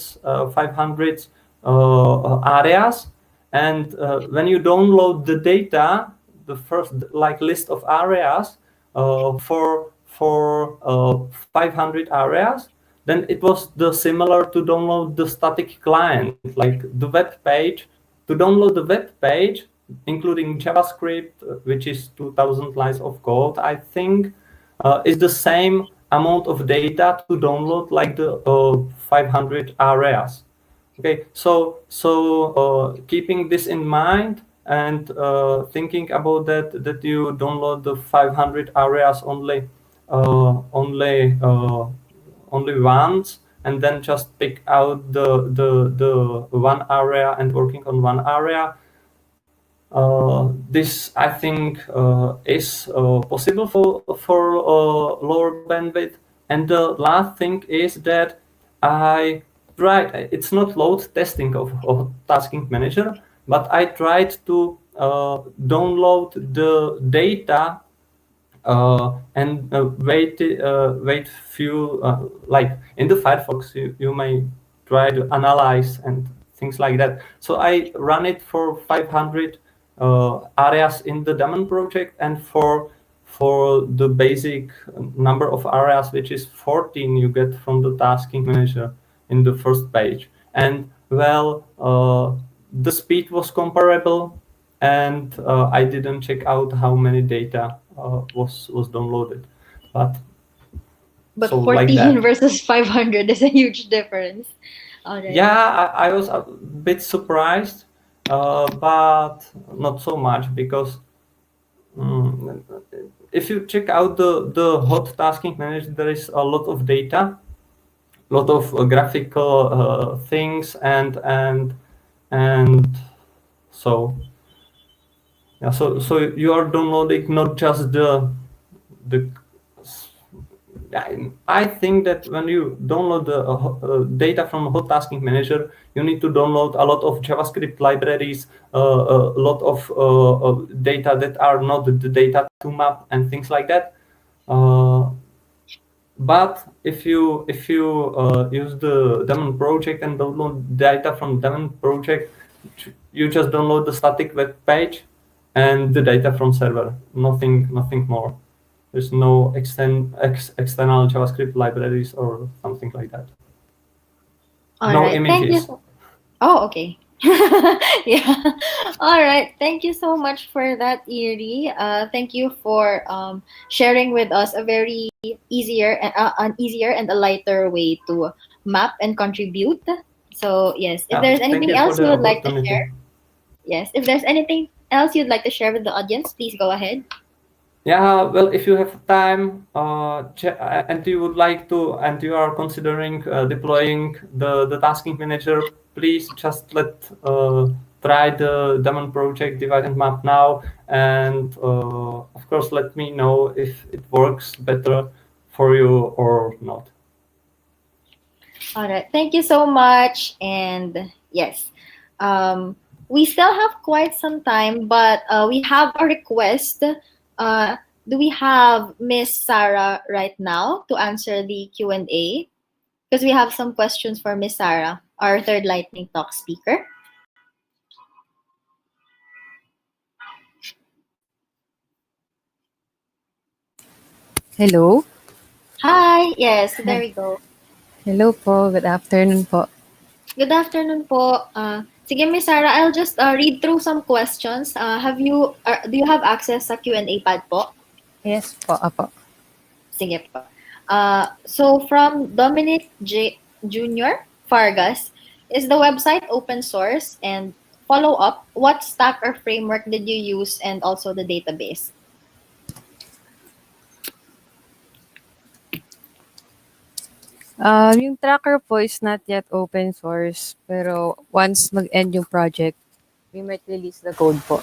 areas, and when you download the data, the first like list of areas for 500 areas, then it was the similar to download the static client, like the web page. To download the web page, including JavaScript, which is 2,000 lines of code, I think, is the same amount of data to download like the 500 areas. Okay, so keeping this in mind, and thinking about that you download the 500 areas only once, and then just pick out the one area and working on one area. This I think is possible for lower bandwidth. And the last thing is that I tried. It's not load testing of tasking manager, but I tried to download the data and wait few like in the Firefox you may try to analyze and things like that. So I run it for 500 areas in the daemon project, and for the basic number of areas, which is 14, you get from the tasking manager in the first page. And well, the speed was comparable, and I didn't check out how many data was downloaded, but so 14 like versus 500 is a huge difference. Already. Yeah, I was a bit surprised, but not so much, because if you check out the hot tasking manager, there is a lot of data, a lot of graphical things, and so yeah, so you are downloading not just the I think that when you download the data from Hot Tasking Manager, you need to download a lot of JavaScript libraries, a lot of data that are not the data to map and things like that. But if you use the daemon project and download data from daemon project, you just download the static web page and the data from server. Nothing more. There's no external JavaScript libraries or something like that. All No right. Thank images. you. Oh, okay. Yeah. All right. Thank you so much for that, Erie. Thank you for sharing with us a very an easier and a lighter way to map and contribute. So yes, if there's Thank anything you for else you the would like to opportunity. share, yes, if there's anything else you'd like to share with the audience, please go ahead. Yeah, well, if you have time and you would like to, and you are considering deploying the tasking manager, please just try the daemon project divide and map now, and of course let me know if it works better for you or not. All right. Thank you so much. And yes, we still have quite some time, but we have a request. Do we have Miss Sarah right now to answer the Q&A? Because we have some questions for Miss Sarah, our third lightning talk speaker. Hello? Hi. Yes, there we go. Hello po. Good afternoon po. Good afternoon po. Sige, Miss Sarah, I'll just read through some questions. Do you have access sa Q&A pad po? Yes po, apo. Sige po. So from Dominic J. Jr. Fargas, is the website open source? And follow up, what stack or framework did you use and also the database? Yung tracker po is not yet open source, pero once mag-end yung project, we might release the code po.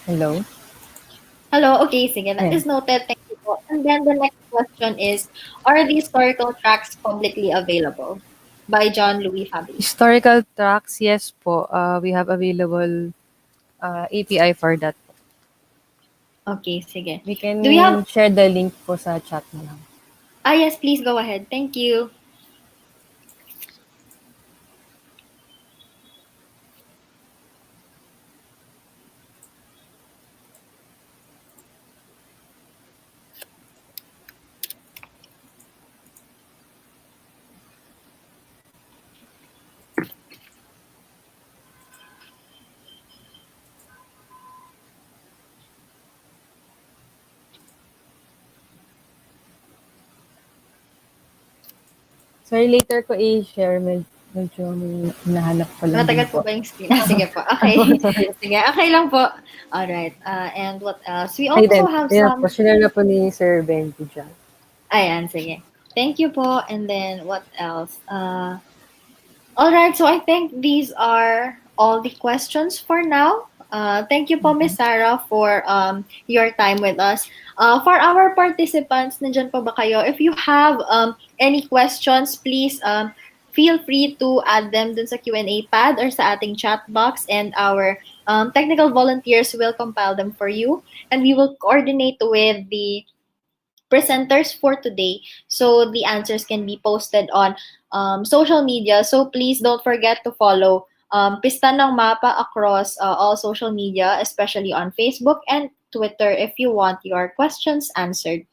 Hello? Hello, okay, sige. That is noted. Thank you po. And then the next question is, are the historical tracks publicly available? By John Louis Fabi. Historical tracks, yes po. We have available API for that. Okay, sige. We can Do we have... share the link po sa chat na lang. Yes, please go ahead. Thank you. Sorry, later ko i-share. Medyo may hinahanap ko lang. Matagal po ba yung screen? Sige po. Okay. Sige, okay lang po. Alright. And what else? We also have some... Share na po ni Sir Ben dyan. Ayan, sige. Thank you po. And then, what else? Alright, so I think these are all the questions for now. Thank you po, Miss Sarah, for your time with us. For our participants, nandyan po ba kayo? If you have any questions, please feel free to add them dun sa Q&A pad or sa ating chat box, and our technical volunteers will compile them for you, and we will coordinate with the presenters for today so the answers can be posted on social media. So please don't forget to follow Pista ng Mapa across all social media, especially on Facebook and Twitter, if you want your questions answered.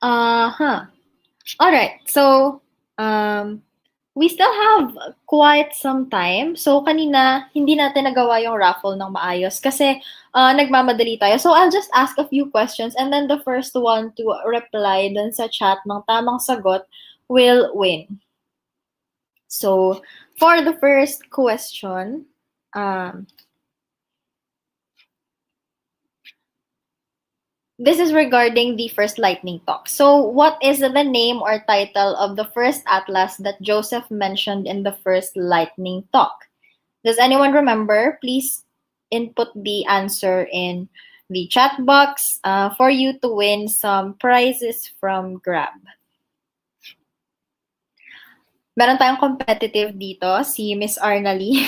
All right. So we still have quite some time. So kanina hindi natin nagawa yung raffle ng maayos kasi nagmamadali tayo. So I'll just ask a few questions, and then the first one to reply dun sa chat ng tamang sagot will win. So for the first question, this is regarding the first lightning talk. So what is the name or title of the first atlas that Joseph mentioned in the first lightning talk? Does anyone remember? Please input the answer in the chat box for you to win some prizes from Grab. Meron tayong competitive dito, si Miss Arnalie.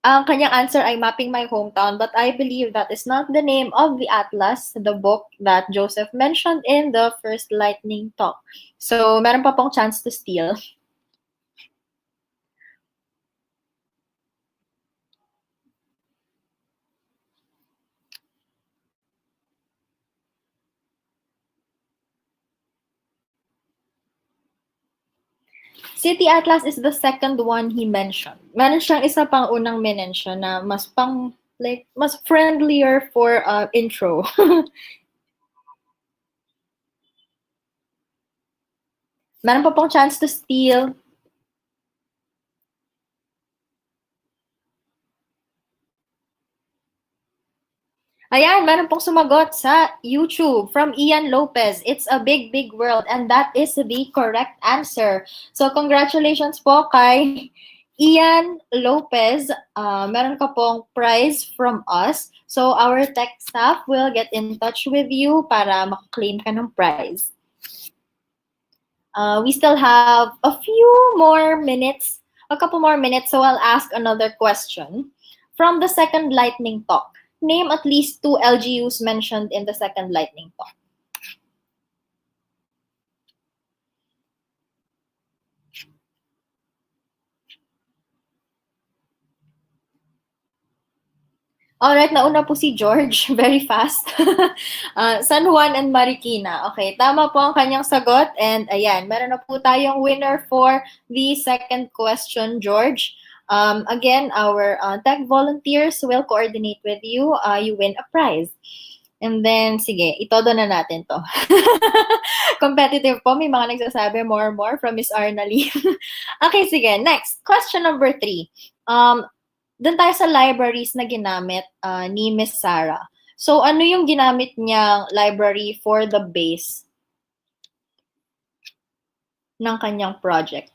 Ang kanyang answer ay Mapping My Hometown, but I believe that is not the name of the atlas, the book that Joseph mentioned in the first lightning talk. So, meron pa pong chance to steal. City Atlas is the second one he mentioned. Meron siyang isa pang unang minention na mas friendlier for intro. Meron pa pong chance to steal. Ayan, meron pong sumagot sa YouTube from Ian Lopez. It's a big, big world, and that is the correct answer. So, congratulations po kay Ian Lopez. Meron ka pong prize from us. So, our tech staff will get in touch with you para makaklaim ka ng prize. We still have a couple more minutes, so I'll ask another question. From the second lightning talk, name at least 2 LGUs mentioned in the second lightning talk. Alright, nauna po si George. Very fast. San Juan and Marikina. Okay, tama po ang kanyang sagot. And ayan, meron na po tayong winner for the second question, George. Again, our tech volunteers will coordinate with you. You win a prize. And then, sige, itodo na natin to. Competitive po. May mga nagsasabi more from Miss Arnalie. Okay, sige. Next. Question number 3. Doon tayo sa libraries na ginamit ni Miss Sarah. So, ano yung ginamit niyang library for the base ng kanyang project?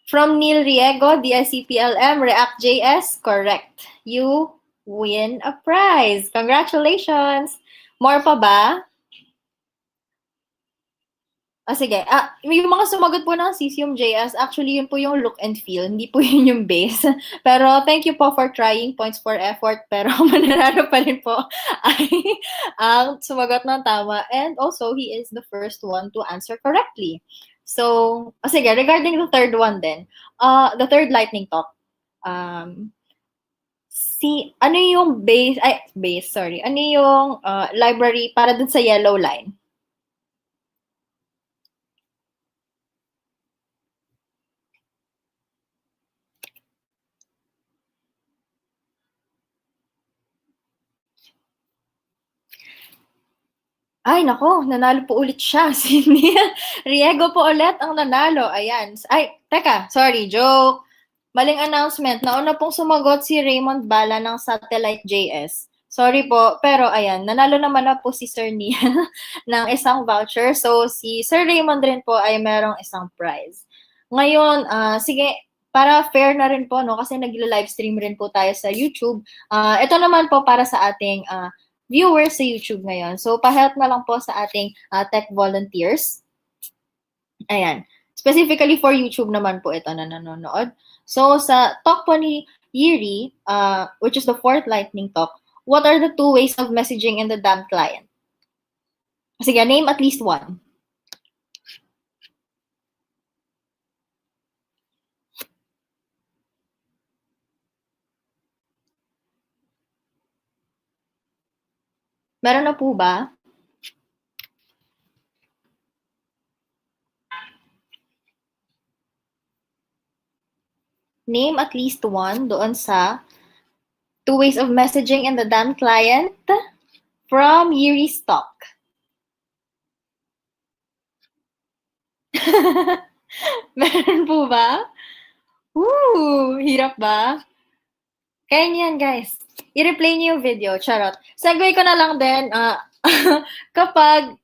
From Neil Riego, DSCPLM, React.js, correct. You win a prize. Congratulations! More pa ba? Sige. Yung mga sumagot po ng Cesium.js, actually yun po yung look and feel, hindi po yun yung base. Pero thank you po for trying, points for effort, pero mananalo pa rin po ay ang sumagot ng tama. And also, he is the first one to answer correctly. So, sige, regarding the third one then, the third lightning talk, ano yung ano yung library para dun sa yellow line? Ay, nako, nanalo po ulit siya. Si Riego po ulit ang nanalo. Ayan. Ay, teka, sorry, joke. Maling announcement. Nauna pong sumagot si Raymond Bala ng Satellite.js. Sorry po, pero ayan, nanalo naman na po si Sir Nia ng isang voucher. So, si Sir Raymond rin po ay merong isang prize. Ngayon, sige, para fair na rin po, no, kasi nag-livestream rin po tayo sa YouTube. Ito naman po para sa ating viewers sa YouTube ngayon. So, pa-help na lang po sa ating tech volunteers. Ayan. Specifically for YouTube naman po ito na nanonood. So, sa talk po ni Yiri, which is the fourth lightning talk, what are the 2 ways of messaging in the DAM client? Sige, name at least 1. Meron na po ba? Name at least 1 doon sa 2 ways of messaging in the DAM client from Yuri's talk. Meron po ba? Hirap ba? Kaya niyan, guys. I-replay niyo yung video. Charot. Segue ko na lang din. Kapag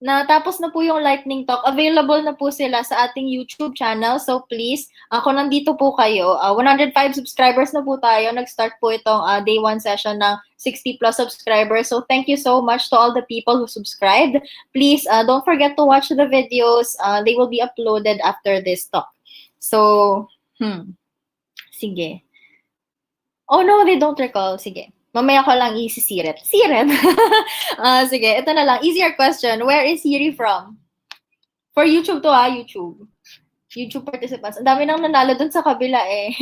natapos na po yung lightning talk. Available na po sila sa ating YouTube channel. So please, kung nandito po kayo, 105 subscribers na po tayo. Nag-start po itong day 1 session ng 60 plus subscribers. So thank you so much to all the people who subscribed. Please, don't forget to watch the videos. They will be uploaded after this talk. So, sige. Oh no, they don't recall. Sige. Mamaya ko lang isisiret. Siret. Sige, ito na lang. Easier question. Where is Siri from? For YouTube to YouTube. YouTube participants. Ang dami nang nanalo dun sa kabila eh.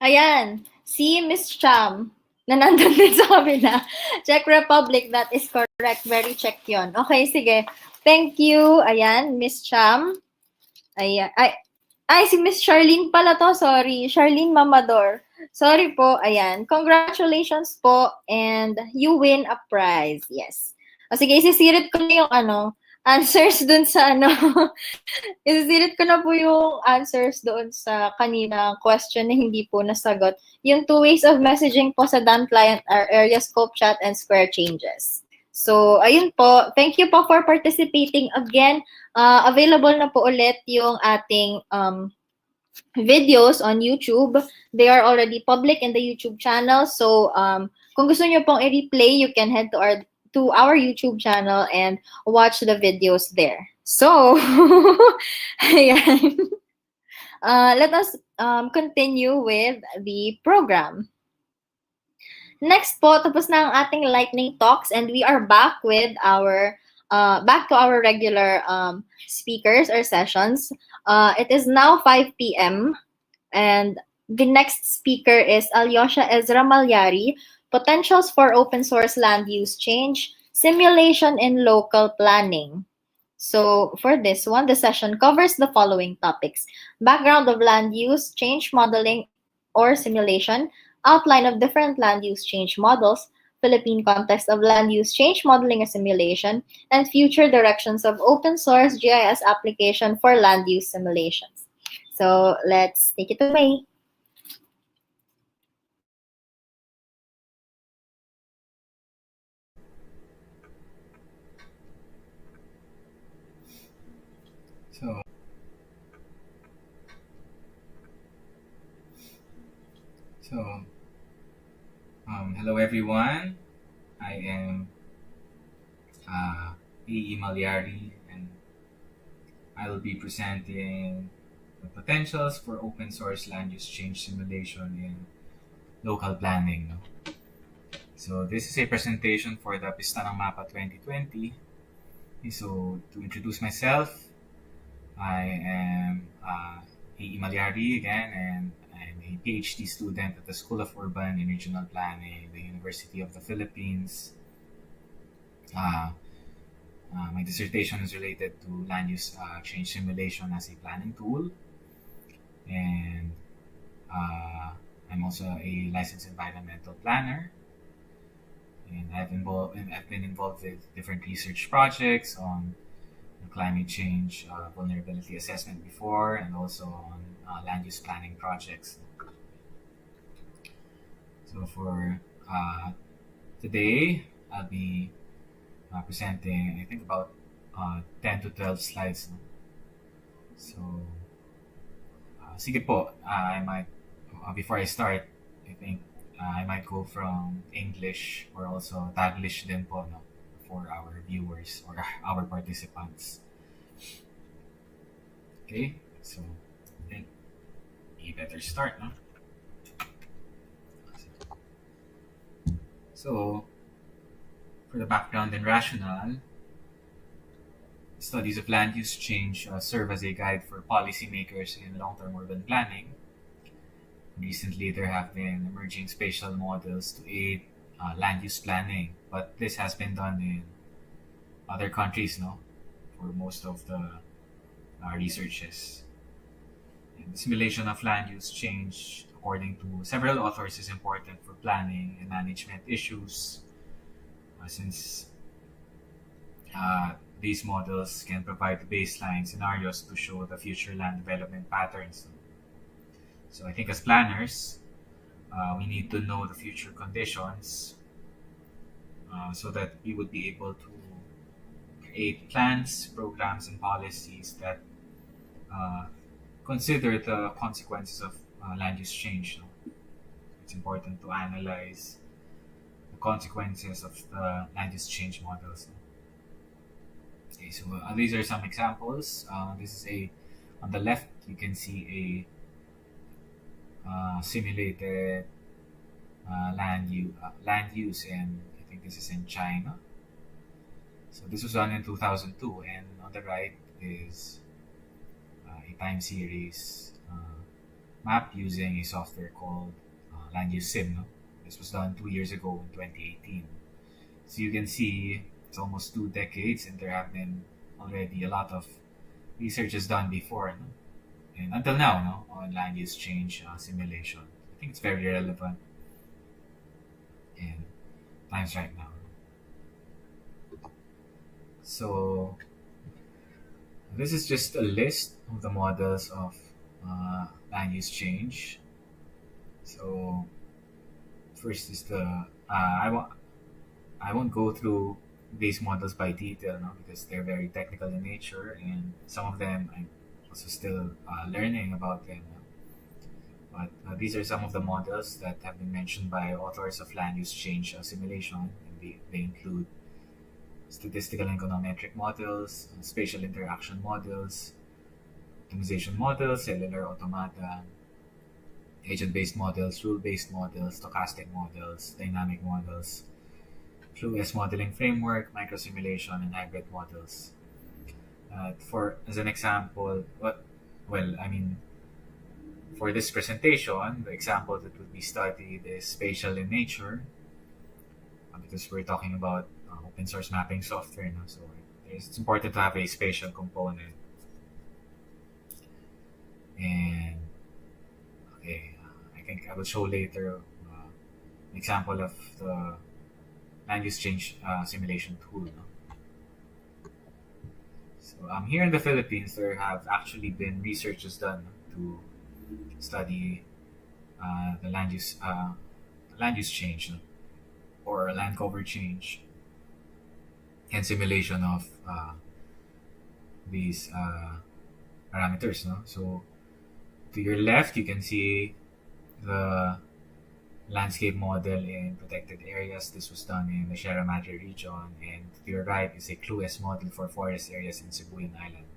Ayan. Si Miss Cham na nandun din sa kabila. Czech Republic, that is correct. Very Czech yun. Okay, sige. Thank you. Ayan, Miss Cham. Ayan. Ay, si Miss Charlene pala to. Sorry. Charlene Mamador. Sorry po. Ayan. Congratulations po. And you win a prize. Yes. O sige, isisirit ko na yung answers dun sa isisirit ko na po yung answers doon sa kanina question na hindi po nasagot. Yung 2 ways of messaging po sa DAN client are area scope chat and square changes. So, ayun po. Thank you po for participating again. Available na po ulit yung ating videos on YouTube. They are already public in the YouTube channel. So, kung gusto nyo pong i-replay, you can head to our YouTube channel and watch the videos there. So, ayan. Let us continue with the program. Next po, tapos na ang ating lightning talks and we are back with our back to our regular speakers or sessions. It is now 5 p.m. and the next speaker is Alyosha Ezra Malyari, Potentials for Open Source Land Use Change, Simulation in Local Planning. So for this one, the session covers the following topics: background of land use, change modeling or simulation, outline of different land use change models, Philippine context of land use change modeling and simulation, and future directions of open source GIS application for land use simulations. So let's take it away. Hello everyone. I am A.E. Malyari and I will be presenting the potentials for open source land use change simulation in local planning. So this is a presentation for the Pista ng Mapa 2020. So to introduce myself, I am A.E. Malyari again, and I'm a PhD student at the School of Urban and Regional Planning, the University of the Philippines. My dissertation is related to land use change simulation as a planning tool, and I'm also a licensed environmental planner. And I've been involved with different research projects on climate change vulnerability assessment before, and also on land use planning projects. So for today, I'll be presenting, I think, about 10 to 12 slides. So, sige po, I might, before I start, I think I might go from English or also Taglish din po, no, for our viewers or our participants. Okay, so then you better start, no? So, for the background and rationale, studies of land use change serve as a guide for policymakers in long-term urban planning. Recently, there have been emerging spatial models to aid land use planning, but this has been done in other countries, no, for most of the researches. And the simulation of land use change, according to several authors, is important for planning and management issues, since these models can provide baseline scenarios to show the future land development patterns. So I think as planners, we need to know the future conditions so that we would be able to create plans, programs, and policies that consider the consequences of land use change. It's important to analyze the consequences of the land use change models. Okay, so these are some examples. This is on the left, you can see a simulated land use, and I think this is in China. So this was done in 2002, and on the right is a time series map using a software called Land Use Sim. No? This was done 2 years ago in 2018. So you can see it's almost 2 decades, and there have been already a lot of research is done before, no? And until now, no, on land use change simulation. I think it's very relevant in times right now. So this is just a list of the models of land use change. So first is I won't go through these models by detail, no, because they're very technical in nature, and some of them I'm also still learning about them. No? But these are some of the models that have been mentioned by authors of land use change simulation, and they include statistical and econometric models, spatial interaction models, optimization models, cellular automata, agent-based models, rule-based models, stochastic models, dynamic models, fluid modeling framework, microsimulation, and hybrid models. As an example, for this presentation, the example that would be studied is spatial in nature, because we're talking about open source mapping software, no? So it's important to have a spatial component. And okay, I think I will show later an example of the land use change simulation tool. No? So here in the Philippines, there have actually been researches done to study the land use change, no? Or land cover change, and simulation of these parameters. No? So to your left, you can see the landscape model in protected areas. This was done in the Sierra Madre region, and to your right is a CLUES model for forest areas in Sibuyan Island.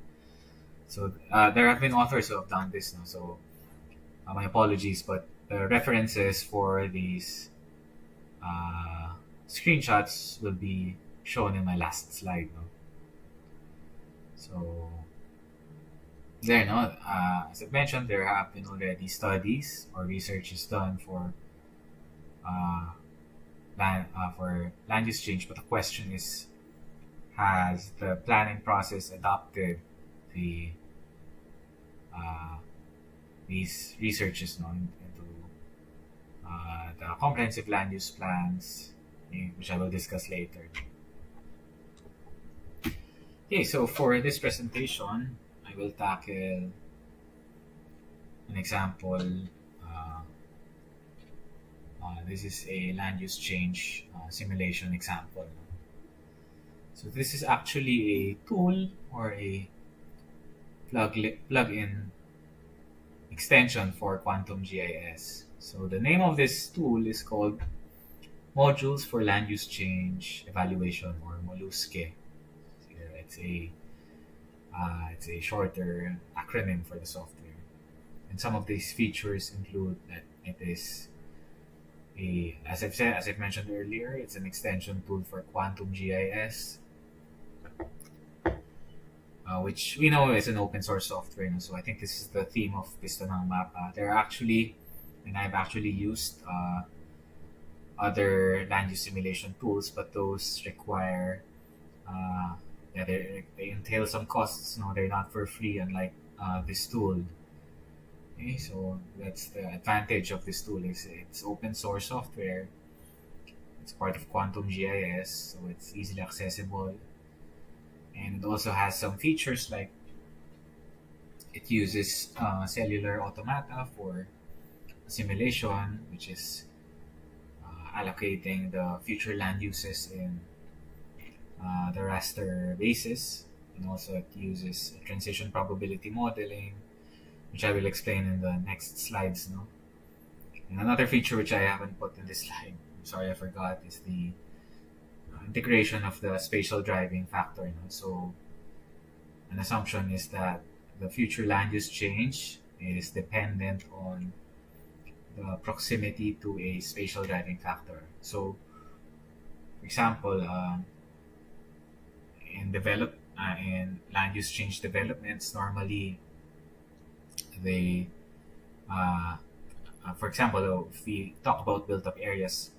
So there have been authors who have done this. No? So my apologies, but the references for these screenshots will be shown in my last slide. No? So there, no? As I mentioned, there have been already studies or research is done for land use change, but the question is, has the planning process adopted these researches, no, into the comprehensive land use plans, which I will discuss later. Okay, so for this presentation, I will tackle an example. This is a land use change simulation example. So this is actually a tool or a plug-in extension for Quantum GIS. So the name of this tool is called Modules for Land Use Change Evaluation, or MOLUSCE. It's a shorter acronym for the software. And some of these features include that it is as I've mentioned earlier, it's an extension tool for Quantum GIS, which we know is an open source software. So I think this is the theme of Pista ng Mapa. I've actually used other land use simulation tools, but those require they entail some costs. No, they're not for free, unlike this tool. Okay, so that's the advantage of this tool, is it's open source software. It's part of Quantum GIS, so it's easily accessible. And it also has some features like it uses cellular automata for assimilation, which is allocating the future land uses in the raster basis. And also it uses transition probability modeling, which I will explain in the next slides. No? And another feature which I haven't put in this slide, I'm sorry I forgot, is the integration of the spatial driving factor. No? So an assumption is that the future land use change is dependent on the proximity to a spatial driving factor. So, for example, in land use change developments, normally they, for example, if we talk about built-up areas,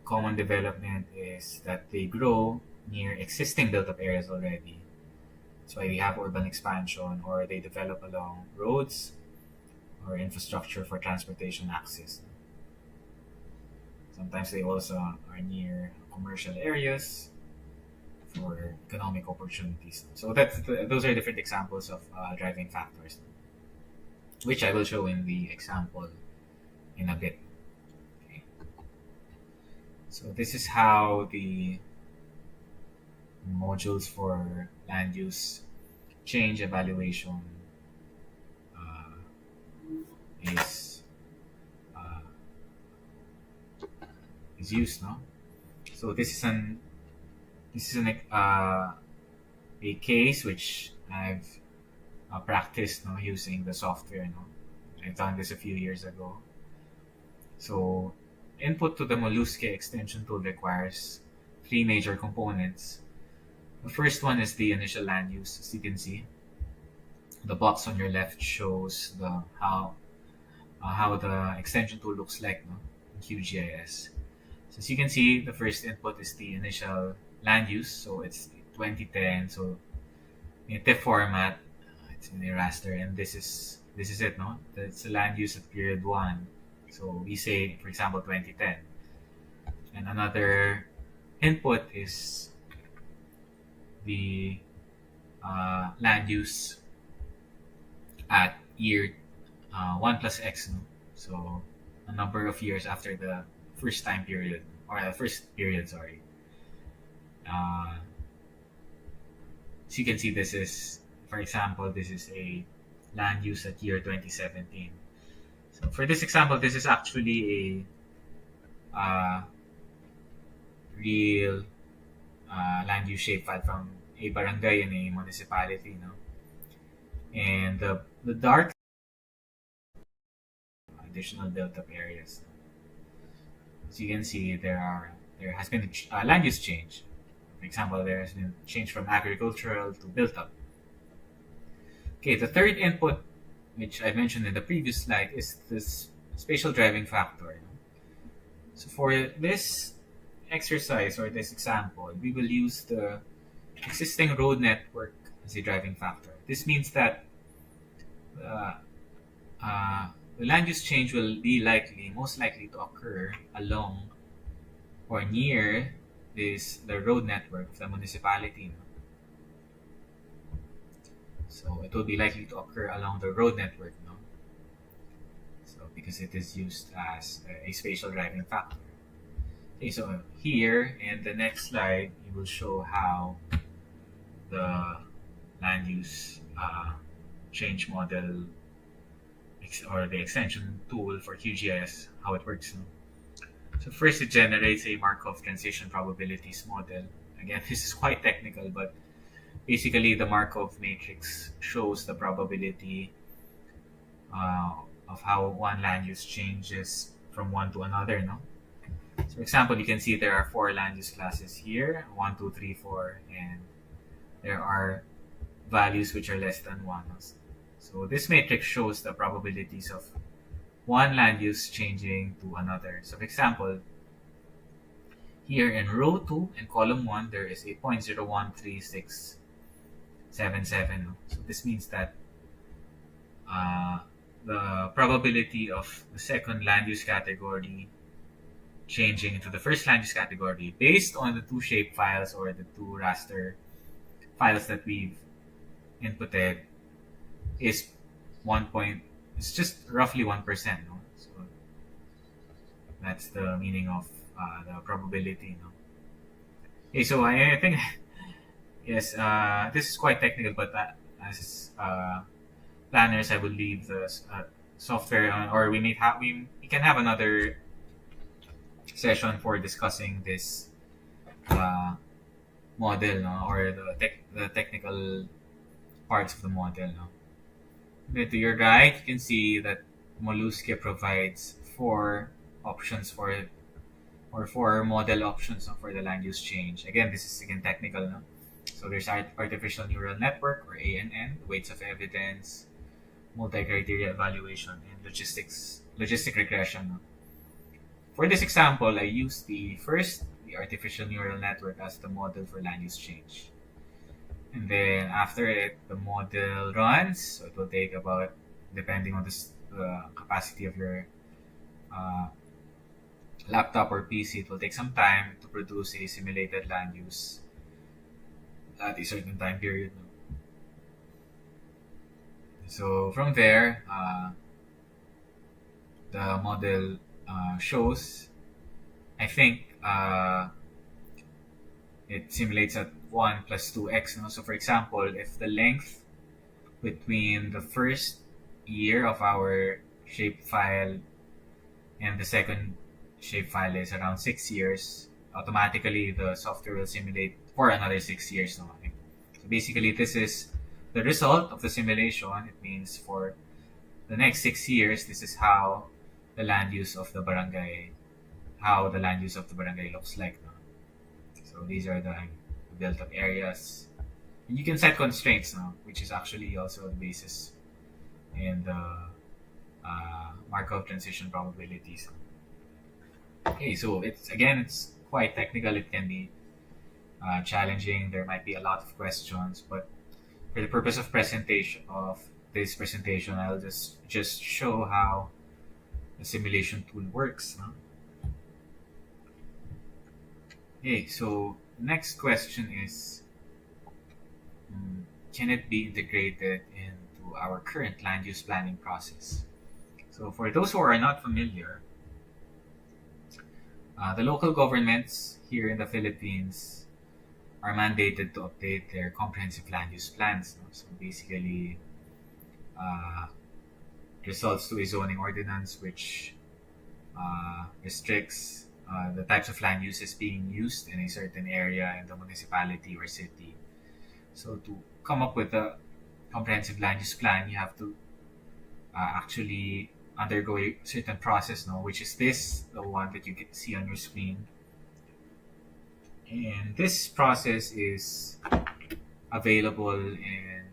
common development is that they grow near existing built-up areas already. That's why we have urban expansion, or they develop along roads or infrastructure for transportation access. Sometimes they also are near commercial areas for economic opportunities. So those are different examples of driving factors, which I will show in the example in a bit. Okay. So this is how the modules for land use change evaluation is used. No, so this is a case which I've practiced using the software. No, I've done this a few years ago. So input to the Mollusque extension tool requires 3 major components. The first one is the initial land use. As you can see, the box on your left shows how the extension tool looks like in QGIS. So as you can see, the first input is the initial land use. So it's 2010. So in TIFF format, it's in a raster, and this is it. No, it's the land use at period 1. So we say, for example, 2010. And another input is the land use at year 1 plus X. No? So a number of years after the first time period, or the first period, sorry. So you can see this is, for example, this is a land use at year 2017. So for this example, this is actually a real land use shapefile from a barangay in a municipality. No? And the dark additional built-up areas. So you can see there has been a land use change. For example, there has been change from agricultural to built-up. Okay, the third input, which I mentioned in the previous slide, is this spatial driving factor. So for this exercise or this example, we will use the existing road network as a driving factor. This means that the land use change will be most likely to occur along or near the road network of the municipality. So it will be likely to occur along the road network, no? So because it is used as a spatial driving factor. Okay, so here in the next slide, it will show how the land use change model or the extension tool for QGIS, how it works. No? So first, it generates a Markov transition probabilities model. Again, this is quite technical, but basically the Markov matrix shows the probability of how one land use changes from one to another. No? So for example, you can see there are 4 land use classes here, 1, 2, 3, 4, and there are values which are less than 1. So this matrix shows the probabilities of one land use changing to another. So for example, here in row 2 and column 1, there is a 0.013677. So this means that the probability of the second land use category changing into the first land use category based on the 2 shape files or the 2 raster files that we've inputted is it's just roughly 1%. No? So that's the meaning of the probability. No? Okay, so I think, yes, this is quite technical, but as planners, I would leave the software on, or we can have another session for discussing this model, no? Or the technical parts of the model. No? Then to your right, you can see that Mollusque provides 4 options for model options for the land use change. Again, this is technical. No? So there's artificial neural network, or ANN, weights of evidence, multi-criteria evaluation, and logistic regression. No? For this example, I used the artificial neural network as the model for land use change. And then after it, the model runs. So it will take about, depending on the capacity of your laptop or PC, it will take some time to produce a simulated land use at a certain time period. So from there, the model shows, I think it simulates at 1 plus 2x. No? So for example, if the length between the first year of our shapefile and the second shapefile is around 6 years, automatically the software will simulate for another 6 years. No? So basically, this is the result of the simulation. It means for the next 6 years, this is how the land use of the barangay looks like. No? So these are the built-up areas. And you can set constraints now, which is actually also the basis in the Markov transition probabilities. Okay, so it's quite technical. It can be challenging. There might be a lot of questions, but for the purpose of this presentation, I'll just show how the simulation tool works. No? Okay, so next question is, can it be integrated into our current land use planning process? So for those who are not familiar, the local governments here in the Philippines are mandated to update their comprehensive land use plans. No? So basically, results to a zoning ordinance which restricts the types of land uses being used in a certain area in the municipality or city. So to come up with a comprehensive land use plan, you have to actually undergo a certain process, which is the one that you can see on your screen. And this process is available in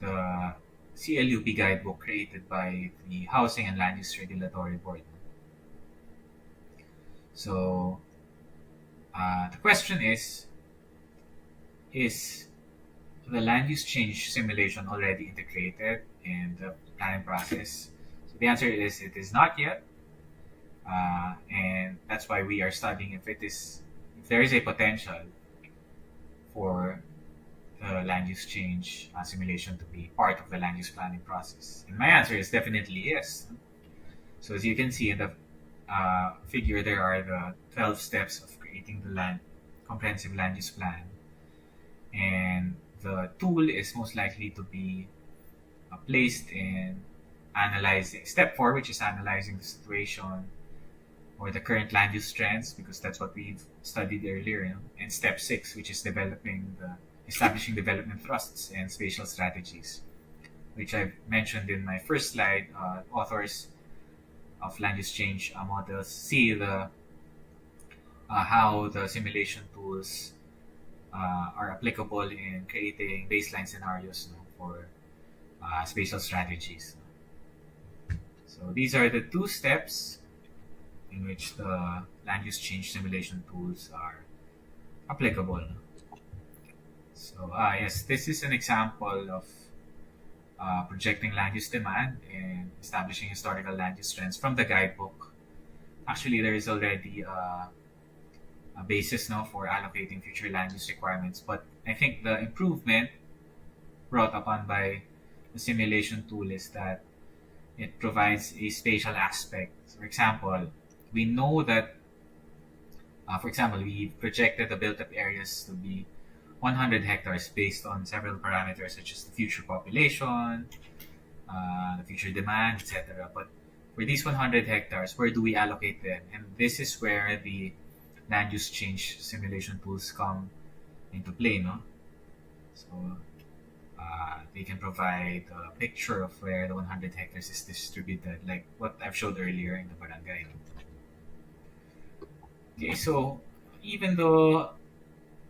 the CLUP guidebook created by the Housing and Land Use Regulatory Board. So the question is the land use change simulation already integrated in the planning process? So the answer is it is not yet. And that's why we are studying if there is a potential for the land use change simulation to be part of the land use planning process. And my answer is definitely yes. So as you can see in the figure, there are the 12 steps of creating the comprehensive land use plan. And the tool is most likely to be placed in analyzing step 4, which is analyzing the situation or the current land use trends, because that's what we've studied earlier, and step 6, which is establishing development thrusts and spatial strategies, which I've mentioned in my first slide. Authors of land use change models see how the simulation tools are applicable in creating baseline scenarios for spatial strategies. So these are the 2 steps in which the land use change simulation tools are applicable. So yes, this is an example of projecting land use demand and establishing historical land use trends from the guidebook. Actually, there is already basis now for allocating future land use requirements. But I think the improvement brought upon by the simulation tool is that it provides a spatial aspect. For example, we know that, for example, we projected the built-up areas to be 100 hectares based on several parameters such as the future population, the future demand, etc. But for these 100 hectares, where do we allocate them? And this is where the land use change simulation tools come into play, no? So they can provide a picture of where the 100 hectares is distributed, like what I've showed earlier in the barangay. Okay, so even though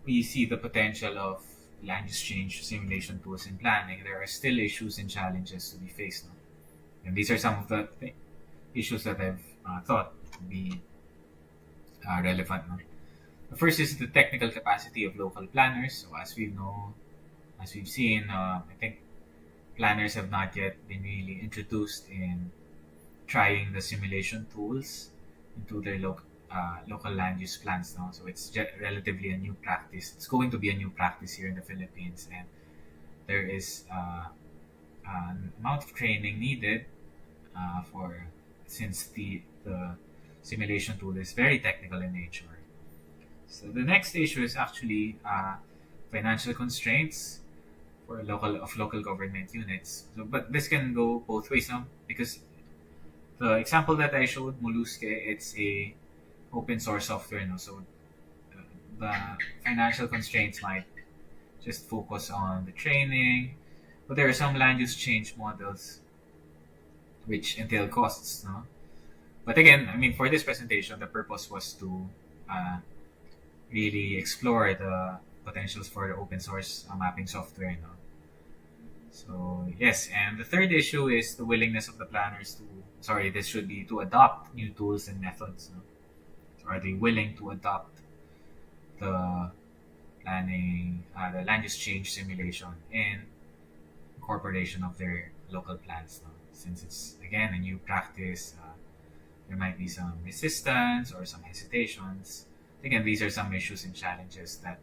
we see the potential of land use change simulation tools in planning, there are still issues and challenges to be faced. No? And these are some of the issues that I've thought would be relevant. No? The first is the technical capacity of local planners. So as we've seen, I think planners have not yet been really introduced in trying the simulation tools into their local land use plans now. So it's relatively a new practice. It's going to be a new practice here in the Philippines, and there is an amount of training needed since the simulation tool is very technical in nature. So the next issue is actually financial constraints for local government units. So, but this can go both ways now, because the example that I showed, Molluske, it's a open source software. No? So the financial constraints might just focus on the training, but there are some land use change models which entail costs. No? But again, I mean, for this presentation, the purpose was to really explore the potentials for the open source mapping software. No? So yes, and the third issue is the willingness of the planners to adopt new tools and methods. No? So are they willing to adopt the planning, the land use change simulation in incorporation of their local plans? No? Since it's again a new practice, there might be some resistance or some hesitations. Again, these are some issues and challenges that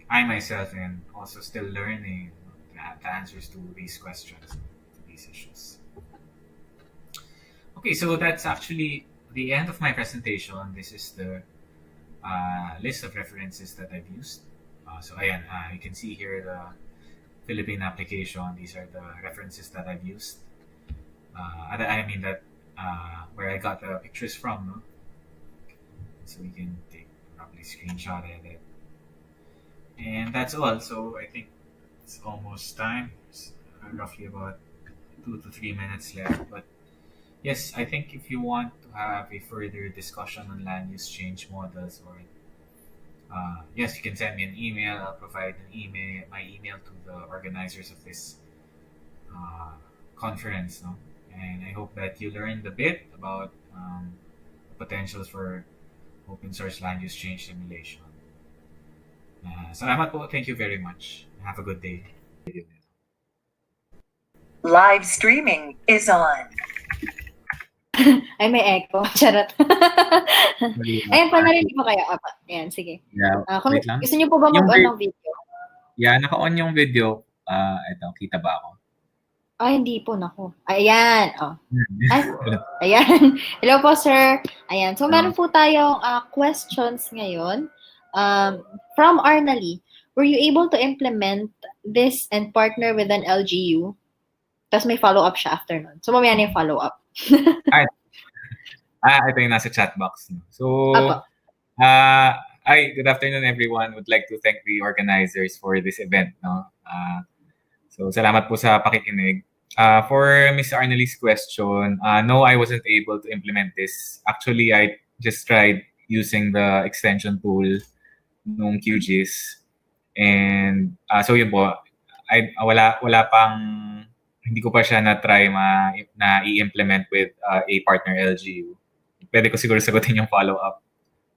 I myself am also still learning the answers to these questions, to these issues. Okay, so that's actually the end of my presentation. This is the list of references that I've used. So again, you can see here the Philippine application. These are the references that I've used. I mean that where I got the pictures from. No? So we can probably screenshot it. And that's all. So I think it's almost time. It's roughly about 2 to 3 minutes left. But yes, I think if you want to have a further discussion on land use change models, or yes, you can send me an email. I'll provide my email to the organizers of this conference. No? And I hope that you learned a bit about the potentials for open source land use change simulation. Salamat po. Thank you very much. Have a good day. Live streaming is on. Ay, may echo. Charot. Ayan, panarinig mo kaya? Ayan, sige. Yeah, Kung wait lang. gusto niyo po ba mag-on ng video? Yeah, naka-on yung video. Ito, kita ba ako? Hindi po, naku. Ayan, ayan. Hello po, sir. Ayan, so meron po tayong questions ngayon. From Arnali, were you able to implement this and partner with an LGU? Tapos may follow-up siya after nun. So, mamaya na yung follow-up. Ito yung nasa chat box. So, good afternoon, everyone. Would like to thank the organizers for this event. No? So, salamat po sa pakikinig. For Ms. Arnali's question, no, I wasn't able to implement this. Actually, I just tried using the extension tool nung QGIS. And so yun po, wala pang, hindi ko pa siya na-try na i-implement with a partner LGU. Pwede ko siguro sagutin yung follow-up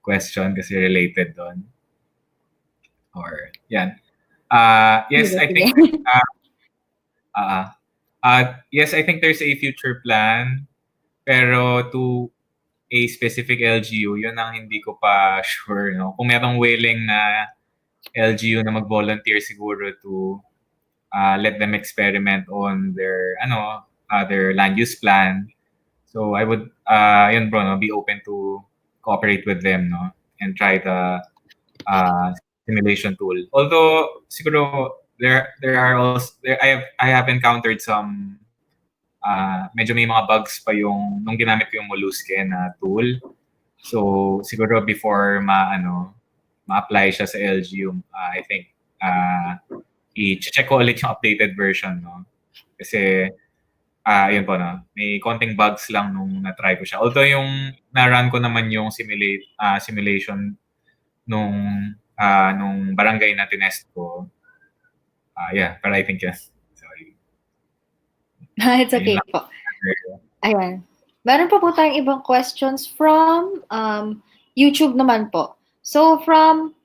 question kasi related doon. Or, yan. Yes, I think yes, I think there's a future plan. Pero to a specific LGU, yun ang hindi ko pa sure, no? Kung merong willing na LGU na mag-volunteer siguro to let them experiment on their their land use plan. So I would yun bro, no, be open to cooperate with them, no, and try the simulation tool. Although siguro there are also I have encountered some medyo may mga bugs pa yung nung ginamit ko yung Mollusque na tool. So siguro before ma-apply siya sa LGU, I think i-check ko ulit yung updated version, no? Kasi yun po, no? May konting bugs lang nung na-try ko siya. Although yung na-run ko naman yung simulation nung barangay na tinest ko. Yeah, but I think yes. Sorry. It's okay po. Ayan. Meron pa po tayong ibang questions from YouTube naman po. So from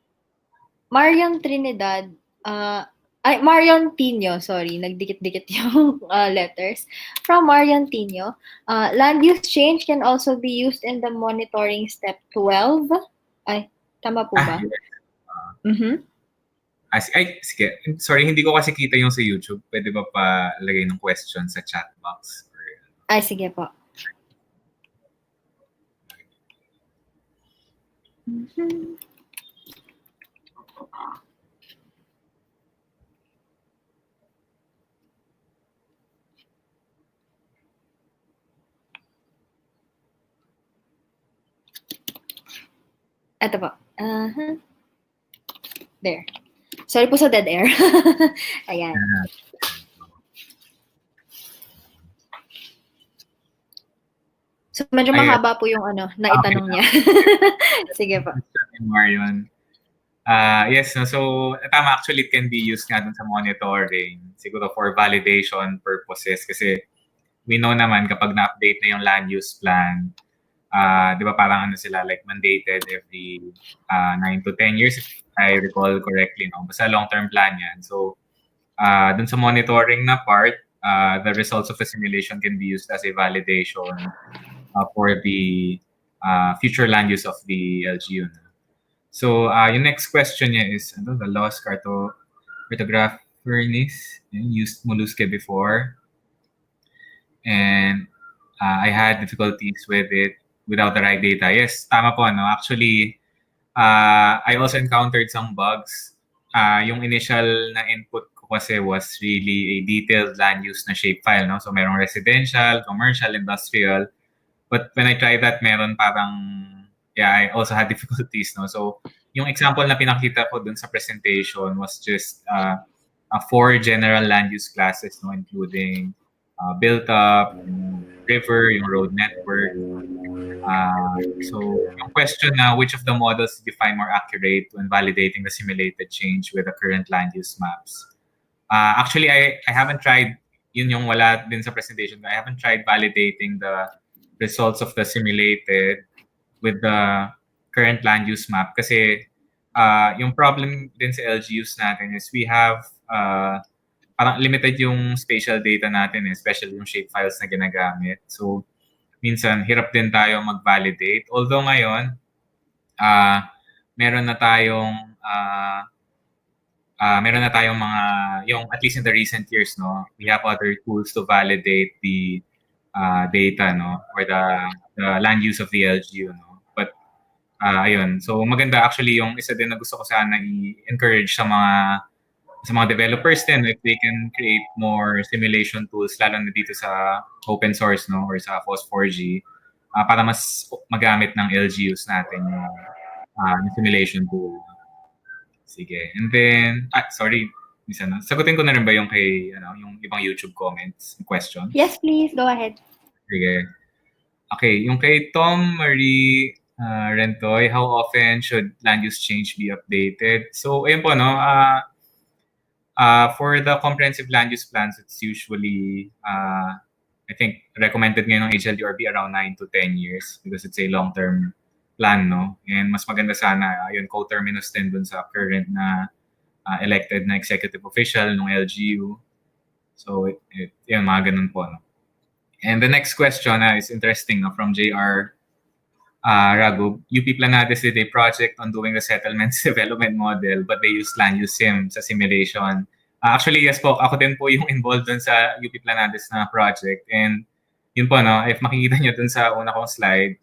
Marian Trinidad, Marian Tino, sorry, nagdikit-dikit yung letters. From Marian Tino, land use change can also be used in the monitoring step 12. Ay, tama po ba? Ay, sige. Sorry, hindi ko kasi kita yung sa YouTube. Pwede ba pa lagay ng question sa chat box? Ay, sige po. Ito po. There. Sorry po sa dead air. Ayan. So, medyo mahaba po yung naitanong niya. Sige po. Marion. Yes, no, so tama, actually it can be used nga dun sa monitoring, siguro for validation purposes kasi we know naman kapag na-update na yung land use plan, di ba parang sila like mandated every 9 to 10 years if I recall correctly, no? Basta long-term plan yan. So dun sa monitoring na part, the results of the simulation can be used as a validation for the future land use of the LGU. So yung next question niya is the lost cartographer used Mollusque before, and I had difficulties with it without the right data. Yes, tama po, no? Actually, I also encountered some bugs. Yung initial na input ko kasi was really a detailed land use na shapefile, no? So merong residential, commercial, industrial. But when I tried that, meron parang I also had difficulties, no? So yung example na pinakita ko dun sa presentation was just 4 general land use classes, no, including built up, river, yung road network. So yung question na which of the models did you find more accurate when validating the simulated change with the current land use maps? Actually, I haven't tried, yun yung wala din sa presentation, I haven't tried validating the results of the simulated with the current land use map kasi yung problem din sa LGUs natin is we have parang limited yung spatial data natin, especially yung shapefiles na ginagamit. So minsan hirap din tayo mag-validate. Although ngayon meron na tayong mga yung at least in the recent years, no, we have other tools to validate the data, no, or the land use of the LGU, no. But ayun, so maganda actually yung isa din na gusto ko sana i-encourage sa mga developers din if they can create more simulation tools lalo na dito sa open source, no, or sa FOSS4G para mas magamit ng LGUs natin yung simulation tool. Sige. And then sorry, sagutin ko na rin ba yung kay yung ibang YouTube comments question? Yes, please. Go ahead. Sige. Okay, yung kay Tom Marie Rentoy, how often should land use change be updated? So, ayun po, no, for the comprehensive land use plans, it's usually, I think, recommended ngayon ng HLDRB around 9 to 10 years because it's a long-term plan, no? And mas maganda sana, yun, co-terminus din dun sa current na elected na executive official ng LGU. So, yun, mga ganun po, no? And the next question is interesting, no, from JR Ragub, UP Planades did a project on doing the settlements development model, but they used land use sim sa simulation. Actually, yes po, ako din po yung involved dun sa UP Planades na project. And yun po, no, if makikita nyo dun sa una kong slide,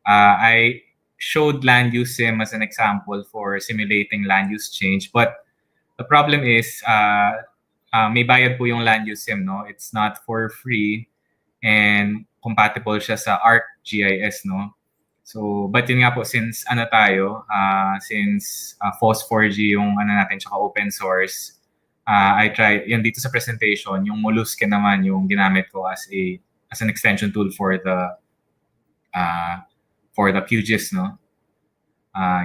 I showed land use sim as an example for simulating land use change. But the problem is, may bayad po yung land use sim, no? It's not for free and compatible siya sa ArcGIS, no? So, but yun nga po, since since FOSS4G yung natin, tsaka open source, I tried, yun dito sa presentation, yung Mollusca naman yung ginamit ko as an extension tool for the QGIS, no?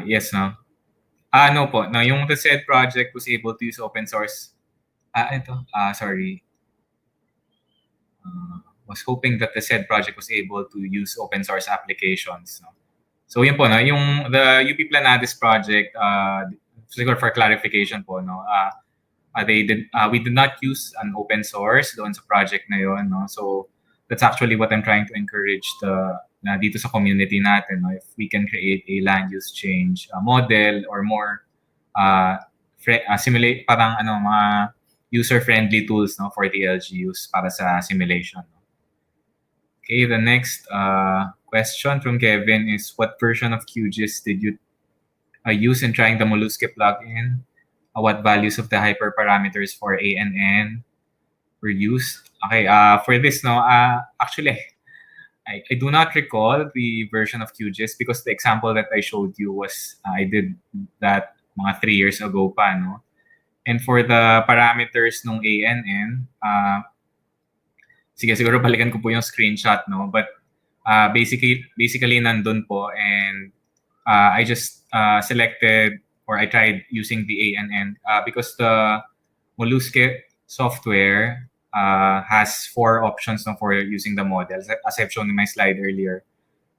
Yes, no? No po, no, yung the said project was able to use open source. Was hoping that the said project was able to use open source applications. No? So yun po, no? Yung the UP Planades project, for clarification po, no? We did not use an open source doon sa project na yun, no? So that's actually what I'm trying to encourage dito sa community natin, no? If we can create a land use change model or more simulate parang mga user-friendly tools, no, for the LGUs para sa simulation. Okay, the next question from Kevin is, what version of QGIS did you use in trying the Mollusca plugin? What values of the hyperparameters for ANN were used? Okay, for this, no, actually, I do not recall the version of QGIS because the example that I showed you was, I did that mga 3 years ago pa, no? And for the parameters ng ANN, siguro balikan ko po yung screenshot, no? But basically nandun po, and I just selected, or I tried using the ANN because the Mollusca software has 4 options, no, for using the models, as I've shown in my slide earlier.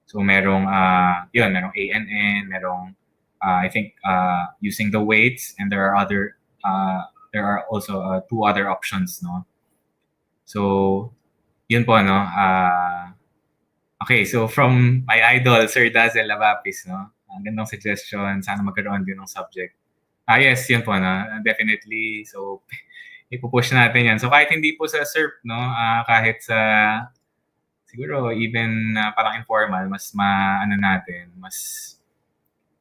So merong merong ANN, merong I think using the weights, and there are also 2 other options, no. So yun po, no. Okay, so from my idol, Sir Dazzle Labapis, no. Ang gandang suggestion, sana magkaroon din ng subject. Yes, yun po, no. Definitely. So ipupush natin yan. So kahit hindi po sa SERP, no, kahit sa siguro even parang informal, mas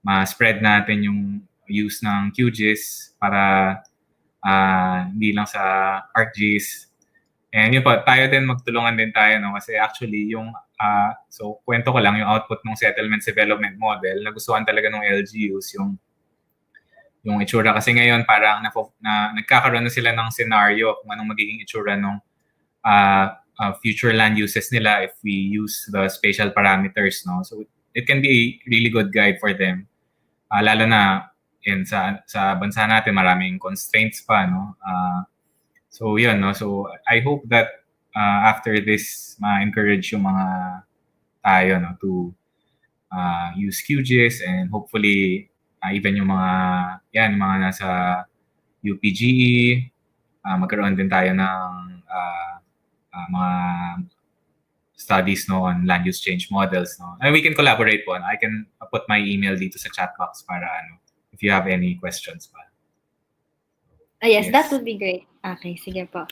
ma-spread natin yung use ng QGIS para hindi lang sa ArcGIS. And yun po, tayo din magtulungan din tayo, no, kasi actually yung so kwento ko lang yung output ng settlements development model, nagustuhan talaga ng LGUs yung itsura, kasi ngayon parang nagkakaroon na sila ng scenario kung anong magiging itsura ng future land uses nila if we use the spatial parameters, no. So it can be a really good guide for them. Lalo na sa bansa natin, maraming constraints pa, no. So yun, no. So I hope that after this, ma-encourage yung mga tayo, no, to use QGIS, and hopefully even yung mga nasa UPGE, magkaroon din tayo ng mga studies, no, on land use change models, no. And we can collaborate po. I can put my email dito sa chat box para if you have any questions pa. Yes, that would be great. Okay, sige po.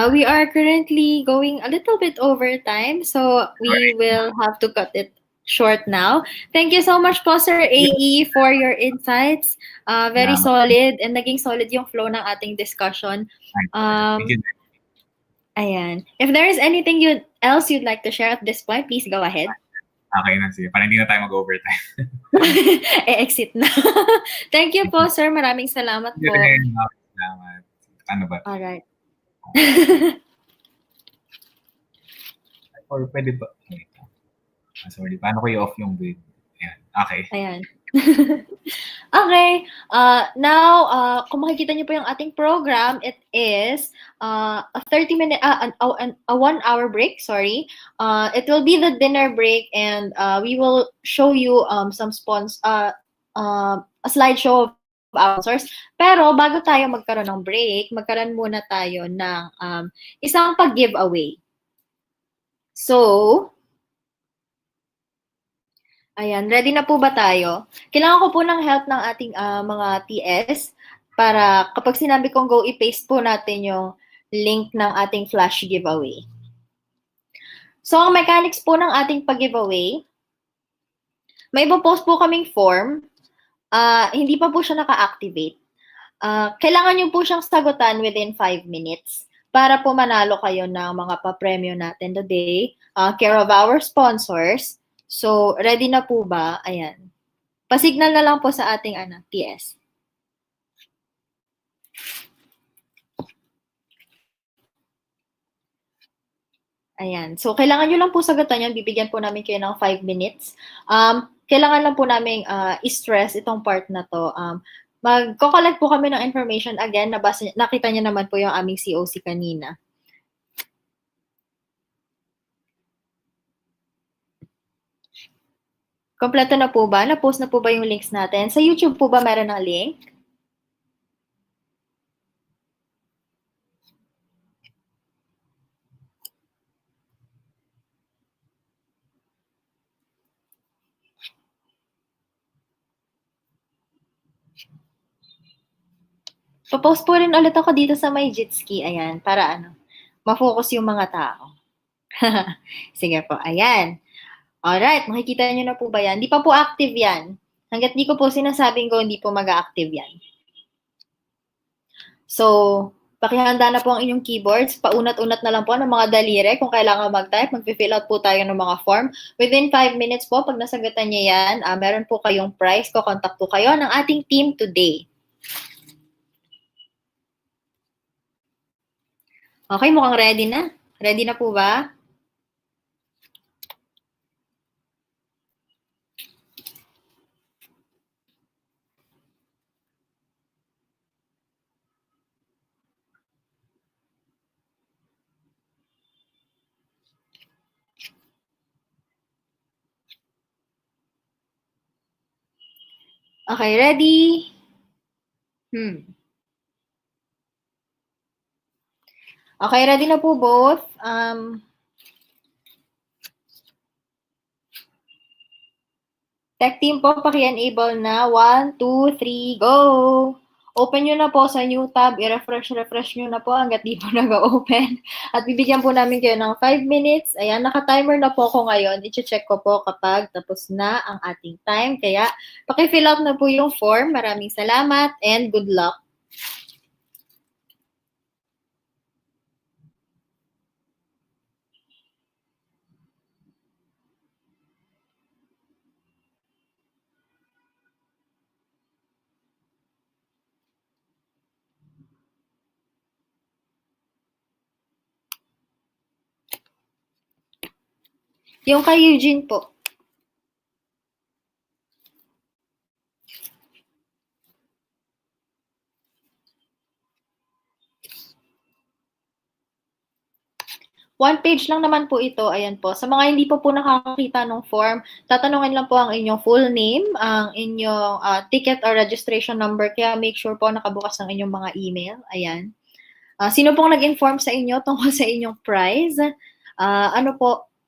We are currently going a little bit over time, so we will have to cut it short now. Thank you so much po, Sir AE, for your insights. Very solid, and naging solid yung flow ng ating discussion. Ayan. If there is anything else you'd like to share at this point, please go ahead. Okay na, sige. Para hindi na tayo mag-overtime. Exit na. Thank you po, sir. Maraming salamat po. Salamat. Ano ba? Alright. Or pwede ba? Sorry, paano ko i-off yung video? Ayan. Okay. Ayan. Okay. Now, kung makikita niyo po yung ating program, it is a 30-minute, a 1-hour break, sorry. It will be the dinner break, and we will show you a slideshow of our sponsors. Pero bago tayo magkaroon ng break, magkaroon muna tayo ng isang pag-giveaway. So, Ayan, ready na po ba tayo? Kailangan ko po ng help ng ating mga TS para kapag sinabi kong go, i-paste po natin yung link ng ating flash giveaway. So, ang mechanics po ng ating pag-giveaway, may ipopost po kaming form. Hindi pa po siya naka-activate. Kailangan nyo po siyang sagutan within 5 minutes para po manalo kayo ng mga papremyo natin today. Care of our sponsors. So, ready na po ba? Ayan. Pasignal na lang po sa ating TS. Ayan. So, kailangan nyo lang po sagutan yan. Bibigyan po namin kayo ng 5 minutes. Kailangan lang po namin i-stress itong part na to. Magko-collect po kami ng information. Again, nakita niyo naman po yung aming COC kanina. Kompleto na po ba? Na-post na po ba yung links natin? Sa YouTube po ba meron ng link? Papost po rin ulit ako dito sa may Jitski. Ayan, para ma-focus yung mga tao. Sige po, ayan. Alright, makikita nyo na po ba yan? Di pa po active yan. Hanggat di ko po sinasabing go, hindi po mag-active yan. So, pakihanda na po ang inyong keyboards. Paunat-unat na lang po ng mga daliri. Kung kailangan mag-type, mag-fill out po tayo ng mga form. Within 5 minutes po, pag nasagutan niya yan, meron po kayong prize. Kukontak po kayo ng ating team today. Okay, mukhang ready na. Ready na po ba? Okay, ready? Okay, ready na po both. Tech team po, paki-enable na. 1, 2, 3, go! Open nyo na po sa new tab. I-refresh nyo na po hanggat di po nag-open. At bibigyan po namin kayo ng 5 minutes. Ayan, naka-timer na po ako ngayon. I-check ko po kapag tapos na ang ating time. Kaya, paki-fill out na po yung form. Maraming salamat and good luck. Yung kay Eugene po. One page lang naman po ito. Ayan po. Sa mga hindi po nakakakita ng form, tatanungin lang po ang inyong full name, ang inyong ticket or registration number. Kaya make sure po nakabukas ang inyong mga email. Ayan. Sino pong nag-inform sa inyo tungkol sa inyong prize?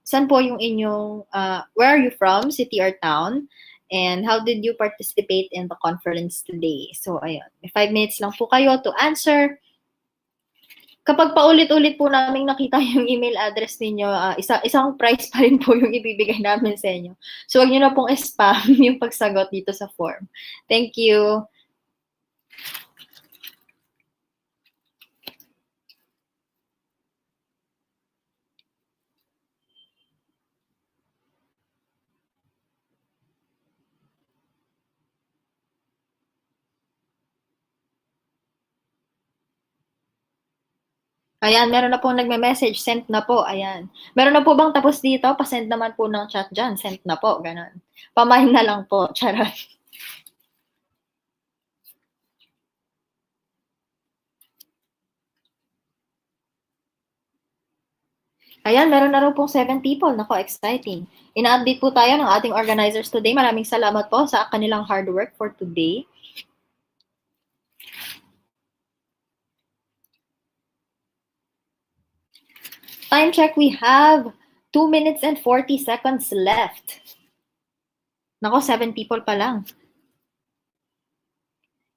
Saan po yung inyong, where are you from, city or town? And how did you participate in the conference today? So, ayun. 5 minutes lang po kayo to answer. Kapag paulit-ulit po namin nakita yung email address ninyo, isang prize pa rin po yung ibibigay namin sa inyo. So, huwag nyo na pong spam yung pagsagot dito sa form. Thank you. Ayan, meron na pong nagme-message, sent na po, ayan. Meron na po bang tapos dito? Pa-send naman po ng chat dyan, sent na po, ganun. Pamahin na lang po, charot. Ayan, meron na rin pong 7 people. Nako, exciting. Ina-update po tayo ng ating organizers today. Maraming salamat po sa kanilang hard work for today. Time check, we have 2 minutes and 40 seconds left. Nako, 7 people pa lang.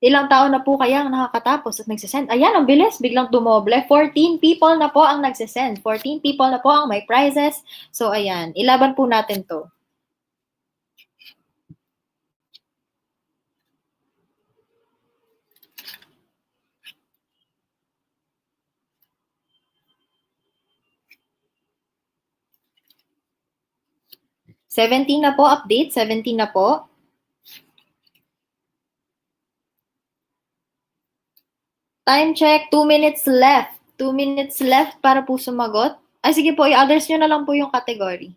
Ilang tao na po kaya ang nakakatapos at nagsisend? Ayan, ang bilis, biglang dumoble. 14 people na po ang nagsisend. 14 people na po ang may prizes. So, ayan, ilaban po natin to. $17 na po, update. 17 na po. Time check, 2 minutes left. 2 minutes left para po sumagot. Ay, sige po, i-others nyo na lang po yung category.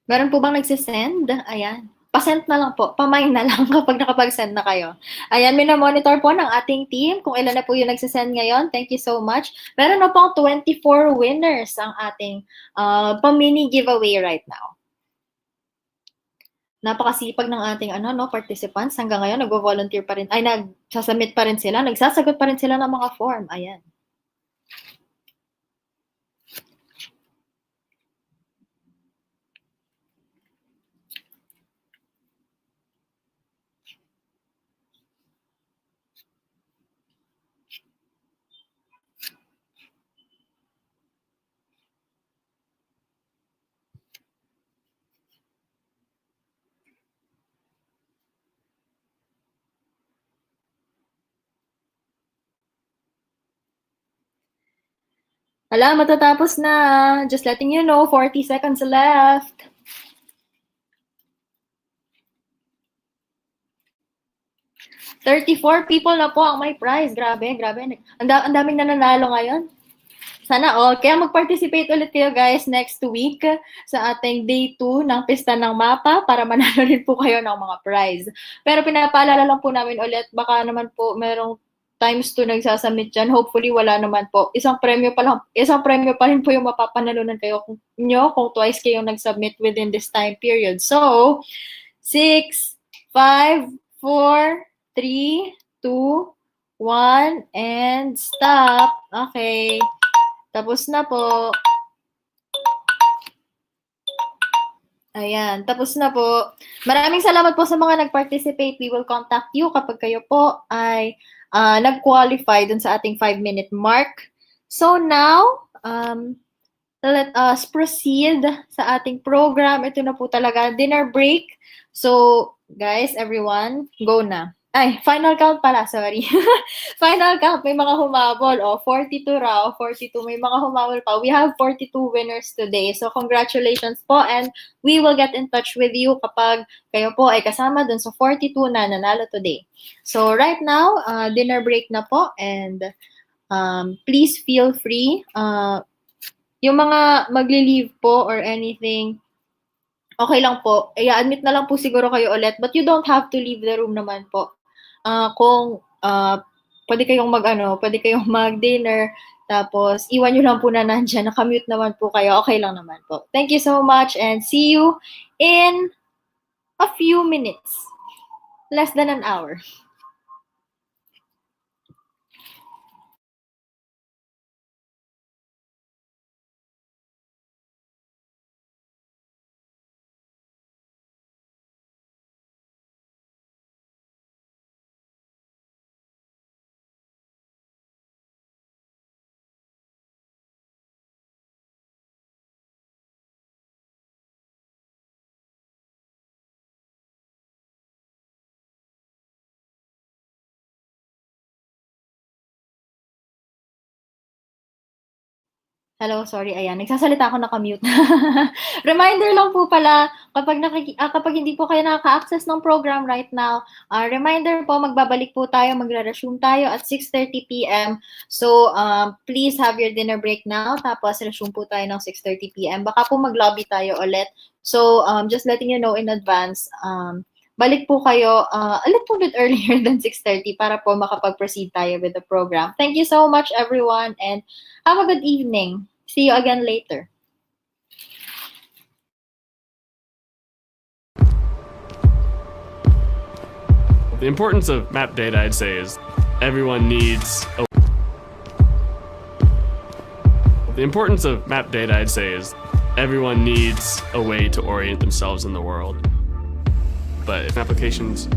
Meron po bang nagsisend? Ayan. Pa-send na lang po. Pamay na lang kapag nakapag-send na kayo. Ayan, minamonitor po ng ating team kung ilan na po yung nagsisend ngayon. Thank you so much. Meron na po 24 winners ang ating pamini giveaway right now. Napakasipag ng ating participants. Hanggang ngayon, nagvo-volunteer pa rin. Ay, nagsasubmit pa rin sila. Nagsasagot pa rin sila ng mga form. Ayan. Hala, matatapos na. Just letting you know, 40 seconds left. $34 people na po ang may prize. Grabe, grabe. Ang daming nananalo ngayon. Sana all. Kaya mag-participate ulit kayo guys next week sa ating day 2 ng Pista ng Mapa para manalo rin po kayo ng mga prize. Pero pinapaalala lang po namin ulit, baka naman po merong times 2 nagsasubmit dyan. Hopefully wala naman po. Isang premyo pa rin po yung mapapanalunan kayo kung twice kayong nag-submit within this time period. So, 6, 5, 4, 3, 2, 1, and stop. Okay. Tapos na po. Ayan, tapos na po. Maraming salamat po sa mga nag-participate. We will contact you kapag kayo po ay nag-qualify dun sa ating 5-minute mark. So now, let us proceed sa ating program. Ito na po talaga, dinner break. So, guys, everyone, go na. Ay, final count pala, sorry. Final count, may mga humabol. 42 raw, 42. May mga humabol pa. We have 42 winners today. So, congratulations po and we will get in touch with you kapag kayo po ay kasama dun sa 42 na nanalo today. So, right now, dinner break na po and please feel free. Yung mga magli-leave po or anything, okay lang po. I-admit na lang po siguro kayo ulit. But you don't have to leave the room naman po. Kung pwede kayong mag-dinner, tapos iwan nyo lang po na nandyan, nakamute naman po kayo, okay lang naman po. Thank you so much and see you in a few minutes. Less than an hour. Hello, sorry, ayan. Nagsasalita ako, naka-mute. Reminder lang po pala, kapag hindi po kayo nakaka-access ng program right now, reminder po, magbabalik po tayo, magre-resume tayo at 6:30 p.m. So, please have your dinner break now, tapos resume po tayo ng 6:30 p.m. Baka po mag-lobby tayo ulit. So, just letting you know in advance, balik po kayo a little bit earlier than 6:30 para po makapag-proceed tayo with the program. Thank you so much, everyone, and have a good evening. See you again later. The importance of map data, I'd say, is everyone needs a The importance of map data, I'd say, is everyone needs a way to orient themselves in the world. But if applications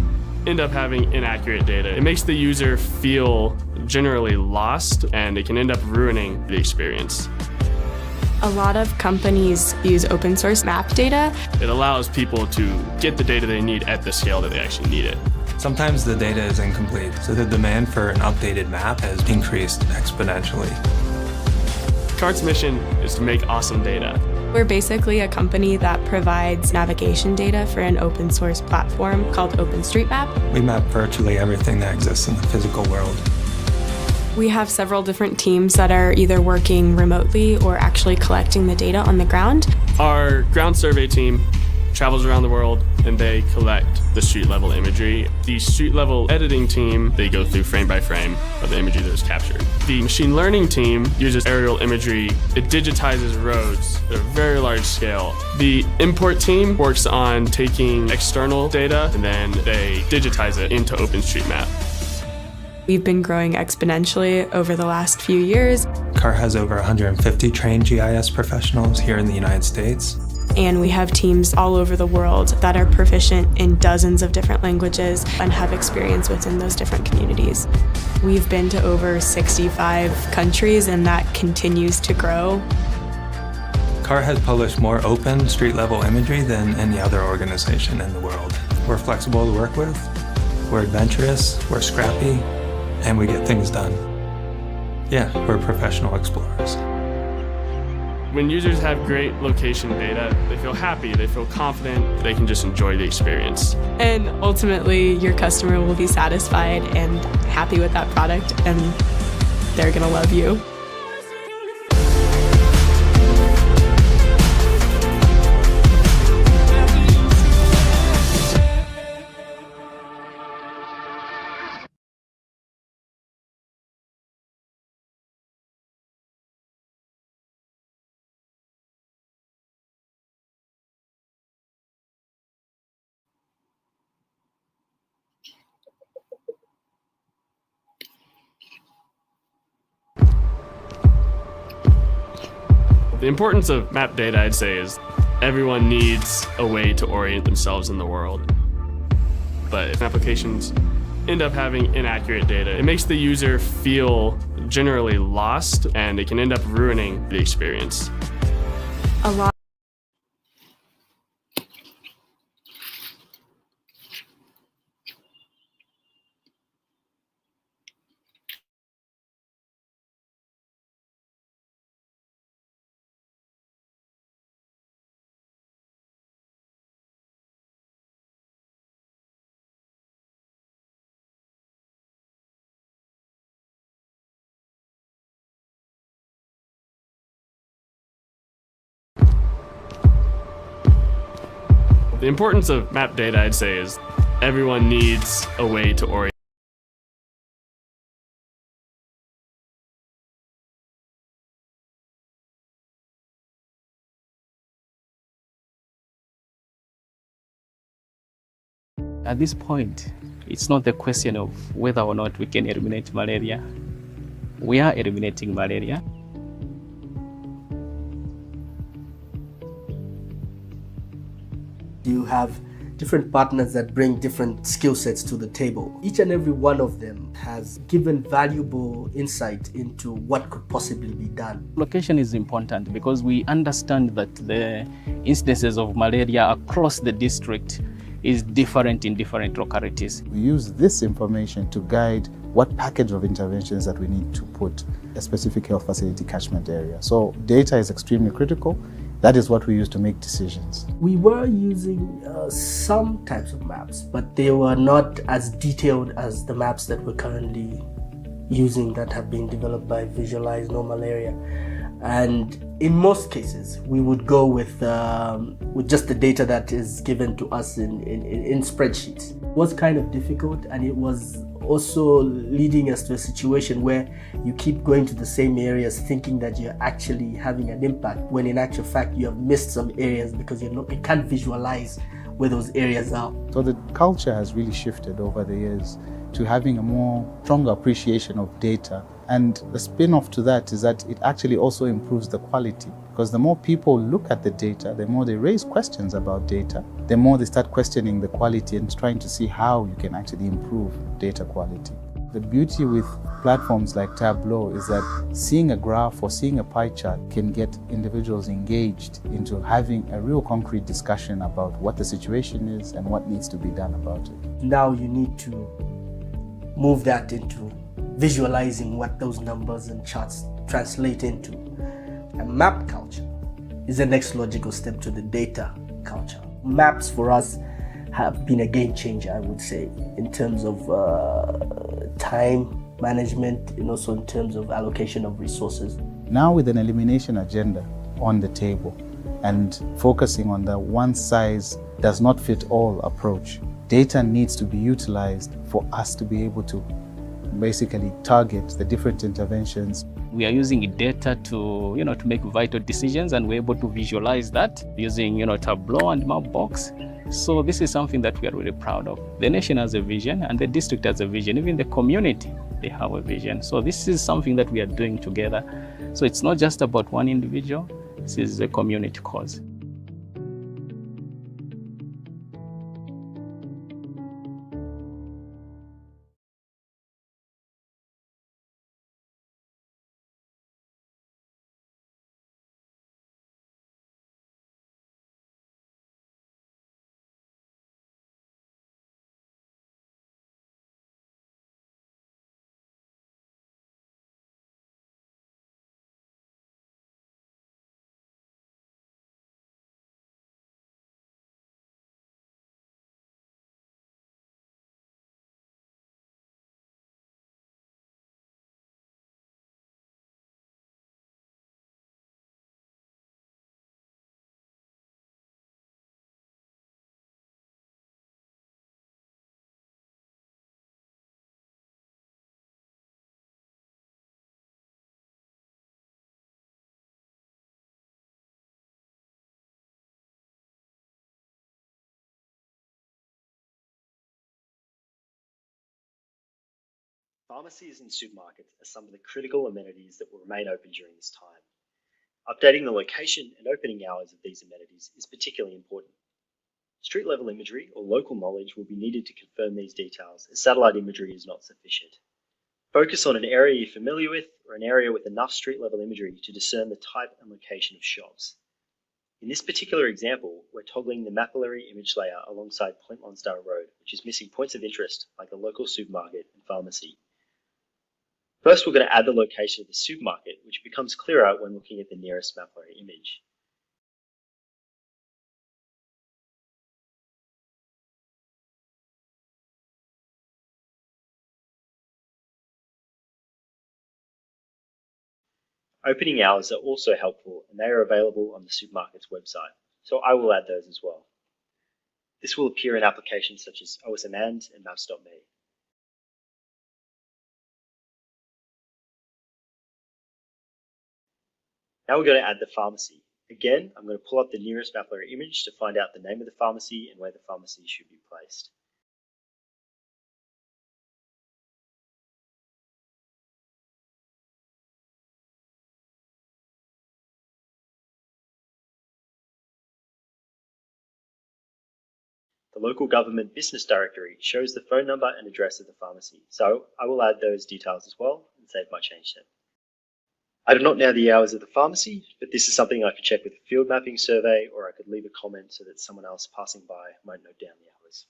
end up having inaccurate data, it makes the user feel generally lost, and it can end up ruining the experience. A lot of companies use open source map data. It allows people to get the data they need at the scale that they actually need it. Sometimes the data is incomplete, so the demand for an updated map has increased exponentially. CART's mission is to make awesome data. We're basically a company that provides navigation data for an open source platform called OpenStreetMap. We map virtually everything that exists in the physical world. We have several different teams that are either working remotely or actually collecting the data on the ground. Our ground survey team travels around the world and they collect the street level imagery. The street level editing team, they go through frame by frame of the imagery that was captured. The machine learning team uses aerial imagery. It digitizes roads at a very large scale. The import team works on taking external data and then they digitize it into OpenStreetMap. We've been growing exponentially over the last few years. CART has over 150 trained GIS professionals here in the United States. And we have teams all over the world that are proficient in dozens of different languages and have experience within those different communities. We've been to over 65 countries, and that continues to grow. CART has published more open street-level imagery than any other organization in the world. We're flexible to work with, we're adventurous, we're scrappy, and we get things done. Yeah, we're professional explorers. When users have great location data, they feel happy, they feel confident, they can just enjoy the experience. And ultimately, your customer will be satisfied and happy with that product, and they're gonna love you. The importance of map data, I'd say, is everyone needs a way to orient themselves in the world. But if applications end up having inaccurate data, it makes the user feel generally lost, and it can end up ruining the experience. A lot The importance of map data, I'd say, is everyone needs a way to orient. At this point, it's not the question of whether or not we can eliminate malaria. We are eliminating malaria. You have different partners that bring different skill sets to the table. Each and every one of them has given valuable insight into what could possibly be done. Location is important because we understand that the incidences of malaria across the district is different in different localities. We use this information to guide what package of interventions that we need to put a specific health facility catchment area. So data is extremely critical. That is what we use to make decisions. We were using some types of maps, but they were not as detailed as the maps that we're currently using that have been developed by Visualize No Malaria. And in most cases, we would go with just the data that is given to us in spreadsheets. It was kind of difficult, and it was also leading us to a situation where you keep going to the same areas thinking that you're actually having an impact, when in actual fact you have missed some areas because you can't visualize where those areas are. So the culture has really shifted over the years to having a more stronger appreciation of data. And the spin-off to that is that it actually also improves the quality, because the more people look at the data, the more they raise questions about data, the more they start questioning the quality and trying to see how you can actually improve data quality. The beauty with platforms like Tableau is that seeing a graph or seeing a pie chart can get individuals engaged into having a real concrete discussion about what the situation is and what needs to be done about it. Now you need to move that into visualizing what those numbers and charts translate into. A map culture is the next logical step to the data culture. Maps for us have been a game changer, I would say, in terms of time management and also in terms of allocation of resources. Now with an elimination agenda on the table and focusing on the one size does not fit all approach, data needs to be utilized for us to be able to basically target the different interventions. We are using data to, to make vital decisions, and we're able to visualize that using, Tableau and Mapbox. So this is something that we are really proud of. The nation has a vision, and the district has a vision. Even the community, they have a vision. So this is something that we are doing together. So it's not just about one individual. This is a community cause. Pharmacies and supermarkets are some of the critical amenities that will remain open during this time. Updating the location and opening hours of these amenities is particularly important. Street level imagery or local knowledge will be needed to confirm these details, as satellite imagery is not sufficient. Focus on an area you're familiar with or an area with enough street level imagery to discern the type and location of shops. In this particular example, we're toggling the MapRoulette image layer alongside Point Lonsdale Road, which is missing points of interest like the local supermarket and pharmacy. First, we're going to add the location of the supermarket, which becomes clearer when looking at the nearest MapRoulette image. Opening hours are also helpful, and they are available on the supermarket's website, so I will add those as well. This will appear in applications such as OSMand and Maps.me. Now we're going to add the pharmacy. Again, I'm going to pull up the nearest MapRoulette image to find out the name of the pharmacy and where the pharmacy should be placed. The local government business directory shows the phone number and address of the pharmacy, so I will add those details as well and save my change step. I do not know the hours of the pharmacy, but this is something I could check with a field mapping survey, or I could leave a comment so that someone else passing by might note down the hours.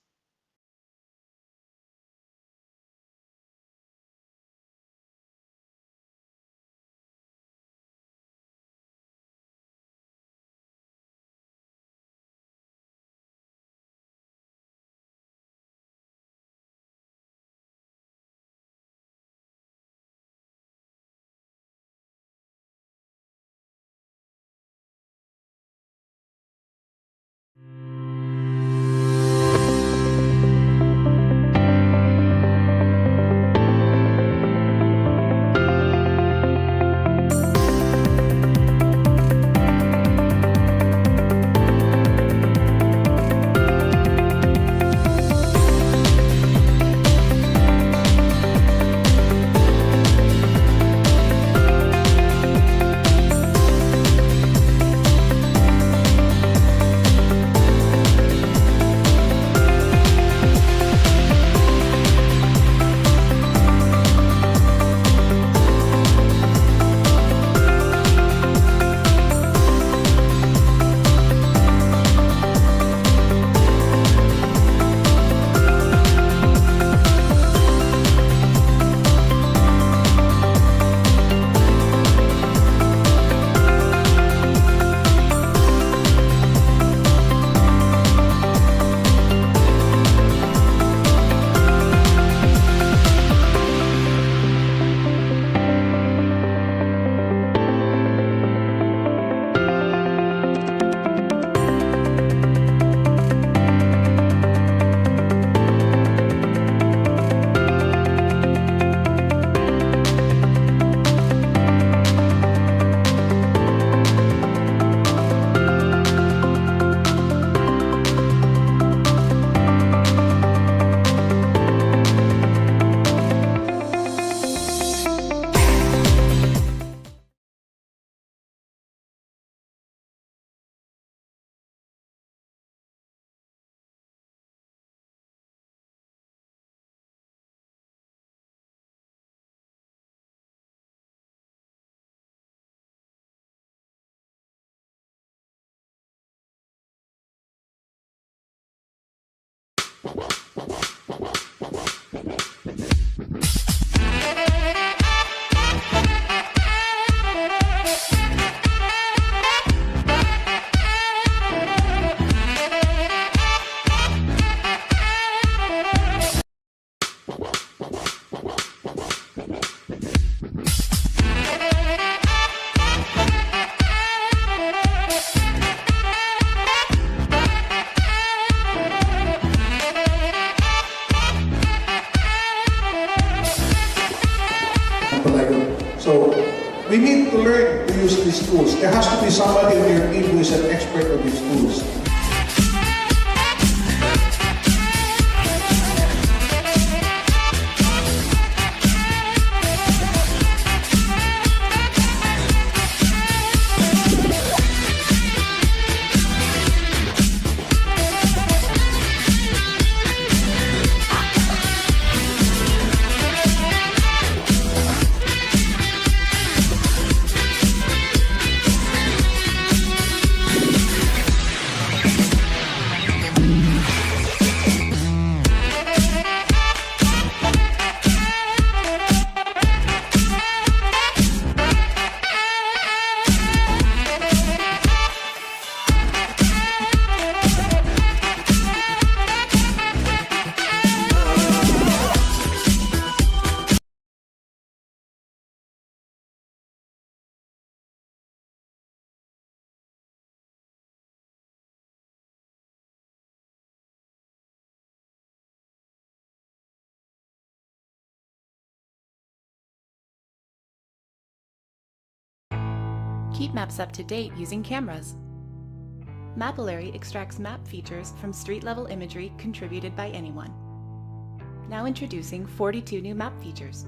So we need to learn to use these tools. There has to be somebody on your team who is an expert of these tools. Keep maps up to date using cameras. MapRoulette extracts map features from street-level imagery contributed by anyone. Now introducing 42 new map features.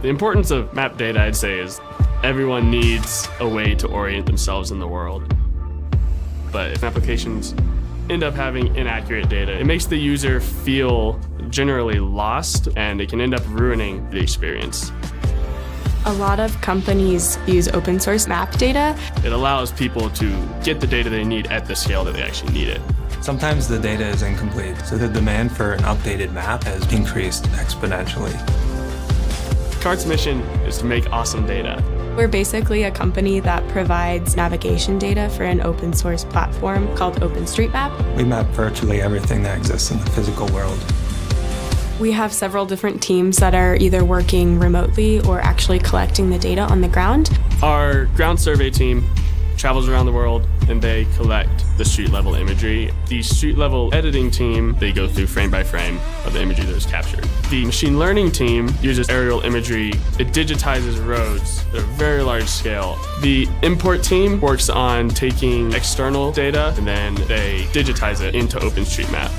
The importance of map data, I'd say, is everyone needs a way to orient themselves in the world. But if applications end up having inaccurate data, it makes the user feel generally lost, and it can end up ruining the experience. A lot of companies use open source map data. It allows people to get the data they need at the scale that they actually need it. Sometimes the data is incomplete, so the demand for an updated map has increased exponentially. CART's mission is to make awesome data. We're basically a company that provides navigation data for an open source platform called OpenStreetMap. We map virtually everything that exists in the physical world. We have several different teams that are either working remotely or actually collecting the data on the ground. Our ground survey team travels around the world and they collect the street level imagery. The street level editing team, they go through frame by frame of the imagery that was captured. The machine learning team uses aerial imagery. It digitizes roads at a very large scale. The import team works on taking external data and then they digitize it into OpenStreetMap.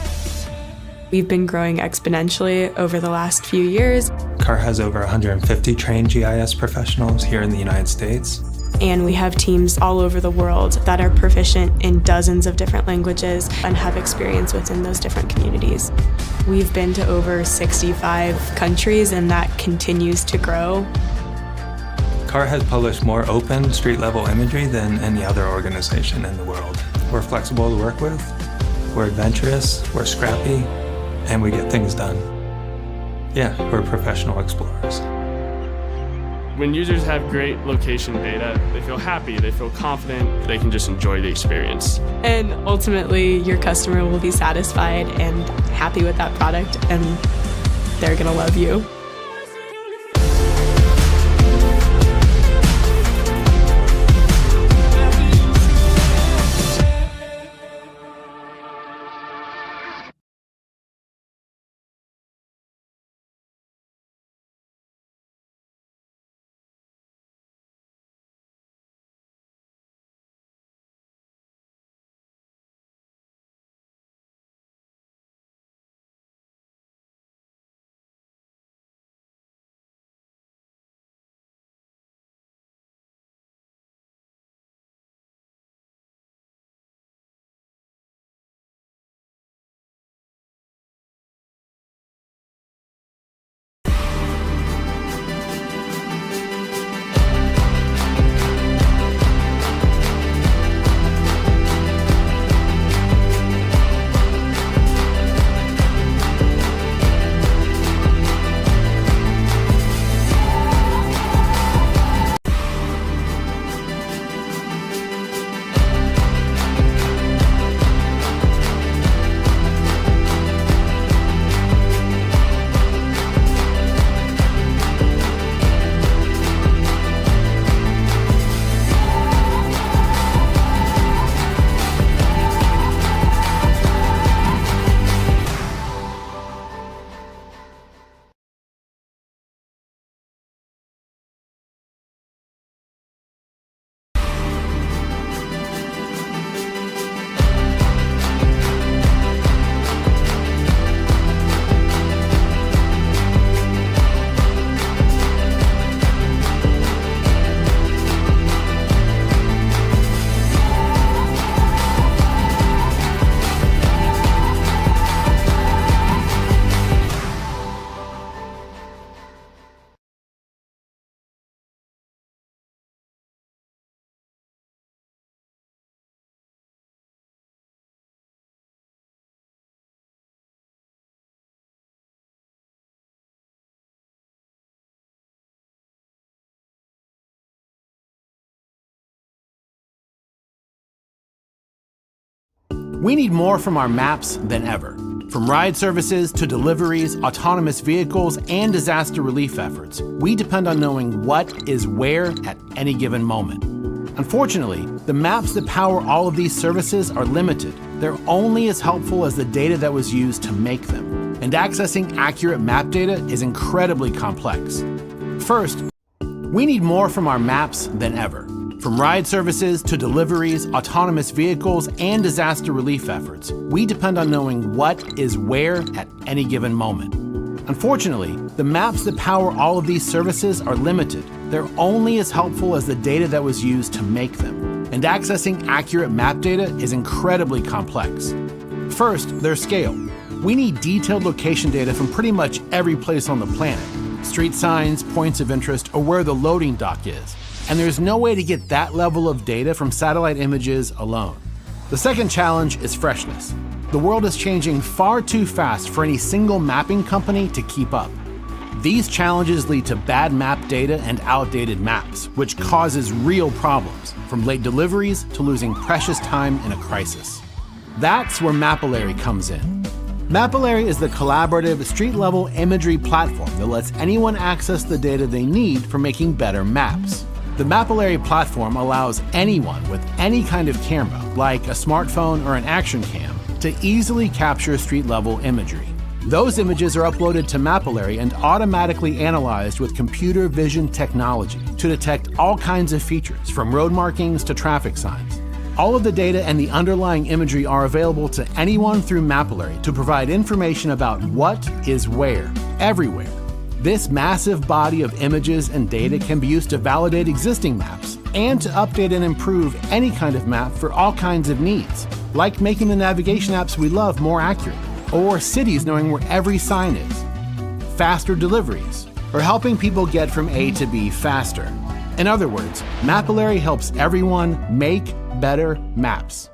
We've been growing exponentially over the last few years. CART has over 150 trained GIS professionals here in the United States. And we have teams all over the world that are proficient in dozens of different languages and have experience within those different communities. We've been to over 65 countries, and that continues to grow. CART has published more open street-level imagery than any other organization in the world. We're flexible to work with, we're adventurous, we're scrappy, and we get things done. Yeah, we're professional explorers. When users have great location data, they feel happy, they feel confident, they can just enjoy the experience. And ultimately, your customer will be satisfied and happy with that product, and they're gonna love you. We need more from our maps than ever. From ride services to deliveries, autonomous vehicles, and disaster relief efforts, we depend on knowing what is where at any given moment. Unfortunately, the maps that power all of these services are limited. They're only as helpful as the data that was used to make them. And accessing accurate map data is incredibly complex. First, we need more from our maps than ever. From ride services to deliveries, autonomous vehicles, and disaster relief efforts, we depend on knowing what is where at any given moment. Unfortunately, the maps that power all of these services are limited. They're only as helpful as the data that was used to make them. And accessing accurate map data is incredibly complex. First, their scale. We need detailed location data from pretty much every place on the planet. Street signs, points of interest, or where the loading dock is. And there's no way to get that level of data from satellite images alone. The second challenge is freshness. The world is changing far too fast for any single mapping company to keep up. These challenges lead to bad map data and outdated maps, which causes real problems, from late deliveries to losing precious time in a crisis. That's where MapRoulette comes in. MapRoulette is the collaborative street-level imagery platform that lets anyone access the data they need for making better maps. The MapRoulette platform allows anyone with any kind of camera, like a smartphone or an action cam, to easily capture street-level imagery. Those images are uploaded to MapRoulette and automatically analyzed with computer vision technology to detect all kinds of features, from road markings to traffic signs. All of the data and the underlying imagery are available to anyone through MapRoulette to provide information about what is where, everywhere. This massive body of images and data can be used to validate existing maps and to update and improve any kind of map for all kinds of needs, like making the navigation apps we love more accurate, or cities knowing where every sign is, faster deliveries, or helping people get from A to B faster. In other words, MapRoulette helps everyone make better maps.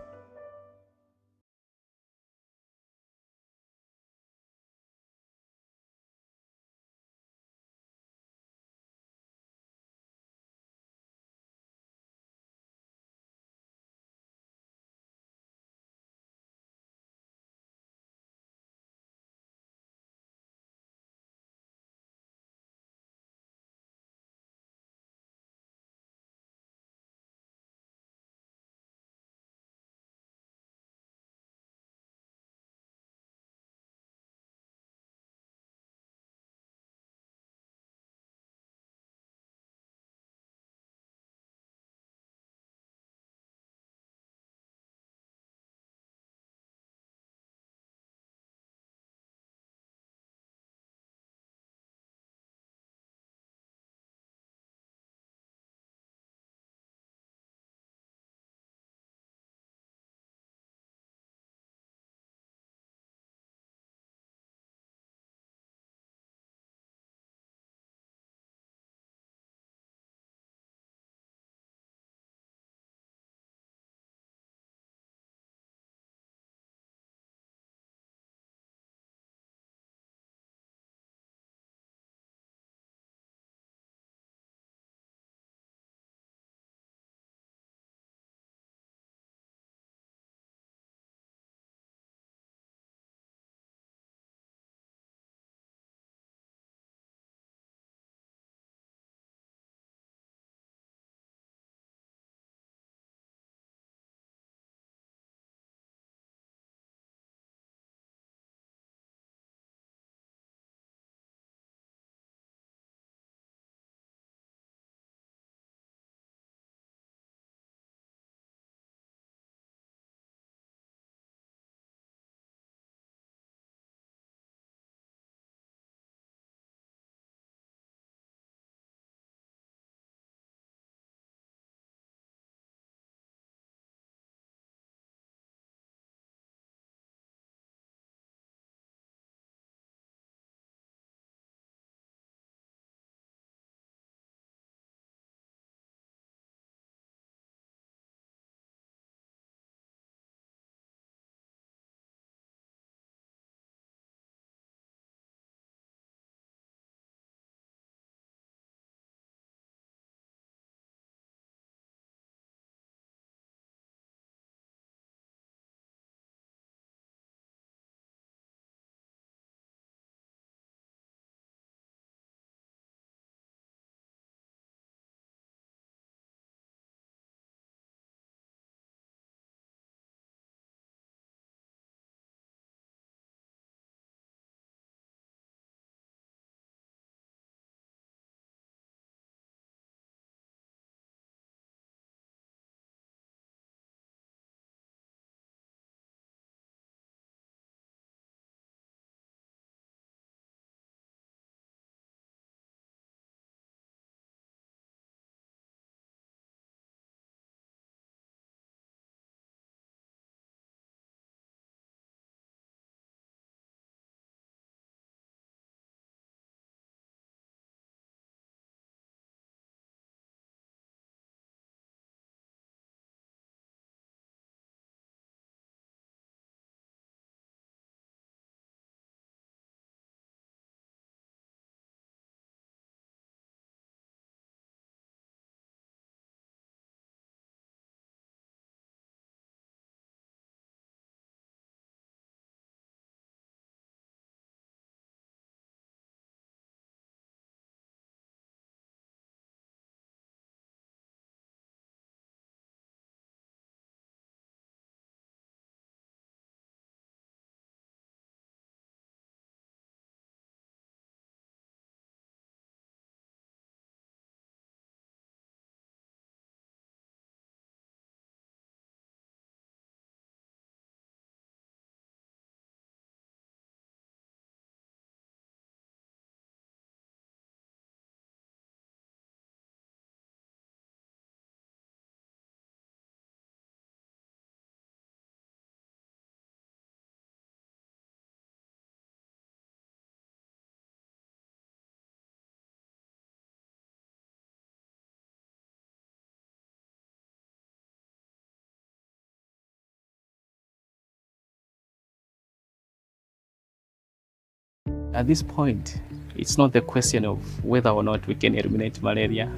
At this point, it's not the question of whether or not we can eliminate malaria.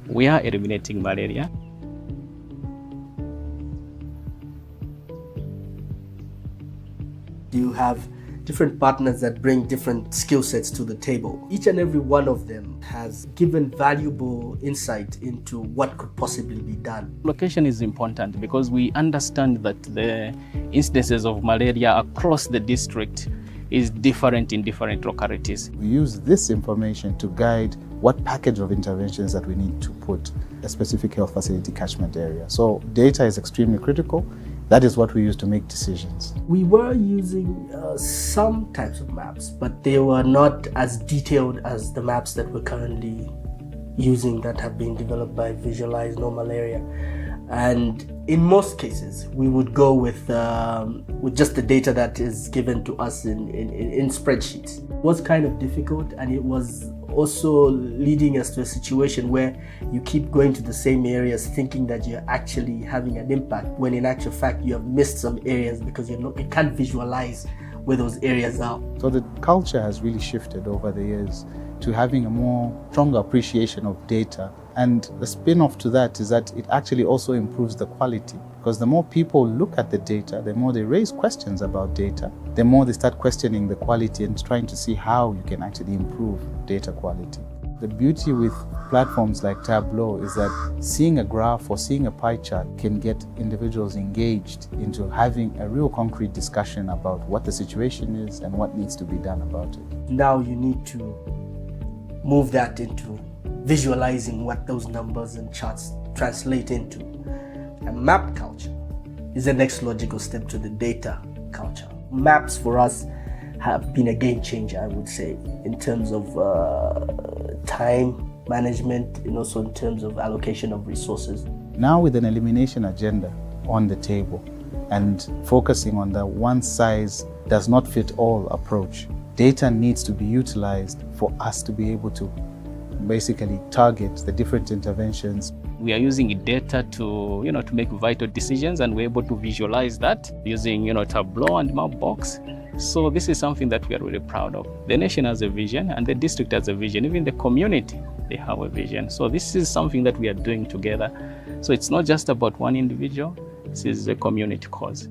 We are eliminating malaria. You have different partners that bring different skill sets to the table. Each and every one of them has given valuable insight into what could possibly be done. Location is important because we understand that the incidences of malaria across the district is different in different localities. We use this information to guide what package of interventions that we need to put a specific health facility catchment area. So data is extremely critical. That is what we use to make decisions. We were using some types of maps, but they were not as detailed as the maps that we're currently using that have been developed by Visualize No Malaria. And in most cases, we would go with just the data that is given to us in spreadsheets. It was kind of difficult, and it was also leading us to a situation where you keep going to the same areas thinking that you're actually having an impact, when in actual fact you have missed some areas because you can't visualize where those areas are. So the culture has really shifted over the years to having a more stronger appreciation of data. And the spin-off to that is that it actually also improves the quality, because the more people look at the data, the more they raise questions about data, the more they start questioning the quality and trying to see how you can actually improve data quality. The beauty with platforms like Tableau is that seeing a graph or seeing a pie chart can get individuals engaged into having a real concrete discussion about what the situation is and what needs to be done about it. Now you need to move that into visualizing what those numbers and charts translate into. And map culture is the next logical step to the data culture. Maps for us have been a game changer, I would say, in terms of time management and also in terms of allocation of resources. Now with an elimination agenda on the table and focusing on the one size does not fit all approach, data needs to be utilized for us to be able to basically target the different interventions. We are using data to make vital decisions, and we're able to visualize that using Tableau and Mapbox. So this is something that we are really proud of. The nation has a vision, and the district has a vision. Even the community, they have a vision. So this is something that we are doing together. So it's not just about one individual. This is a community cause.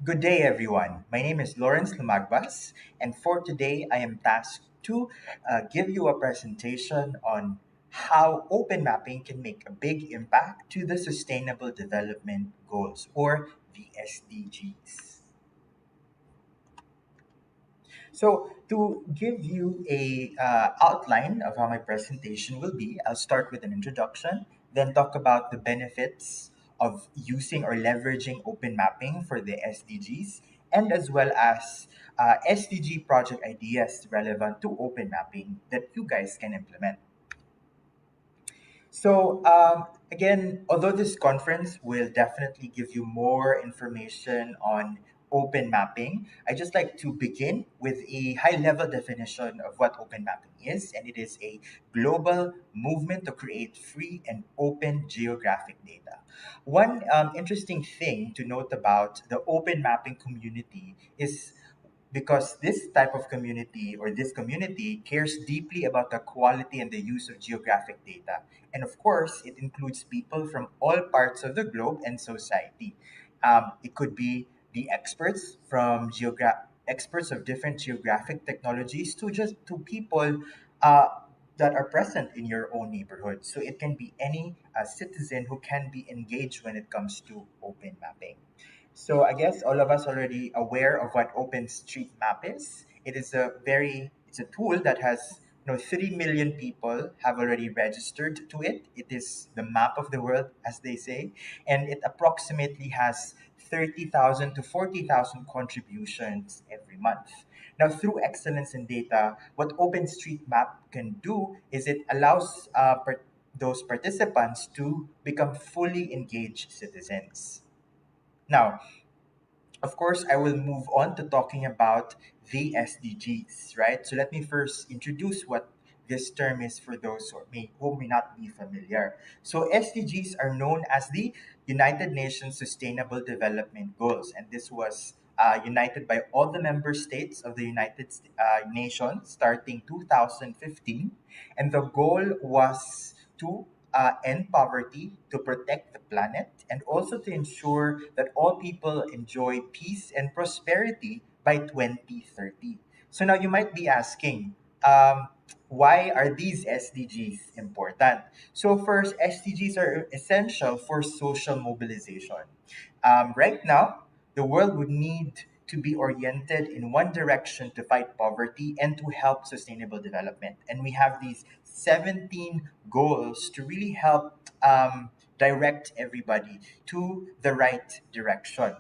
Good day, everyone. My name is Lawrence Lumagbas, and for today, I am tasked to give you a presentation on how open mapping can make a big impact to the Sustainable Development Goals, or the SDGs. So to give you a outline of how my presentation will be, I'll start with an introduction, then talk about the benefits of using or leveraging open mapping for the SDGs, and as well as SDG project ideas relevant to open mapping that you guys can implement. So, again, although this conference will definitely give you more information on open mapping, I just like to begin with a high level definition of what open mapping is, and it is a global movement to create free and open geographic data. One interesting thing to note about the open mapping community is because this type of community or this community cares deeply about the quality and the use of geographic data. And of course, it includes people from all parts of the globe and society. It could be the experts from experts of different geographic technologies to just to people uh, that are present in your own neighborhood. So it can be any citizen who can be engaged when it comes to open mapping. So I guess all of us already aware of what OpenStreetMap is. It's a tool that has 3 million people have already registered to it. It is the map of the world, as they say, and it approximately has 30,000 to 40,000 contributions every month. Now, through excellence in data, what OpenStreetMap can do is it allows those participants to become fully engaged citizens. Now, of course, I will move on to talking about the SDGs, right? So let me first introduce what this term is for those who may not be familiar. So SDGs are known as the United Nations Sustainable Development Goals, and this was united by all the member states of the Nations starting 2015, and the goal was to end poverty, to protect the planet, and also to ensure that all people enjoy peace and prosperity by 2030. So now you might be asking, why are these SDGs important? So first, SDGs are essential for social mobilization. Right now, the world would need to be oriented in one direction to fight poverty and to help sustainable development. And we have these 17 goals to really help direct everybody to the right direction.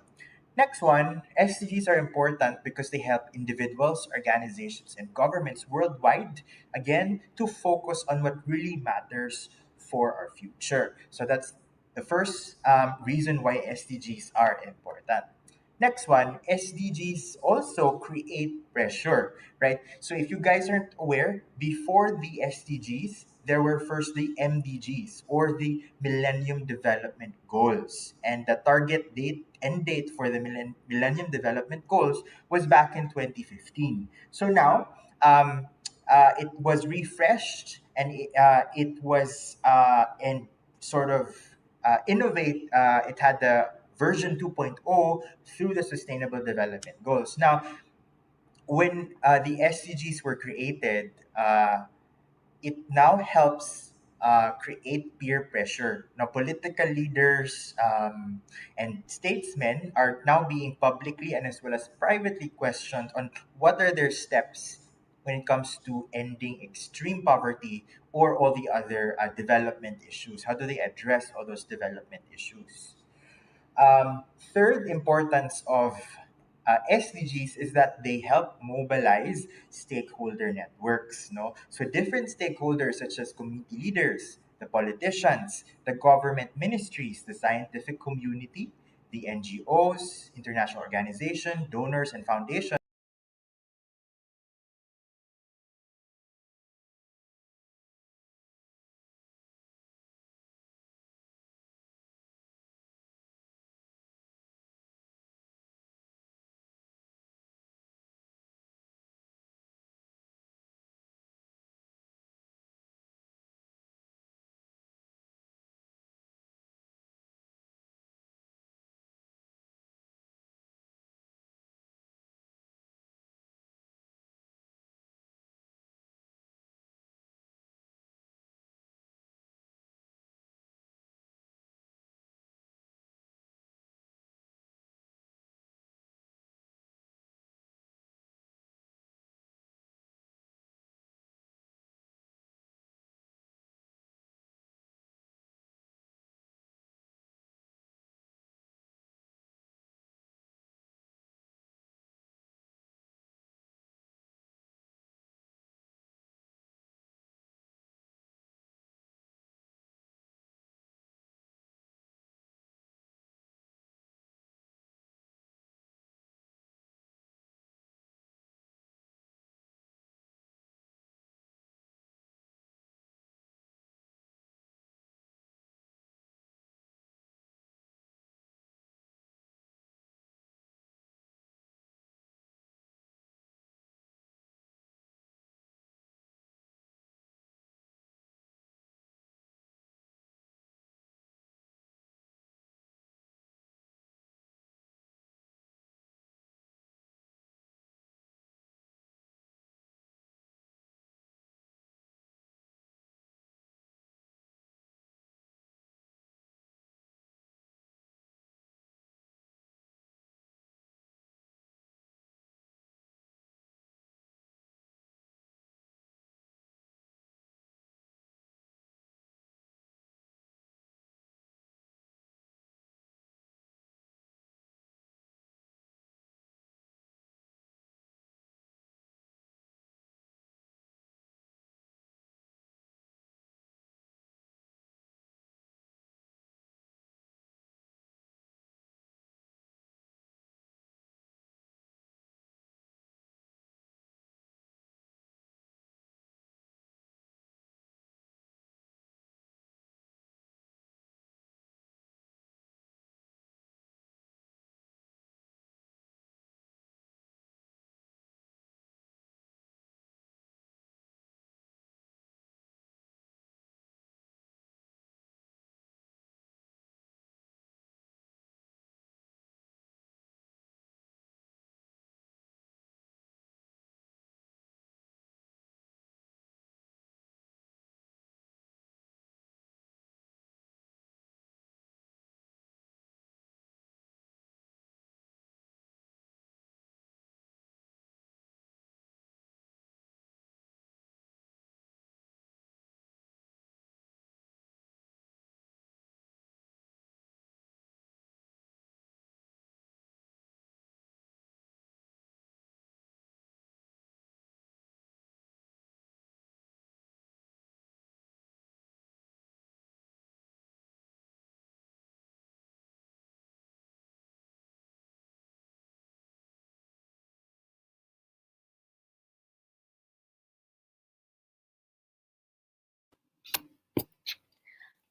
Next one, SDGs are important because they help individuals, organizations, and governments worldwide, again, to focus on what really matters for our future. So that's the first reason why SDGs are important. Next one, SDGs also create pressure, right? So if you guys aren't aware, before the SDGs, there were first the MDGs or the Millennium Development Goals. And the target date end date for the Millennium Development Goals was back in 2015. So now it was refreshed and it was and sort of it had the version 2.0 through the Sustainable Development Goals. Now, when the SDGs were created, it now helps create peer pressure. Now, political leaders and statesmen are now being publicly and as well as privately questioned on what are their steps when it comes to ending extreme poverty or all the other development issues. How do they address all those development issues? Third importance of SDGs is that they help mobilize stakeholder networks. No, so different stakeholders such as community leaders, the politicians, the government ministries, the scientific community, the NGOs, international organizations, donors, and foundations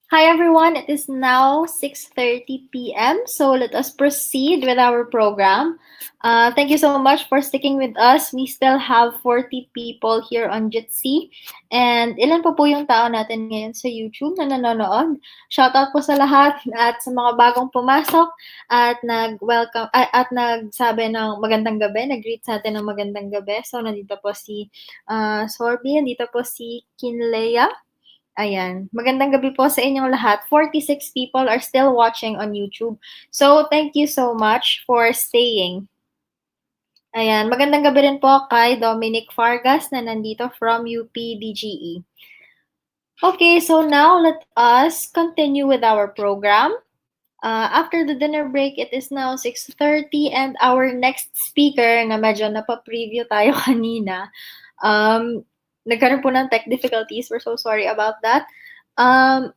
Hi everyone, it is now 6:30 p.m. So let us proceed with our program. Thank you so much for sticking with us. We still have 40 people here on Jitsi. And ilan pa po yung tao natin ngayon sa YouTube na nanonood? Shoutout po sa lahat at sa mga bagong pumasok at nag-welcome at nagsabi ng magandang gabi, nag-greet sa atin ng magandang gabi. So nandito po si Sorby, nandito po si Kinleya. Ayan. Magandang gabi po sa inyong lahat. 46 people are still watching on YouTube. So, thank you so much for staying. Ayan. Magandang gabi rin po kay Dominic Fargas na nandito from UP-DGE. Okay, so now let us continue with our program. After the dinner break, it is now 6:30 and our next speaker na medyo napa-preview tayo kanina, nagkaroon po ng tech difficulties. We're so sorry about that.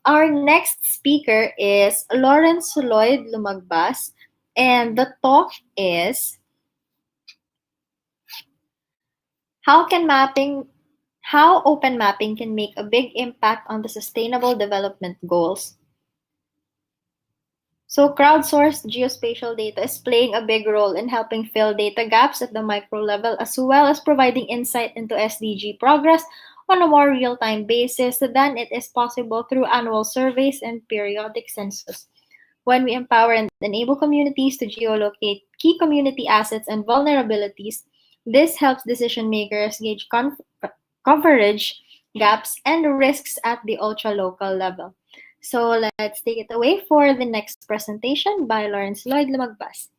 Our next speaker is Lawrence Lloyd Lumagbas, and the talk is how open mapping can make a big impact on the Sustainable Development Goals. So crowdsourced geospatial data is playing a big role in helping fill data gaps at the micro level, as well as providing insight into SDG progress on a more real-time basis than it is possible through annual surveys and periodic census. When we empower and enable communities to geolocate key community assets and vulnerabilities, this helps decision makers gauge coverage gaps and risks at the ultra-local level. So let's take it away for the next presentation by Lawrence Lloyd Lumagbas.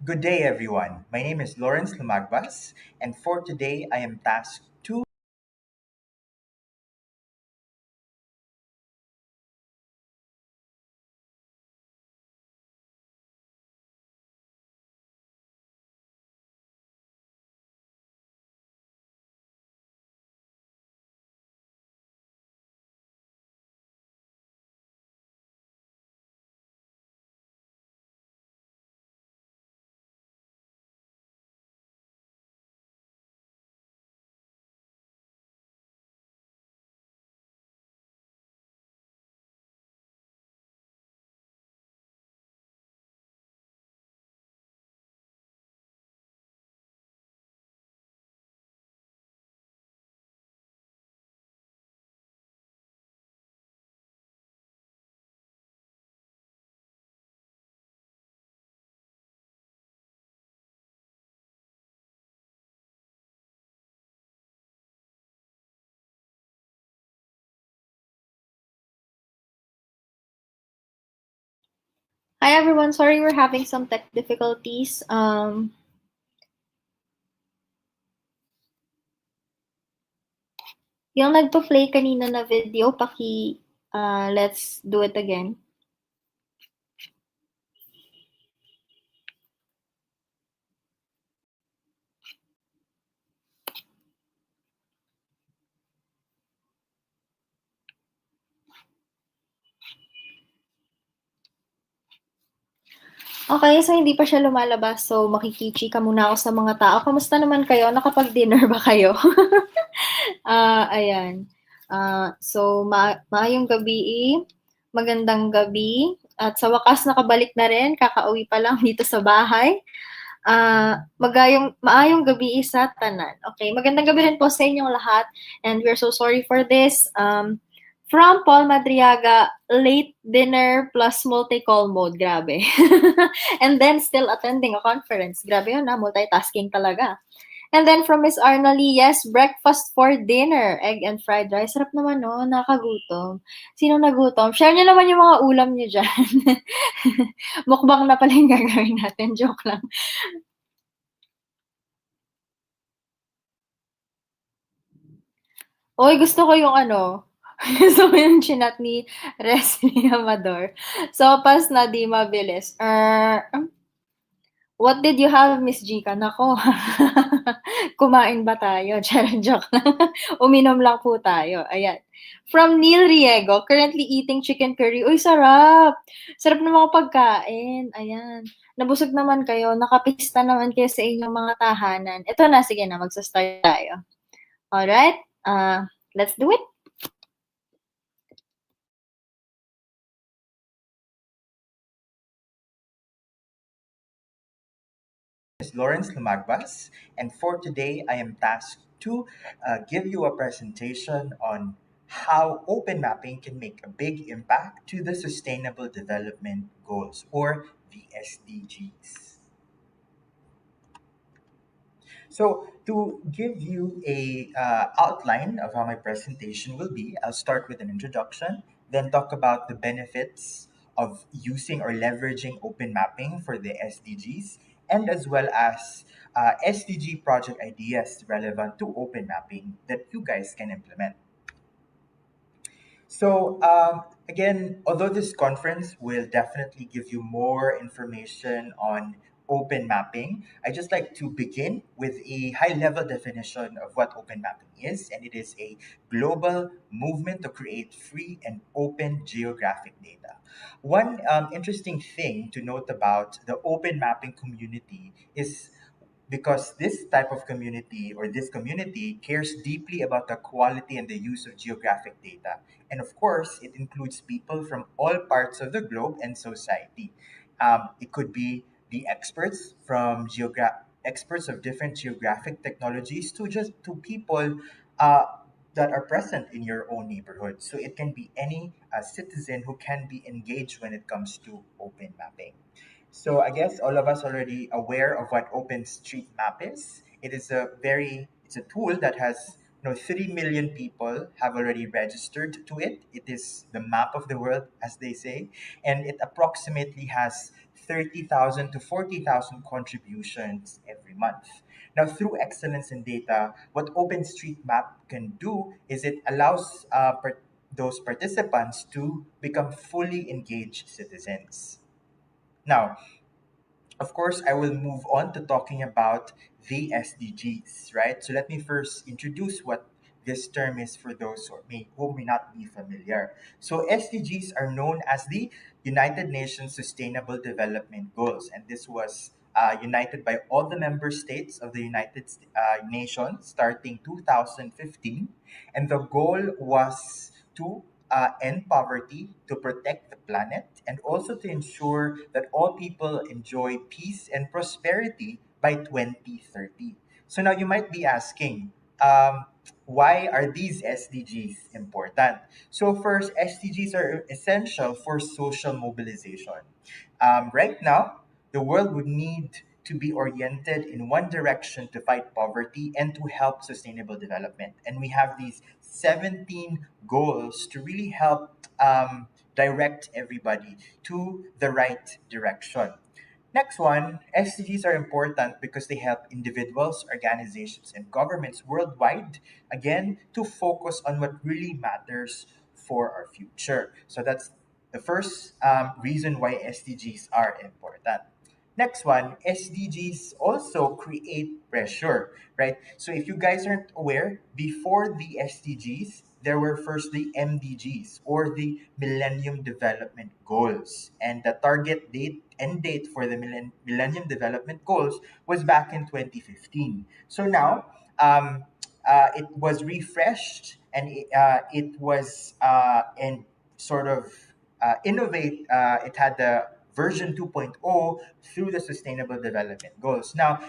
Good day, everyone. My name is Lawrence Lumagbas, and for today, I am tasked to Hi everyone, sorry we're having some tech difficulties. Yung nagpa-play kanina na video, let's do it again. Okay, so hindi pa siya lumalabas. So makikichika muna ako sa mga tao. Kamusta naman kayo? Nakapag-dinner ba kayo? Ayan. So maayong gabi, magandang gabi. At sa wakas nakabalik na rin, kakauwi pa lang dito sa bahay. Maayong gabi sa tanan. Okay, magandang gabi rin po sa inyong lahat. And we're so sorry for this. From Paul Madriaga, late dinner plus multi-call mode. Grabe. And then still attending a conference. Grabe yun, multitasking talaga. And then from Miss Arnolie, yes, breakfast for dinner. Egg and fried rice. Sarap naman, no? Nakagutom. Sino nagutom? Share nyo naman yung mga ulam nyo dyan. Mukbang na pala yung gagawin natin. Joke lang. Oy, gusto ko yung gusto ko yung chinat ni Resmi Amador. Sopas na di mabilis. What did you have, Miss Gika? Nako, kumain ba tayo? Joke lang. Uminom lang po tayo. Ayan. From Neil Riego, currently eating chicken curry. Uy, sarap! Sarap ng mga pagkain. Ayan. Nabusog naman kayo. Nakapista naman kayo sa inyong mga tahanan. Ito na, sige na, magsa-start tayo. Alright? Let's do it. Is Lawrence Lumagbas, and for today I am tasked to give you a presentation on how open mapping can make a big impact to the Sustainable Development Goals, or the SDGs. So to give you a outline of how my presentation will be, I'll start with an introduction, then talk about the benefits of using or leveraging open mapping for the SDGs, and as well as SDG project ideas relevant to open mapping that you guys can implement. So, again, although this conference will definitely give you more information on open mapping, I just like to begin with a high level definition of what open mapping is, and it is a global movement to create free and open geographic data. One interesting thing to note about the open mapping community is because this type of community, or this community, cares deeply about the quality and the use of geographic data. And of course, it includes people from all parts of the globe and society. It could be the experts from experts of different geographic technologies to just to people uh, that are present in your own neighborhood. So it can be any citizen who can be engaged when it comes to open mapping. So I guess all of us already aware of what OpenStreetMap is. It's a tool that has 3 million people have already registered to it. It is the map of the world, as they say, and it approximately has 30,000 to 40,000 contributions every month. Now, through excellence in data, what OpenStreetMap can do is it allows those participants to become fully engaged citizens. Now, of course, I will move on to talking about the SDGs, right? So let me first introduce what this term is for those who may not be familiar. So SDGs are known as the United Nations Sustainable Development Goals, and this was united by all the member states of the Nations starting 2015, and the goal was to end poverty, to protect the planet, and also to ensure that all people enjoy peace and prosperity by 2030. So now you might be asking, why are these SDGs important? So first, SDGs are essential for social mobilization. Right now, the world would need to be oriented in one direction to fight poverty and to help sustainable development. And we have these 17 goals to really help direct everybody to the right direction. Next one, SDGs are important because they help individuals, organizations, and governments worldwide, again, to focus on what really matters for our future. So that's the first reason why SDGs are important. Next one, SDGs also create pressure, right? So if you guys aren't aware, before the SDGs, there were first the MDGs, or the Millennium Development Goals. And the target end date for the Millennium Development Goals was back in 2015. So now, it was refreshed, and it was and sort of it had the version 2.0 through the Sustainable Development Goals. Now,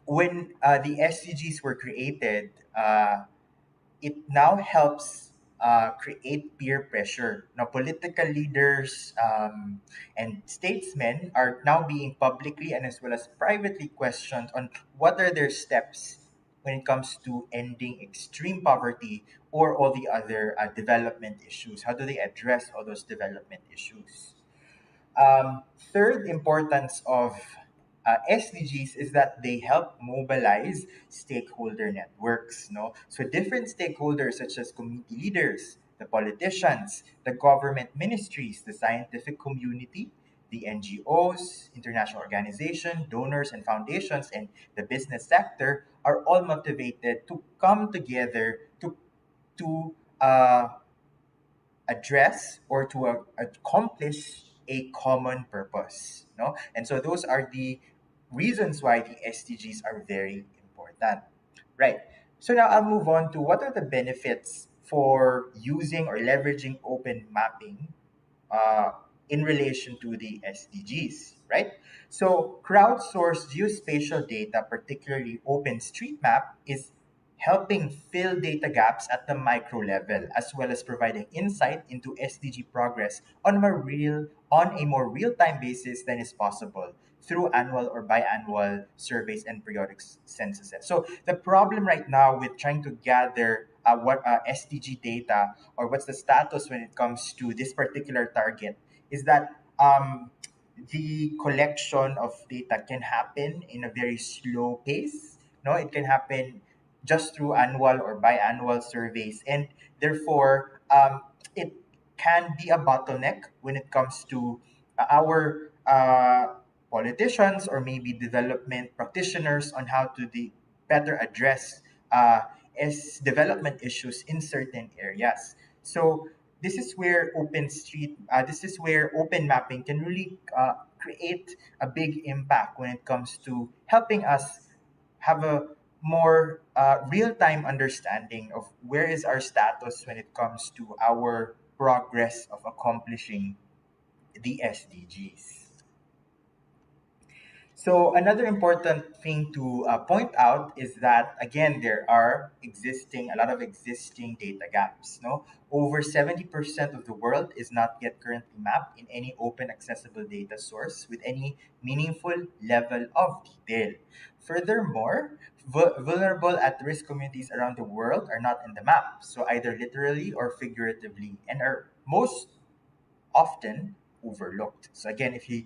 when the SDGs were created, it now helps create peer pressure. Now, political leaders and statesmen are now being publicly and as well as privately questioned on what are their steps when it comes to ending extreme poverty or all the other development issues. How do they address all those development issues? Third importance of SDGs is that they help mobilize stakeholder networks. No, so different stakeholders such as community leaders, the politicians, the government ministries, the scientific community, the NGOs, international organizations, donors, and foundations, and the business sector are all motivated to come together to address or to accomplish a common purpose. No, and so those are the reasons why the SDGs are very important. Right. So now I'll move on to what are the benefits for using or leveraging open mapping uh, in relation to the SDGs, right? So crowdsourced geospatial data, particularly OpenStreetMap, is helping fill data gaps at the micro level, as well as providing insight into SDG progress on a more real-time basis than is possible through annual or biannual surveys and periodic censuses. So the problem right now with trying to gather what SDG data or what's the status when it comes to this particular target is that the collection of data can happen in a very slow pace. No, it can happen just through annual or biannual surveys, and therefore it can be a bottleneck when it comes to our politicians or maybe development practitioners on how to better address as development issues in certain areas. So this is where open mapping can really create a big impact when it comes to helping us have a more real-time understanding of where is our status when it comes to our progress of accomplishing the SDGs. So another important thing to point out is that again there are a lot of existing data gaps. No, over 70% of the world is not yet currently mapped in any open accessible data source with any meaningful level of detail. Furthermore, vulnerable at-risk communities around the world are not in the map, so either literally or figuratively, and are most often overlooked. So again, if you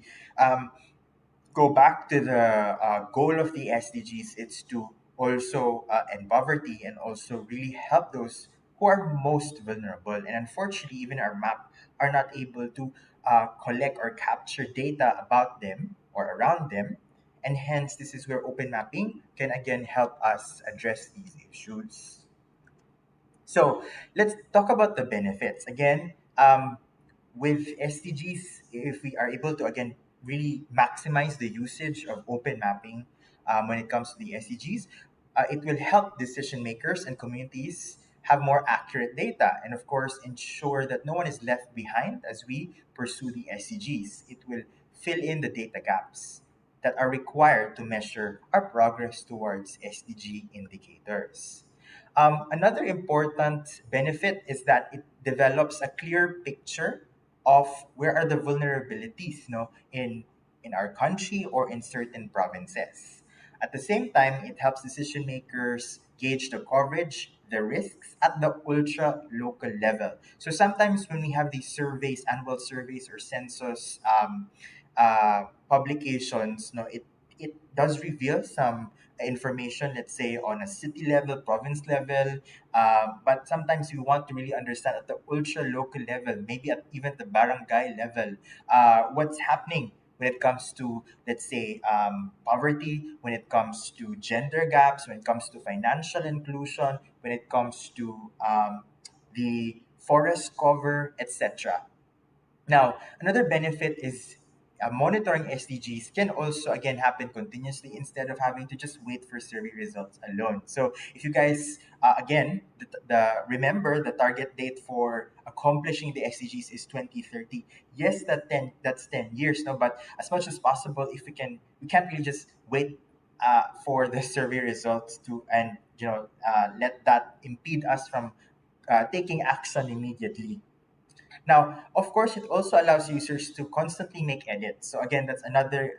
go back to the goal of the SDGs, it's to also end poverty and also really help those who are most vulnerable. And unfortunately, even our map are not able to collect or capture data about them or around them. And hence, this is where open mapping can again help us address these issues. So let's talk about the benefits. Again, with SDGs, if we are able to again really maximize the usage of open mapping when it comes to the SDGs, it will help decision makers and communities have more accurate data and, of course, ensure that no one is left behind as we pursue the SDGs. It will fill in the data gaps that are required to measure our progress towards SDG indicators. Another important benefit is that it develops a clear picture of where are the vulnerabilities in our country or in certain provinces. At the same time, it helps decision makers gauge the coverage, the risks at the ultra local level. So sometimes when we have these surveys, annual surveys or census publications, it does reveal some information, let's say on a city level, province level, but sometimes we want to really understand at the ultra local level, maybe at even the barangay level, what's happening when it comes to, let's say, poverty, when it comes to gender gaps, when it comes to financial inclusion, when it comes to the forest cover, etc. Now, another benefit is monitoring SDGs can also again happen continuously instead of having to just wait for survey results alone. So, if you guys again remember the target date for accomplishing the SDGs is 2030. Yes, that's 10 years now, but as much as possible, if we can't really just wait for the survey results to and let that impede us from taking action immediately. Now, of course, it also allows users to constantly make edits. So again, that's another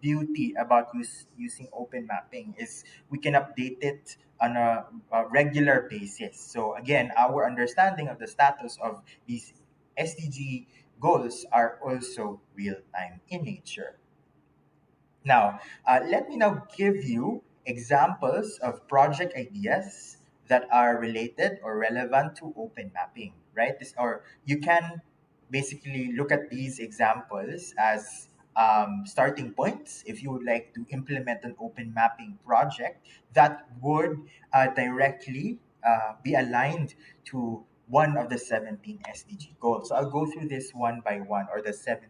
beauty about using open mapping is we can update it on a regular basis. So again, our understanding of the status of these SDG goals are also real time in nature. Now, let me now give you examples of project ideas that are related or relevant to open mapping, right? This or you can basically look at these examples as starting points if you would like to implement an open mapping project that would directly be aligned to one of the 17 SDG goals. So I'll go through this one by one, or the seven,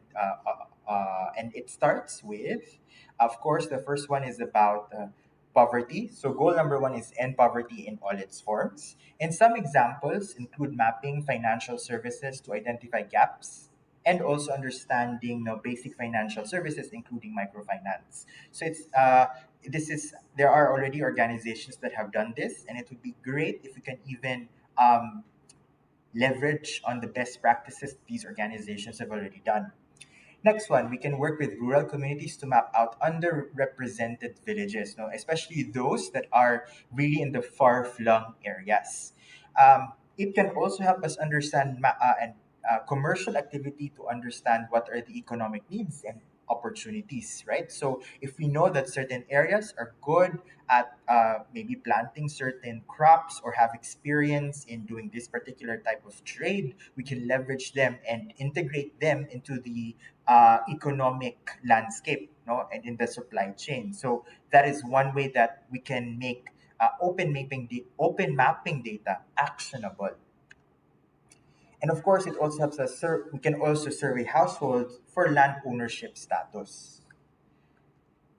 and it starts with, of course, the first one is about poverty. So goal number one is end poverty in all its forms. And some examples include mapping financial services to identify gaps, and also understanding basic financial services, including microfinance. So there are already organizations that have done this, and it would be great if we can even leverage on the best practices these organizations have already done. Next one, we can work with rural communities to map out underrepresented villages, especially those that are really in the far-flung areas. It can also help us understand commercial activity to understand what are the economic needs and opportunities, right? So if we know that certain areas are good at maybe planting certain crops or have experience in doing this particular type of trade, we can leverage them and integrate them into the economic landscape, and in the supply chain. So that is one way that we can make open mapping data actionable. And of course, it also helps us. We can also survey households for land ownership status.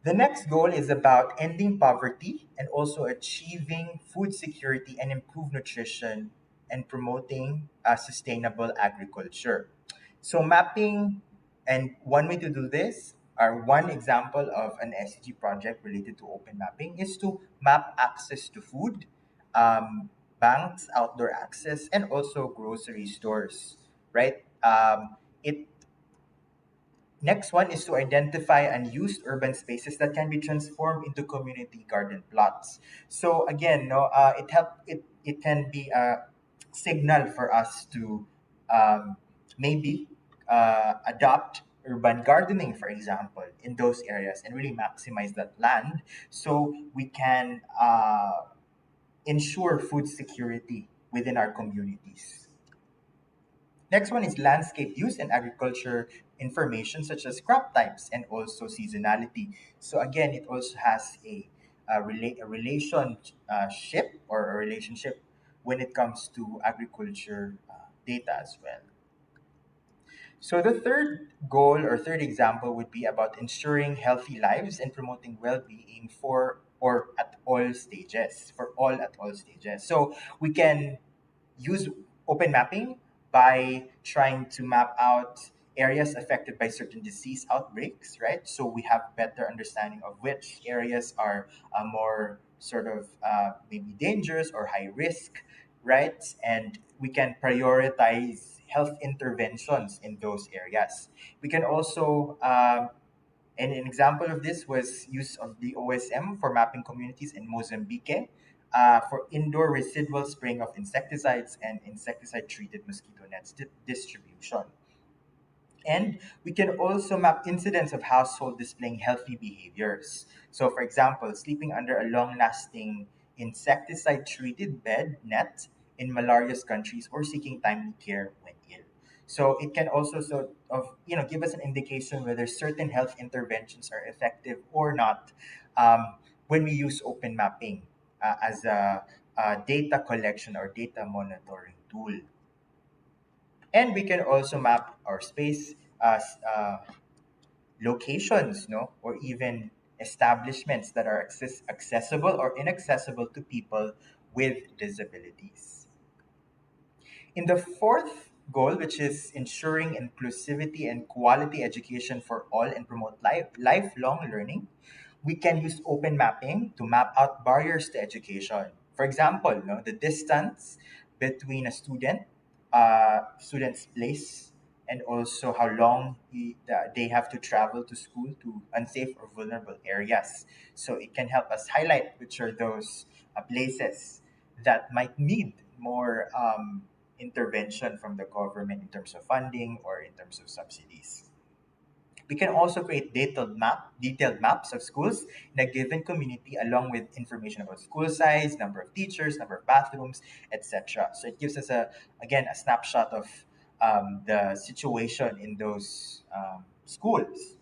The next goal is about ending poverty and also achieving food security and improved nutrition and promoting sustainable agriculture. So mapping, and one way to do this, or one example of an SDG project related to open mapping, is to map access to food, banks, outdoor access, and also grocery stores, right? It Next one is to identify unused urban spaces that can be transformed into community garden plots. So again, it can be a signal for us to maybe adopt urban gardening, for example, in those areas, and really maximize that land so we can ensure food security within our communities. Next one is landscape use and agriculture information, such as crop types and also seasonality. So again, it also has a relationship, or a relationship when it comes to agriculture data as well. So the third goal, or third example, would be about ensuring healthy lives and promoting well-being for all at all stages. So we can use open mapping by trying to map out areas affected by certain disease outbreaks, right? So we have better understanding of which areas are more sort of maybe dangerous or high risk, right? And we can prioritize health interventions in those areas. We can also and an example of this was use of the OSM for mapping communities in Mozambique for indoor residual spraying of insecticides and insecticide-treated mosquito nets distribution. And we can also map incidents of household displaying healthy behaviors. So, for example, sleeping under a long-lasting insecticide-treated bed net in malarious countries, or seeking timely care when ill. So it can also give us an indication whether certain health interventions are effective or not when we use open mapping as a data collection or data monitoring tool. And we can also map our space as locations, or even establishments that are accessible or inaccessible to people with disabilities. In the fourth goal, which is ensuring inclusivity and quality education for all and promote lifelong learning, we can use open mapping to map out barriers to education. For example, the distance between a student's place, and also how long they have to travel to school to unsafe or vulnerable areas. So it can help us highlight which are those places that might need more intervention from the government in terms of funding or in terms of subsidies. We can also create detailed maps of schools in a given community, along with information about school size, number of teachers, number of bathrooms, etc. So it gives us a snapshot of the situation in those schools.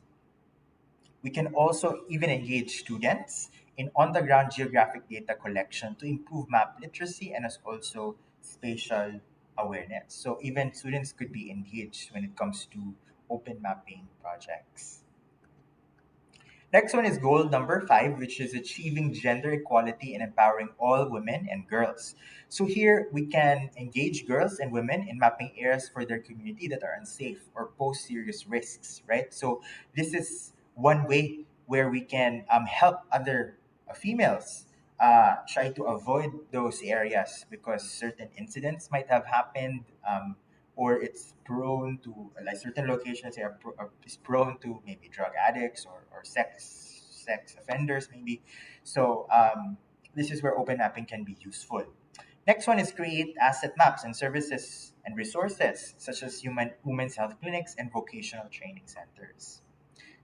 We can also even engage students in on-the-ground geographic data collection to improve map literacy and as also spatial awareness. So even students could be engaged when it comes to open mapping projects. Next one is goal number 5, which is achieving gender equality and empowering all women and girls. So here we can engage girls and women in mapping areas for their community that are unsafe or pose serious risks, right? So this is one way where we can help other females try to avoid those areas because certain incidents might have happened, or it's prone to, like, certain locations is prone to maybe drug addicts or sex offenders maybe. So this is where open mapping can be useful. Next one is create asset maps and services and resources such as women's health clinics and vocational training centers.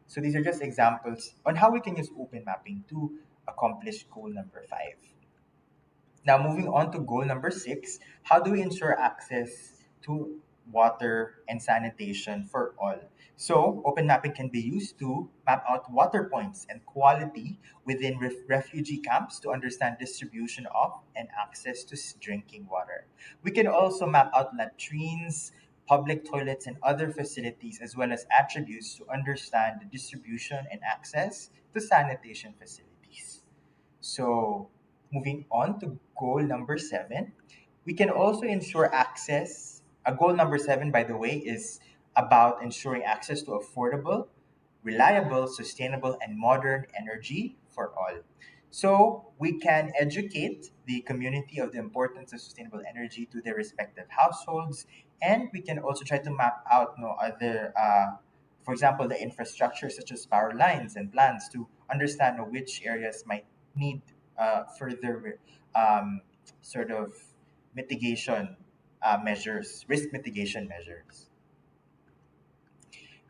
So these are just examples on how we can use open mapping to accomplish goal number 5. Now, moving on to goal number 6, how do we ensure access to water and sanitation for all? So, open mapping can be used to map out water points and quality within refugee camps to understand distribution of and access to drinking water. We can also map out latrines, public toilets, and other facilities, as well as attributes to understand the distribution and access to sanitation facilities. So, moving on to goal number 7, we can also ensure access. Goal number 7, by the way, is about ensuring access to affordable, reliable, sustainable, and modern energy for all. So we can educate the community of the importance of sustainable energy to their respective households, and we can also try to map out other, for example, the infrastructure such as power lines and plants to understand which areas might need further sort of mitigation measures, risk mitigation measures.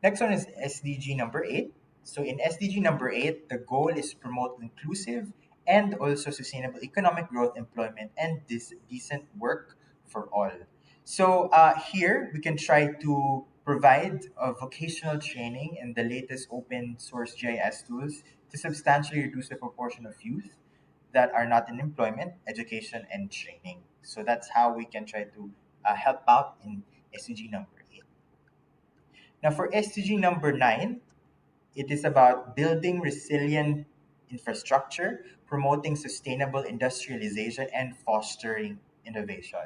Next one is SDG number 8. So in SDG number 8, the goal is to promote inclusive and also sustainable economic growth, employment, and decent work for all. So here we can try to provide vocational training and the latest open source GIS tools to substantially reduce the proportion of youth that are not in employment, education, and training. So that's how we can try to help out in SDG number 8. Now for SDG number 9, it is about building resilient infrastructure, promoting sustainable industrialization, and fostering innovation.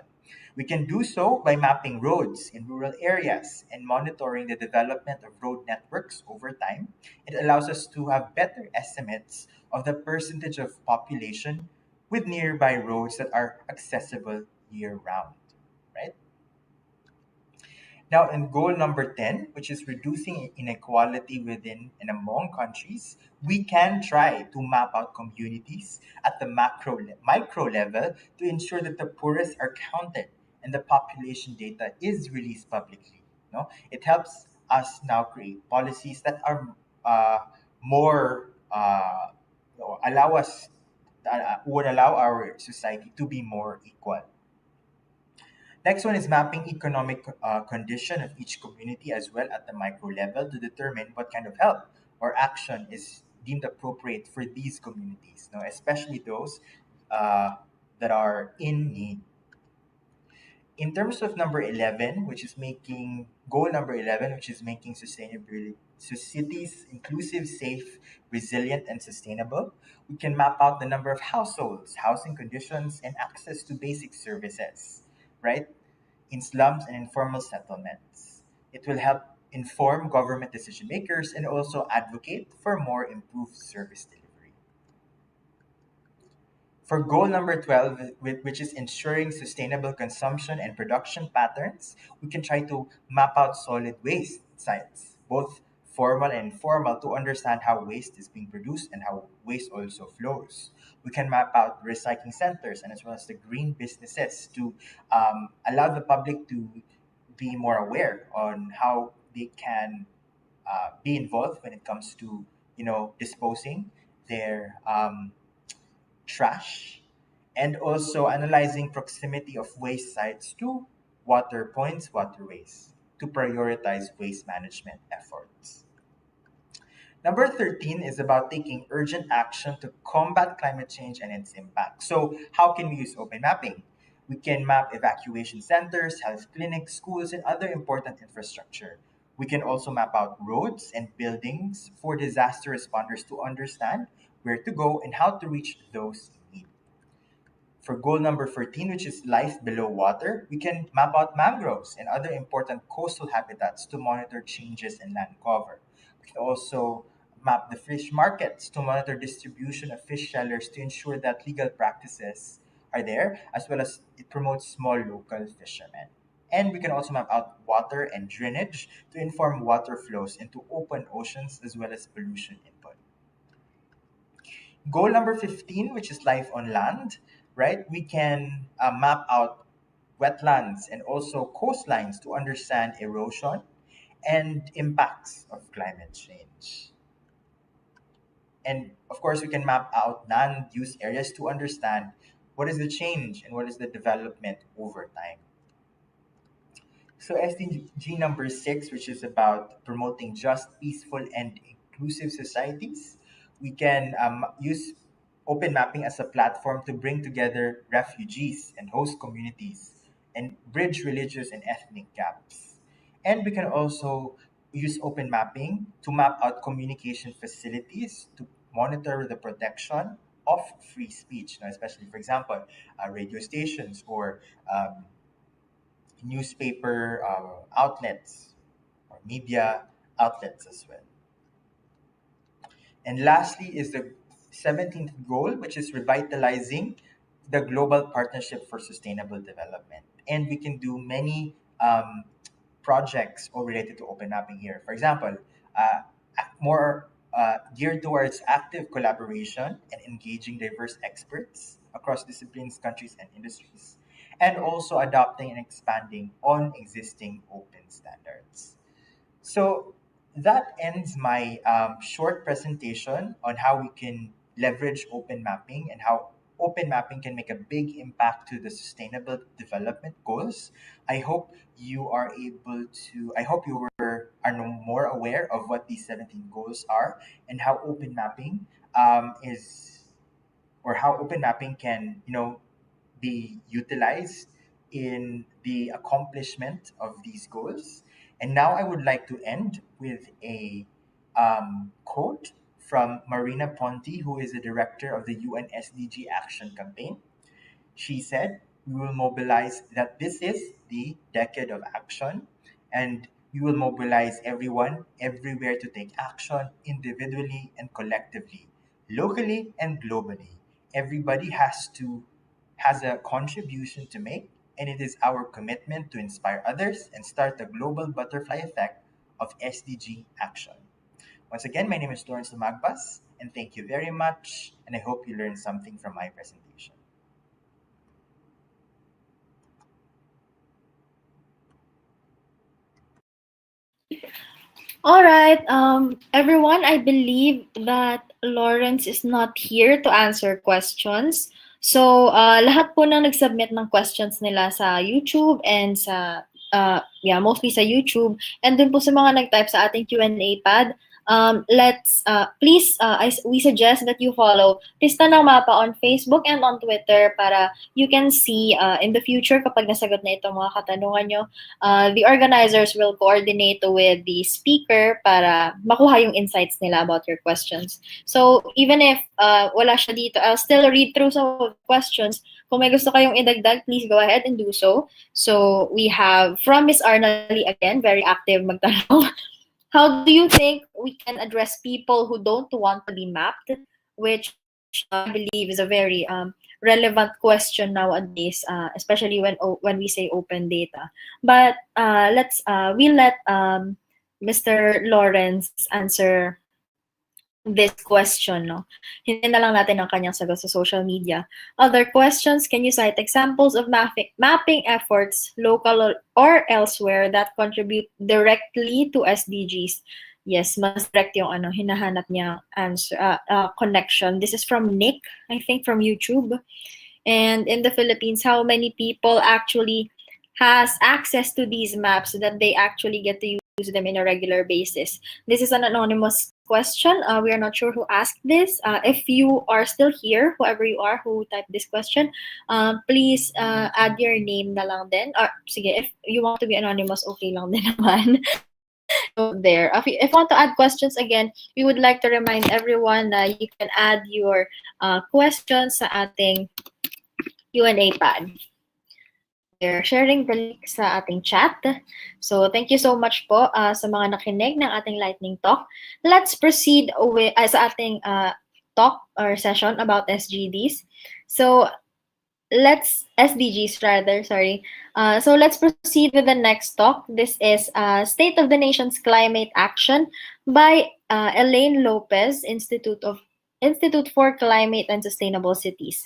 We can do so by mapping roads in rural areas and monitoring the development of road networks over time. It allows us to have better estimates of the percentage of population with nearby roads that are accessible year-round, right? Now, in goal number 10, which is reducing inequality within and among countries, we can try to map out communities at the micro level to ensure that the poorest are counted and the population data is released publicly. No, it helps us now create policies that are more allow us would allow our society to be more equal. Next one is mapping economic condition of each community as well at the micro level to determine what kind of help or action is deemed appropriate for these communities, especially those that are in need. In terms of number 11, which is making goal number 11, which is making sustainability cities inclusive, safe, resilient, and sustainable, we can map out the number of households, housing conditions, and access to basic services, right? In slums and informal settlements. It will help inform government decision makers and also advocate for more improved service delivery. For goal number 12, which is ensuring sustainable consumption and production patterns, we can try to map out solid waste sites, both formal and informal, to understand how waste is being produced and how waste also flows. We can map out recycling centers and as well as the green businesses to allow the public to be more aware on how they can be involved when it comes to disposing their trash, and also analyzing proximity of waste sites to water points, waterways, to prioritize waste management efforts. Number 13 is about taking urgent action to combat climate change and its impact. So, how can we use open mapping? We can map evacuation centers, health clinics, schools, and other important infrastructure. We can also map out roads and buildings for disaster responders to understand where to go and how to reach those in need. For goal number 14, which is life below water, we can map out mangroves and other important coastal habitats to monitor changes in land cover. We can also map the fish markets to monitor distribution of fish sellers to ensure that legal practices are there, as well as it promotes small local fishermen. And we can also map out water and drainage to inform water flows into open oceans as well as pollution input. Goal number 15, which is life on land, right? We can map out wetlands and also coastlines to understand erosion and impacts of climate change. And of course, we can map out land use areas to understand what is the change and what is the development over time. So SDG number 6, which is about promoting just, peaceful, and inclusive societies, we can use open mapping as a platform to bring together refugees and host communities and bridge religious and ethnic gaps. And we can also use open mapping to map out communication facilities to monitor the protection of free speech, especially, for example, radio stations or newspaper outlets or media outlets as well. And lastly is the 17th goal, which is revitalizing the Global Partnership for Sustainable Development. And we can do many projects all related to open mapping here. For example, more geared towards active collaboration and engaging diverse experts across disciplines, countries, and industries, and also adopting and expanding on existing open standards. So that ends my short presentation on how we can leverage open mapping and how open mapping can make a big impact to the sustainable development goals. I hope you are more aware of what these 17 goals are and how open mapping how open mapping can, be utilized in the accomplishment of these goals. And now I would like to end with a quote from Marina Ponti, who is the director of the UN SDG Action Campaign. She said, "We will mobilize that this is the decade of action, and we will mobilize everyone, everywhere to take action individually and collectively, locally and globally. Everybody has a contribution to make, and it is our commitment to inspire others and start the global butterfly effect of SDG action." Once again, my name is Lawrence Lumagbas, and thank you very much, and I hope you learned something from my presentation. All right, everyone, I believe that Lawrence is not here to answer questions. So, lahat po ng nag-submit ng questions nila sa YouTube and mostly sa YouTube. And dun po sa mga nag-type sa ating Q&A pad, we suggest that you follow Pista ng Mapa on Facebook and on Twitter para you can see in the future kapag nasagot na itong mga katanungan nyo, the organizers will coordinate with the speaker para makuha yung insights nila about your questions. So even if wala siya dito, I'll still read through some of the questions. Kung may gusto kayong idagdag, please go ahead and do so. So we have from Miss Arnali again, very active magtanong. How do you think we can address people who don't want to be mapped? Which I believe is a very relevant question nowadays, especially when we say open data. But we'll let Mr. Lawrence answer this question. No? Hindi na lang natin ang kanyang sagot sa social media. Other questions, can you cite examples of mapping efforts, local or elsewhere, that contribute directly to SDGs? Yes, mas direct yung hinahanap niya answer, connection. This is from Nick, I think from YouTube. And in the Philippines, how many people actually has access to these maps so that they actually get to use them in a regular basis? This is an anonymous question. We are not sure who asked this. If you are still here, whoever you are who typed this question, please add your name na lang din. Sige, if you want to be anonymous, okay lang din naman. So there. If you want to add questions again, we would like to remind everyone that you can add your questions sa ating Q&A pad. They're sharing the link sa ating chat. So thank you so much po sa mga nakinig ng ating lightning talk. Let's proceed with sa ating talk or session about SDGs. So SDGs rather, sorry. So let's proceed with the next talk. This is State of the Nation's Climate Action by Elaine Lopez, Institute for Climate and Sustainable Cities.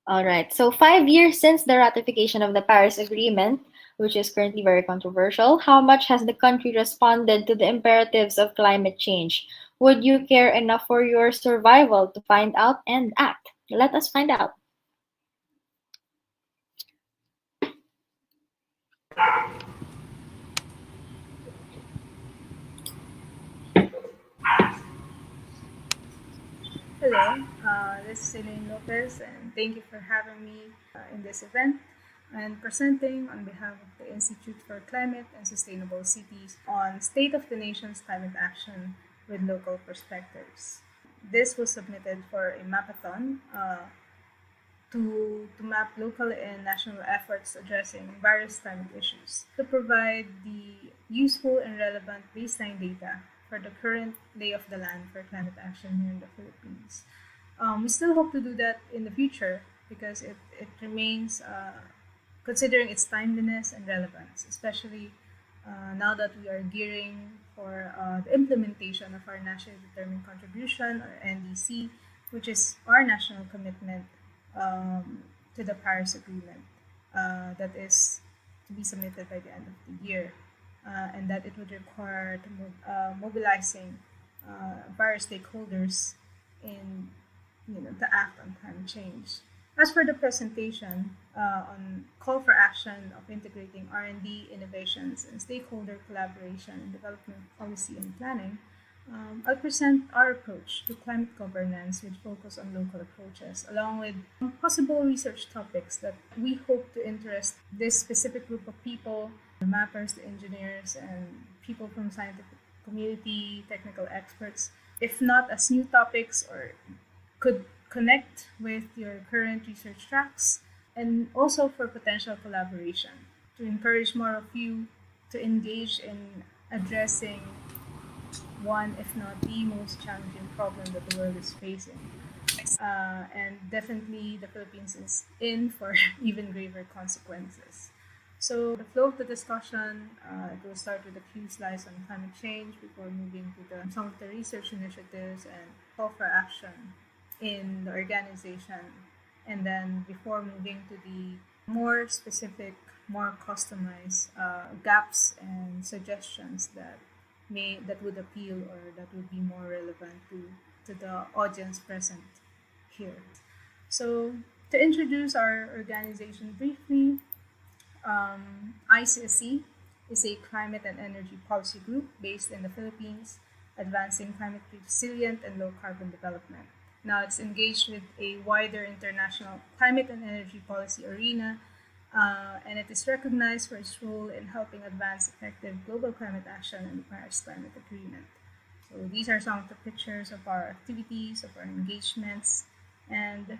All right, so 5 years since the ratification of the Paris Agreement, which is currently very controversial, how much has the country responded to the imperatives of climate change? Would you care enough for your survival to find out and act? Let us find out. Hello, this is Elaine Lopez, and thank you for having me in this event and presenting on behalf of the Institute for Climate and Sustainable Cities on State of the Nation's Climate Action with Local Perspectives. This was submitted for a mapathon to map local and national efforts addressing various climate issues to provide the useful and relevant baseline data for the current lay of the land for climate action here in the Philippines. We still hope to do that in the future because it remains, considering its timeliness and relevance, especially now that we are gearing for the implementation of our Nationally Determined Contribution, or NDC, which is our national commitment to the Paris Agreement that is to be submitted by the end of the year. And that it would require mobilizing various stakeholders in, to act on climate change. As for the presentation on call for action of integrating R&D, innovations, and stakeholder collaboration in development policy and planning, I'll present our approach to climate governance with focus on local approaches, along with possible research topics that we hope to interest this specific group of people, the mappers, the engineers, and people from scientific community, technical experts, if not as new topics or could connect with your current research tracks, and also for potential collaboration to encourage more of you to engage in addressing one, if not the most challenging problem that the world is facing. And definitely the Philippines is in for even graver consequences. So the flow of the discussion, it will start with a few slides on climate change before moving to some of the research initiatives and call for action in the organization. And then before moving to the more specific, more customized gaps and suggestions that would appeal or that would be more relevant to the audience present here. So to introduce our organization briefly, ICSC is a climate and energy policy group based in the Philippines, advancing climate resilient and low carbon development. Now it's engaged with a wider international climate and energy policy arena, and it is recognized for its role in helping advance effective global climate action and the Paris Climate Agreement. So these are some of the pictures of our activities, of our engagements, and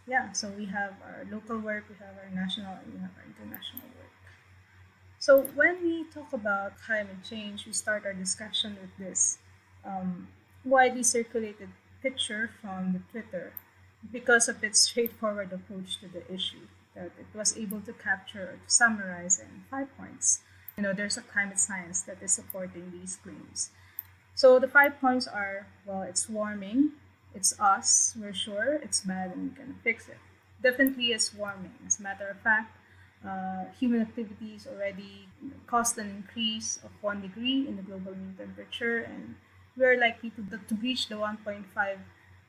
yeah, so we have our local work, we have our national, and we have our international work. So when we talk about climate change, we start our discussion with this widely circulated picture from the Twitter because of its straightforward approach to the issue, that it was able to capture or to summarize in 5 points. There's a climate science that is supporting these claims. So the 5 points are, well, it's warming, it's us, we're sure, it's bad, and we can fix it. Definitely it's warming. As a matter of fact, human activities already caused an increase of 1 degree in the global mean temperature, and we're likely to reach the 1.5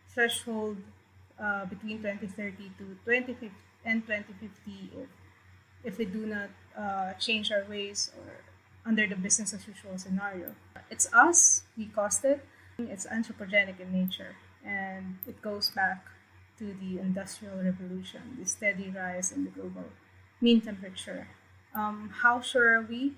threshold between 2030 to 2050 and 2050 if we do not change our ways or under the business as usual scenario. It's us, we caused it. It's anthropogenic in nature, and it goes back to the Industrial Revolution, the steady rise in the global mean temperature. How sure are we?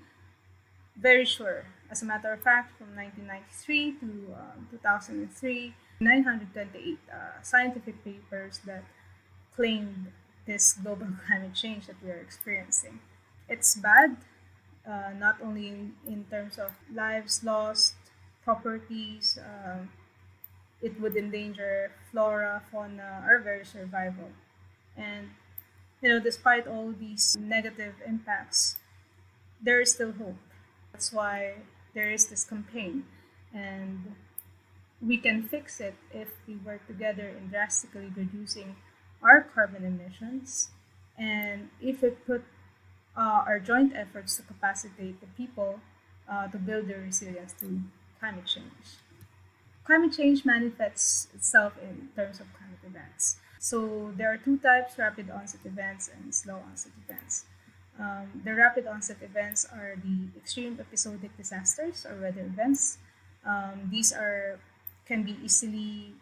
Very sure. As a matter of fact, from 1993 to 2003, 928 scientific papers that claimed this global climate change that we are experiencing. It's bad, not only in terms of lives lost, properties, it would endanger flora, fauna, our very survival. And, despite all these negative impacts, there is still hope. That's why there is this campaign. And we can fix it if we work together in drastically reducing our carbon emissions, and if we put our joint efforts to capacitate the people to build their resilience to climate change. Climate change manifests itself in terms of climate events. So there are two types: rapid onset events and slow onset events. The rapid onset events are the extreme episodic disasters or weather events. These can be easily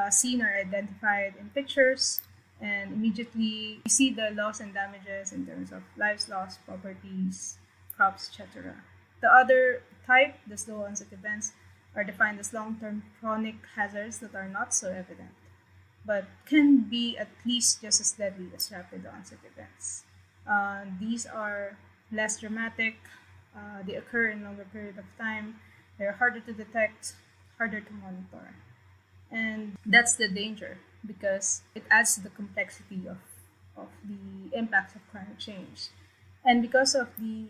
seen or identified in pictures, and immediately you see the loss and damages in terms of lives lost, properties, crops, etc. The other type, the slow onset events, are defined as long-term chronic hazards that are not so evident, but can be at least just as deadly as rapid onset events. These are less dramatic, they occur in longer period of time, they're harder to detect, harder to monitor. And that's the danger, because it adds to the complexity of the impacts of climate change. And because of the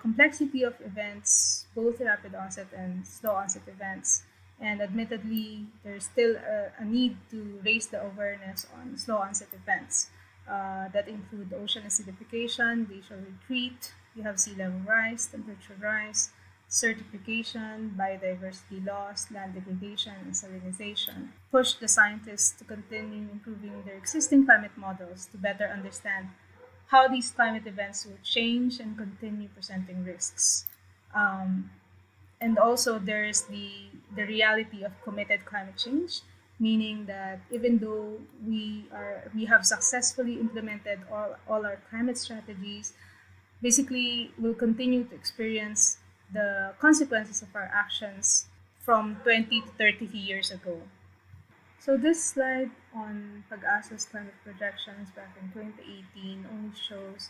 complexity of events, both rapid onset and slow onset events, and admittedly, there's still a need to raise the awareness on slow onset events that include ocean acidification, glacial retreat, you have sea level rise, temperature rise, certification, biodiversity loss, land degradation, and salinization. Push the scientists to continue improving their existing climate models to better understand how these climate events will change and continue presenting risks. And also there is the reality of committed climate change, meaning that even though we have successfully implemented all our climate strategies, basically we'll continue to experience the consequences of our actions from 20 to 30 years ago. So this slide on Pag-asa's climate projections back in 2018 only shows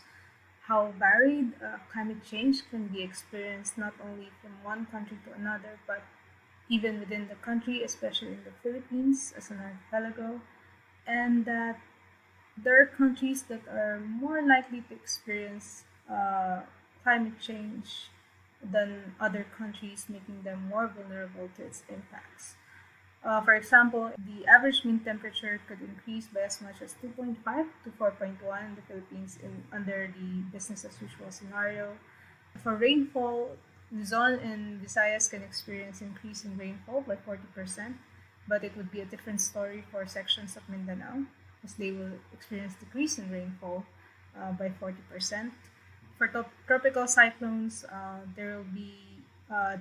how varied climate change can be experienced not only from one country to another, but even within the country, especially in the Philippines as an archipelago, and that there are countries that are more likely to experience climate change than other countries, making them more vulnerable to its impacts. For example, the average mean temperature could increase by as much as 2.5 to 4.1 in the Philippines under the business as usual scenario. For rainfall, Luzon and Visayas can experience increase in rainfall by 40%, but it would be a different story for sections of Mindanao, as they will experience decrease in rainfall by 40%. For tropical cyclones, there will be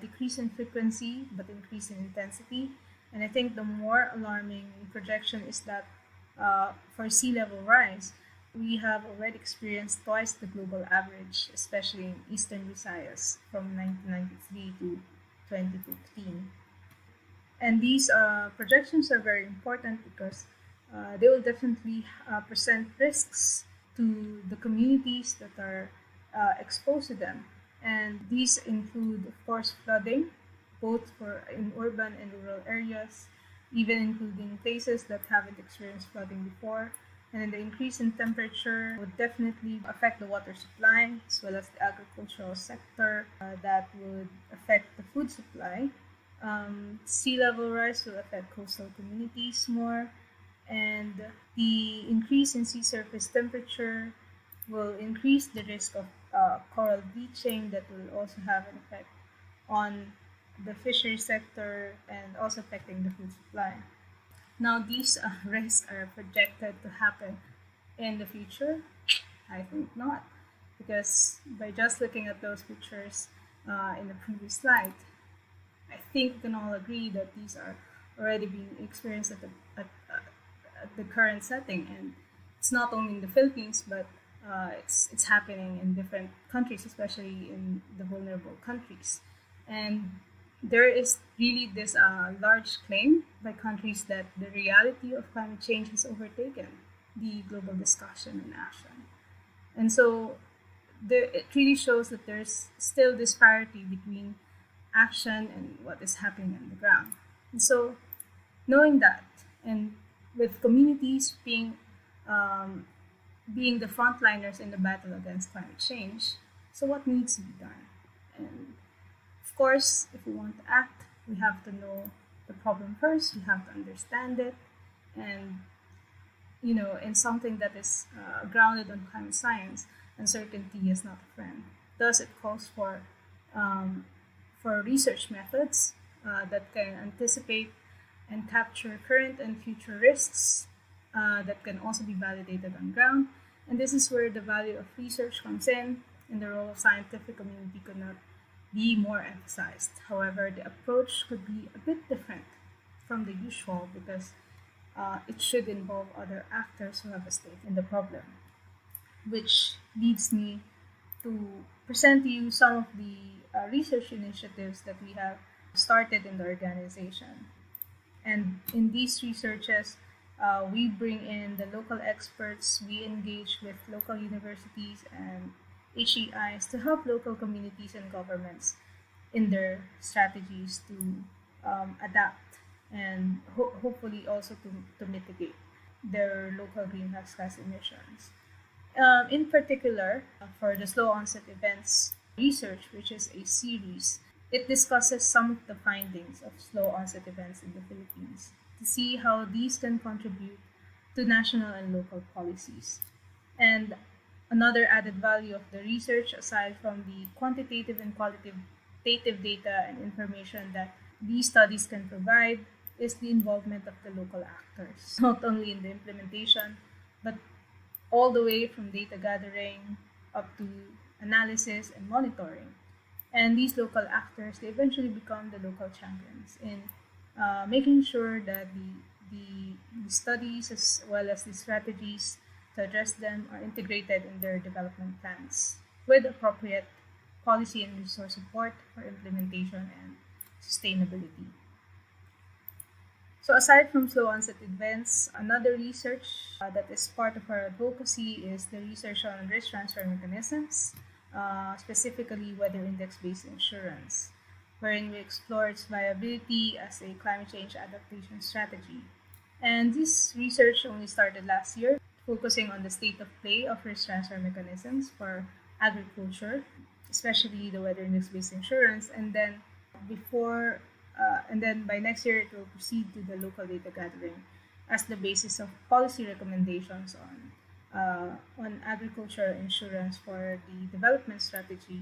decrease in frequency but increase in intensity. And I think the more alarming projection is that for sea level rise, we have already experienced twice the global average, especially in eastern Visayas from 1993 to 2015. And these projections are very important because they will definitely present risks to the communities that are exposed to them. And these include, of course, flooding, both in urban and rural areas, even including places that haven't experienced flooding before. And then the increase in temperature would definitely affect the water supply as well as the agricultural sector. That would affect the food supply. Sea level rise will affect coastal communities more. And the increase in sea surface temperature will increase the risk of coral bleaching that will also have an effect on the fishery sector and also affecting the food supply. Now, these risks are projected to happen in the future? I think not, because by just looking at those pictures in the previous slide, I think we can all agree that these are already being experienced at the current setting, and it's not only in the Philippines, but it's happening in different countries, especially in the vulnerable countries. And there is really this large claim by countries that the reality of climate change has overtaken the global discussion and action. And so it really shows that there's still disparity between action and what is happening on the ground. And so knowing that, and with communities being the frontliners in the battle against climate change, so what needs to be done? And of course, if we want to act, we have to know the problem first, we have to understand it, and in something that is grounded on climate science, uncertainty is not a friend. Thus, it calls for research methods that can anticipate and capture current and future risks that can also be validated on ground. And this is where the value of research comes in, and the role of scientific community could not be more emphasized. However, the approach could be a bit different from the usual because it should involve other actors who have a stake in the problem, which leads me to present to you some of the research initiatives that we have started in the organization. And in these researches, we bring in the local experts, we engage with local universities and HEIs to help local communities and governments in their strategies to adapt and hopefully also to mitigate their local greenhouse gas emissions. In particular, for the slow onset events research, which is a series, it discusses some of the findings of slow onset events in the Philippines to see how these can contribute to national and local policies. And another added value of the research, aside from the quantitative and qualitative data and information that these studies can provide, is the involvement of the local actors, not only in the implementation, but all the way from data gathering up to analysis and monitoring. And these local actors, they eventually become the local champions in making sure that the studies as well as the strategies to address them are integrated in their development plans with appropriate policy and resource support for implementation and sustainability. So aside from slow onset events, another research that is part of our advocacy is the research on risk transfer mechanisms, specifically weather index-based insurance, wherein we explore its viability as a climate change adaptation strategy. And this research only started last year, focusing on the state of play of risk transfer mechanisms for agriculture, especially the weather index-based insurance, and then by next year it will proceed to the local data gathering as the basis of policy recommendations on agriculture insurance for the development strategy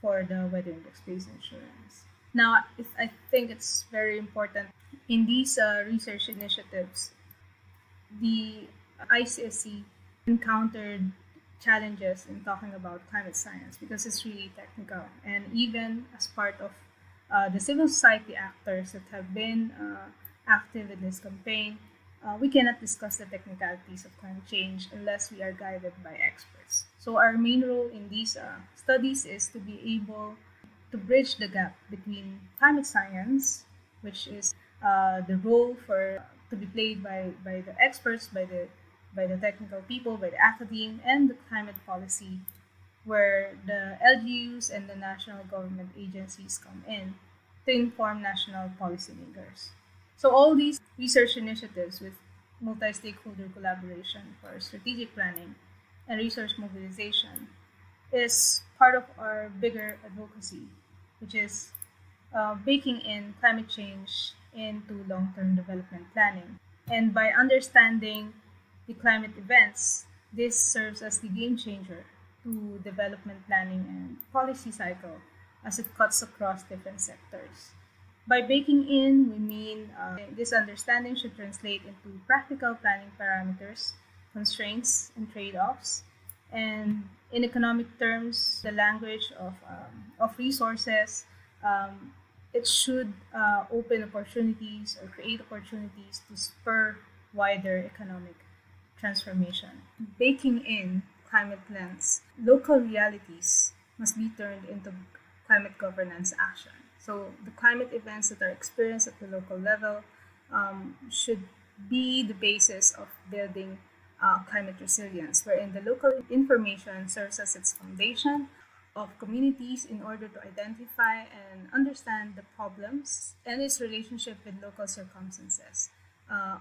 for the weather index-based insurance. Now, I think it's very important in these research initiatives, the ICSC encountered challenges in talking about climate science because it's really technical, and even as part of the civil society actors that have been active in this campaign, we cannot discuss the technicalities of climate change unless we are guided by experts. So our main role in these studies is to be able to bridge the gap between climate science, which is the role to be played by the experts, by the technical people, by the academe, and the climate policy, where the LGUs and the national government agencies come in to inform national policymakers. So all these research initiatives with multi-stakeholder collaboration for strategic planning and resource mobilization is part of our bigger advocacy, which is baking in climate change into long-term development planning. And by understanding the climate events, this serves as the game changer to development planning and policy cycle as it cuts across different sectors. By baking in, we mean this understanding should translate into practical planning parameters, constraints, and trade-offs. And in economic terms, the language of resources, it should open opportunities or create opportunities to spur wider economic transformation. Baking in climate lens, local realities must be turned into climate governance action. So the climate events that are experienced at the local level should be the basis of building climate resilience, wherein the local information serves as its foundation of communities in order to identify and understand the problems and its relationship with local circumstances.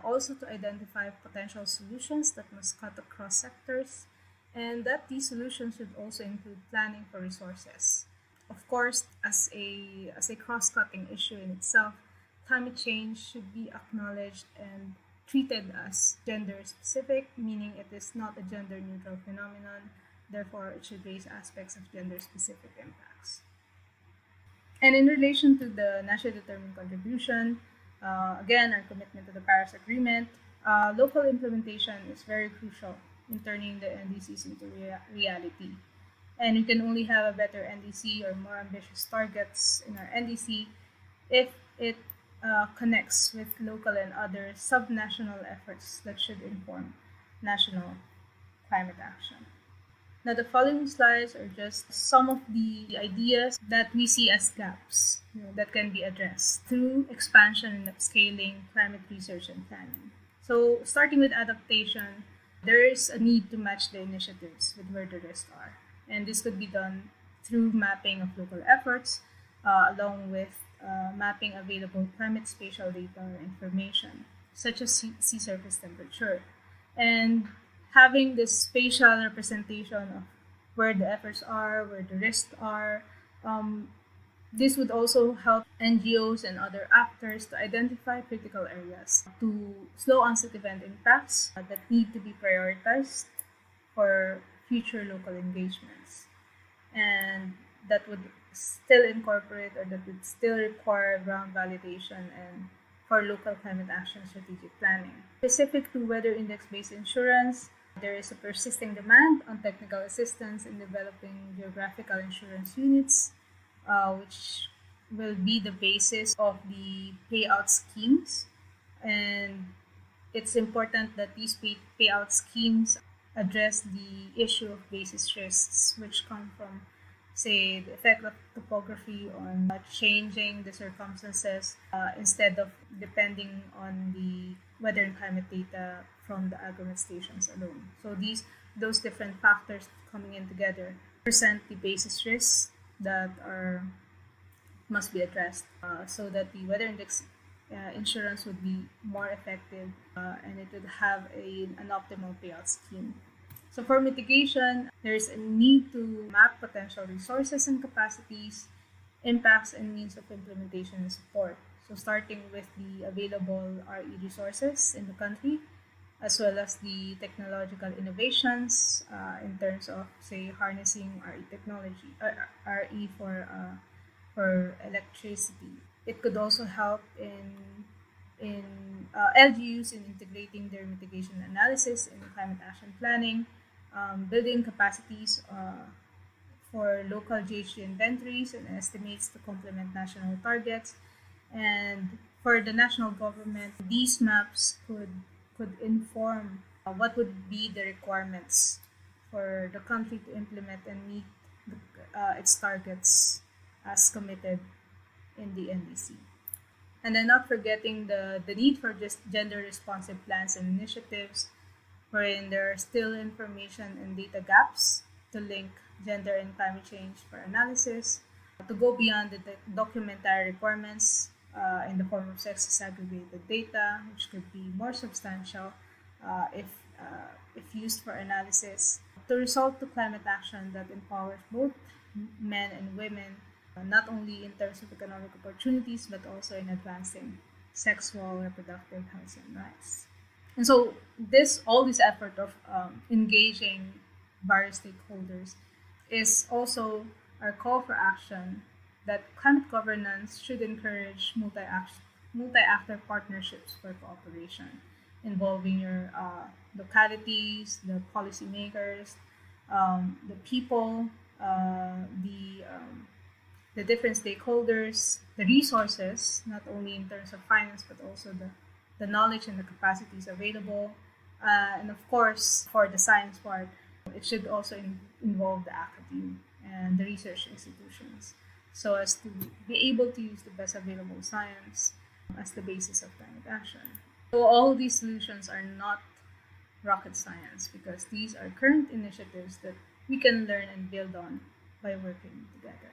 Also to identify potential solutions that must cut across sectors, and that these solutions should also include planning for resources. Of course, as a cross-cutting issue in itself, climate change should be acknowledged and treated as gender-specific, meaning it is not a gender-neutral phenomenon. Therefore, it should raise aspects of gender-specific impacts. And in relation to the nationally determined contribution, again, our commitment to the Paris Agreement, local implementation is very crucial in turning the NDCs into reality. And we can only have a better NDC or more ambitious targets in our NDC if it connects with local and other subnational efforts that should inform national climate action. Now, the following slides are just some of the ideas that we see as gaps that can be addressed through expansion and upscaling climate research and planning. So, starting with adaptation, there is a need to match the initiatives with where the risks are. And this could be done through mapping of local efforts, along with mapping available climate spatial data or information, such as sea surface temperature. And having this spatial representation of where the efforts are, where the risks are, this would also help NGOs and other actors to identify critical areas to slow onset event impacts that need to be prioritized for future local engagements. And that would still incorporate or that would still require ground validation and for local climate action strategic planning. Specific to weather index-based insurance, there is a persisting demand on technical assistance in developing geographical insurance units, which will be the basis of the payout schemes. And it's important that these payout schemes address the issue of basis risks, which come from, say, the effect of topography on changing the circumstances instead of depending on the weather and climate data from the aggregate stations alone. So those different factors coming in together present the basis risks that must be addressed so that the weather index insurance would be more effective and it would have an optimal payout scheme. So for mitigation, there's a need to map potential resources and capacities, impacts and means of implementation and support. So starting with the available RE resources in the country, as well as the technological innovations in terms of, say, harnessing RE technology, RE for electricity. It could also help in LGUs in integrating their mitigation analysis in climate action planning, building capacities for local GHG inventories and estimates to complement national targets. And for the national government, these maps could inform what would be the requirements for the country to implement and meet its targets as committed in the NDC. And then not forgetting the need for just gender responsive plans and initiatives wherein there are still information and data gaps to link gender and climate change for analysis, to go beyond the documentary requirements in the form of sex disaggregated data, which could be more substantial if used for analysis, to result to climate action that empowers both men and women, not only in terms of economic opportunities, but also in advancing sexual, reproductive health and rights. And so all this effort of engaging various stakeholders is also our call for action that climate governance should encourage multi-actor partnerships for cooperation involving your localities, the policymakers, the people, the different stakeholders, the resources, not only in terms of finance, but also the knowledge and the capacities available. And of course, for the science part, it should also involve the academe and the research institutions so as to be able to use the best available science as the basis of climate action. So all these solutions are not rocket science because these are current initiatives that we can learn and build on by working together.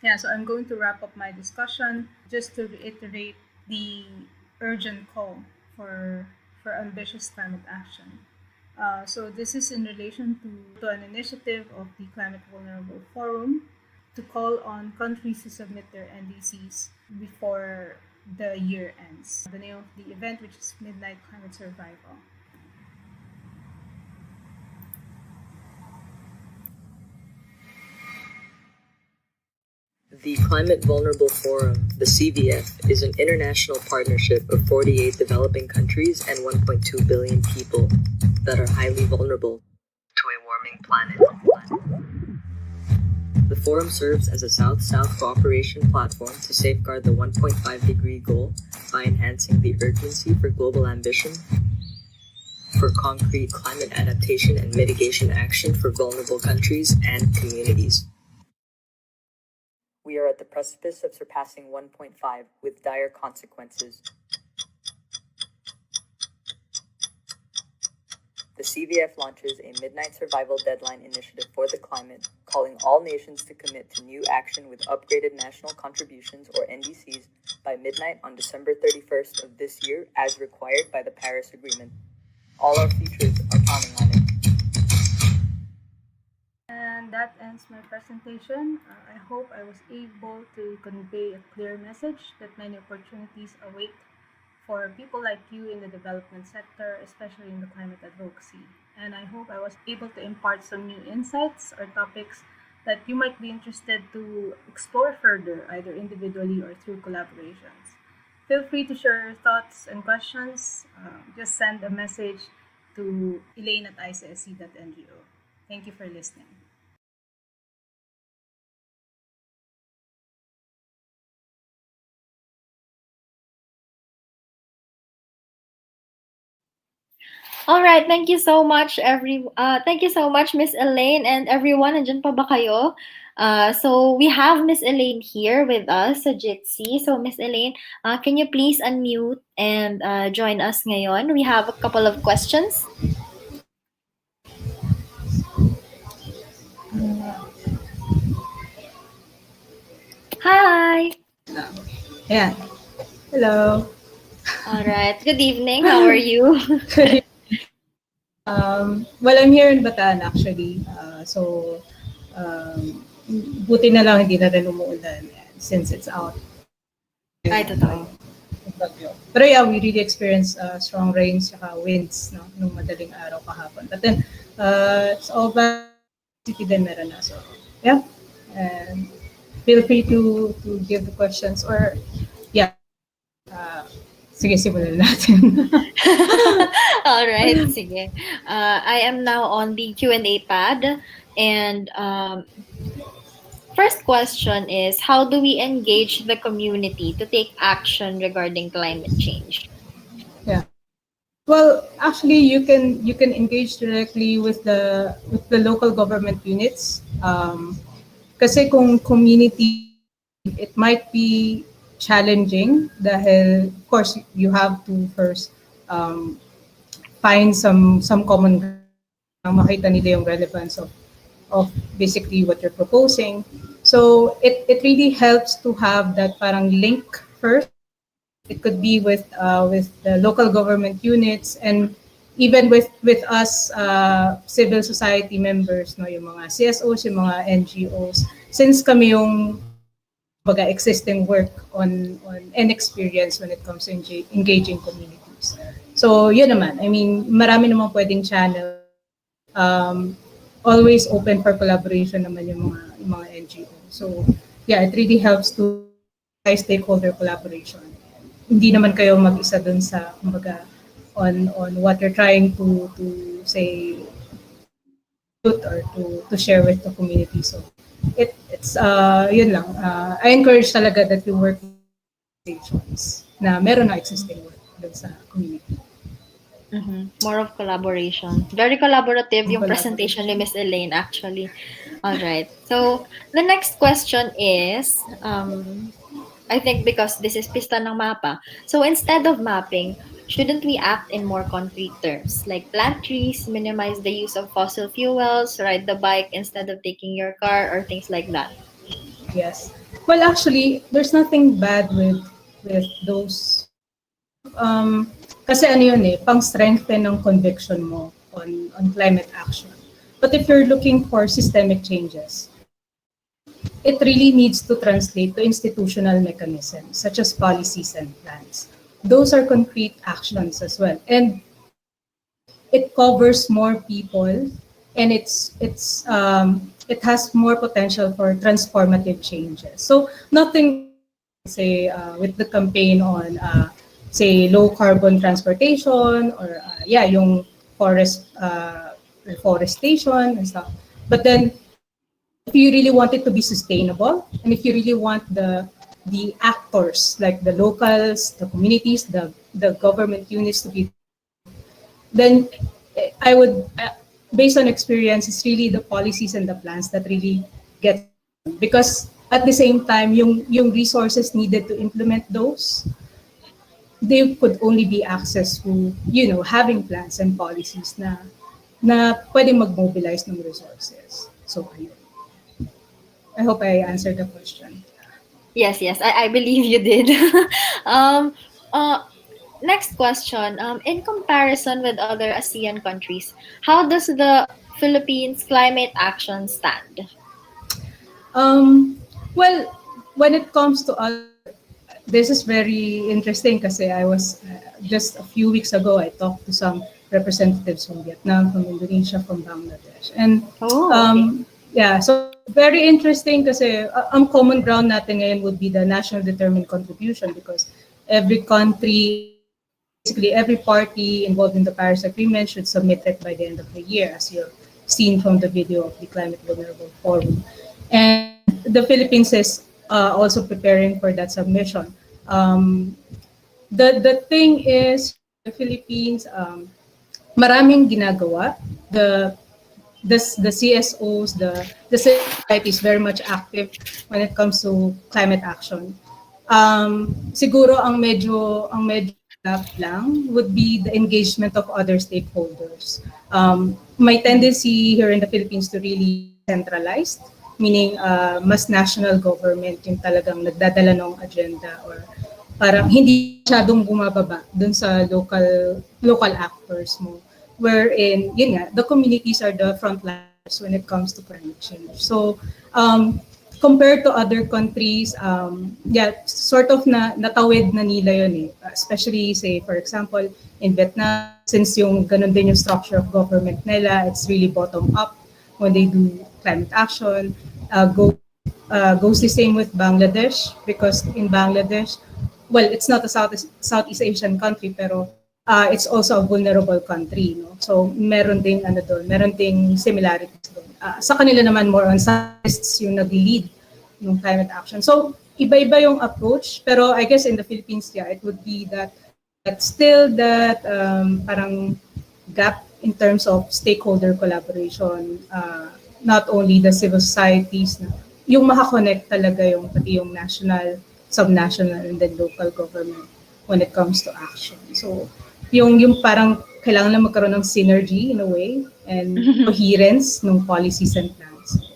Yeah, so I'm going to wrap up my discussion just to reiterate the urgent call for ambitious climate action. So this is in relation to an initiative of the Climate Vulnerable Forum to call on countries to submit their NDCs before the year ends. The name of the event, which is Midnight Climate Survival. The Climate Vulnerable Forum, the CVF, is an international partnership of 48 developing countries and 1.2 billion people that are highly vulnerable to a warming planet. The forum serves as a South-South cooperation platform to safeguard the 1.5-degree goal by enhancing the urgency for global ambition for concrete climate adaptation and mitigation action for vulnerable countries and communities. We are at the precipice of surpassing 1.5 with dire consequences. The CVF launches a Midnight Survival Deadline initiative for the climate, calling all nations to commit to new action with upgraded national contributions or NDCs by midnight on December 31st of this year as required by the Paris Agreement. All our futures are counting on it. And that ends my presentation. I hope I was able to convey a clear message that many opportunities await for people like you in the development sector, especially in the climate advocacy. And I hope I was able to impart some new insights or topics that you might be interested to explore further, either individually or through collaborations. Feel free to share your thoughts and questions. Just send a message to elaine@icsc.ngo. Thank you for listening. All right, thank you so much Miss Elaine and everyone. Nandiyan pa ba kayo? So we have Miss Elaine here with us sa Jitsi. So Miss Elaine, can you please unmute and join us ngayon? We have a couple of questions. Hi. Yeah. Hello. All right. Good evening. How are you? Well, I'm here in Bataan actually. Buti na lang hindi na rin umuulan since it's out. Ay, totoo. Pero yeah, we really experienced strong rains saka winds nung madaling araw kahapon. But then, it's all back city din meron na. So, yeah. And feel free to give the questions or, yeah. Sige, simulan natin. All right, sige. I am now on the Q&A pad. And first question is, how do we engage the community to take action regarding climate change? Yeah. Well, actually, you can engage directly with the local government units. Kasi kung community, it might be challenging dahil of course you have to first find some common ground, makita nila yung relevance of basically what you're proposing. So it really helps to have that parang link first. It could be with the local government units and even with us civil society members, no, yung mga CSOs, yung mga NGOs, since kami yung existing work on and experience when it comes to engaging communities. So yun naman, I mean, marami namang pwedeng channel. Always open for collaboration naman yung mga NGO. So yeah, it really helps to high stakeholder collaboration. Hindi naman kayo mag-isa dun sa, kumbaga, on what you're trying to say or to share with the community. So it's yun lang. I encourage talaga that you work with organizations na meron na existing work dun sa community. More of collaboration. Very collaborative yung presentation ni Miss Elaine actually. All right. So the next question is, I think because this is Pista ng Mapa. So instead of mapping, shouldn't we act in more concrete terms? Like plant trees, minimize the use of fossil fuels, ride the bike instead of taking your car, or things like that? Yes. Well, actually, there's nothing bad with those. Kasi ano yun pang-strengthen ng conviction mo on climate action. But if you're looking for systemic changes, it really needs to translate to institutional mechanisms such as policies and plans. Those are concrete actions as well. And it covers more people and it has more potential for transformative changes. So nothing, say, with the campaign on, say, low carbon transportation or, yung forest reforestation and stuff. But then, if you really want it to be sustainable, and if you really want the actors, like the locals, the communities, the government units to be, then I would, based on experience, it's really the policies and the plans that really get, because at the same time, yung resources needed to implement those, they could only be accessed through, having plans and policies na pwedeng mag-mobilize ng resources. So, ayun. I hope I answered the question. Yes, I believe you did. Next question. In comparison with other ASEAN countries, how does the Philippines climate action stand? Well, when it comes to other, this is very interesting kasi I was, just a few weeks ago, I talked to some representatives from Vietnam, from Indonesia, from Bangladesh. And yeah, so very interesting kasi ang common ground natin ngayon would be the national determined contribution, because every country, basically every party involved in the Paris Agreement should submit it by the end of the year, as you've seen from the video of the Climate Vulnerable Forum. And the Philippines is also preparing for that submission. The thing is, the Philippines, maraming ginagawa. The CSOs, the society is very much active when it comes to climate action. Siguro ang medyo gap lang would be the engagement of other stakeholders. May tendency here in the Philippines to really centralized, meaning mas national government yung talagang nagdadala ng agenda, or parang hindi masyadong bumababa dun sa local actors mo, wherein yun nga, the communities are the frontliners when it comes to climate change. So compared to other countries, sort of natawid na nila yun especially, say, for example, in Vietnam, since yung ganun din yung structure of government nila, it's really bottom up when they do climate action. Goes the same with Bangladesh, because in Bangladesh, well, it's not a Southeast Asian country, pero it's also a vulnerable country, no? So meron ding similarities doon. Sa kanila naman more on scientists yung nag-lead yung climate action. So iba-iba yung approach, pero I guess in the Philippines, it would be that still that parang gap in terms of stakeholder collaboration, not only the civil societies, yung makakonect talaga yung pati yung national, subnational, and then local government when it comes to action. So yung parang kailangan lang magkaroon ng synergy in a way and coherence ng policies and plans.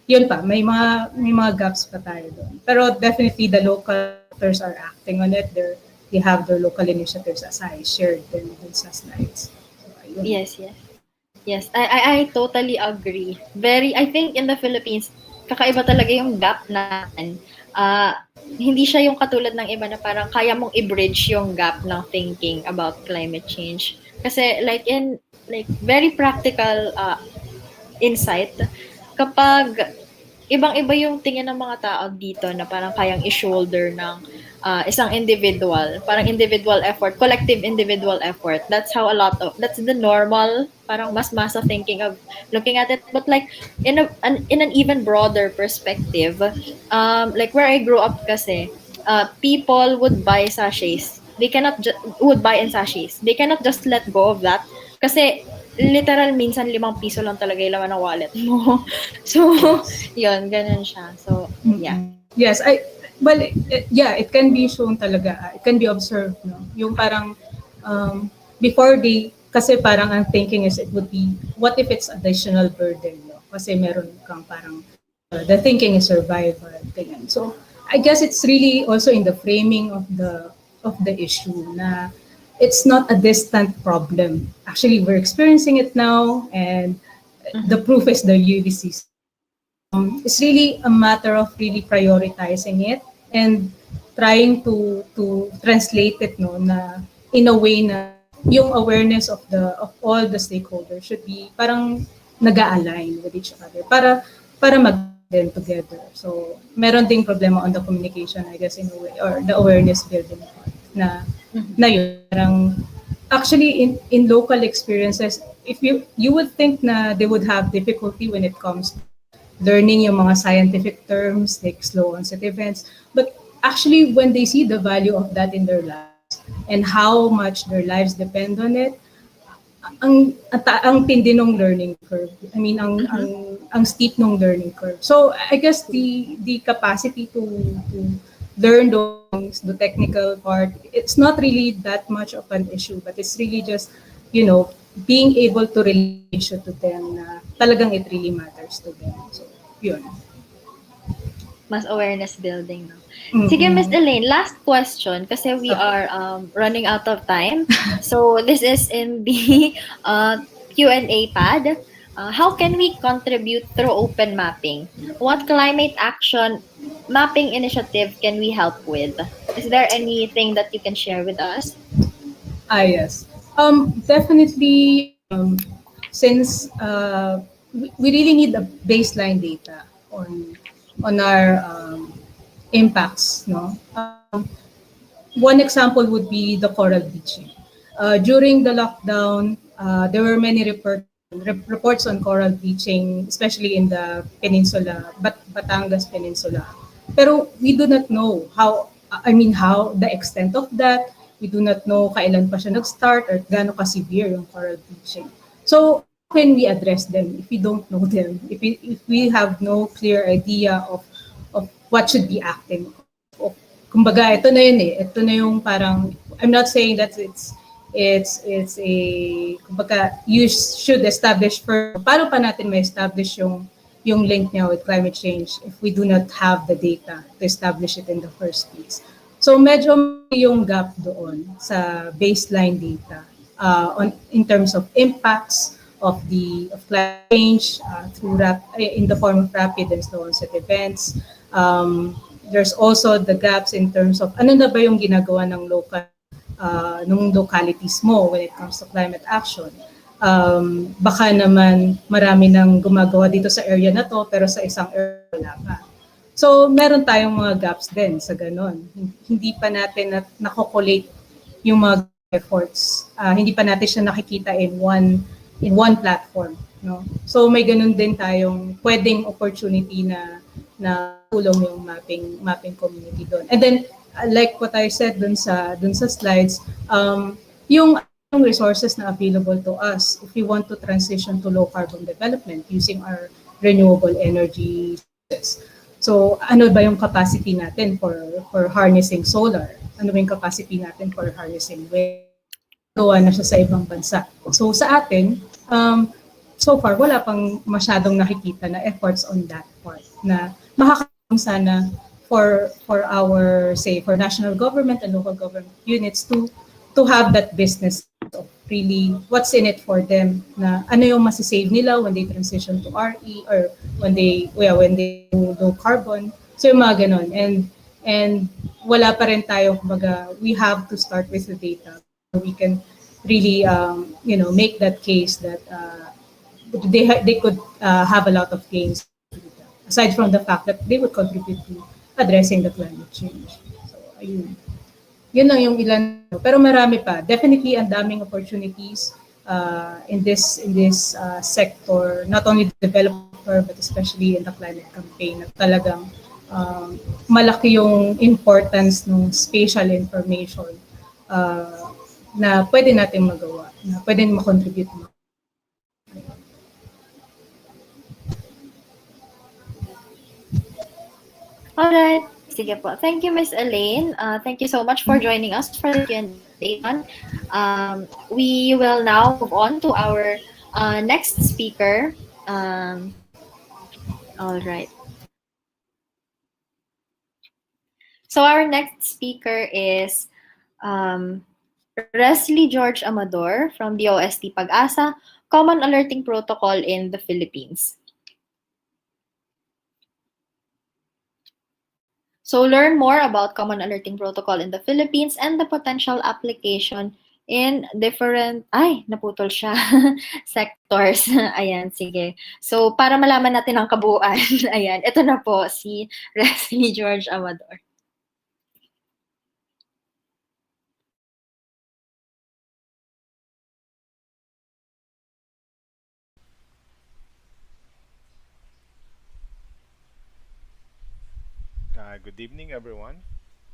Yun pa, may mga gaps pa tayo doon. Pero definitely the local actors are acting on it. They have their local initiatives, as I shared dun sa slides. So, Yes, I totally agree. I think in the Philippines, kakaiba talaga yung gap natin. Hindi siya yung katulad ng iba na parang kaya mong i-bridge yung gap ng thinking about climate change. Kasi like very practical insight, kapag ibang-iba yung tingin ng mga tao dito na parang kayang i-shoulder ng isang individual, parang individual effort, collective individual effort. That's that's the normal, parang mas masa thinking of looking at it. But like in an even broader perspective, like where I grew up kasi, people would buy sachets. They cannot would buy in sachets. They cannot just let go of that kasi literal minsan 5 piso lang talaga yung laman ng wallet mo. So, yun, ganun siya. So, yeah. Yes, it can be shown talaga. It can be observed, no? Yung parang before kasi parang ang thinking is it would be, what if it's additional burden, no? Kasi meron kang parang the thinking is survival, ganyan. So, I guess it's really also in the framing of the issue na it's not a distant problem. Actually, we're experiencing it now, and the proof is the UVC. It's really a matter of really prioritizing it and trying to translate it, no, na in a way na yung awareness of all the stakeholders should be parang nag-align with each other para mag-blend together. So, meron ding problema on the communication, I guess, in a way, or the awareness building na yun. Parang, actually, in local experiences, if you would think na they would have difficulty when it comes to learning yung mga scientific terms like slow onset events, but actually when they see the value of that in their lives and how much their lives depend on it, ang tindi ng learning curve. I mean, ang steep ng learning curve. So I guess the capacity to learn those, the technical part, it's not really that much of an issue, but it's really just, being able to relate to them na talagang it really matters to them. So, yun. Mas awareness building, no? Sige, Ms. Elaine, last question kasi we are running out of time. So, this is in the Q&A pad. How can we contribute through open mapping? What climate action mapping initiative can we help with? Is there anything that you can share with us? Yes. Definitely, since we really need the baseline data on our impacts, no? One example would be the coral bleaching. During the lockdown, there were many reports on coral bleaching, especially in the peninsula, Batangas Peninsula. Pero we do not know how the extent of that. We do not know kailan pa siya nag-start or gaano ka-severe yung coral bleaching. So, how can we address them if we don't know them? If we have no clear idea of what should be acting? Kumbaga, ito na yun eh. Ito na yung parang, I'm not saying that it's a, kumbaga, you should establish first. Paano pa natin ma-establish yung link niya with climate change if we do not have the data to establish it in the first place? So medyo yung gap doon sa baseline data in terms of impacts of climate change in the form of rapid and slow onset events. There's also the gaps in terms of ano na ba yung ginagawa ng localities mo when it comes to climate action. Baka naman marami nang gumagawa dito sa area na to pero sa isang area wala pa. So, meron tayong mga gaps din sa ganon. Hindi pa natin nakokolate yung mga efforts. Hindi pa natin siya nakikita in one platform. No? So, may ganon din tayong pwedeng opportunity na tulong yung mapping community doon. And then, like what I said dun sa slides, yung resources na available to us if we want to transition to low carbon development using our renewable energy sources. So, ano ba yung capacity natin for harnessing solar? Ano ba yung capacity natin for harnessing wind? Gawa na siya sa ibang bansa. So, sa atin, so far, wala pang masyadong nakikita na efforts on that part na makakatulong sana for our, say, for national government and local government units to have that business of really what's in it for them, na ano yung masisave nila when they transition to RE or when they do low carbon. So yung mga ganon. And wala pa rin tayo, kumbaga, we have to start with the data so we can really make that case that they could have a lot of gains. aside from the fact that they would contribute to addressing the climate change. So, ayun. Yun lang yung ilan. Pero marami pa. Definitely, ang daming opportunities in this sector, not only the developer, but especially in the climate campaign, na talagang malaki yung importance ng spatial information na pwede natin magawa, na pwede makontribute mo. Alright. Sige po. Thank you, Miss Elaine. Thank you so much for joining us for the Q&A. We will now move on to our next speaker. All right. So our next speaker is Leslie George Amador from the OST Pag-asa, Common Alerting Protocol in the Philippines. So learn more about Common Alerting Protocol in the Philippines and the potential application in different, naputol siya, sectors. Ayan, sige. So para malaman natin ang kabuuan, ayan, ito na po si Leslie George Amador. Good evening, everyone.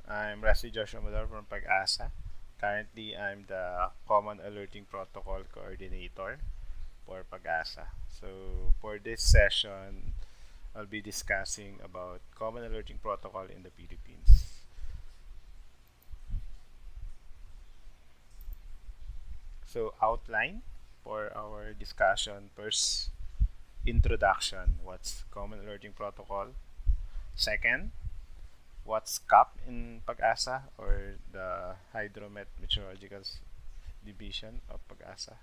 I'm Leslie Joshua Amador from Pag-asa. Currently, I'm the Common Alerting Protocol Coordinator for Pag-asa. So, for this session, I'll be discussing about Common Alerting Protocol in the Philippines. So, outline for our discussion. First, introduction. What's Common Alerting Protocol? Second, what's CAP in Pag-asa, or the Hydrometeorological Division of Pag-asa,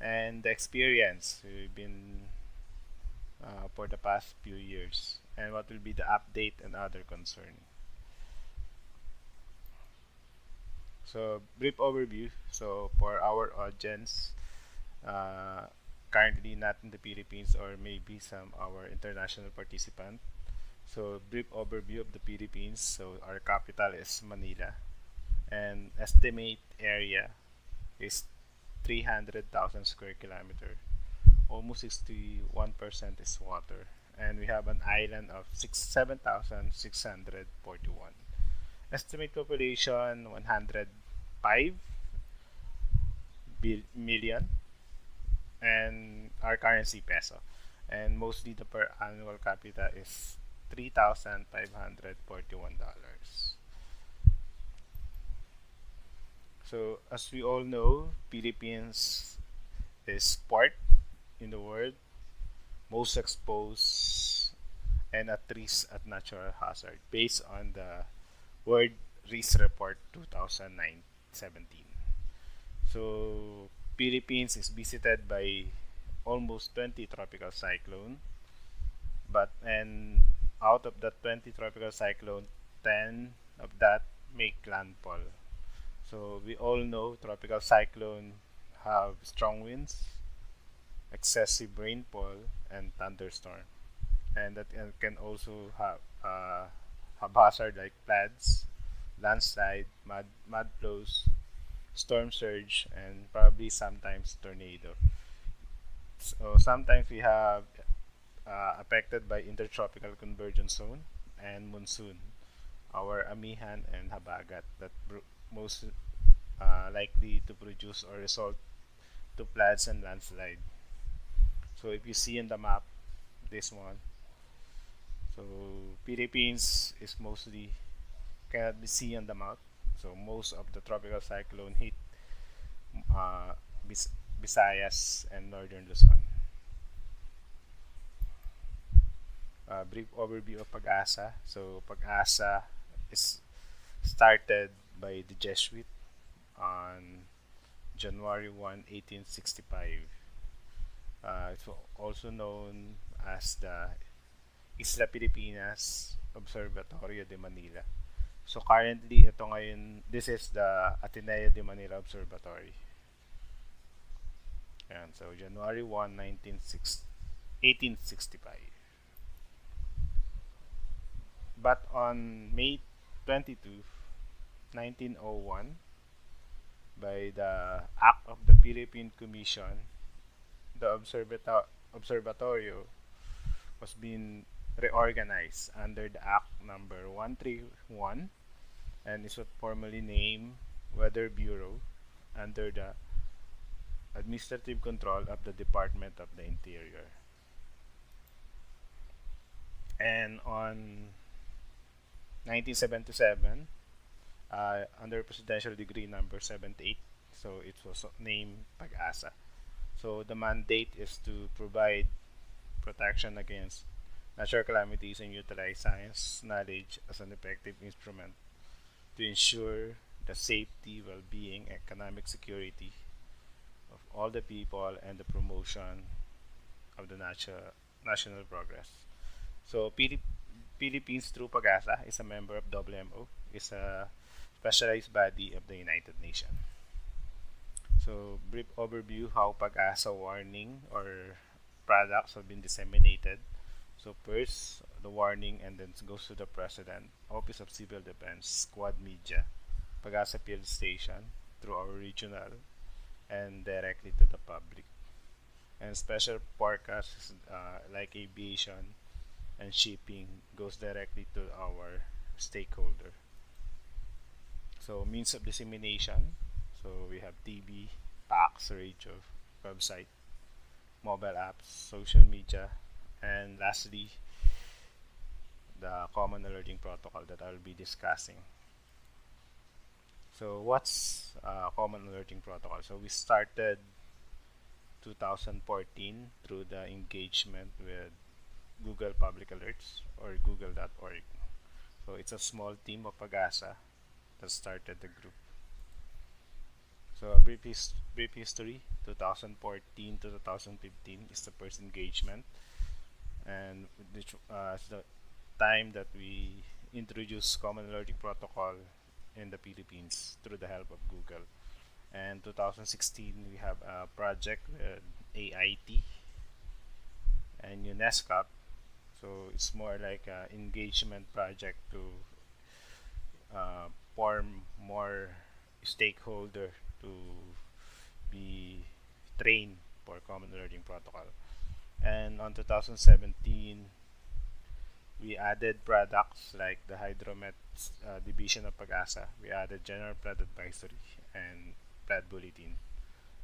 and the experience we've been for the past few years, and what will be the update and other concern. So, brief overview. So, for our audience, currently not in the Philippines, or maybe some our international participant. So, brief overview of the Philippines. So, our capital is Manila, and estimate area is 300,000 square kilometer. Almost 61% is water, and we have an island of 7,641. Estimate population 105 million, and our currency peso, and mostly the per annual capita is $3,541. So, as we all know, Philippines is port in the world, most exposed and at risk at natural hazard, based on the World Risk Report 2017. So, Philippines is visited by almost 20 tropical cyclones, and out of that 20 tropical cyclone, 10 of that make landfall. So we all know tropical cyclone have strong winds, excessive rainfall, and thunderstorm, and that can also have hazard like floods, landslide, mud flows, storm surge, and probably sometimes tornado. So sometimes we have affected by intertropical convergence zone and monsoon, our Amihan and Habagat, that most likely to produce or result to floods and landslide. So if you see in the map, this one, so Philippines is mostly cannot be seen on the map. So most of the tropical cyclone hit Visayas and northern Luzon. Brief overview of Pag-asa. So Pag-asa is started by the Jesuit on January 1, 1865. It's also known as the Isla Pilipinas Observatorio de Manila. So currently, ito ngayon, this is the Ateneo de Manila Observatory. And so January 1, 1865. But on May 22, 1901, by the Act of the Philippine Commission, the Observatorio was being reorganized under the Act number 131 and is what formally named Weather Bureau under the administrative control of the Department of the Interior. And on 1977, under Presidential Decree number 78, so it was named Pag-asa. So the mandate is to provide protection against natural calamities and utilize science knowledge as an effective instrument to ensure the safety, well-being, economic security of all the people and the promotion of the national progress. So Philippines through Pag-asa is a member of WMO, is a specialized body of the United Nations. So brief overview how Pag-asa warning or products have been disseminated. So first, the warning, and then goes to the President, Office of Civil Defense, Squad Media, Pag-asa Field Station, through our regional, and directly to the public. And special forecasts like aviation and shipping goes directly to our stakeholder. So means of dissemination, so we have TV, fax, radio, website, mobile apps, social media, and lastly, the common alerting protocol that I'll be discussing. So what's common alerting protocol? So we started 2014 through the engagement with Google Public Alerts or google.org. So it's a small team of Pag-asa that started the group. So a brief history, 2014 to 2015 is the first engagement, and it's the time that we introduced common alerting protocol in the Philippines through the help of Google. And 2016 we have a project with AIT and UNESCO. So it's more like an engagement project to form more stakeholder to be trained for common alerting protocol. And on 2017 we added products like the Hydromet division of Pag-asa. We added General Flood Advisory and Flood Bulletin.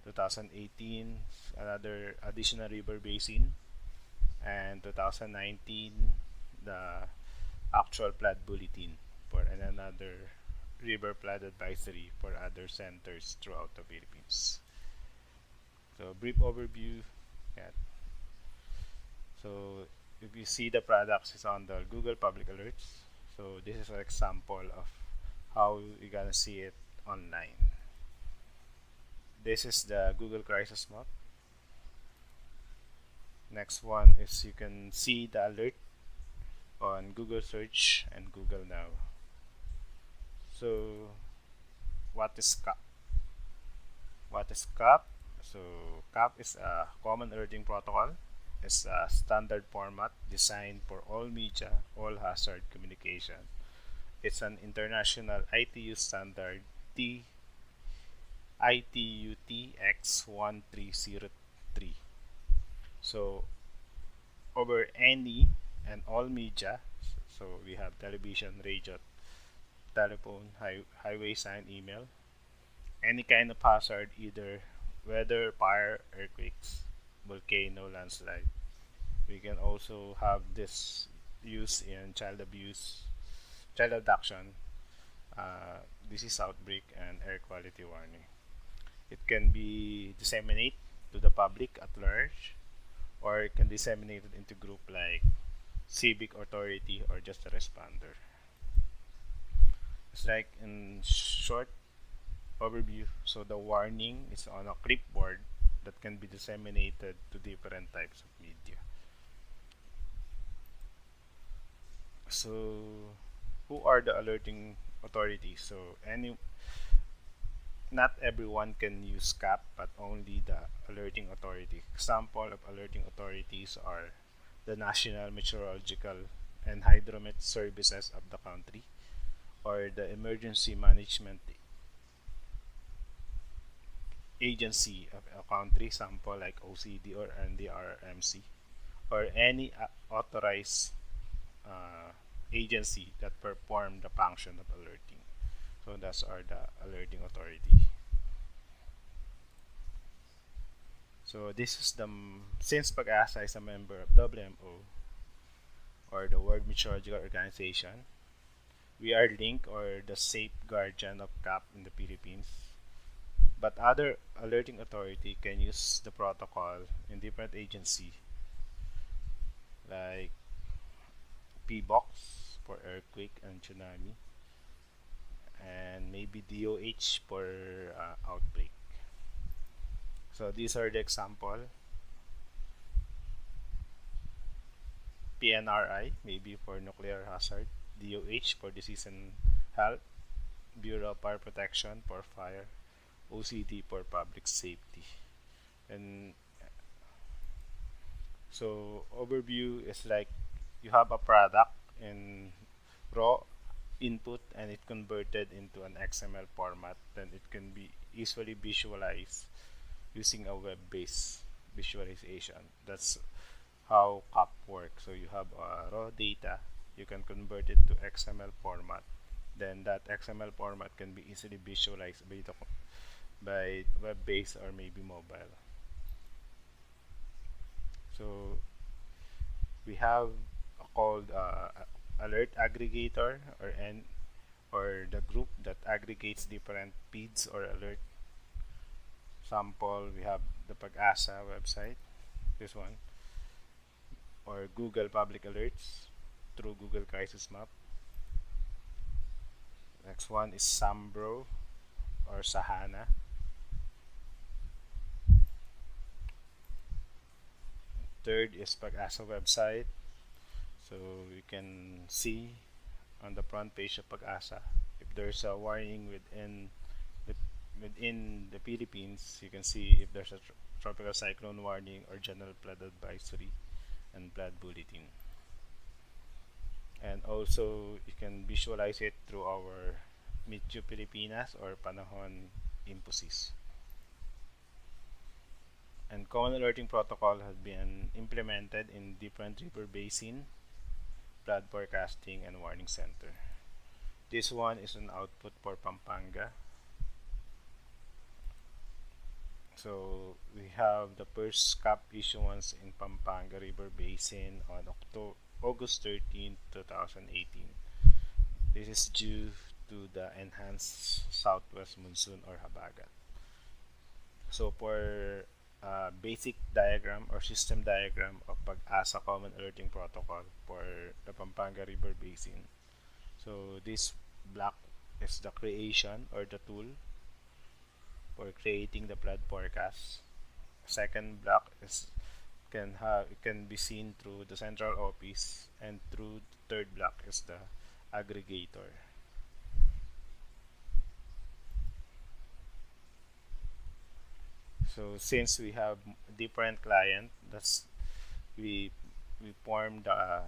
2018 another additional river basin, and 2019 the actual flood bulletin for another river flood advisory for other centers throughout the Philippines. So brief overview. Yeah. So if you see the products is on the Google Public Alerts. So this is an example of how you're gonna see it online. This is the Google Crisis Map. Next one is you can see the alert on Google Search and Google Now. So what is CAP? What is CAP? So CAP is a common alerting protocol. It's a standard format designed for all media, all hazard communication. It's an international ITU standard ITU-TX 1303. So over any and all media, so we have television, radio, telephone, highway sign, email, any kind of hazard, either weather, fire, earthquakes, volcano, landslide. We can also have this used in child abuse, child abduction, disease outbreak, and air quality warning. It can be disseminated to the public at large, or it can be disseminated into group like civic authority or just a responder. It's like in short overview. So the warning is on a clipboard that can be disseminated to different types of media. So who are the alerting authorities? So not everyone can use CAP, but only the alerting authority. Example of alerting authorities are the National Meteorological and hydromet services of the country, or the emergency management agency of a country, sample like OCD or NDRMC, or any authorized agency that perform the function of alerting. So that's are the alerting authority. So this is the since Pag-asa is a member of WMO, or the World Meteorological Organization, we are linked or the safe guardian of CAP in the Philippines. But other alerting authority can use the protocol in different agency, like PBOX for earthquake and tsunami, and maybe DOH for outbreak. So these are the example. PNRI, maybe for nuclear hazard, DOH for disease and health, Bureau of Fire Protection for fire, OCD for public safety. And so overview is like you have a product in raw input and it converted into an XML format, then it can be easily visualized using a web-based visualization. That's how CAP works. So you have raw data, you can convert it to XML format. Then that XML format can be easily visualized by web-based or maybe mobile. So we have called alert aggregator, or the group that aggregates different feeds or alert. Sample, we have the Pag-asa website, this one, or Google Public Alerts through Google Crisis Map. Next one is Sambro or Sahana. Third is Pag-asa website. So you can see on the front page of Pag-asa if there's a warning within the Philippines. You can see if there's a tropical cyclone warning or general flood advisory and flood bulletin. And also you can visualize it through our Meteo Pilipinas or Panahon Imposis. And common alerting protocol has been implemented in different river basin, flood forecasting, and warning center. This one is an output for Pampanga. So we have the first CAP issuance in Pampanga River Basin on August 13, 2018. This is due to the enhanced southwest monsoon or habagat. So for basic diagram or system diagram of Pag-asa Common Alerting Protocol for the Pampanga River Basin. So this block is the creation or the tool for creating the flood forecast. Second block is it can be seen through the central office, and through the third block is the aggregator. So since we have different client, we formed the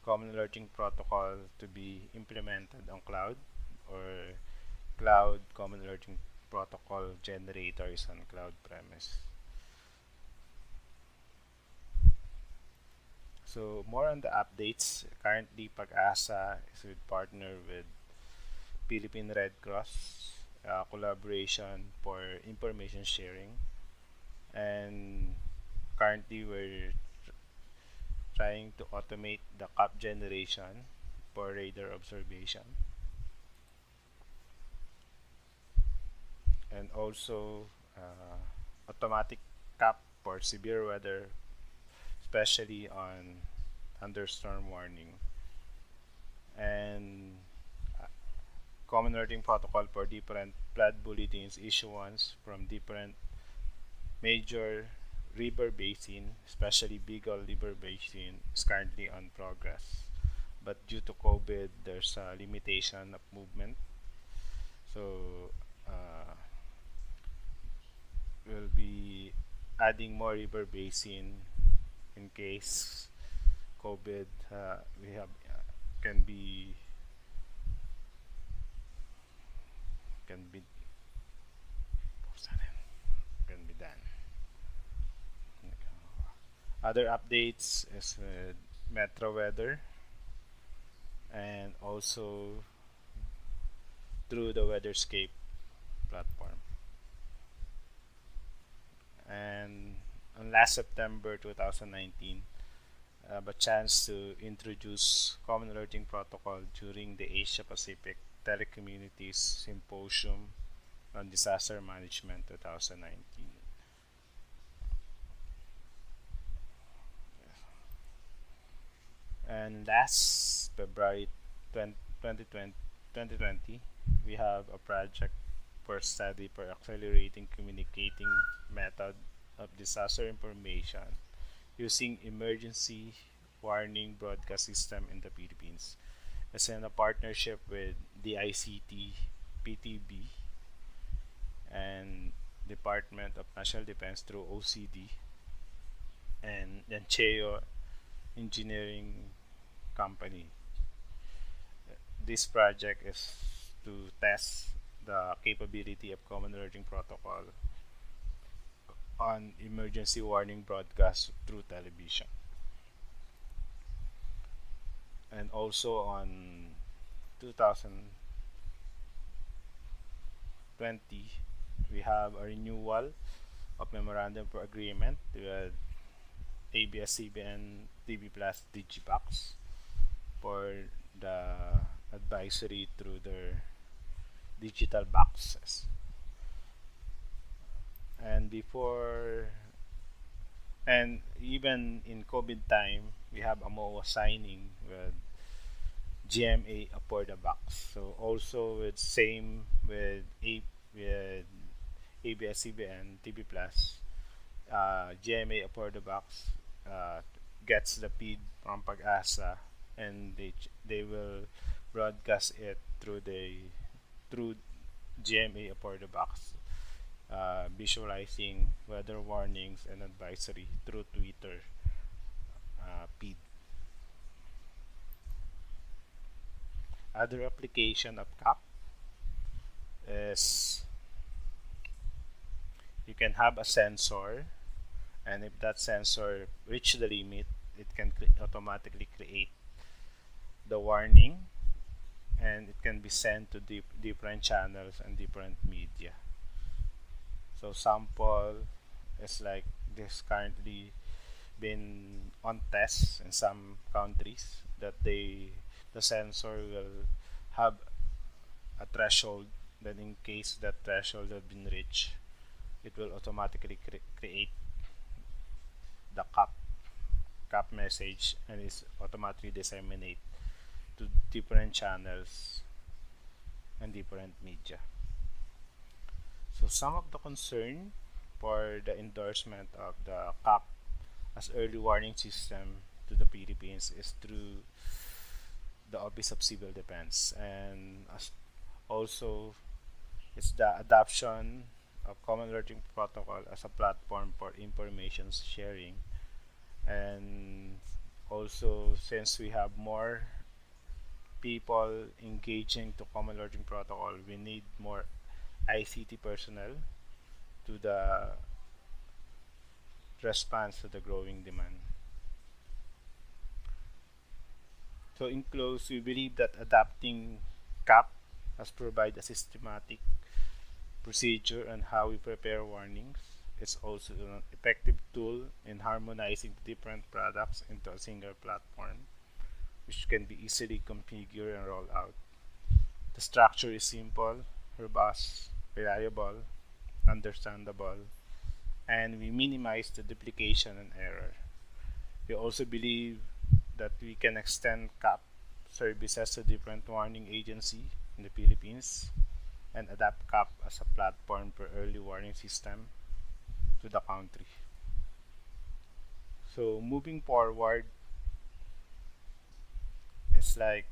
common alerting protocol to be implemented on cloud, or cloud common alerting protocol generator is on cloud premise. So more on the updates. Currently Pag-asa is with partner with Philippine Red Cross, collaboration for information sharing, and currently we're trying to automate the CAP generation for radar observation, and also automatic CAP for severe weather, especially on thunderstorm warning, and common alerting protocol for different flood bulletins issuance from different major river basin, especially Bicol River Basin is currently on progress. But due to COVID, there's a limitation of movement. So we'll be adding more river basin in case COVID, we have can be can be can be done. Other updates is Metro weather, and also through the Weatherscape platform. And on last September 2019, I have a chance to introduce Common Alerting Protocol during the Asia Pacific Telecommunities Symposium on Disaster Management 2019. And last February 2020, we have a project for study for accelerating communicating method of disaster information using emergency warning broadcast system in the Philippines. It's in a partnership with the ICT, PTB, and Department of National Defense through OCD, and then Cheo Engineering Company. This project is to test the capability of Common Alerting Protocol on emergency warning broadcast through television. And also on 2020, we have a renewal of Memorandum for Agreement with ABS-CBN TV Plus Digibox for the advisory through their digital boxes. And even in COVID time, we have a MOA signing with GMA for the box. So also with same with ABS-CBN TV Plus, GMA for the box gets the feed from Pag-asa, and they will broadcast it through GMA for the box, visualizing weather warnings and advisory through Twitter feed. Other application of CAP is you can have a sensor, and if that sensor reach the limit, it can automatically create the warning, and it can be sent to different channels and different media. So sample is like this currently been on tests in some countries that the sensor will have a threshold, then in case that threshold has been reached, it will automatically create the cap message, and is automatically disseminate to different channels and different media. So some of the concern for the endorsement of the CAP as early warning system to the Philippines is through the Office of Civil Defense, and also it's the adoption of Common Alerting Protocol as a platform for information sharing. And also, since we have more people engaging to Common Alerting Protocol, we need more ICT personnel to the response to the growing demand. So in close, we believe that adapting CAP has provided a systematic procedure on how we prepare warnings. It's also an effective tool in harmonizing different products into a single platform, which can be easily configured and rolled out. The structure is simple, robust, reliable, understandable, and we minimize the duplication and error. We also believe that we can extend CAP services to different warning agencies in the Philippines and adapt CAP as a platform for early warning system to the country. So moving forward, it's like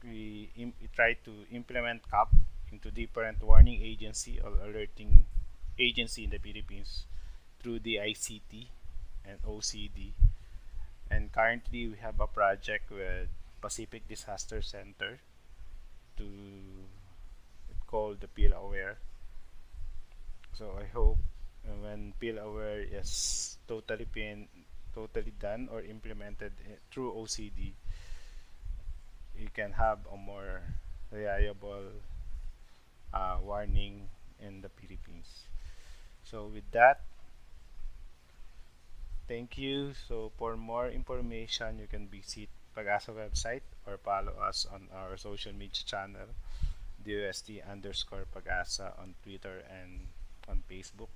we try to implement CAP into different warning agency or alerting agency in the Philippines through the ICT and OCD, And currently, we have a project with Pacific Disaster Center to call the Peel Aware. So I hope when Peel Aware is totally done or implemented through OCD, you can have a more reliable warning in the Philippines. So with that, thank you. So for more information, you can visit Pag-asa website or follow us on our social media channel, DOST_Pag-asa on Twitter and on Facebook.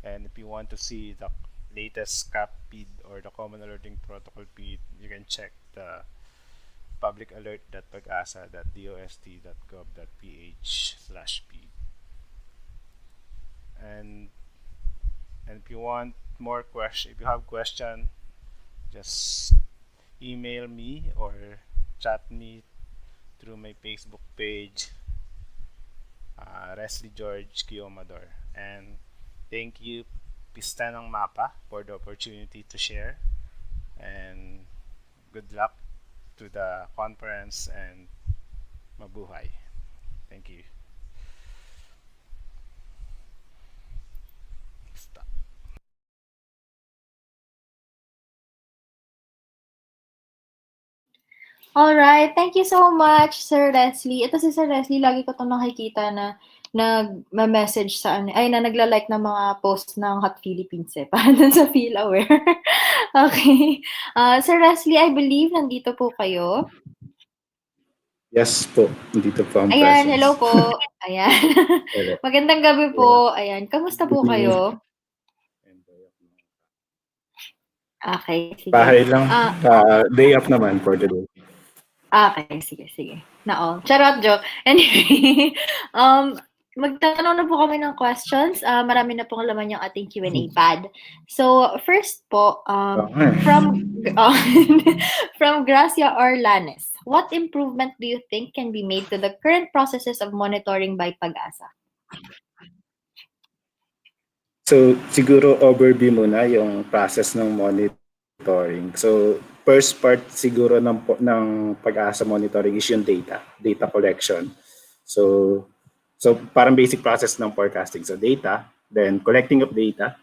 And if you want to see the latest CAP feed or the Common Alerting Protocol feed, you can check the publicalert.pagasa.dost.gov.ph/feed. And if you want more if you have question, just email me or chat me through my Facebook page, Leslie George Kiomador. And thank you, Pista ng Mapa, for the opportunity to share. And good luck to the conference and mabuhay. Thank you. Stop. Alright, thank you so much, Sir Leslie. Ito si Sir Leslie, lagi ko itong nakikita na nag-message sa na nagla-like ng mga post ng Hot Philippines para dun sa Feel Aware. Okay. Sir Leslie, I believe nandito po kayo. Yes po, dito po ang Ayan, presence. hello po. Ayan. Hello. Magandang gabi po. Ayan, kamusta po kayo? Okay, sige. Bahay lang. Day off naman for the day. Okay, sige. Charot, joke. Anyway, magtatanong na po kami ng questions. Marami na pong laman yung ating Q&A pad. So, first po, from Gracia Orlanes, what improvement do you think can be made to the current processes of monitoring by Pag-asa? So, siguro overview muna yung process ng monitoring. So, first part siguro ng Pag-asa monitoring is yung data collection. So parang basic process ng forecasting. So data, then collecting of data,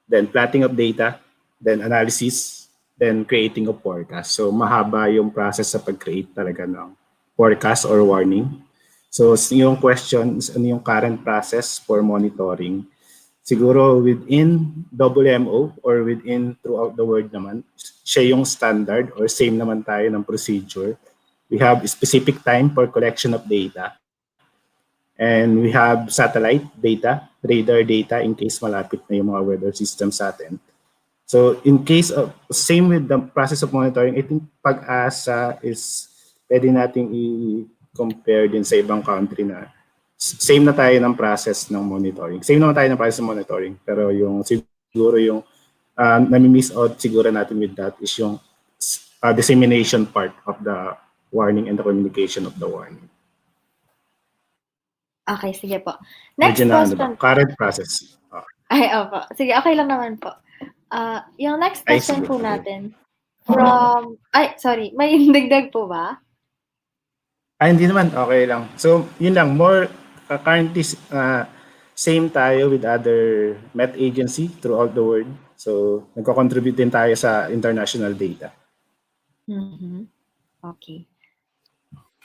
then plotting of data, then analysis, then creating of forecast. So mahaba yung process sa pag-create talaga ng forecast or warning. So yung question is ano yung current process for monitoring. Siguro within WMO or within throughout the world naman, siya yung standard or same naman tayo ng procedure. We have specific time for collection of data. And we have satellite data, radar data in case malapit na yung mga weather system sa atin. So in case of, same with the process of monitoring, I think Pag-asa is pwede nating i-compare din sa ibang country na same na tayo ng process ng monitoring. Same naman tayo ng process ng monitoring. Pero yung siguro yung nami-miss out siguro natin with that is yung dissemination part of the warning and the communication of the warning. Okay, sige po. Next question. Current process. Ay, opo. Sige, okay lang naman po. Yung next question po natin from... sorry. May dagdag po ba? Hindi naman. Okay lang. So, yun lang. More currently same tayo with other Met agency throughout the world. So, nagko-contribute din tayo sa international data. Okay.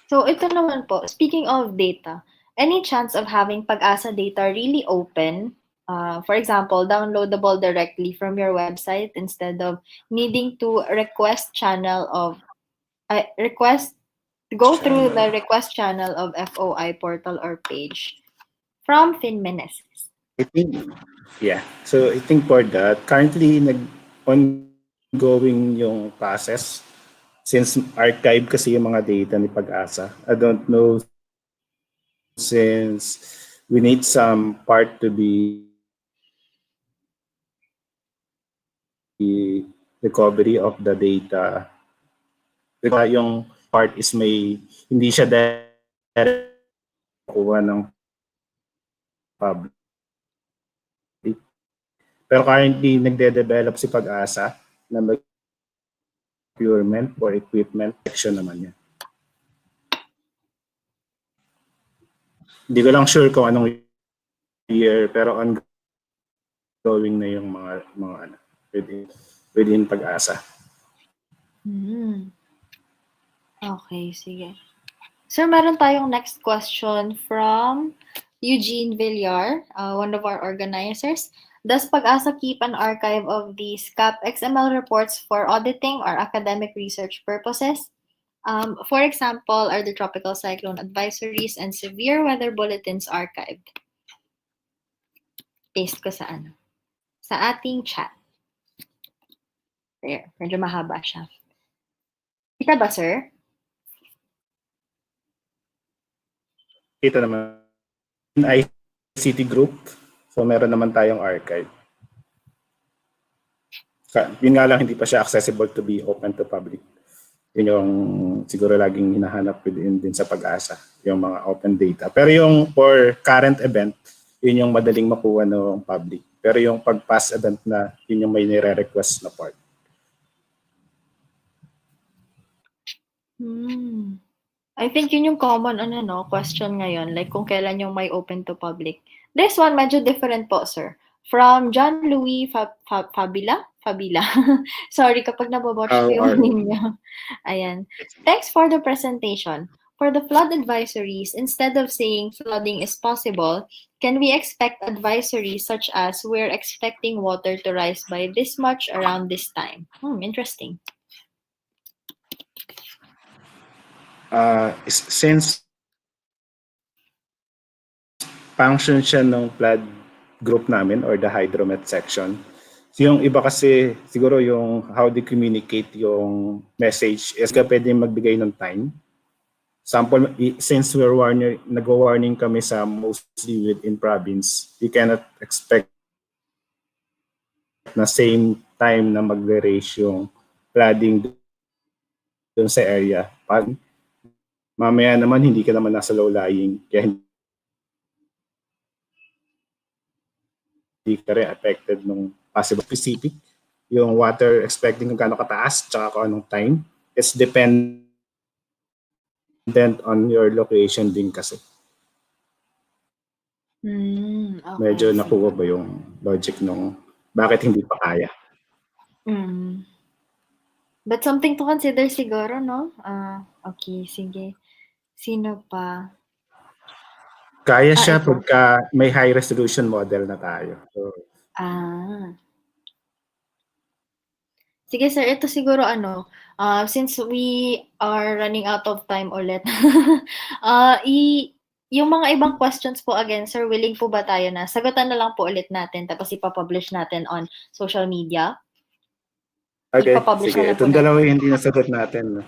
So, ito naman po. Speaking of data, any chance of having Pag-asa data really open? For example, downloadable directly from your website instead of needing to go through the request channel of FOI portal or page. From Finmenesis. I think, so I think for that, currently ongoing yung process since archive kasi yung mga data ni Pag-asa. I don't know since we need some part to be the recovery of the data. Yung part is hindi siya direct kuha ng public. Pero currently nagde-develop si Pag-asa na procurement or equipment section naman yan. Hindi ko lang sure kung anong year, pero ongoing na yung mga ano, within Pag-asa. Okay, sige. Sir, meron tayong next question from Eugene Villar, one of our organizers. Does Pag-asa keep an archive of the SCAP XML reports for auditing or academic research purposes? For example, are the tropical cyclone advisories and severe weather bulletins archived? Paste ko sa ating chat. There, medyo mahaba siya. Kita ba, sir? Kita naman ICT group, so meron naman tayong archive. Yun nga lang, hindi pa siya accessible to be open to public. Yun yung siguro laging hinahanap din sa Pag-asa, yung mga open data. Pero yung for current event, yun yung madaling makuha ng public. Pero yung pag-past event na, yun yung may nire-request na part. I think yun yung common question ngayon, like kung kailan yung may open to public. This one, medyo different po, sir. From John Louis Fabila? Sorry kapag nababotch ko yung name niya. Ayan. Thanks for the presentation. For the flood advisories, instead of saying flooding is possible, can we expect advisories such as we're expecting water to rise by this much around this time? Interesting. Since function siya ng flood group namin or the hydromet section, yung iba kasi siguro yung how they communicate yung message is ka pwede magbigay ng time. Sample, since we're nag-warning kami sa mostly within province, you cannot expect na same time na mag-raise yung flooding dun sa area. Pag mamaya naman, hindi ka naman nasa low-lying, kaya hindi ka rin affected ng possible specific. Yung water expecting kung gaano kataas, tsaka kung anong time, it's dependent on your location din kasi. Okay, medyo nakuha ba yung logic nung bakit hindi pa kaya? But something to consider siguro, no? Okay, sige. Sino pa? Kaya siya pagka may high resolution model na tayo. So, sige sir, ito siguro since we are running out of time ulit, yung mga ibang questions po again, sir, willing po ba tayo na sagutan na lang po ulit natin tapos ipapublish natin on social media? Okay, sige. Itong dalawa yung hindi nasagot natin.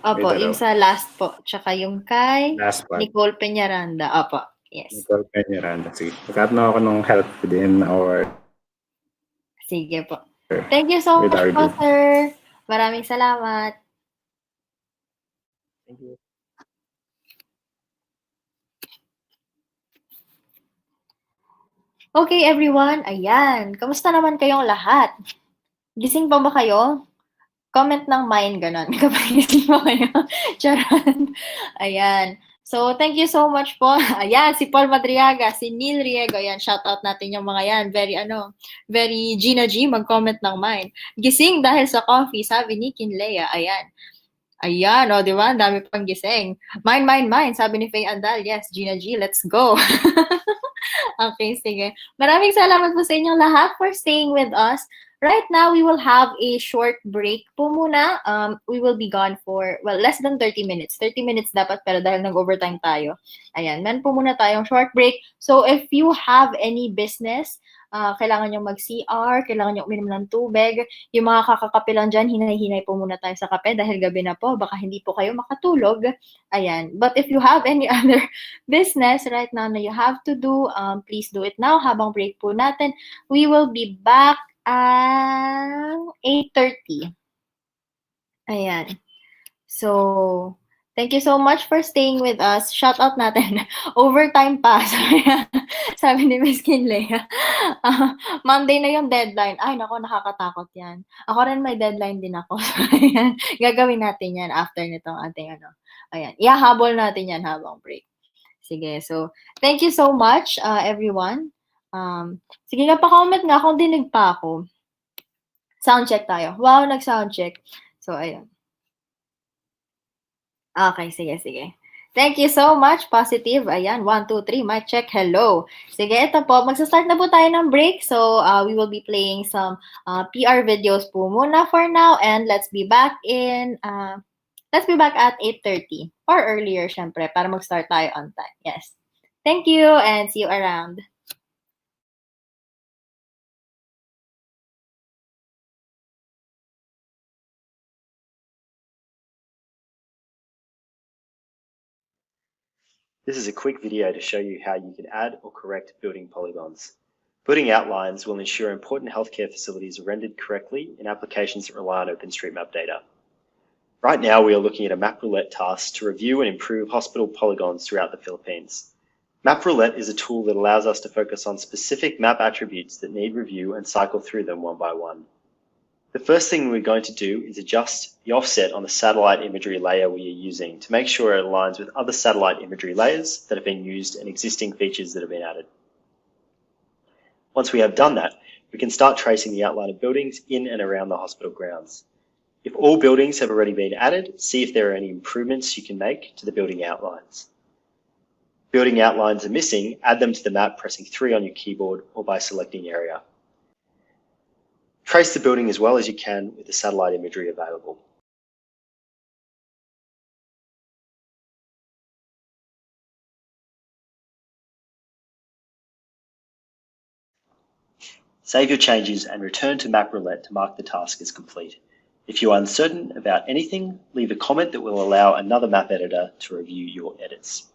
Opo, yung sa last po. Tsaka yung kay Nicole Peñaranda. Opo, yes. Nicole Peñaranda. Sige. Magkakaroon ako ng help din or... Sige po. Thank you so much po, sir. Maraming salamat. Thank you. Okay, everyone. Ayan. Kamusta naman kayong lahat? Gising pa ba kayo? Comment ng mine, ganon. Kapagising pa kayo. Charan. Ayan. So, thank you so much po. Ayan, si Paul Madriaga, si Neil Riego. Ayan, shoutout natin yung mga yan. Very Gina G, mag-comment ng mine. Gising dahil sa coffee, sabi ni Kinlea. Ayan. Ayan, di ba? Ang dami pang gising. Mine, sabi ni Faye Andal. Yes, Gina G, let's go. Okay, sige. Maraming salamat po sa inyong lahat for staying with us. Right now, we will have a short break po muna. We will be gone for, less than 30 minutes. 30 minutes dapat, pero dahil nag-overtime tayo. Ayan, meron po muna tayong short break. So, if you have any business, kailangan nyo mag-CR, kailangan nyo uminom ng tubig, yung mga kakakapilan dyan, hinay-hinay po muna tayo sa kape dahil gabi na po, baka hindi po kayo makatulog. Ayan. But if you have any other business right now na you have to do, please do it now habang break po natin. We will be back at 8:30. Ayan. So, Thank you so much for staying with us. Shout out natin. Overtime pa. Sabi ni Miss Kinlea. Monday na yung deadline. Ay, nako, nakakatakot yan. Ako rin may deadline din ako. Ayan. Gagawin natin yan after nitong ating Ayan. Ihahabol natin yan habang break. Sige. So, thank you so much, everyone. Sige nga, pa-comment nga kung dinig pa ako. Sound check tayo. Wow, nag-sound check. So, ayun. Okay, sige. Thank you so much. Positive. Ayan, 1, 2, 3. Mic check. Hello. Sige, ito po. Magsa-start na po tayo ng break. So, we will be playing some PR videos po muna for now. And let's be back at 8:30 or earlier, syempre, para mag-start tayo on time. Yes. Thank you and see you around. This is a quick video to show you how you can add or correct building polygons. Building outlines will ensure important healthcare facilities are rendered correctly in applications that rely on OpenStreetMap data. Right now, we are looking at a MapRoulette task to review and improve hospital polygons throughout the Philippines. MapRoulette is a tool that allows us to focus on specific map attributes that need review and cycle through them one by one. The first thing we're going to do is adjust the offset on the satellite imagery layer we are using to make sure it aligns with other satellite imagery layers that have been used and existing features that have been added. Once we have done that, we can start tracing the outline of buildings in and around the hospital grounds. If all buildings have already been added, see if there are any improvements you can make to the building outlines. Building outlines are missing, add them to the map pressing 3 on your keyboard or by selecting area. Trace the building as well as you can with the satellite imagery available. Save your changes and return to MapRoulette to mark the task as complete. If you are uncertain about anything, leave a comment that will allow another map editor to review your edits.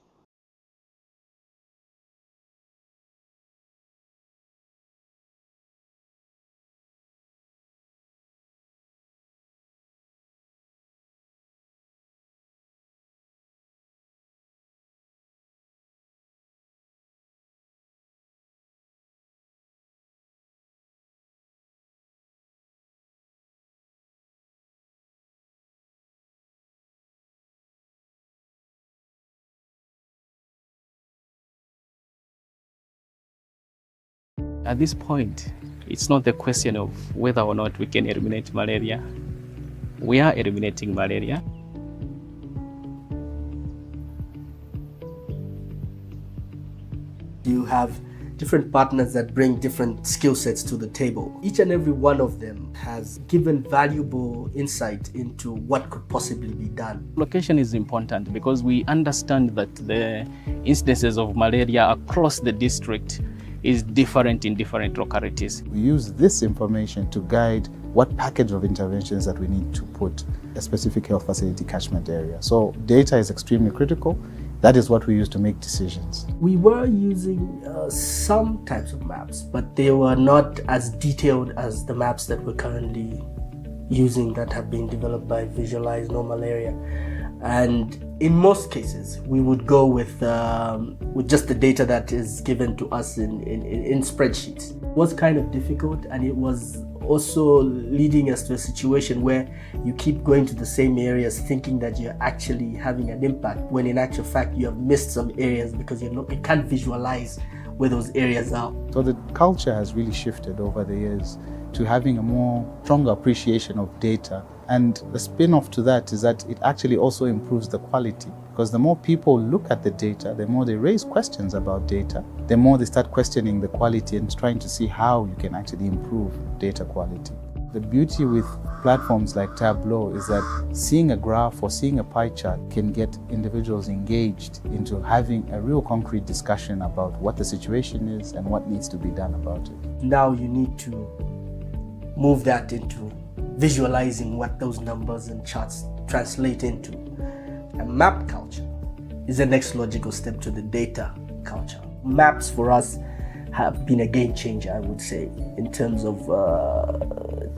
At this point, it's not the question of whether or not we can eliminate malaria. We are eliminating malaria. You have different partners that bring different skill sets to the table. Each and every one of them has given valuable insight into what could possibly be done. Location is important because we understand that the incidences of malaria across the district is different in different localities. We use this information to guide what package of interventions that we need to put a specific health facility catchment area. So data is extremely critical. That is what we use to make decisions. We were using some types of maps, but they were not as detailed as the maps that we're currently using that have been developed by Visualize No Malaria. And in most cases, we would go with just the data that is given to us in spreadsheets. It was kind of difficult, and it was also leading us to a situation where you keep going to the same areas thinking that you're actually having an impact, when in actual fact you have missed some areas because you can't visualize where those areas are. So the culture has really shifted over the years to having a more stronger appreciation of data. And the spin-off to that is that it actually also improves the quality, because the more people look at the data, the more they raise questions about data, the more they start questioning the quality and trying to see how you can actually improve data quality. The beauty with platforms like Tableau is that seeing a graph or seeing a pie chart can get individuals engaged into having a real concrete discussion about what the situation is and what needs to be done about it. Now you need to move that into visualizing what those numbers and charts translate into. A map culture is the next logical step to the data culture. Maps for us have been a game changer, I would say, in terms of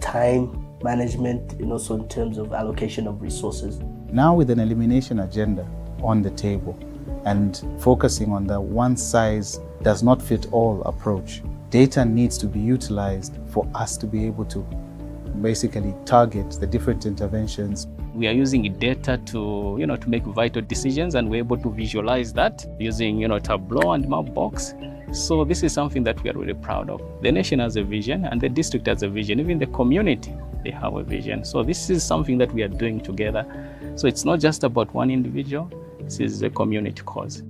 time management and also in terms of allocation of resources. Now with an elimination agenda on the table and focusing on the one size does not fit all approach, data needs to be utilized for us to be able to basically target the different interventions. We are using data to, to make vital decisions, and we're able to visualize that using, Tableau and Mapbox. So this is something that we are really proud of. The nation has a vision, and the district has a vision. Even the community, they have a vision. So this is something that we are doing together. So it's not just about one individual. This is a community cause.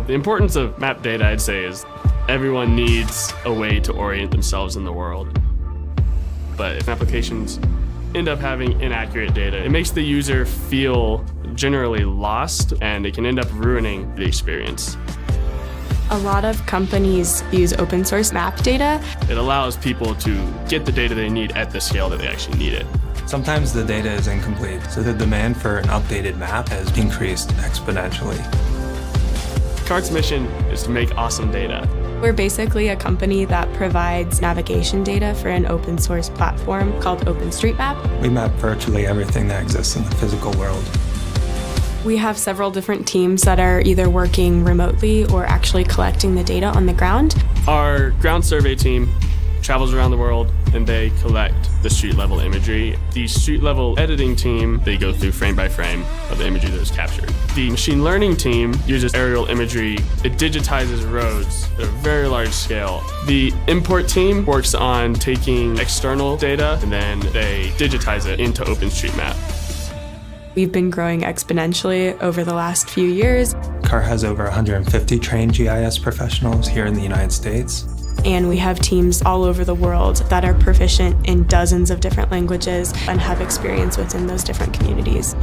The importance of map data, I'd say, is everyone needs a way to orient themselves in the world. But if applications end up having inaccurate data, it makes the user feel generally lost, and it can end up ruining the experience. A lot of companies use open source map data. It allows people to get the data they need at the scale that they actually need it. Sometimes the data is incomplete, so the demand for an updated map has increased exponentially. CART's mission is to make awesome data. We're basically a company that provides navigation data for an open source platform called OpenStreetMap. We map virtually everything that exists in the physical world. We have several different teams that are either working remotely or actually collecting the data on the ground. Our ground survey team travels around the world and they collect the street level imagery. The street level editing team, they go through frame by frame of the imagery that was captured. The machine learning team uses aerial imagery. It digitizes roads at a very large scale. The import team works on taking external data and then they digitize it into OpenStreetMap. We've been growing exponentially over the last few years. CAR has over 150 trained GIS professionals here in the United States. And we have teams all over the world that are proficient in dozens of different languages and have experience within those different communities.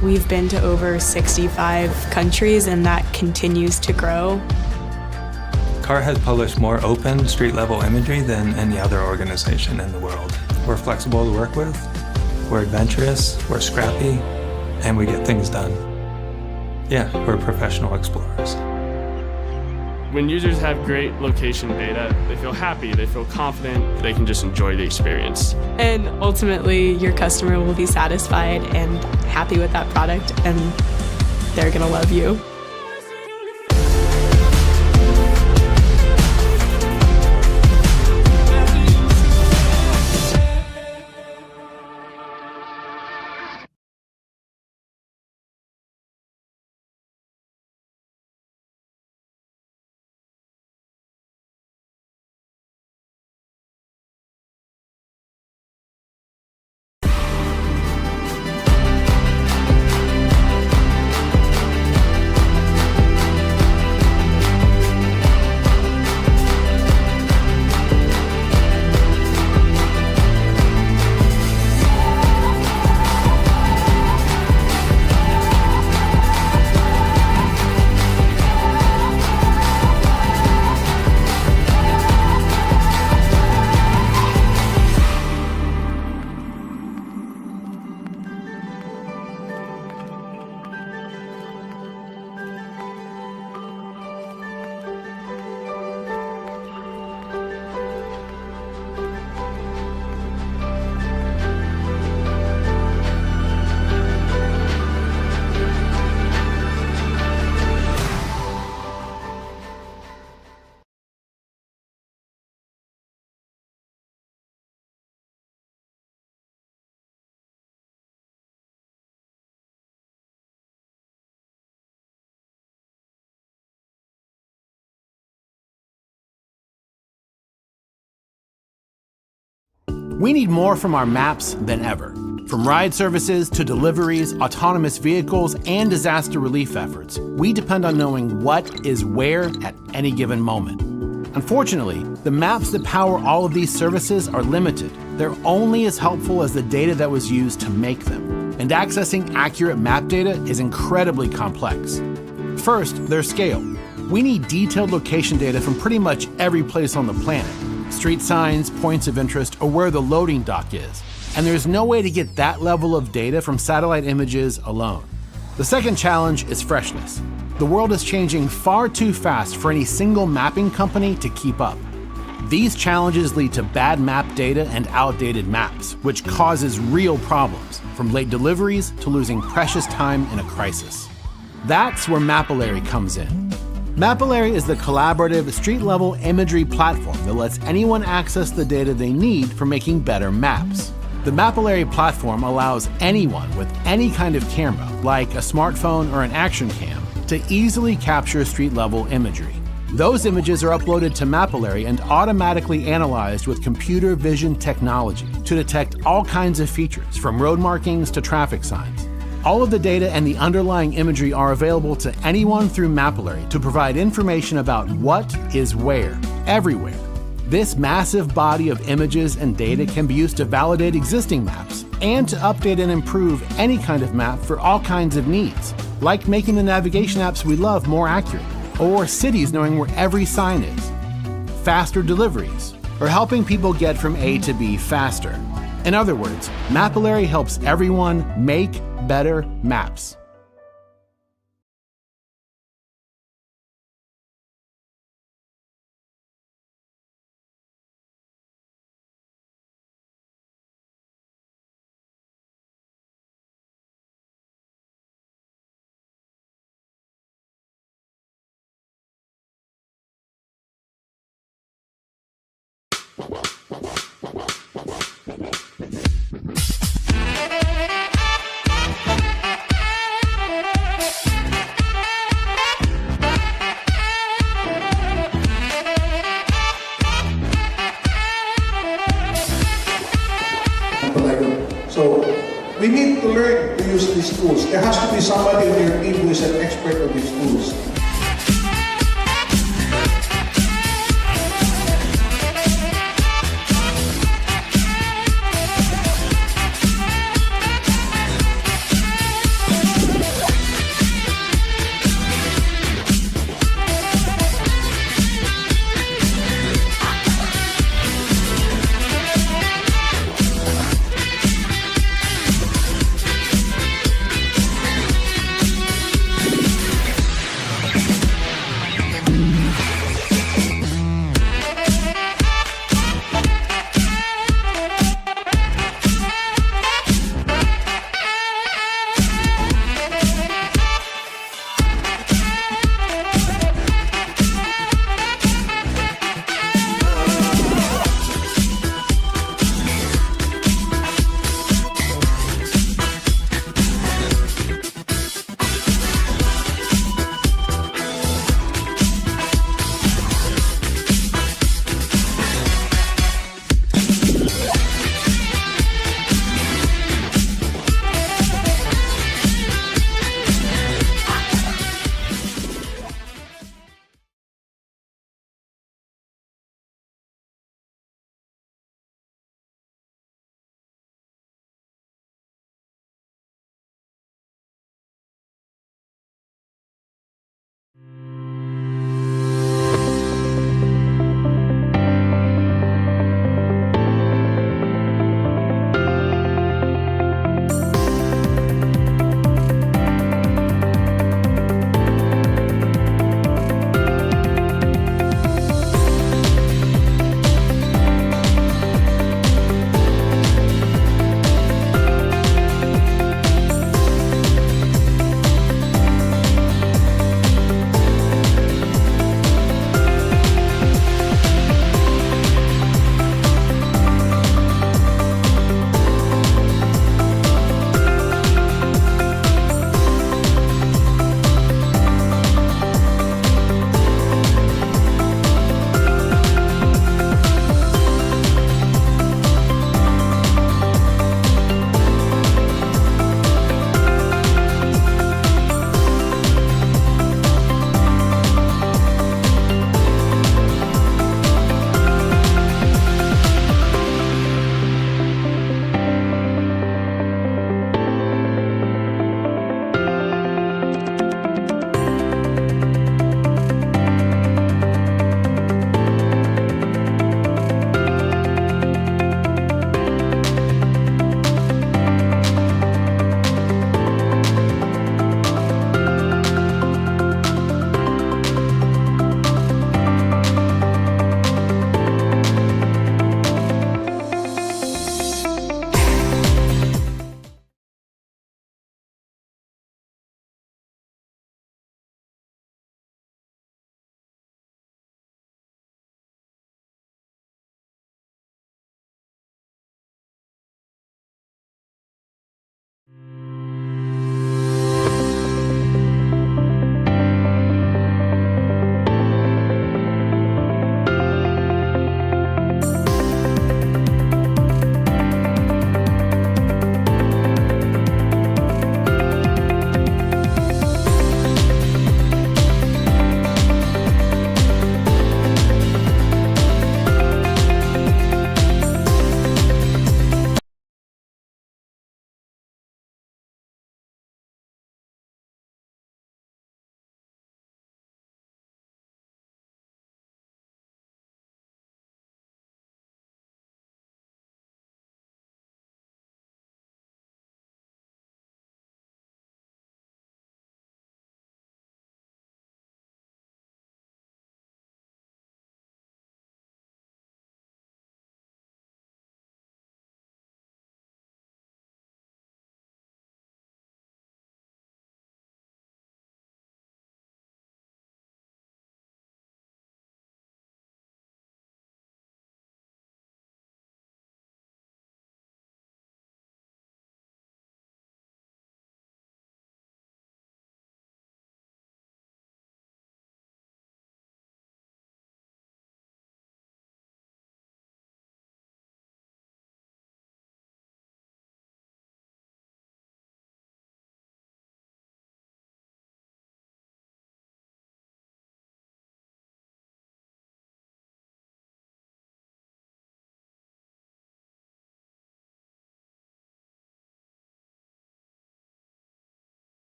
We've been to over 65 countries, and that continues to grow. CAR has published more open street-level imagery than any other organization in the world. We're flexible to work with, we're adventurous, we're scrappy, and we get things done. Yeah, we're professional explorers. When users have great location data, they feel happy, they feel confident, they can just enjoy the experience. And ultimately, your customer will be satisfied and happy with that product, and they're gonna love you. We need more from our maps than ever. From ride services to deliveries, autonomous vehicles, and disaster relief efforts, we depend on knowing what is where at any given moment. Unfortunately, the maps that power all of these services are limited. They're only as helpful as the data that was used to make them. And accessing accurate map data is incredibly complex. First, their scale. We need detailed location data from pretty much every place on the planet. Street signs, points of interest, or where the loading dock is. And there's no way to get that level of data from satellite images alone. The second challenge is freshness. The world is changing far too fast for any single mapping company to keep up. These challenges lead to bad map data and outdated maps, which causes real problems, from late deliveries to losing precious time in a crisis. That's where MapRoulette comes in. MapRoulette is the collaborative street-level imagery platform that lets anyone access the data they need for making better maps. The MapRoulette platform allows anyone with any kind of camera, like a smartphone or an action cam, to easily capture street-level imagery. Those images are uploaded to MapRoulette and automatically analyzed with computer vision technology to detect all kinds of features, from road markings to traffic signs. All of the data and the underlying imagery are available to anyone through MapRoulette to provide information about what is where, everywhere. This massive body of images and data can be used to validate existing maps and to update and improve any kind of map for all kinds of needs, like making the navigation apps we love more accurate, or cities knowing where every sign is, faster deliveries, or helping people get from A to B faster. In other words, MapRoulette helps everyone make better maps. So we need to learn to use these tools. There has to be somebody in your team who is an expert of these tools.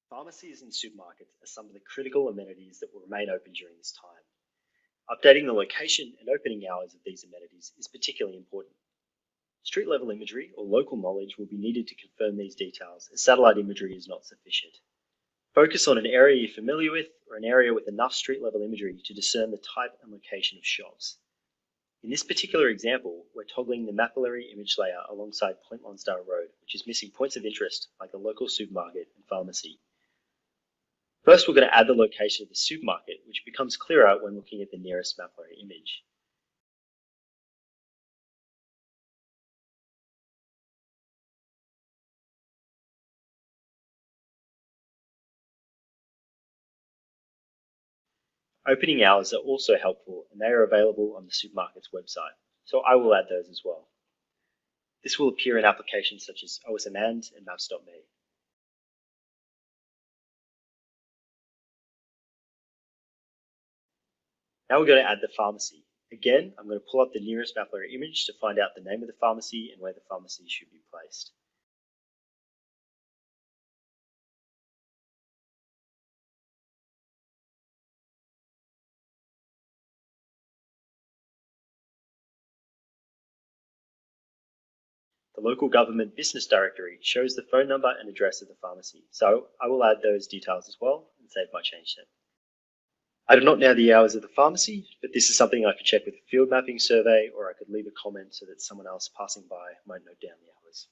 Pharmacies and supermarkets are some of the critical amenities that will remain open during this time. Updating the location and opening hours of these amenities is particularly important. Street-level imagery or local knowledge will be needed to confirm these details, as satellite imagery is not sufficient. Focus on an area you're familiar with or an area with enough street-level imagery to discern the type and location of shops. In this particular example, we're toggling the MapRoulette image layer alongside Point Lonsdale Road, which is missing points of interest like a local supermarket and pharmacy. First, we're going to add the location of the supermarket, which becomes clearer when looking at the nearest MapRoulette image. Opening hours are also helpful, and they are available on the supermarket's website, so I will add those as well. This will appear in applications such as OSMand and Maps.me. Now we're going to add the pharmacy. Again, I'm going to pull up the nearest MapRoulette image to find out the name of the pharmacy and where the pharmacy should be placed. The local government business directory shows the phone number and address of the pharmacy, so I will add those details as well and save my change set. I do not know the hours of the pharmacy, but this is something I could check with a field mapping survey, or I could leave a comment so that someone else passing by might note down the hours.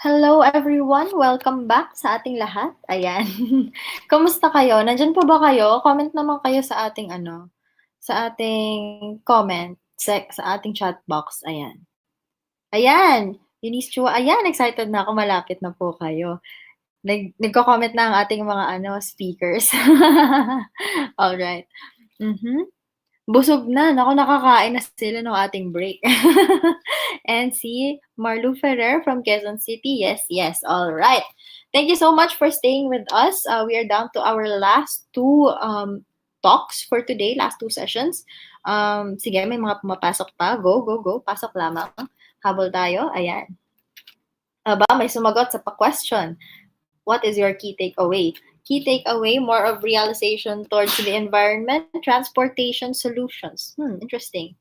Hello everyone! Welcome back sa ating lahat. Ayan. Kamusta kayo? Nandyan po ba kayo? Comment naman kayo sa ating sa ating comment sa ating chat box. Ayan. Ayan! Eunice Chua, ayan, excited na ako. Malapit na po kayo. Nagko-comment na ang ating mga speakers. Alright. Busog na. Naku, nakakain na sila ng ating break. And si Marlu Ferrer from Quezon City. Yes, yes. All right. Thank you so much for staying with us. We are down to our last two talks for today, last two sessions. Sige, may mga pumapasok pa. Go, go, go. Pasok lamang. Habol tayo. Ayan. Aba, may sumagot sa pa-question. What is your key takeaway? Key takeaway, more of realization towards the environment, transportation solutions. Interesting.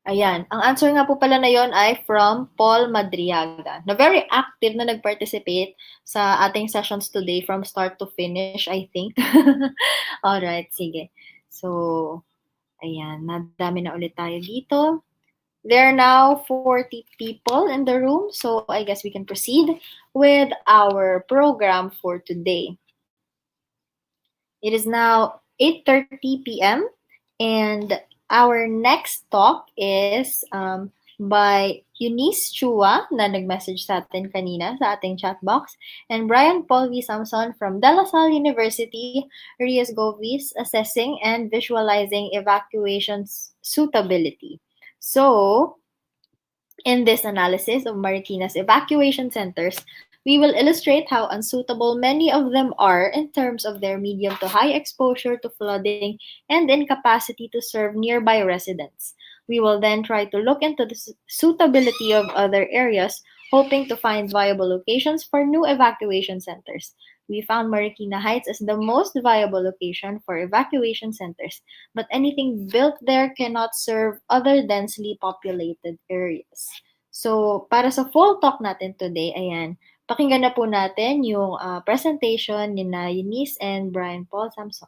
Ayan. Ang answer nga po pala na yon ay from Paul Madriaga, na very active na nag-participate sa ating sessions today from start to finish, I think. Alright, sige. So, ayan. Nadami na ulit tayo dito. There are now 40 people in the room, so I guess we can proceed with our program for today. It is now 8:30 p.m. and our next talk is by Eunice Chua na nag-message sa atin kanina sa ating chat box, and Brian Paul V. Samson from De La Salle University, Rias Govis, Assessing and Visualizing Evacuation Suitability. So, in this analysis of Marikina's evacuation centers, we will illustrate how unsuitable many of them are in terms of their medium to high exposure to flooding and incapacity to serve nearby residents. We will then try to look into the suitability of other areas, hoping to find viable locations for new evacuation centers. We found Marikina Heights as the most viable location for evacuation centers, but anything built there cannot serve other densely populated areas. So, para sa full talk natin today, ayan, pakinggan na po natin yung presentation ni na Eunice and Brian Paul Samson.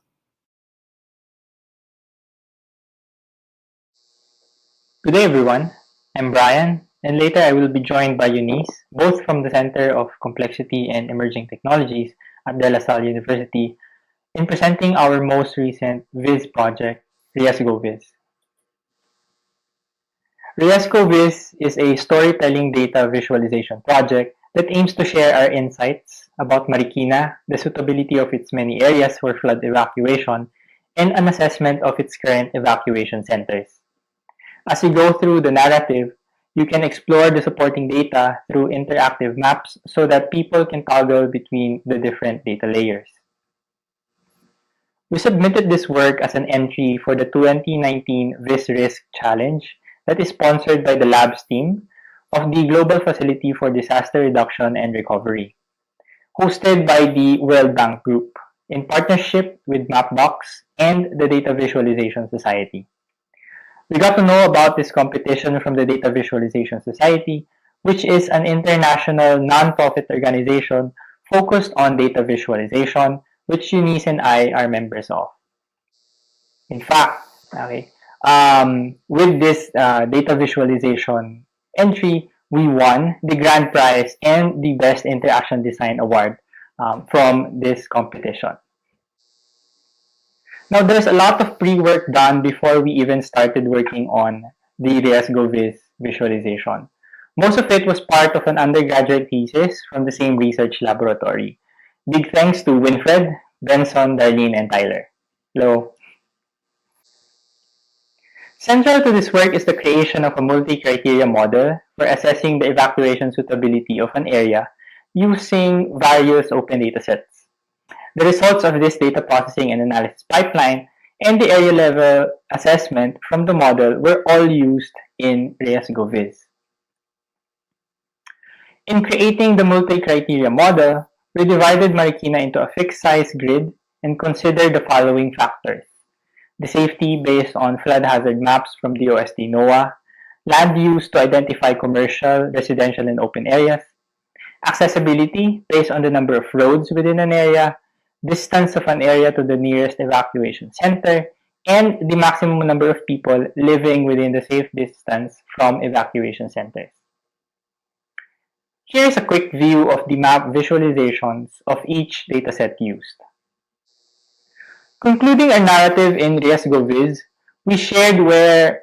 Good day, everyone. I'm Brian, and later I will be joined by Eunice, both from the Center of Complexity and Emerging Technologies at De La Salle University, in presenting our most recent Viz project, Riesgo Viz. Riesgo Viz is a storytelling data visualization project that aims to share our insights about Marikina, the suitability of its many areas for flood evacuation, and an assessment of its current evacuation centers. As you go through the narrative, you can explore the supporting data through interactive maps so that people can toggle between the different data layers. We submitted this work as an entry for the 2019 Viz Risk Challenge that is sponsored by the Labs team of the Global Facility for Disaster Reduction and Recovery, hosted by the World Bank Group in partnership with Mapbox and the Data Visualization Society. We got to know about this competition from the Data Visualization Society, which is an international non-profit organization focused on data visualization, which Eunice and I are members of. In fact, with this data visualization entry, we won the grand prize and the Best Interaction Design Award from this competition. Now, there's a lot of pre-work done before we even started working on the Riesgo Viz visualization. Most of it was part of an undergraduate thesis from the same research laboratory. Big thanks to Winfred, Benson, Darlene, and Tyler. Hello. Central to this work is the creation of a multi-criteria model for assessing the evacuation suitability of an area using various open datasets. The results of this data processing and analysis pipeline and the area level assessment from the model were all used in Riesgo Viz. In creating the multi-criteria model, we divided Marikina into a fixed size grid and considered the following factors: the safety based on flood hazard maps from DOST NOAA, land use to identify commercial, residential, and open areas, accessibility based on the number of roads within an area, distance of an area to the nearest evacuation center, and the maximum number of people living within the safe distance from evacuation centers. Here is a quick view of the map visualizations of each dataset used. Concluding our narrative in Riesgo Viz, we shared where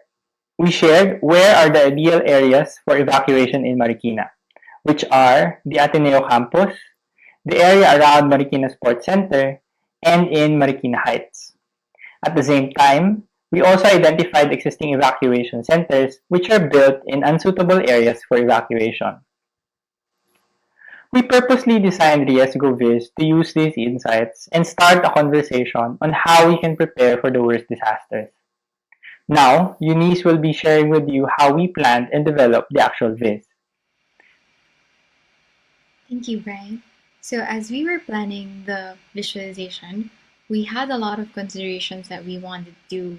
are the ideal areas for evacuation in Marikina, which are the Ateneo campus, the area around Marikina Sports Center, and in Marikina Heights. At the same time, we also identified existing evacuation centers which are built in unsuitable areas for evacuation. We purposely designed Riesgo Viz to use these insights and start a conversation on how we can prepare for the worst disasters. Now, Eunice will be sharing with you how we planned and developed the actual Viz. Thank you, Brian. So as we were planning the visualization, we had a lot of considerations that we wanted to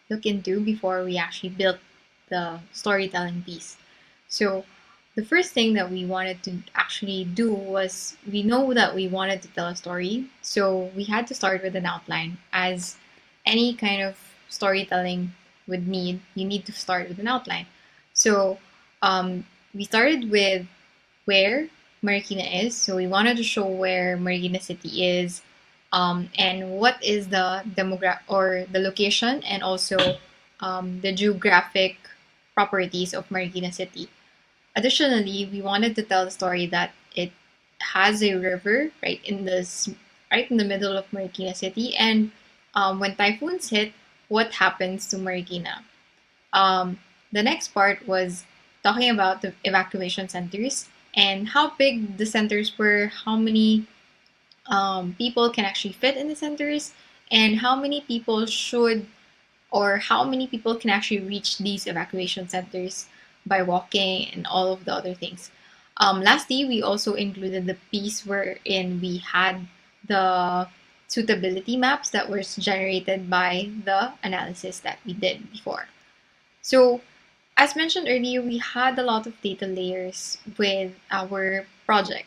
look into before we actually built the storytelling piece. So the first thing that we wanted to actually do was, we know that we wanted to tell a story, so we had to start with an outline. As any kind of storytelling would need, you need to start with an outline. So we started with where Marikina is. So we wanted to show where Marikina City is, and what is the or the location, and also the geographic properties of Marikina City. Additionally, we wanted to tell the story that it has a river right in the middle of Marikina City, and when typhoons hit, what happens to Marikina? The next part was talking about the evacuation centers and how big the centers were, how many people can actually fit in the centers, and how many people should, or how many people can actually reach these evacuation centers by walking, and all of the other things. Lastly, we also included the piece wherein we had the suitability maps that were generated by the analysis that we did before. So as mentioned earlier, we had a lot of data layers with our project.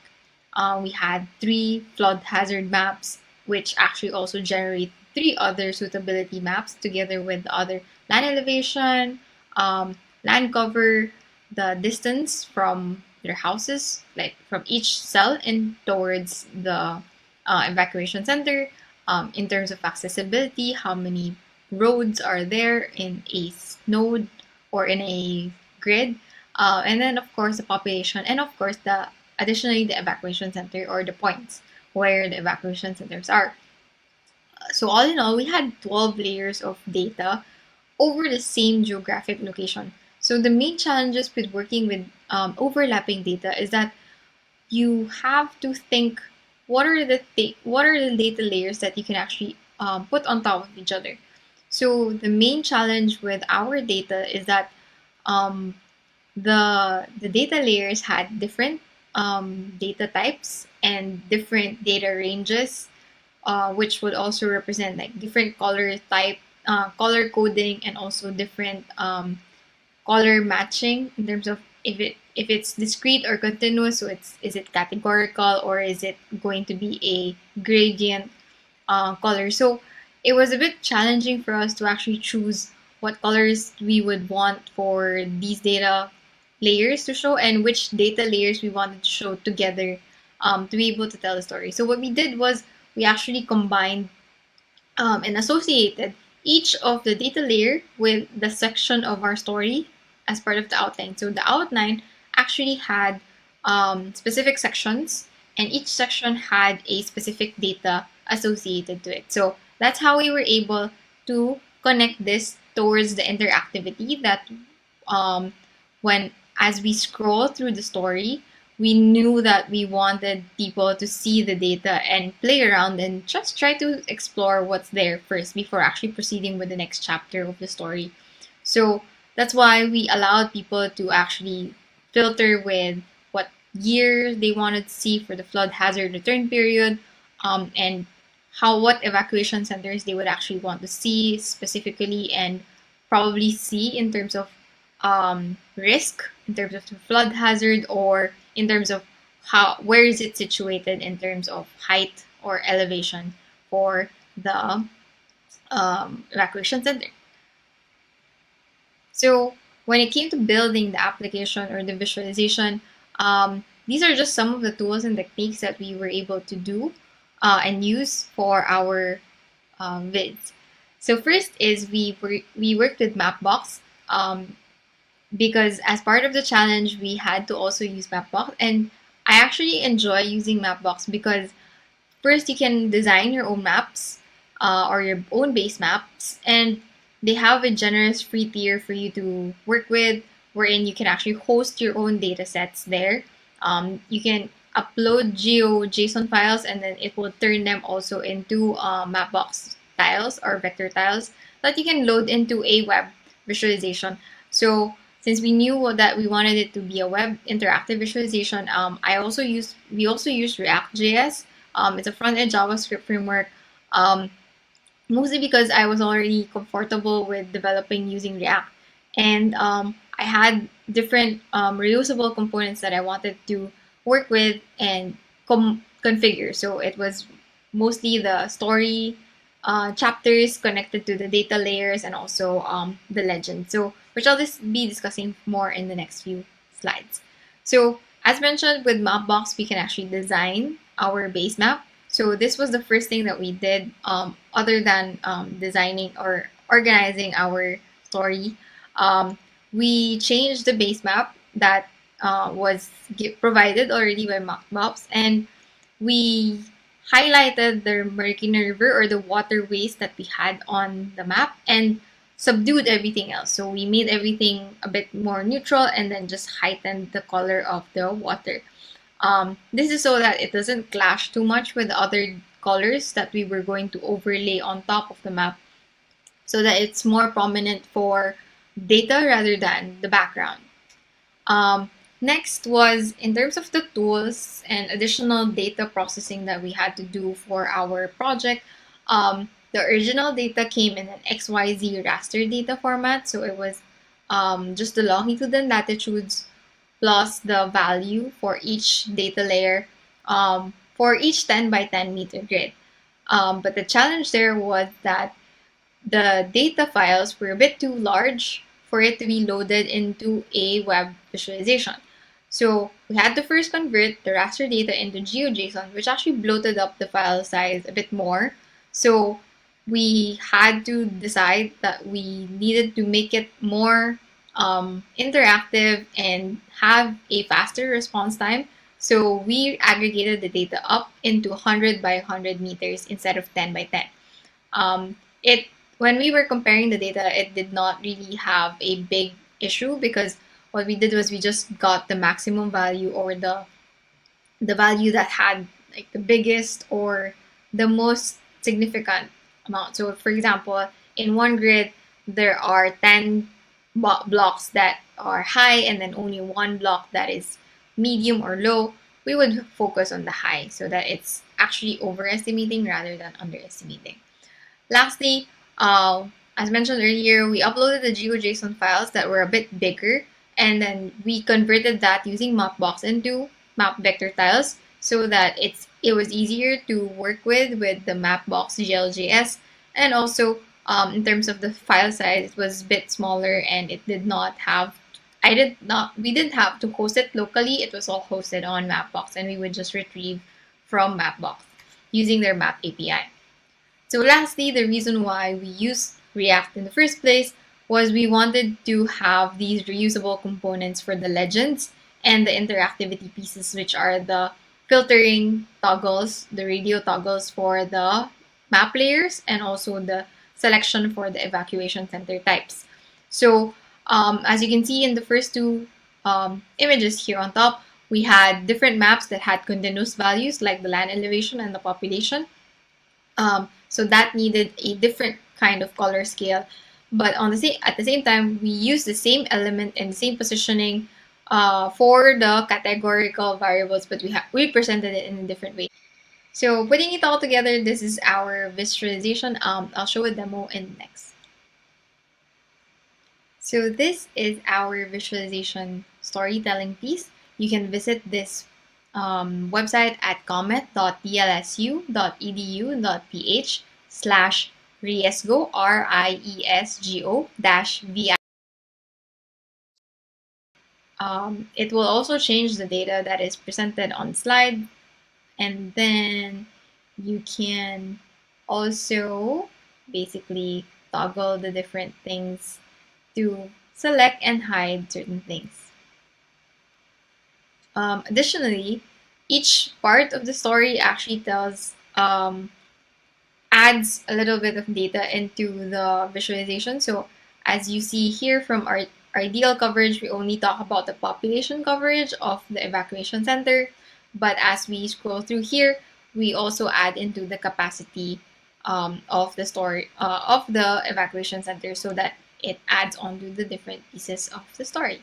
We had 3 flood hazard maps, which actually also generate 3 other suitability maps together with the other land elevation, land cover, the distance from their houses, like from each cell in towards the evacuation center, in terms of accessibility, how many roads are there in a node or in a grid, and then of course the population, and of course additionally the evacuation center, or the points where the evacuation centers are. So all in all, we had 12 layers of data over the same geographic location. So the main challenges with working with overlapping data is that you have to think, what are the data layers that you can actually put on top of each other. So the main challenge with our data is that the data layers had different data types and different data ranges, which would also represent like different color type, color coding, and also different color matching in terms of if it's discrete or continuous. So is it categorical, or is it going to be a gradient color? So it was a bit challenging for us to actually choose what colors we would want for these data layers to show, and which data layers we wanted to show together to be able to tell the story. So what we did was we actually combined and associated each of the data layer with the section of our story as part of the outline. So the outline actually had specific sections, and each section had a specific data associated to it. So that's how we were able to connect this towards the interactivity that as we scroll through the story, we knew that we wanted people to see the data and play around and just try to explore what's there first before actually proceeding with the next chapter of the story. So that's why we allowed people to actually filter with what year they wanted to see for the flood hazard return period, and what evacuation centers they would actually want to see specifically, and probably see in terms of risk, in terms of the flood hazard, or in terms of where is it situated in terms of height or elevation for the evacuation center. So when it came to building the application or the visualization, these are just some of the tools and techniques that we were able to do and use for our vids. So first is we worked with Mapbox, because as part of the challenge, we had to also use Mapbox. And I actually enjoy using Mapbox because first you can design your own maps or your own base maps, and they have a generous free tier for you to work with, wherein you can actually host your own data sets there. You can upload GeoJSON files, and then it will turn them also into Mapbox tiles or vector tiles that you can load into a web visualization. So since we knew that we wanted it to be a web interactive visualization, we also used React.js. It's a front-end JavaScript framework, mostly because I was already comfortable with developing using React. And I had different reusable components that I wanted to work with and configure. So it was mostly the story chapters connected to the data layers and also the legend. So which I'll be discussing more in the next few slides. So as mentioned, with Mapbox, we can actually design our base map. So this was the first thing that we did, other than designing or organizing our story. We changed the base map that was provided already by Mapbox, and we highlighted the Marikina River or the waterways that we had on the map and subdued everything else. So we made everything a bit more neutral and then just heightened the color of the water. This is so that it doesn't clash too much with the other colors that we were going to overlay on top of the map, so that it's more prominent for data rather than the background. Next was in terms of the tools and additional data processing that we had to do for our project. The original data came in an XYZ raster data format, so it was just the longitude and latitudes plus the value for each data layer for each 10 by 10 meter grid. But the challenge there was that the data files were a bit too large for it to be loaded into a web visualization. So we had to first convert the raster data into GeoJSON, which actually bloated up the file size a bit more. So we had to decide that we needed to make it more interactive and have a faster response time. So we aggregated the data up into 100 by 100 meters instead of 10 by 10. When we were comparing the data, it did not really have a big issue, because what we did was we just got the maximum value, or the value that had like the biggest or the most significant amount. So for example, in one grid, there are 10 blocks that are high and then only one block that is medium or low. We would focus on the high so that it's actually overestimating rather than underestimating. Lastly, as mentioned earlier, we uploaded the GeoJSON files that were a bit bigger, and then we converted that using Mapbox into map vector tiles so that it was easier to work with the Mapbox GLJS. And also, in terms of the file size, it was a bit smaller, and it did not have, we didn't have to host it locally. It was all hosted on Mapbox, and we would just retrieve from Mapbox using their map API. So lastly, the reason why we used React in the first place was we wanted to have these reusable components for the legends and the interactivity pieces, which are the filtering toggles, the radio toggles for the map layers, and also the selection for the evacuation center types. So as you can see in the first two images here on top, we had different maps that had continuous values like the land elevation and the population. So that needed a different kind of color scale. But at the same time, we used the same element and the same positioning for the categorical variables, but we presented it in a different way. So putting it all together, this is our visualization. I'll show a demo in next. So this is our visualization storytelling piece. You can visit this website at comet.dlsu.edu.ph/riesgo, RIESGO-VI. It will also change the data that is presented on slide, and then you can also basically toggle the different things to select and hide certain things. Additionally, each part of the story actually adds a little bit of data into the visualization. So as you see here from our ideal coverage, we only talk about the population coverage of the evacuation center. But as we scroll through here, we also add into the capacity of the evacuation center, so that it adds on to the different pieces of the story.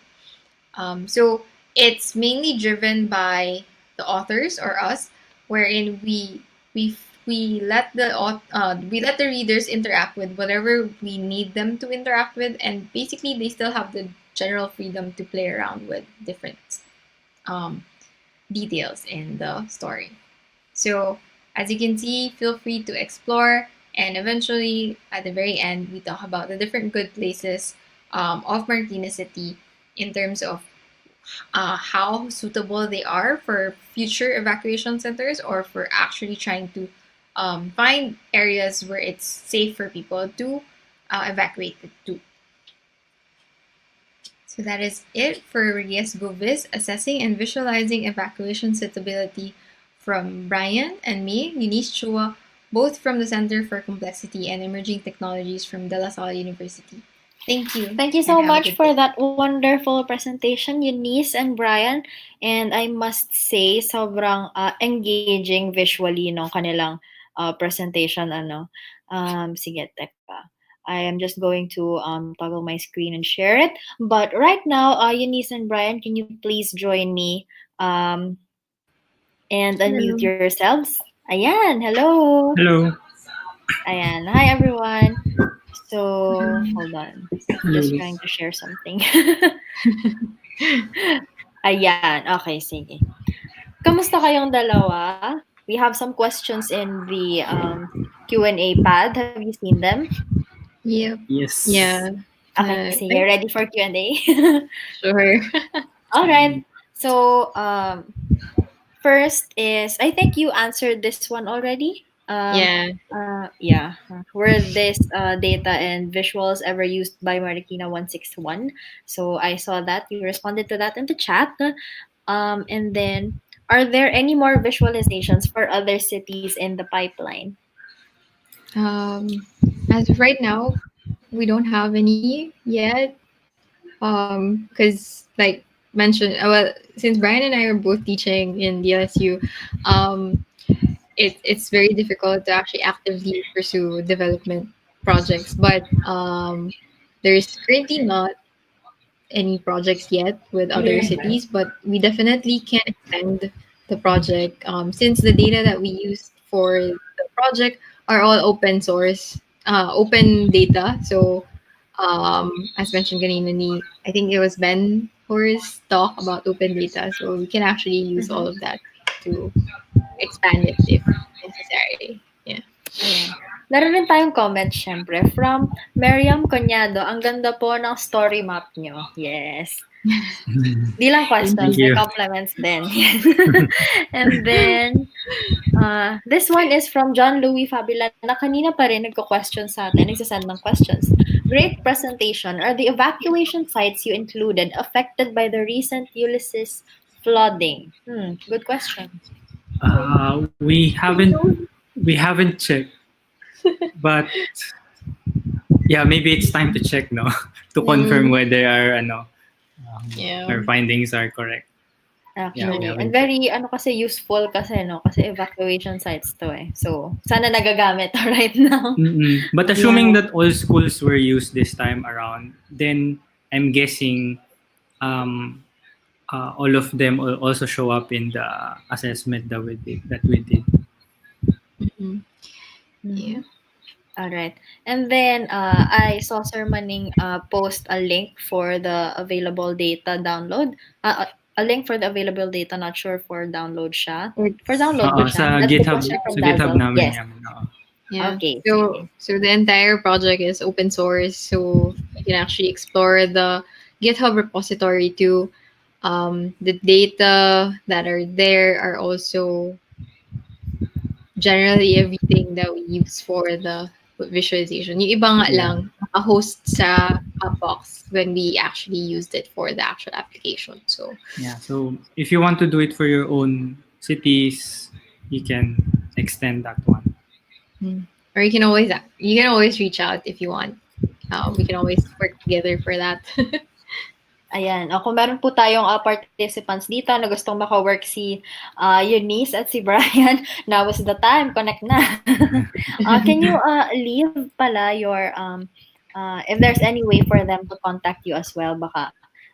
So it's mainly driven by the authors or us, wherein we let the readers interact with whatever we need them to interact with, and basically they still have the general freedom to play around with different um, details in the story. So as you can see, feel free to explore, and eventually at the very end, we talk about the different good places of Marikina City in terms of how suitable they are for future evacuation centers, or for actually trying to find areas where it's safe for people to evacuate to. So that is it for Yes Go Viz, assessing and visualizing evacuation suitability, from Brian and me, Eunice Chua, both from the Center for Complexity and Emerging Technologies from De La Salle University. Thank you. Thank you so much for that wonderful presentation, Eunice and Brian. And I must say, sobrang engaging visually ng kanilang presentation. Sige, teka. I am just going to toggle my screen and share it. But right now, Eunice and Brian, can you please join me and unmute yourselves? Ayan, hello. Hello. Ayan, hi everyone. So, hold on. Just trying to share something. Ayan, okay, sige. Kamusta kayong dalawa? We have some questions in the Q&A pad. Have you seen them? Yep. Yes. Yeah. Okay, sige. Ready for Q&A? Sure. All right. So, first is, I think you answered this one already. Yeah. Were this data and visuals ever used by Marikina 161? So I saw that you responded to that in the chat. And then, are there any more visualizations for other cities in the pipeline? As of right now, we don't have any yet. Because like mentioned, well, since Brian and I are both teaching in DLSU, it's very difficult to actually actively pursue development projects. But there's currently not any projects yet with other cities, but we definitely can extend the project, since the data that we use for the project are all open source, open data. So as mentioned kanina ni, I think it was Ben Hor's talk about open data, so we can actually use all of that to expand it if necessary. Yeah. Ayan. Meron rin tayong comment, syempre, from Miriam Conyado. Ang ganda po ng story map nyo. Yes. Di lang questions, may compliments din. And then, this one is from John Louis Fabila, na kanina pa rin nagko-question sa atin, nagsasend ng questions. Great presentation. Are the evacuation sites you included affected by the recent Ulysses flooding? Good question. We haven't checked, but yeah, maybe it's time to check, no, to confirm whether our findings are correct. Actually, and very kasi useful kasi, no, kasi evacuation sites to eh. So sana nagagamit right now. But assuming that all schools were used this time around, then I'm guessing all of them will also show up in the assessment that we did. Yeah. All right. And then I saw Sir Manning post a link for the available data download. A link for the available data, not sure for download siya. For download ba siya? Sa That's GitHub, the question from sa GitHub namin Yes. yan. Yeah. Okay. So the entire project is open source, so you can actually explore the GitHub repository too. The data that are there are also generally everything that we use for the visualization. Yung iba nga lang, host sa box when we actually used it for the actual application. So yeah, so if you want to do it for your own cities, you can extend that one. Or you can always reach out if you want. We can always work together for that. Ayan. Kung meron po tayong participants dito na gustong maka-work si Eunice at si Brian, now is the time. Connect na. Can you leave pala your if there's any way for them to contact you as well, baka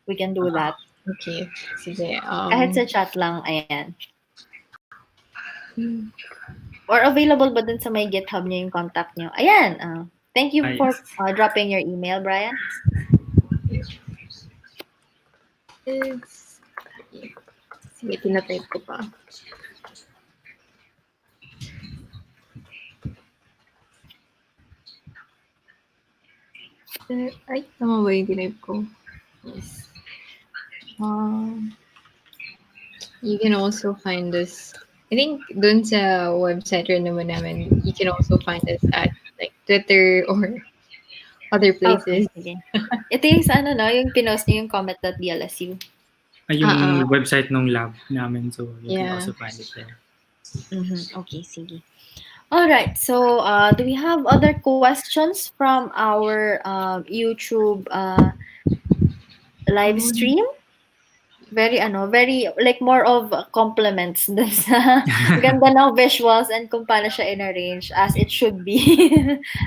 we can do that. Okay. Sige. Kahit sa chat lang, ayan. Or available ba dun sa may GitHub niyo yung contact niyo? Ayan. Thank you for dropping your email, Brian. Sige, tinatype ko pa. Ay, tama ba yung tinype ko? Yes. You can also find us, I think dun sa website rin naman namin, you can also find us at like Twitter or other places. Okay. Ito yung sa ano, no? Yung pinost niyo yung comment.dlsu. Yung website ng lab namin, so you can Yeah. also find it there. Okay, sige. Alright, so do we have other questions from our YouTube live stream? Very like more of compliments dun sa ganda ng visuals and kung paano siya in-arrange as it should be.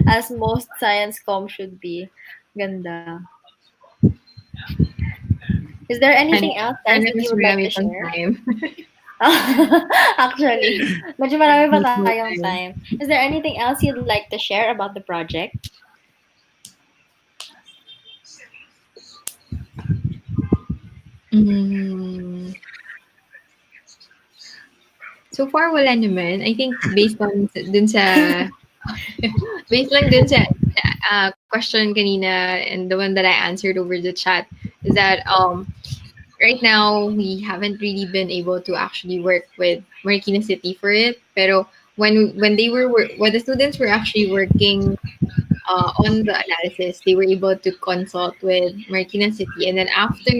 As most science com should be. Ganda. Is there anything else that you would like to share? Actually, medyo marami pa tayong time. Is there anything else you'd like to share about the project? So far, wala naman. I think based on dun sa based lang dun sa question kanina and the one that I answered over the chat is that right now we haven't really been able to actually work with Marikina City for it. Pero when the students were actually working on the analysis, they were able to consult with Marikina City, and then after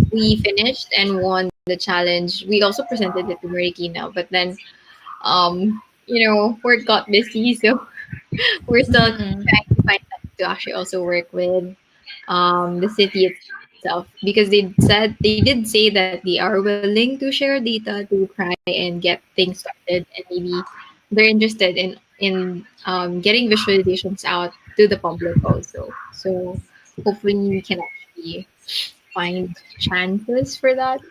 we finished and won the challenge, we also presented it to Marikina. But then, work got busy, so we're still trying to find time to actually also work with the city itself, because they did say that they are willing to share data to try and get things started, and maybe they're interested in getting visualizations out to the public also. So hopefully we can actually find chances for that.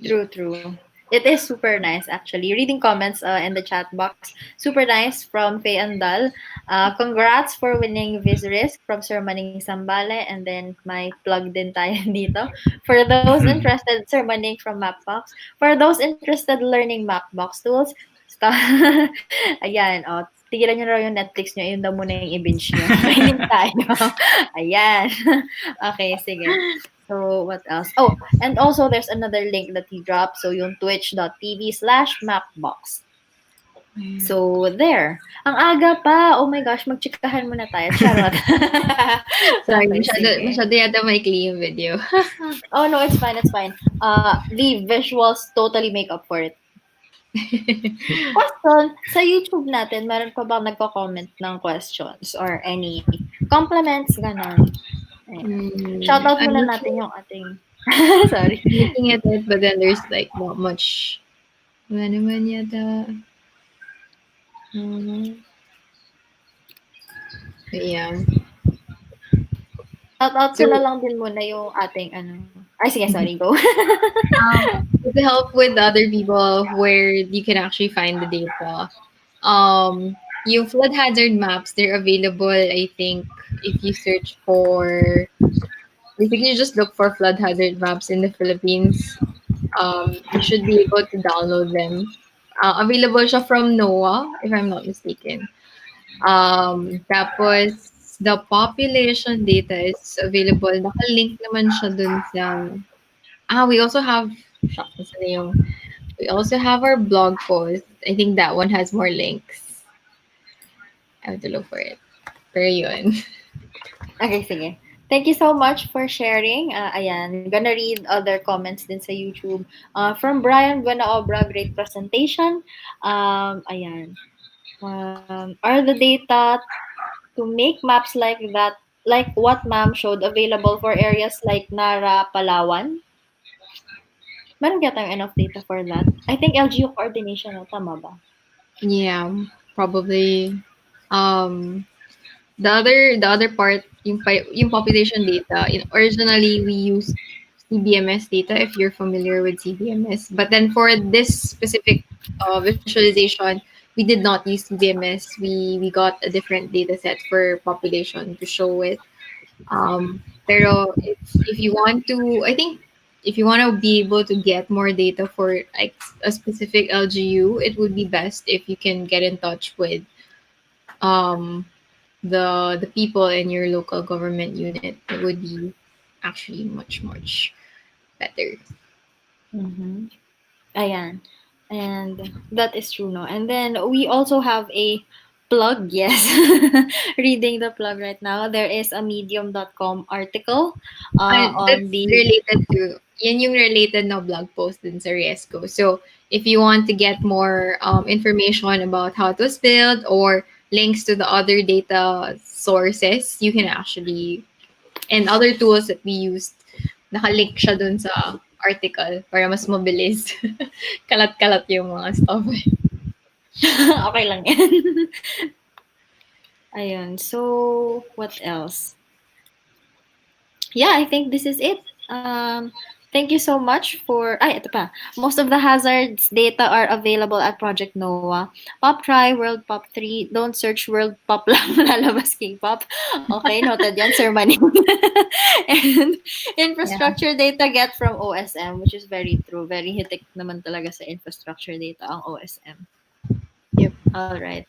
True. It is super nice, actually. Reading comments in the chat box. Super nice from Faye Andal. Congrats for winning Visrisk from Sir Maning Sambale. And then may plug din tayo dito. For those interested, Sir Maning from Mapbox. For those interested learning Mapbox tools, ayan, tigilan nyo raw yung Netflix nyo, yun daw muna yung i-binge nyo. Mainin tayo. Ayan. Okay, sige. So, what else? Oh, and also there's another link that he dropped. So, yung twitch.tv/mapbox. So, there. Ang aga pa. Oh my gosh, magchikahan muna tayo. Charot. Sorry, Okay, masyado yata maikli yung video. Oh, no, it's fine. The visuals totally make up for it. Question, sa YouTube natin, meron pa bang nagko-comment ng questions or any compliments, ganon? Shoutout muna natin yung ating... Sorry. Looking at it, but then there's like not much. Wala naman yata. Yeah. Shoutout ko na lang din muna yung ating Ay, sige, sorry, go. To help with other people where you can actually find the data. Yung flood hazard maps, they're available, I think, if you search for, basically you just look for flood hazard maps in the Philippines. You should be able to download them. Available siya from NOAA, if I'm not mistaken. Tapos, the population data is available. Nakalink naman siya dun sa... we also have... We also have our blog post. I think that one has more links. I have to look for it. Pero yun. Okay, sige. Thank you so much for sharing. Ayan, gonna read other comments din sa YouTube. From Brian Buenaobra, great presentation. Ayan. Are the data to make maps like that, like what ma'am showed, available for areas like Nara, Palawan? Meron kaya tayong enough data for that? I think LGU coordination, tama ba? Yeah, probably. the other part, yung population data, originally we used CBMS data, if you're familiar with CBMS. But then for this specific visualization, we did not use CBMS. We got a different data set for population to show it. Pero if you want to, I think if you want to be able to get more data for like a specific LGU, it would be best if you can get in touch with um, the people in your local government unit. It would be actually much better. Mm-hmm. Ayan. And that is true, no? And then we also have a plug, yes. Reading the plug right now. There is a medium.com article on That's the... related to, yan yung related na blog post din sa Riesco. So, if you want to get more information about how it was built or links to the other data sources, you can actually, and other tools that we used, nakalink siya dun sa article para mas mabilis. Kalat-kalat yung mga stuff. Okay lang yan. Ayun. So, what else? Yeah, I think this is it. Thank you so much for... ito pa. Most of the hazards data are available at Project NOAA. Pop try, World Pop 3. Don't search World Pop lang. Lalabas K-pop. Okay, noted yan, Sir Manning. And infrastructure data get from OSM, which is very true. Very hitik naman talaga sa infrastructure data ang OSM. Yep. All right.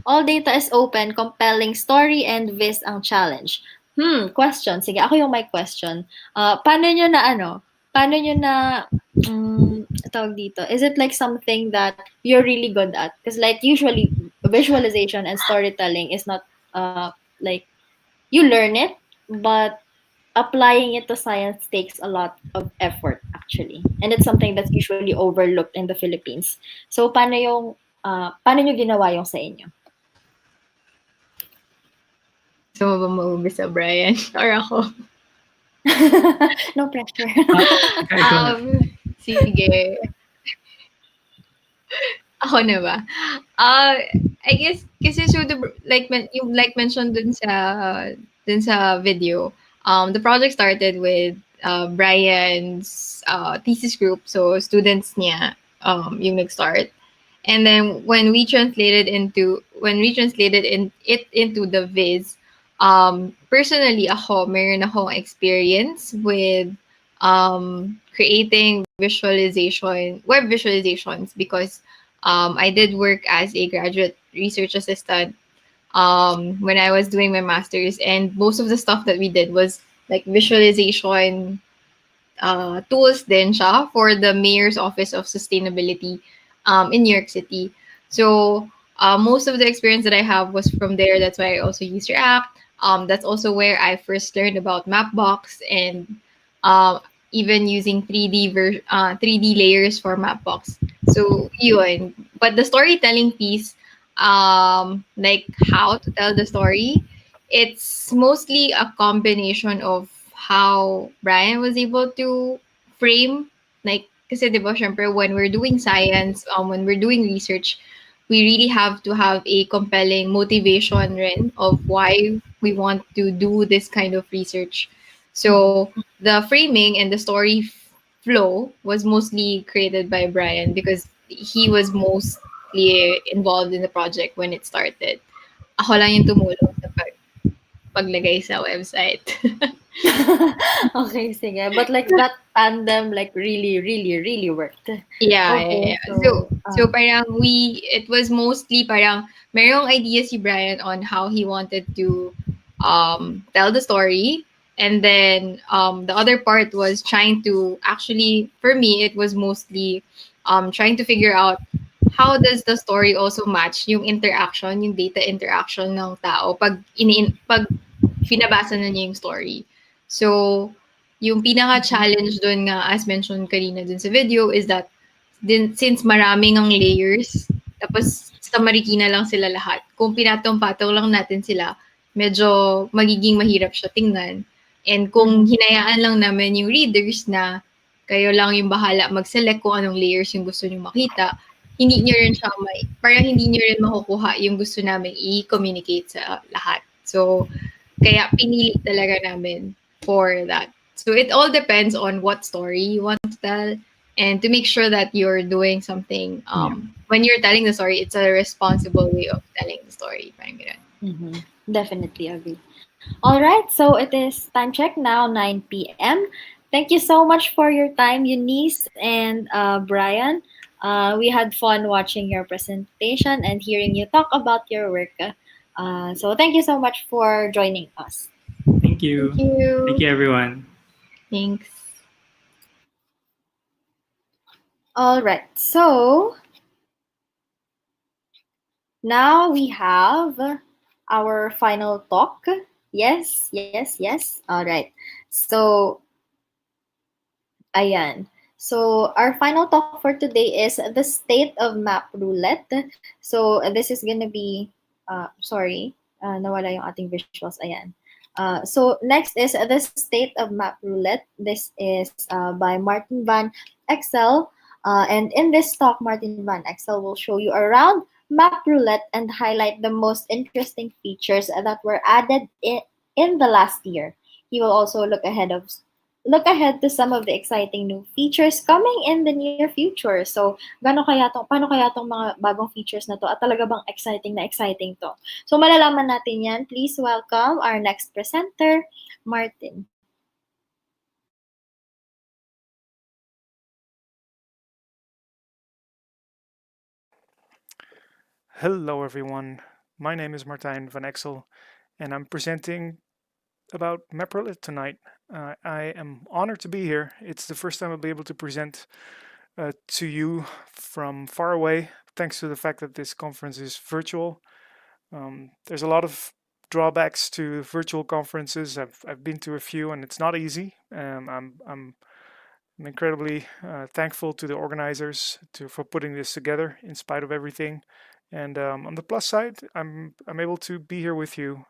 All data is open, compelling story, and Viz ang challenge. Question. Sige, ako yung may question. Paano nyo na, tawag dito, is it like something that you're really good at? Because like usually, visualization and storytelling is not, like, you learn it, but applying it to science takes a lot of effort, actually. And it's something that's usually overlooked in the Philippines. So, paano nyo ginawa yung sa inyo? Gusto mo ba maubis sa Brian? Or ako? No pressure. Sige. Ako na ba? I guess, kasi so like mentioned dun sa video, the project started with Brian's thesis group. So, students niya yung nag-start. And then when we translated it into the Viz, personally ako, meron akong experience with creating web visualizations, because I did work as a graduate research assistant when I was doing my master's, and most of the stuff that we did was like visualization tools din siya for the Mayor's Office of Sustainability in New York City. So most of the experience that I have was from there. That's why I also use React. That's also where I first learned about Mapbox and even using 3D layers for Mapbox. So yun. But the storytelling piece, like how to tell the story, it's mostly a combination of how Brian was able to frame, like, kasi diba, syempre, when we're doing science, when we're doing research, we really have to have a compelling motivation rin of why we want to do this kind of research. So the framing and the story flow was mostly created by Brian, because he was mostly involved in the project when it started. Ako lang yung tumulong sa paglagay sa website. Okay, sige. But like that tandem like really worked. Yeah, Okay, yeah. So parang it was mostly parang merong idea si Brian on how he wanted to tell the story, and then the other part was trying to, actually for me it was mostly trying to figure out how does the story also match yung interaction, yung data interaction ng tao pag pinabasa na niya yung story. So, yung pinaka-challenge doon nga, as mentioned kanina dun sa video, is that since maraming ang layers, tapos sa Marikina lang sila lahat, kung pinatong-patong lang natin sila, medyo magiging mahirap siya tingnan. And kung hinayaan lang namin yung readers na kayo lang yung bahala mag-select kung anong layers yung gusto nyo makita, hindi nyo rin siya parang hindi nyo rin makukuha yung gusto namin i-communicate sa lahat. So, kaya pinili talaga namin for that. So it all depends on what story you want to tell, and to make sure that you're doing something when you're telling the story, it's a responsible way of telling the story. Parang ganun. Mm-hmm. Definitely agree. All right, so it is time check now, 9 p.m. Thank you so much for your time, Eunice and Brian. We had fun watching your presentation and hearing you talk about your work. So thank you so much for joining us. Thank you. Thank you. Thank you, everyone. Thanks. All right, so now we have our final talk. Yes, yes, yes. All right. So, ayan. So, our final talk for today is the state of MapRoulette. So, this is gonna be, nawala yung ating visuals. Ayan. So, next is the state of MapRoulette. This is by Martin Van Exel. And in this talk, Martin Van Exel will show you around MapRoulette and highlight the most interesting features that were added in the last year. He will also look ahead to some of the exciting new features coming in the near future. So, paano kaya tong mga bagong features na to at talaga bang exciting to? So, malalaman natin yan. Please welcome our next presenter, Martin. Hello everyone, my name is Martijn van Exel and I'm presenting about MapRoulette tonight. I am honored to be here. It's the first time I'll be able to present to you from far away, thanks to the fact that this conference is virtual. There's a lot of drawbacks to virtual conferences. I've been to a few and it's not easy. I'm incredibly thankful to the organizers for putting this together in spite of everything. And on the plus side, I'm able to be here with you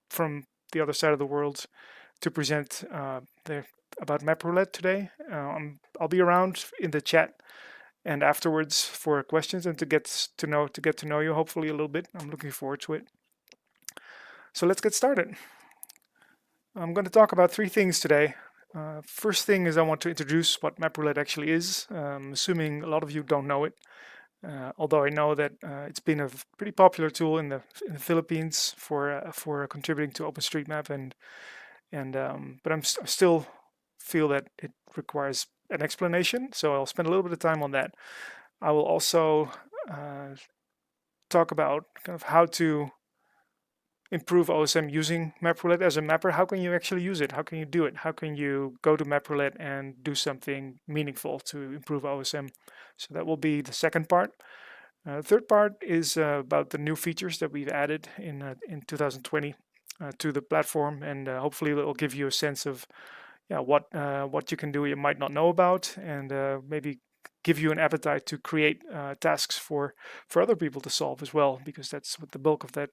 from the other side of the world to present about MapRoulette today. I'll be around in the chat and afterwards for questions and to get to know you hopefully a little bit. I'm looking forward to it. So let's get started. I'm going to talk about three things today. First thing is I want to introduce what MapRoulette actually is, assuming a lot of you don't know it. Although I know that it's been a pretty popular tool in the Philippines for contributing to OpenStreetMap, but I still feel that it requires an explanation. So I'll spend a little bit of time on that. I will also talk about kind of how to improve OSM using MapRoulette as a mapper. How can you actually use it? How can you do it? How can you go to MapRoulette and do something meaningful to improve OSM? So that will be the second part. Third part is about the new features that we've added in 2020 to the platform, and hopefully it will give you a sense of what you can do you might not know about, and maybe give you an appetite to create tasks for other people to solve as well, because that's what the bulk of that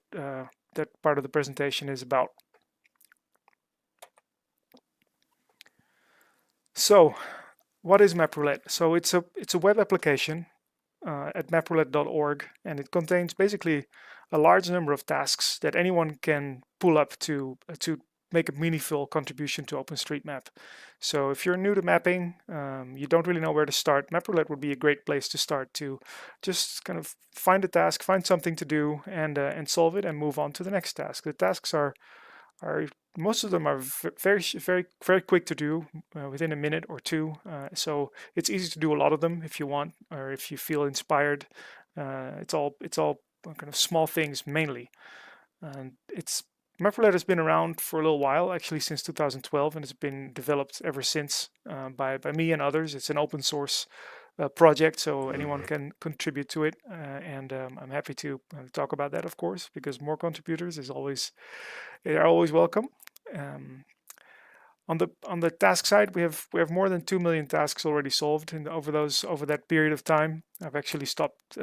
part of the presentation is about. So, what is MapRoulette? So it's a web application at maproulette.org, and it contains basically a large number of tasks that anyone can pull up to make a meaningful contribution to OpenStreetMap. So if you're new to mapping, you don't really know where to start, MapRoulette would be a great place to start, to just kind of find a task, find something to do, and solve it and move on to the next task. The tasks are most of them are very quick to do within a minute or two. So it's easy to do a lot of them if you want, or if you feel inspired. It's all kind of small things mainly. And MapRoulette has been around for a little while, actually since 2012, and it's been developed ever since by me and others. It's an open source project, so anyone can contribute to it, and I'm happy to talk about that, of course, because more contributors are always welcome. On the task side, we have more than 2 million tasks already solved over that period of time. I've actually stopped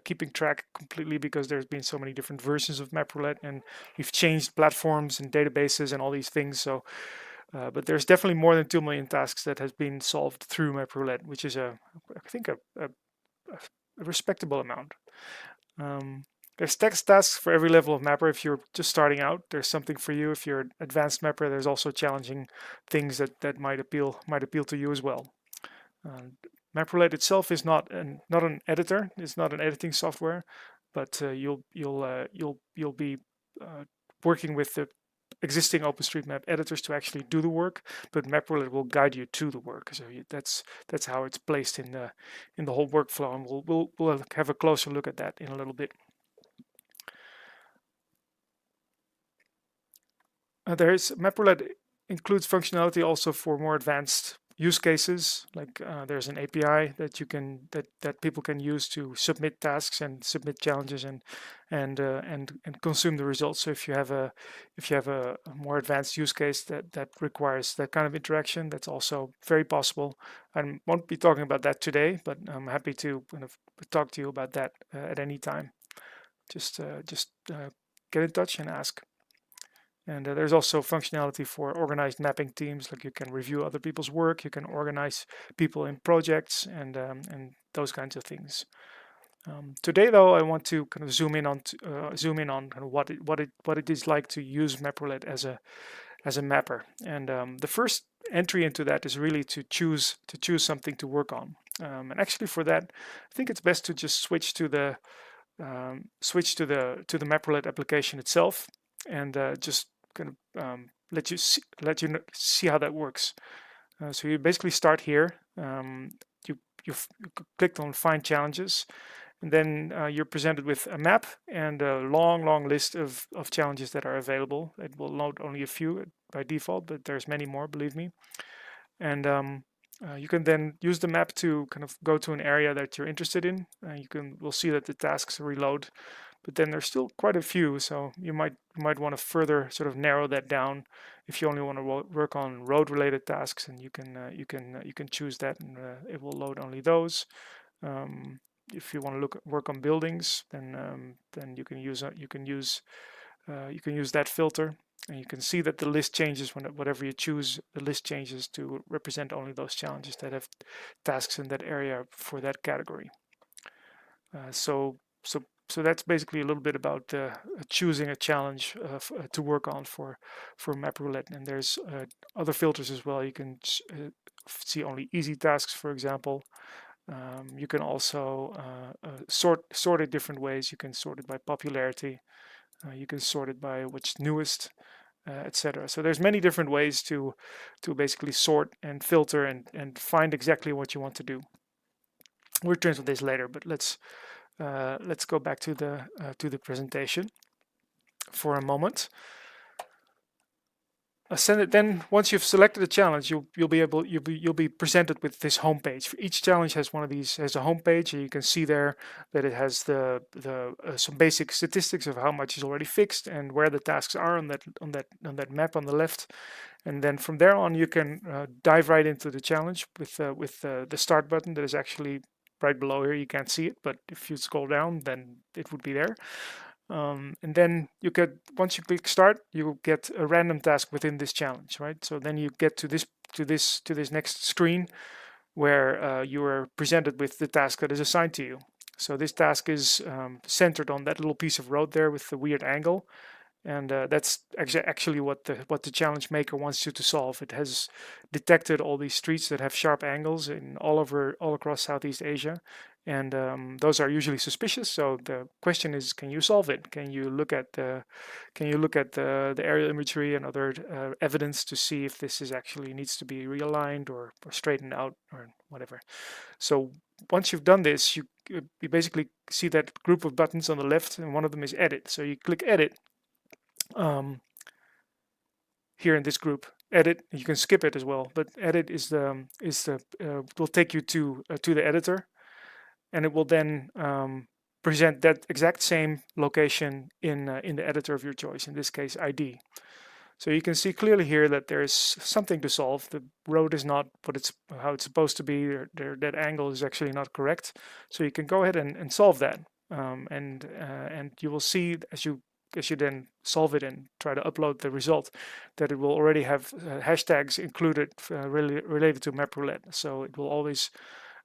keeping track completely because there's been so many different versions of MapRoulette, and we've changed platforms and databases and all these things. So, but there's definitely more than 2 million tasks that has been solved through MapRoulette, which is I think a respectable amount. There's tasks for every level of mapper. If you're just starting out, there's something for you. If you're an advanced mapper, there's also challenging things that might appeal to you as well. MapRoulette itself is not an editor. It's not an editing software, but you'll be working with the existing OpenStreetMap editors to actually do the work, but MapRoulette will guide you to the work. So that's how it's placed in the whole workflow, and we'll have a closer look at that in a little bit. MapRoulette includes functionality also for more advanced use cases, like there's an API that you can that people can use to submit tasks and submit challenges and consume the results. So if you have a more advanced use case that requires that kind of interaction, that's also very possible. I won't be talking about that today, but I'm happy to kind of talk to you about that at any time. Just get in touch and ask. And there's also functionality for organized mapping teams, like you can review other people's work, you can organize people in projects, and those kinds of things. Today, though, I want to kind of zoom in on kind of what it is like to use MapRoulette as a mapper. And the first entry into that is really to choose something to work on. And actually, for that, I think it's best to just switch to the MapRoulette application itself, and just kind of let you see how that works. So you basically start here. You've clicked on Find Challenges, and then you're presented with a map and a long list of challenges that are available. It will load only a few by default, but there's many more, believe me. And you can then use the map to kind of go to an area that you're interested in. We'll see that the tasks reload, but then there's still quite a few, so you might want to further sort of narrow that down. If you only want to work on road-related tasks, and you can choose that, and it will load only those. If you want to work on buildings, then you can use that filter, and you can see that the list changes whatever you choose. The list changes to represent only those challenges that have tasks in that area for that category. So that's basically a little bit about choosing a challenge to work on for MapRoulette. And there's other filters as well. You can see only easy tasks, for example. You can also sort it different ways. You can sort it by popularity. You can sort it by what's newest, etc. So there's many different ways to basically sort and filter and find exactly what you want to do. We'll return to this later, but let's go back to the presentation for a moment. Then once you've selected a challenge, you'll be presented with this homepage. Each challenge has one of these, has a homepage, and you can see there that it has some basic statistics of how much is already fixed and where the tasks are on that map on the left. And then from there on, you can dive right into the challenge with the start button that is actually right below here. You can't see it, but if you scroll down, then it would be there. And then once you click start, you get a random task within this challenge, right? So then you get to this next screen where you are presented with the task that is assigned to you. So this task is centered on that little piece of road there with the weird angle. And that's actually what the challenge maker wants you to solve. It has detected all these streets that have sharp angles all across Southeast Asia, and those are usually suspicious. So the question is, can you solve it? Can you look at the aerial imagery and other evidence to see if this actually needs to be realigned or straightened out or whatever? So once you've done this, you basically see that group of buttons on the left, and one of them is Edit. So you click Edit. Here in this group, Edit, you can skip it as well, but Edit will take you to the editor, and it will then present that exact same location in the editor of your choice, in this case ID. So you can see clearly here that there is something to solve. The road is not how it's supposed to be. That angle is actually not correct. So you can go ahead and solve that, and you will see as you then solve it and try to upload the result, that it will already have hashtags included related to MapRoulette. So it will always,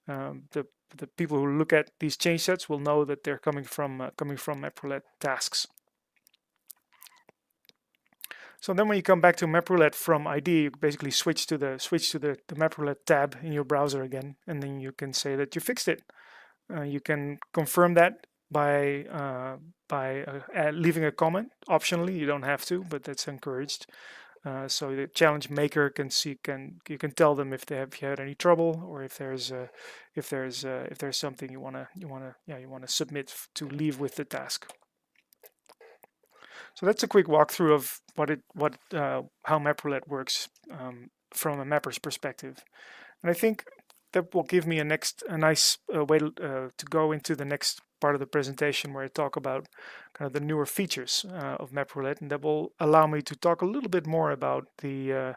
the the people who look at these change sets will know that they're coming from MapRoulette tasks. So then when you come back to MapRoulette from ID, you basically switch to the MapRoulette tab in your browser again, and then you can say that you fixed it. You can confirm that by leaving a comment. Optionally, you don't have to, but that's encouraged. So the challenge maker can you can tell them if you had any trouble, or if there's something you wanna submit to leave with the task. So that's a quick walkthrough of how MapRoulette works from a mapper's perspective, and I think that will give me a nice way to go into the next part of the presentation, where I talk about kind of the newer features of MapRoulette, and that will allow me to talk a little bit more about the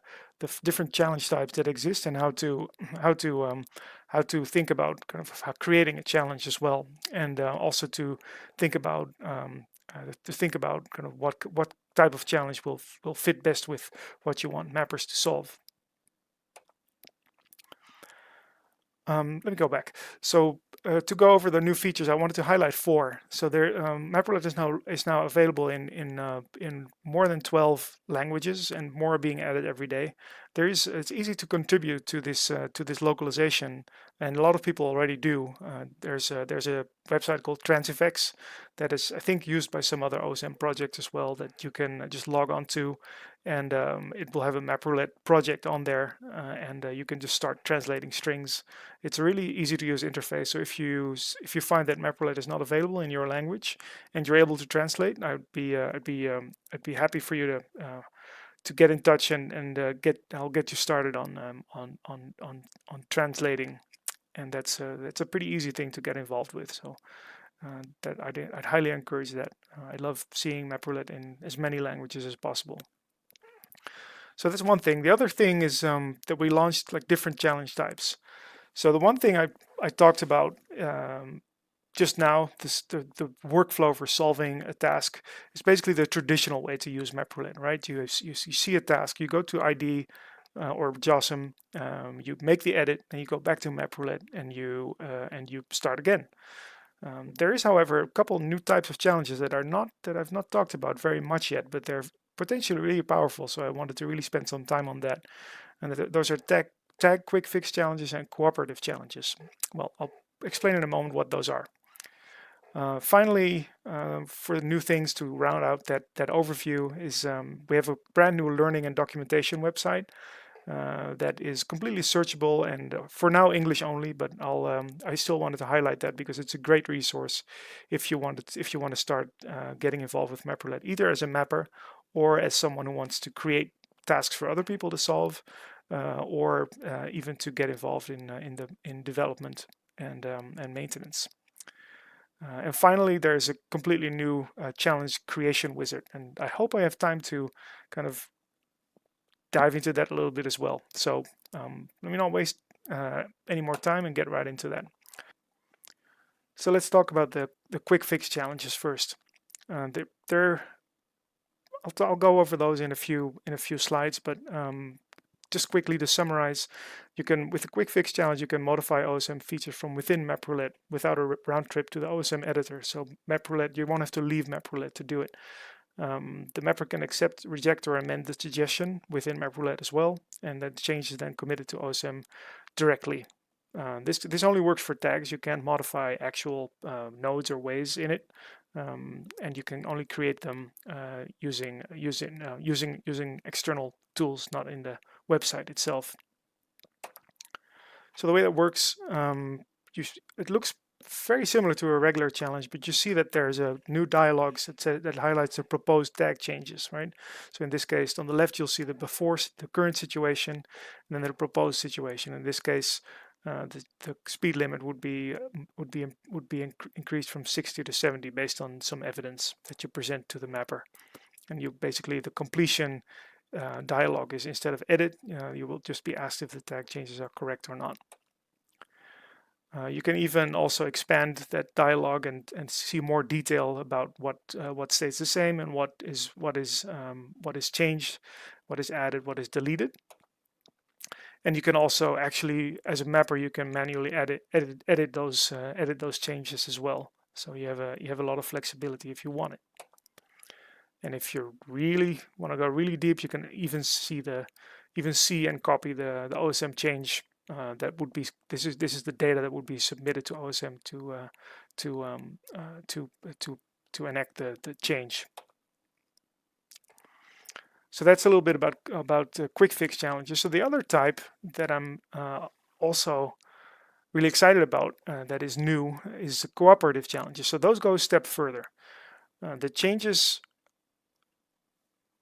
different challenge types that exist, and how to think about kind of creating a challenge as well, and also to think about kind of what type of challenge will fit best with what you want mappers to solve. Let me go back. So to go over the new features, I wanted to highlight 4. So there, MapRoulette is now available in more than 12 languages, and more are being added every day. It's easy to contribute to this localization, and a lot of people already do. There's a website called Transifex that is, I think, used by some other OSM projects as well, that you can just log on to, and it will have a MapRoulette project on there, and you can just start translating strings. It's a really easy to use interface. So if you find that MapRoulette is not available in your language and you're able to translate, I'd be happy for you to get in touch and I'll get you started on translating, and that's a pretty easy thing to get involved with. So that I'd highly encourage that. I love seeing MapRoulette in as many languages as possible. So that's one thing. The other thing is that we launched like different challenge types. So the one thing I talked about just now, the workflow for solving a task, is basically the traditional way to use MapRoulette, right? You see a task, you go to ID or JOSM, you make the edit, and you go back to MapRoulette, and you start again. There is, however, a couple new types of challenges that I've not talked about very much yet, but they're potentially really powerful. So I wanted to really spend some time on that. And those are tag quick fix challenges and cooperative challenges. Well, I'll explain in a moment what those are. Finally, for new things to round out that overview is we have a brand new learning and documentation website that is completely searchable, and for now English only, but I still wanted to highlight that because it's a great resource if you want to start getting involved with MapRoulette, either as a mapper or as someone who wants to create tasks for other people to solve, or even to get involved in development and maintenance. And finally, there's a completely new challenge creation wizard, and I hope I have time to kind of dive into that a little bit as well. So let me not waste any more time and get right into that. So let's talk about the quick fix challenges first. I'll go over those in a few slides, but just quickly to summarize, with a quick fix challenge, you can modify OSM features from within MapRoulette without a round trip to the OSM editor. So MapRoulette, you won't have to leave MapRoulette to do it. The mapper can accept, reject, or amend the suggestion within MapRoulette as well, and that change is then committed to OSM directly. This only works for tags. You can't modify actual nodes or ways in it, and you can only create them using external tools, not in the website itself. So the way that works, it looks very similar to a regular challenge, but you see that there's a new dialog that highlights the proposed tag changes, right? So in this case, on the left, you'll see the current situation, and then the proposed situation. In this case, the speed limit would be increased from 60 to 70 based on some evidence that you present to the mapper. And you basically, the completion dialog is, instead of edit, you will just be asked if the tag changes are correct or not. You can even also expand that dialog and see more detail about what stays the same and what is changed, what is added, what is deleted. And you can also actually, as a mapper, you can manually edit those changes as well. So you have a lot of flexibility if you want it. And if you really want to go really deep, you can even see and copy the OSM change. That would be this is the data that would be submitted to OSM to enact the change. So that's a little bit about quick fix challenges. So the other type that I'm also really excited about that is new is cooperative challenges. So those go a step further. The changes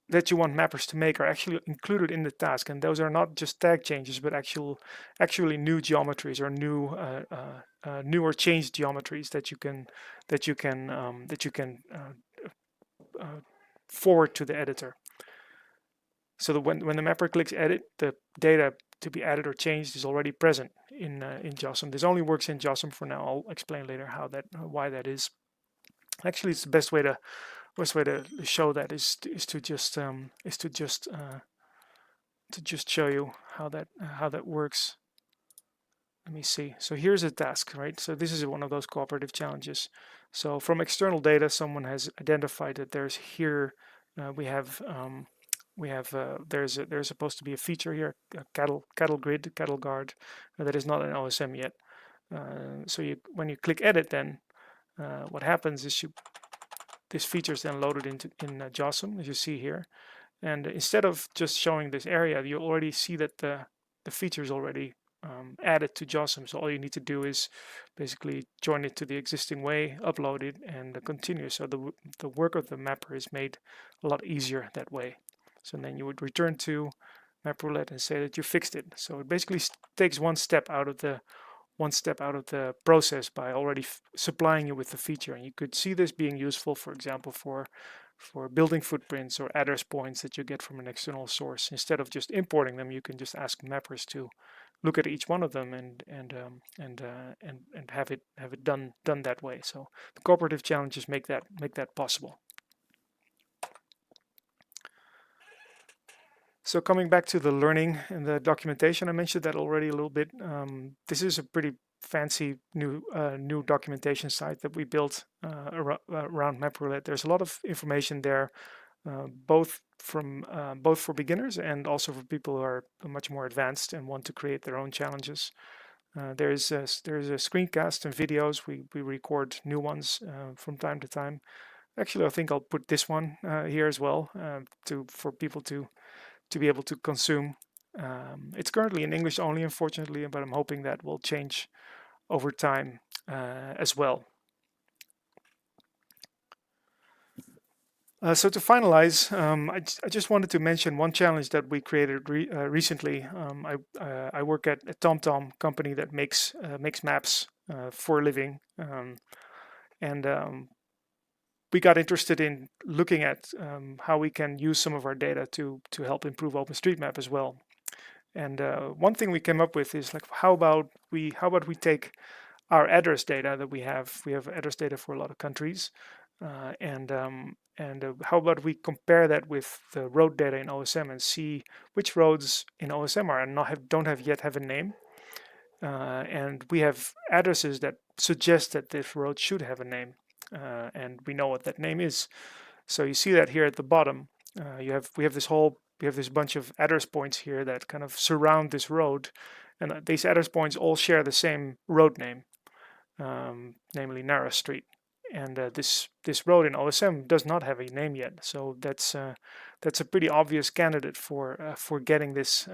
that you want mappers to make are actually included in the task, and those are not just tag changes, but actually new geometries or new or changed geometries that you can forward to the editor. So that when the mapper clicks edit, the data to be added or changed is already present in JOSM. This only works in JOSM for now. I'll explain later why that is. Actually, it's the best way to show that is to just show you how that works. Let me see. So here's a task, right? So this is one of those cooperative challenges. So from external data, someone has identified that there's here there's supposed to be a feature here, a cattle guard that is not an OSM yet. So when you click edit, then what happens is this feature is then loaded in JOSM, as you see here, and instead of just showing this area, you already see that the feature is already added to JOSM. So all you need to do is basically join it to the existing way, upload it, and continue. So the work of the mapper is made a lot easier that way. So then you would return to MapRoulette and say that you fixed it. So it basically takes one step out of the process by already supplying you with the feature. And you could see this being useful, for example, for building footprints or address points that you get from an external source. Instead of just importing them, you can just ask mappers to look at each one of them and have it done that way. So the cooperative challenges make that possible. So coming back to the learning and the documentation, I mentioned that already a little bit. This is a pretty fancy new documentation site that we built around MapRoulette. There's a lot of information there, both for beginners and also for people who are much more advanced and want to create their own challenges. There's a screencast and videos. We record new ones from time to time. Actually, I think I'll put this one here as well for people to be able to consume. It's currently in English only, unfortunately, but I'm hoping that will change over time as well. So to finalize, I just wanted to mention one challenge that we created recently. I work at a TomTom company that makes maps for a living, and we got interested in looking at how we can use some of our data to help improve OpenStreetMap as well. And one thing we came up with is like, how about we take our address data that we have address data for a lot of countries, and how about we compare that with the road data in OSM and see which roads in OSM are and don't yet have a name, and we have addresses that suggest that this road should have a name. And we know what that name is. So you see that here at the bottom. We have this bunch of address points here that kind of surround this road, and these address points all share the same road name, namely Nara Street. And this road in OSM does not have a name yet. So that's a pretty obvious candidate for adding this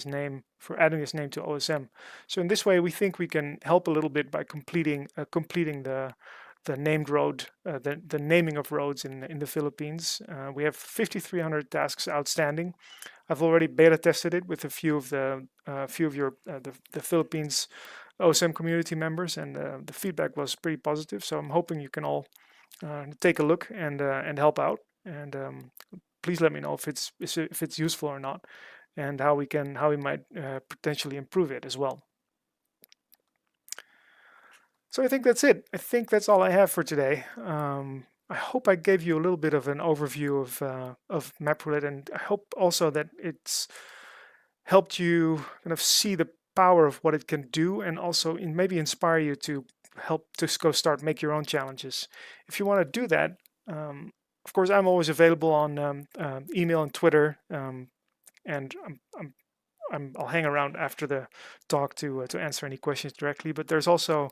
name to OSM. So in this way, we think we can help a little bit by completing the named road, the naming of roads in the Philippines. We have 5,300 tasks outstanding. I've already beta tested it with a few of the Philippines OSM community members, and the feedback was pretty positive. So I'm hoping you can all take a look and help out. And please let me know if it's useful or not, and how we might potentially improve it as well. So I think that's it. I think that's all I have for today. I hope I gave you a little bit of an overview of MapRoulette, and I hope also that it's helped you kind of see the power of what it can do, and also maybe inspire you to help to go start make your own challenges. If you want to do that, of course, I'm always available on email and Twitter, and I'll hang around after the talk to answer any questions directly. But there's also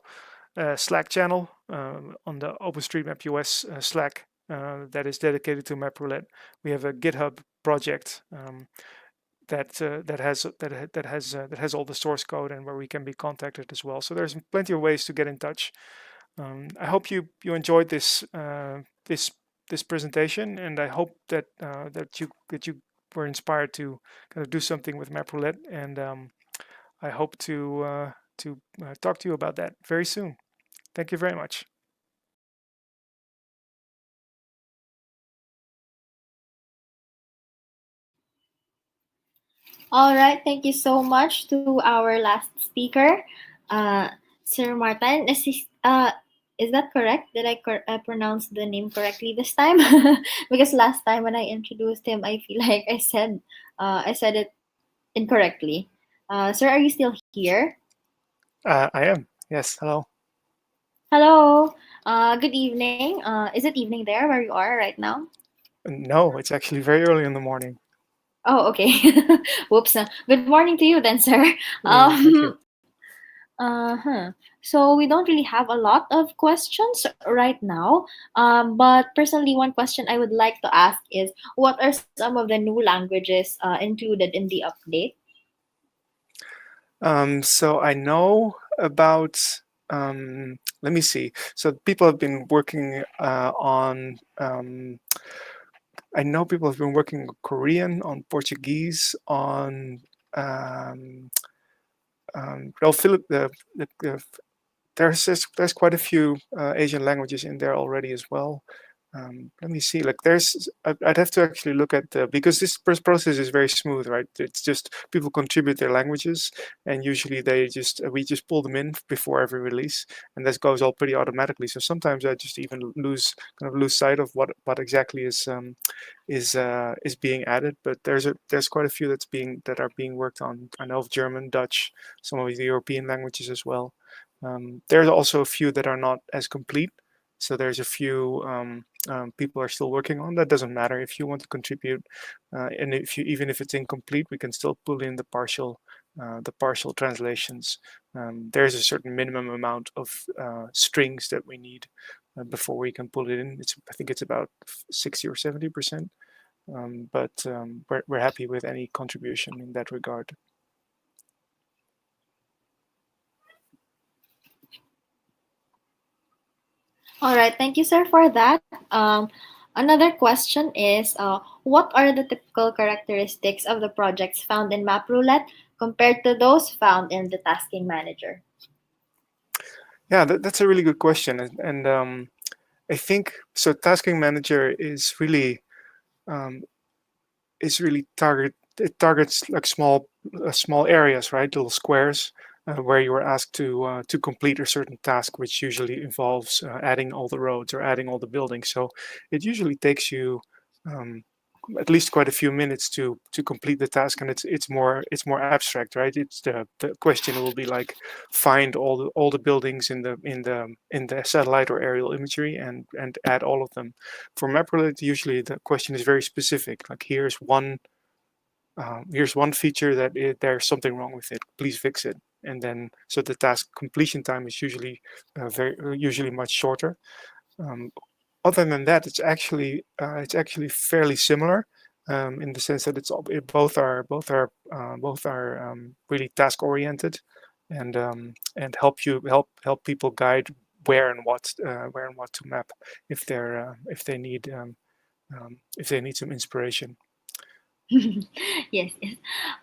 a Slack channel on the OpenStreetMap US Slack that is dedicated to MapRoulette. We have a GitHub project that has all the source code and where we can be contacted as well. So there's plenty of ways to get in touch. I hope you enjoyed this this presentation, and I hope that that you were inspired to kind of do something with MapRoulette, and I hope to talk to you about that very soon. Thank you very much. All right, thank you so much to our last speaker, Sir Martin. Is that correct? Did I pronounce the name correctly this time? Because last time when I introduced him, I feel like I said it incorrectly. Sir, are you still here? I am. Yes. Hello. Hello. Good evening. Is it evening there where you are right now? No, it's actually very early in the morning. Oh, okay. Whoops. Good morning to you then, sir. Thank you. So we don't really have a lot of questions right now. But personally, one question I would like to ask is, what are some of the new languages included in the update? So I know about, let me see. So people have been working on, I know people have been working on Korean, on Portuguese, on, well, there's quite a few Asian languages in there already as well. Let me see, like I'd have to actually look at because this process is very smooth, right? It's just people contribute their languages, and usually we just pull them in before every release, and this goes all pretty automatically. So sometimes I just even lose sight of what exactly is being added. But there's quite a few that are being worked on. I know of German, Dutch, some of the European languages as well. There's also a few that are not as complete. So there's a few people are still working on. That doesn't matter if you want to contribute, and even if it's incomplete, we can still pull in the partial translations. There's a certain minimum amount of strings that we need before we can pull it in. I think it's about 60 or 70%, but we're happy with any contribution in that regard. All right, thank you, sir, for that. Another question is, what are the typical characteristics of the projects found in MapRoulette compared to those found in the Tasking Manager? Yeah, that's a really good question, and I think so. Tasking Manager is really it targets like small areas, right? Little squares where you are asked to complete a certain task, which usually involves adding all the roads or adding all the buildings. So it usually takes you at least quite a few minutes to complete the task, and it's more abstract, right? It's the question will be like, find all the buildings in the satellite or aerial imagery and add all of them. For MapRoulette, usually the question is very specific, like here's one feature that there's something wrong with it, please fix it. And then so the task completion time is usually usually much shorter. Other than that, it's actually fairly similar in the sense that both are really task oriented and help people guide where and what to map if they need some inspiration. Yes.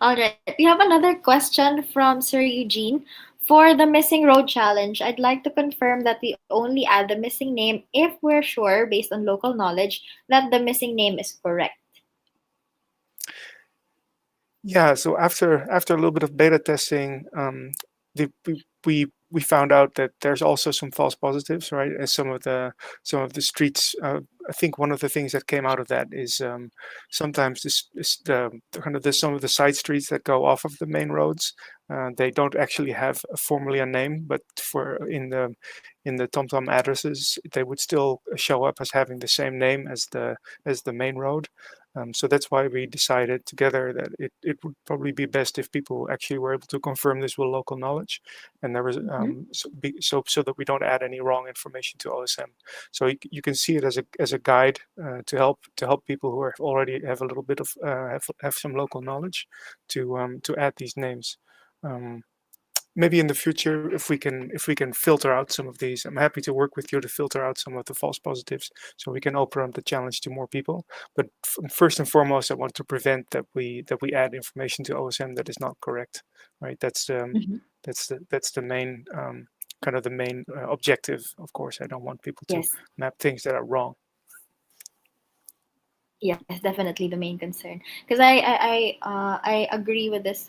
All right. We have another question from Sir Eugene. For the missing road challenge, I'd like to confirm that we only add the missing name if we're sure, based on local knowledge, that the missing name is correct. Yeah. So after a little bit of beta testing, we we found out that there's also some false positives, right? As some of the streets. I think one of the things that came out of that is sometimes some of the side streets that go off of the main roads, they don't actually have formally a name, but in the TomTom addresses, they would still show up as having the same name as the main road. So that's why we decided together that it would probably be best if people actually were able to confirm this with local knowledge, and there was so that we don't add any wrong information to OSM. So you can see it as a guide to help people who already have a little bit of have some local knowledge to add these names. Maybe in the future, if we can filter out some of these, I'm happy to work with you to filter out some of the false positives, so we can open up the challenge to more people. But first and foremost, I want to prevent that we add information to OSM that is not correct. Right? That's the main kind of the main objective. Of course, I don't want people to map things that are wrong. Yes, definitely the main concern. Because I agree with this.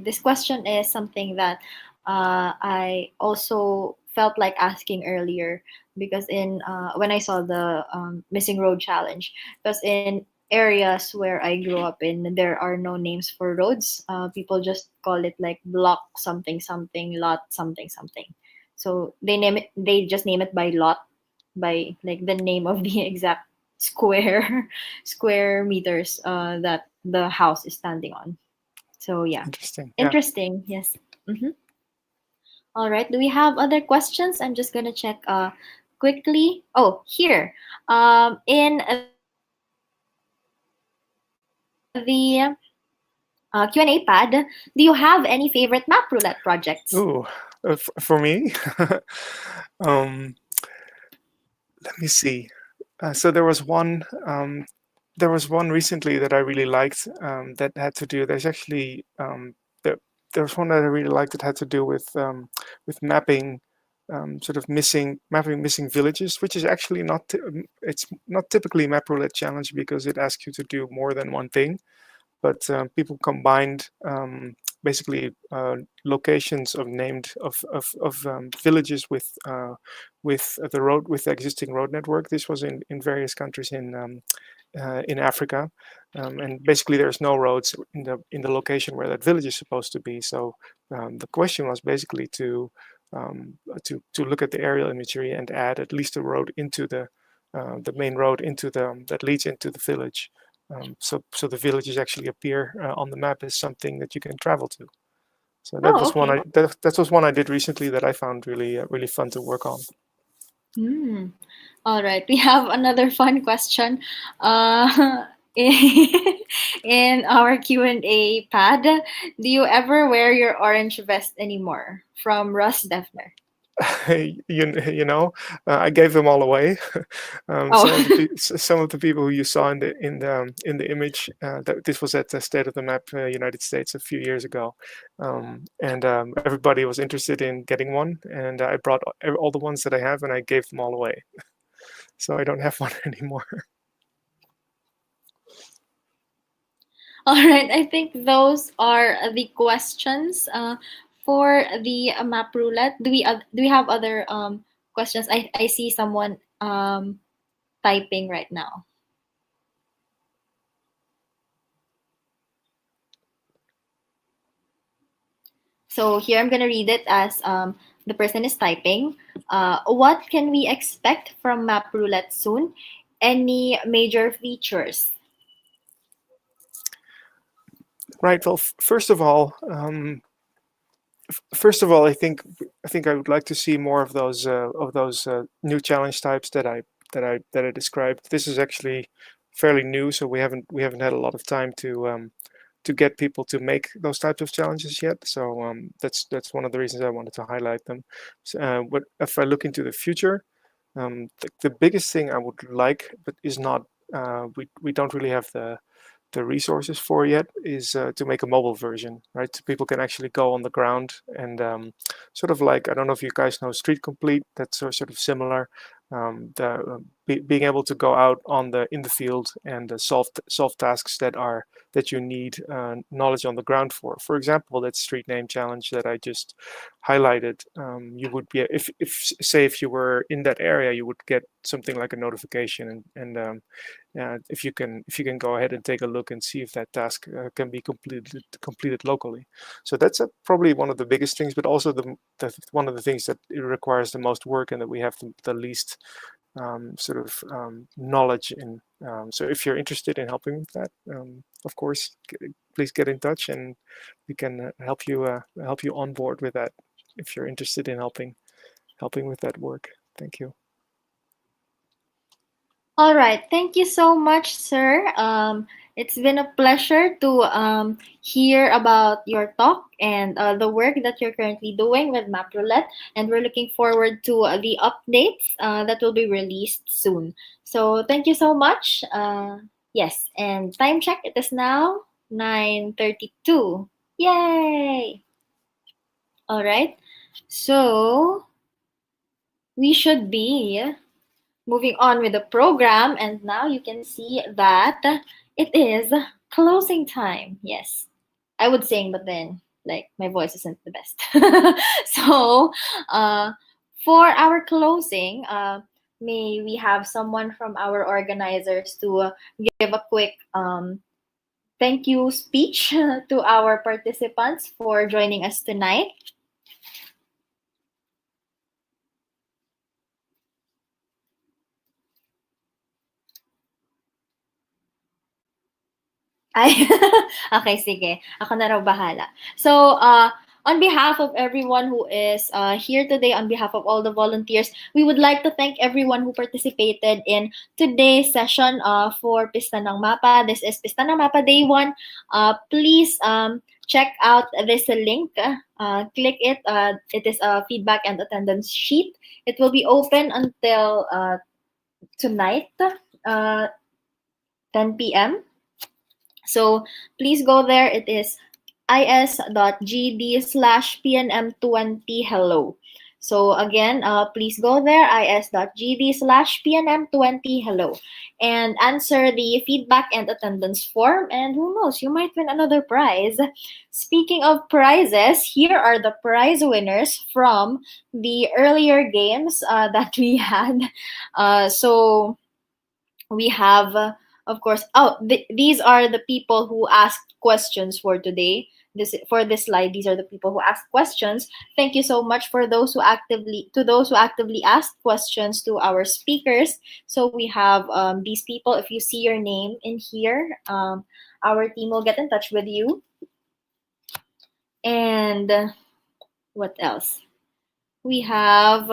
This question is something that I also felt like asking earlier, because when I saw the missing road challenge, because in areas where I grew up in, there are no names for roads. People just call it like block something something, lot something something. So they just name it by lot, by like the name of the exact square meters that the house is standing on. So yeah, interesting. Yes. All right, do we have other questions? I'm just gonna check quickly. Oh, here in the Q&A pad, do you have any favorite MapRoulette projects? Ooh, for me, let me see. So there was one recently that I really liked that had to do. There's actually there was one that I really liked that had to do with mapping mapping missing villages, which is actually it's not typically MapRoulette challenge because it asks you to do more than one thing. But people combined basically locations of villages with the existing road network. This was in various countries in Africa, and basically there's no roads in the location where that village is supposed to be. So the question was basically to look at the aerial imagery and add at least a road into the main road that leads into the village. So the villages actually appear on the map as something that you can travel to. So that was one that was one I did recently that I found really fun to work on. All right, we have another fun question in our Q&A pad. Do you ever wear your orange vest anymore? From Russ Defner. I gave them all away. Some of the people who you saw in the image, that this was at the State of the Map United States a few years ago, and everybody was interested in getting one, and I brought all the ones that I have and I gave them all away. So I don't have one anymore. All right, I think those are the questions for the MapRoulette. Do we have other questions? I see someone typing right now. So here I'm gonna read it as the person is typing. What can we expect from MapRoulette soon? Any major features? Right. Well, first of all, I think I would like to see more of those new challenge types that I described. This is actually fairly new, so we haven't had a lot of time to get people to make those types of challenges yet. So that's one of the reasons I wanted to highlight them. But if I look into the future, the biggest thing I would like, but is not we don't really have the resources for yet, is to make a mobile version, right? So people can actually go on the ground and sort of like, I don't know if you guys know Street Complete, that's sort of similar. being able to go out in the field and solve tasks that you need knowledge on the ground for. For example, that street name challenge that I just highlighted, you would be if you were in that area, you would get something like a notification, and if you can go ahead and take a look and see if that task can be completed locally. So that's probably one of the biggest things, but also one of the things that it requires the most work and that we have the least knowledge in. So if you're interested in helping with that, of course, please get in touch and we can help you on board with that if you're interested in helping with that work. Thank you. All right. Thank you so much, sir. It's been a pleasure to hear about your talk and the work that you're currently doing with MapRoulette, and we're looking forward to the updates that will be released soon. So thank you so much. Yes, and time check. It is now 9:32. Yay! All right. So we should be moving on with the program, and now you can see that it is closing time. Yes, I would sing, but then like my voice isn't the best. So for our closing, may we have someone from our organizers to give a quick thank you speech to our participants for joining us tonight. Ay, okay, sige. Ako na raw bahala. So, on behalf of everyone who is here today, on behalf of all the volunteers, we would like to thank everyone who participated in today's session for Pista ng Mapa. This is Pista ng Mapa Day 1. Please check out this link. Click it. It is a feedback and attendance sheet. It will be open until tonight, 10 p.m. So please go there. It is is.gd/pnm20 hello. So again, please go there, is.gd/pnm20 hello, and answer the feedback and attendance form, and who knows, you might win another prize. Speaking of prizes, here are the prize winners from the earlier games that we had. So we have, of course, these are the people who asked questions for today. For this slide, these are the people who asked questions. Thank you so much for those who actively asked questions to our speakers. So we have these people. If you see your name in here, our team will get in touch with you. And what else? We have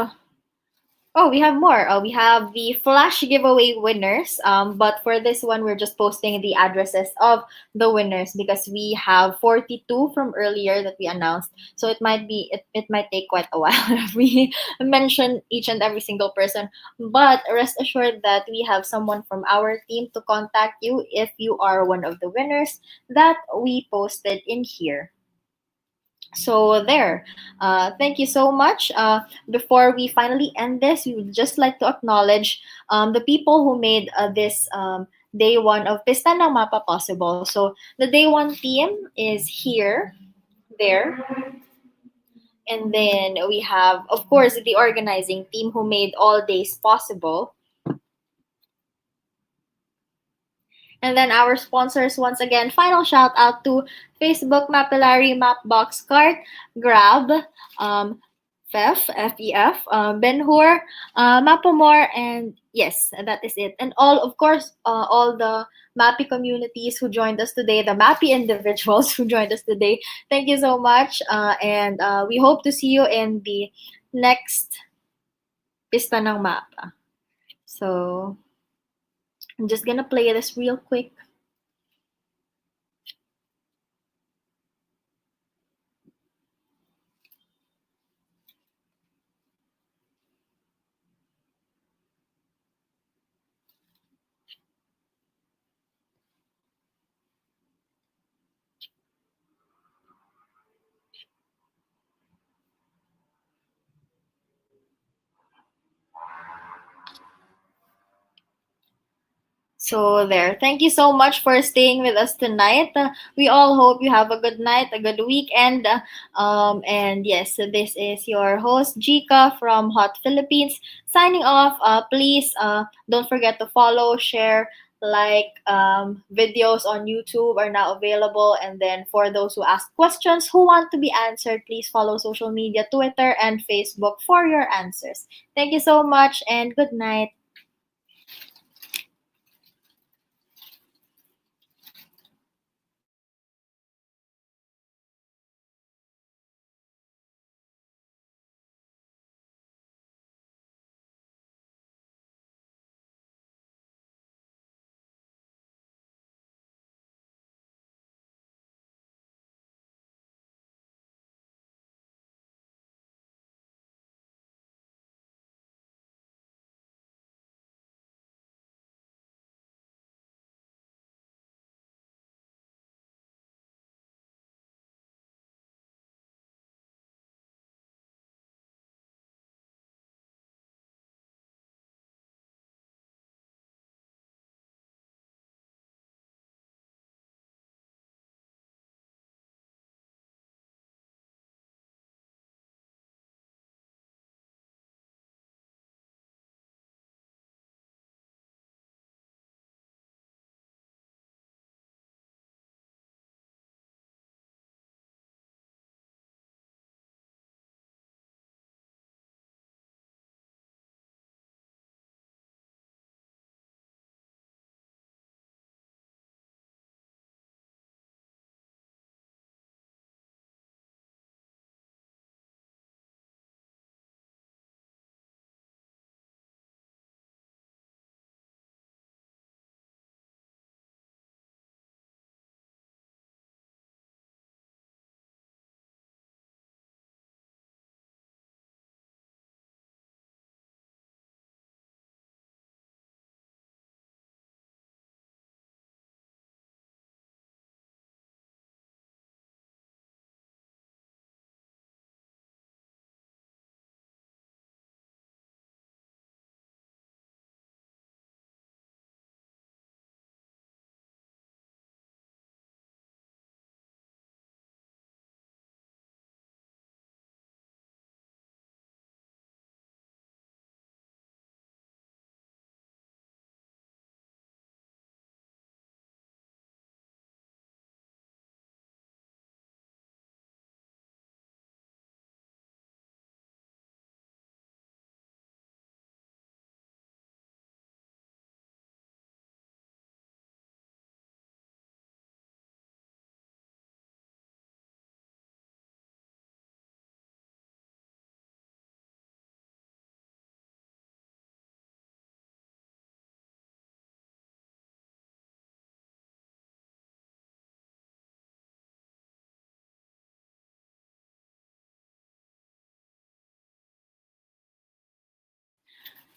more. We have the flash giveaway winners. But for this one, we're just posting the addresses of the winners because we have 42 from earlier that we announced. So it might take quite a while if we mention each and every single person. But rest assured that we have someone from our team to contact you if you are one of the winners that we posted in here. So there, thank you so much. Before we finally end this, we would just like to acknowledge the people who made this day 1 of Pista ng Mapa possible. So the day 1 team is here, there. And then we have, of course, the organizing team who made all days possible. And then our sponsors, once again, final shout out to Facebook, Mapillary, Mapbox, Cart, Grab, FEF, FEF, Ben-Hur, Mapamore, and yes, that is it. And of course, all the Mappy communities who joined us today, the Mappy individuals who joined us today. Thank you so much. And we hope to see you in the next Pista ng Mapa. So I'm just gonna play this real quick. So there. Thank you so much for staying with us tonight. We all hope you have a good night, a good weekend. And yes, so this is your host Jika from Hot Philippines signing off. Please don't forget to follow, share, like videos on YouTube are now available. And then for those who ask questions who want to be answered, please follow social media, Twitter and Facebook for your answers. Thank you so much and good night.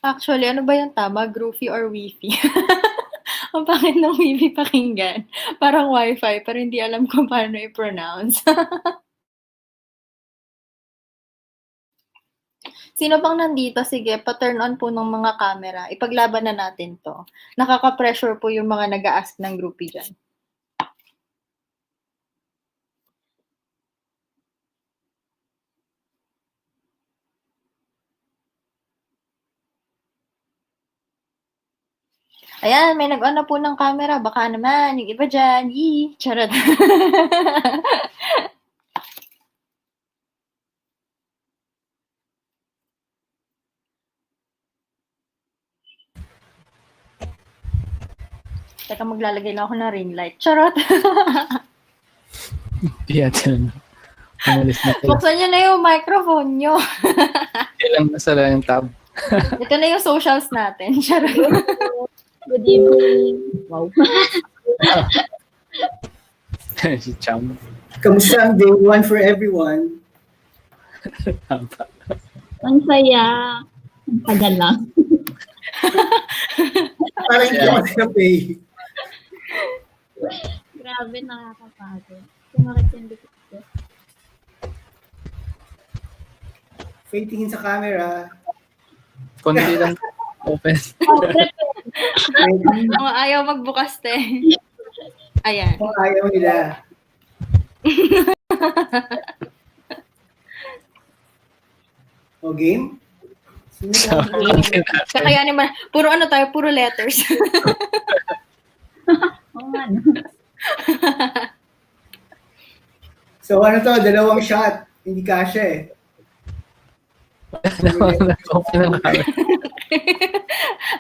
Actually, ano ba yung tama? Groovy or Wi-Fi? Ang pangit ng Wi-Fi pakinggan. Parang Wi-Fi, pero hindi alam kung paano i-pronounce. Sino bang nandito? Sige, pa-turn on po ng mga camera. Ipaglaban na natin to. Nakaka-pressure po yung mga nag-a-ask ng groupie dyan. Ayan, may nag-on na po ng camera. Baka naman, yung iba dyan. Yee! Charot. Teka, maglalagay lang ako ng ring light. Charot. Yan. Umalis na sila. Buksan nyo na yung microphone nyo. Kailang masala yung tab. Ito na yung socials natin. Charot. Good evening. Wow. Si Cham. Kamusta ang day one for everyone? Ang saya. Ang tagal lang. Parang hindi ako sinapay. Grabe, nakakapagod. Kumakit yung dito. Faye, tingin sa camera. Konti lang open. Mga ayaw magbukas, te. Ayan. Kung ayaw nila. O, game? Kakayanin mo. Puro ano tayo, puro letters. Oo nga, no? So, ano to? 2 shot. Hindi kasya eh.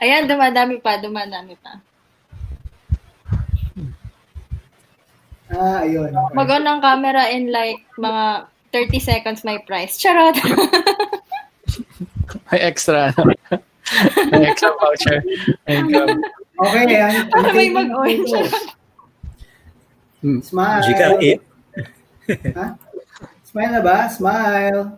Ayan, dumadami pa. Ayun. Okay. Mag-on ang camera in like mga 30 seconds may price. Charot! May extra. May extra voucher. Okay, yan. May mag-on. Smile. Jika, Ha? Smile na ba? Smile.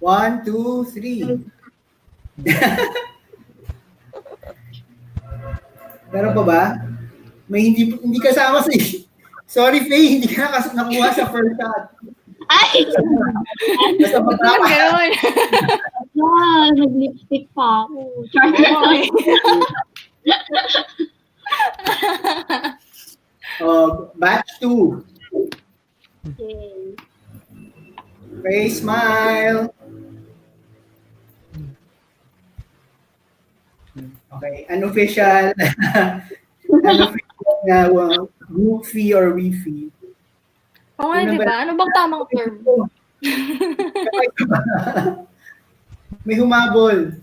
One, two, three. Meron pa ba? May hindi kasama sa Sorry, Faye, hindi ka nakuha sa first shot. Ay! Basta matama. Gano'n. Nag-lipstick pa ako. Batch 2. Okay. Faye, smile. Okay, unofficial. Unofficial na group fee or we fee. Oo nga, di ba? Ano bang tamang term? May humabol.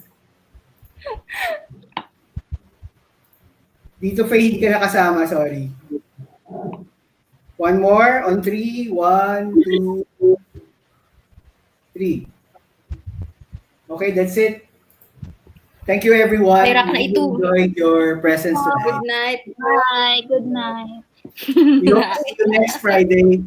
Dito, Faye, hindi ka nakasama, sorry. One more on 3. 1, 2, 3. Okay, that's it. Thank you, everyone. Merak na We ito. enjoyed your presence tonight. Good night. Bye. Good night. We hope to see you next Friday.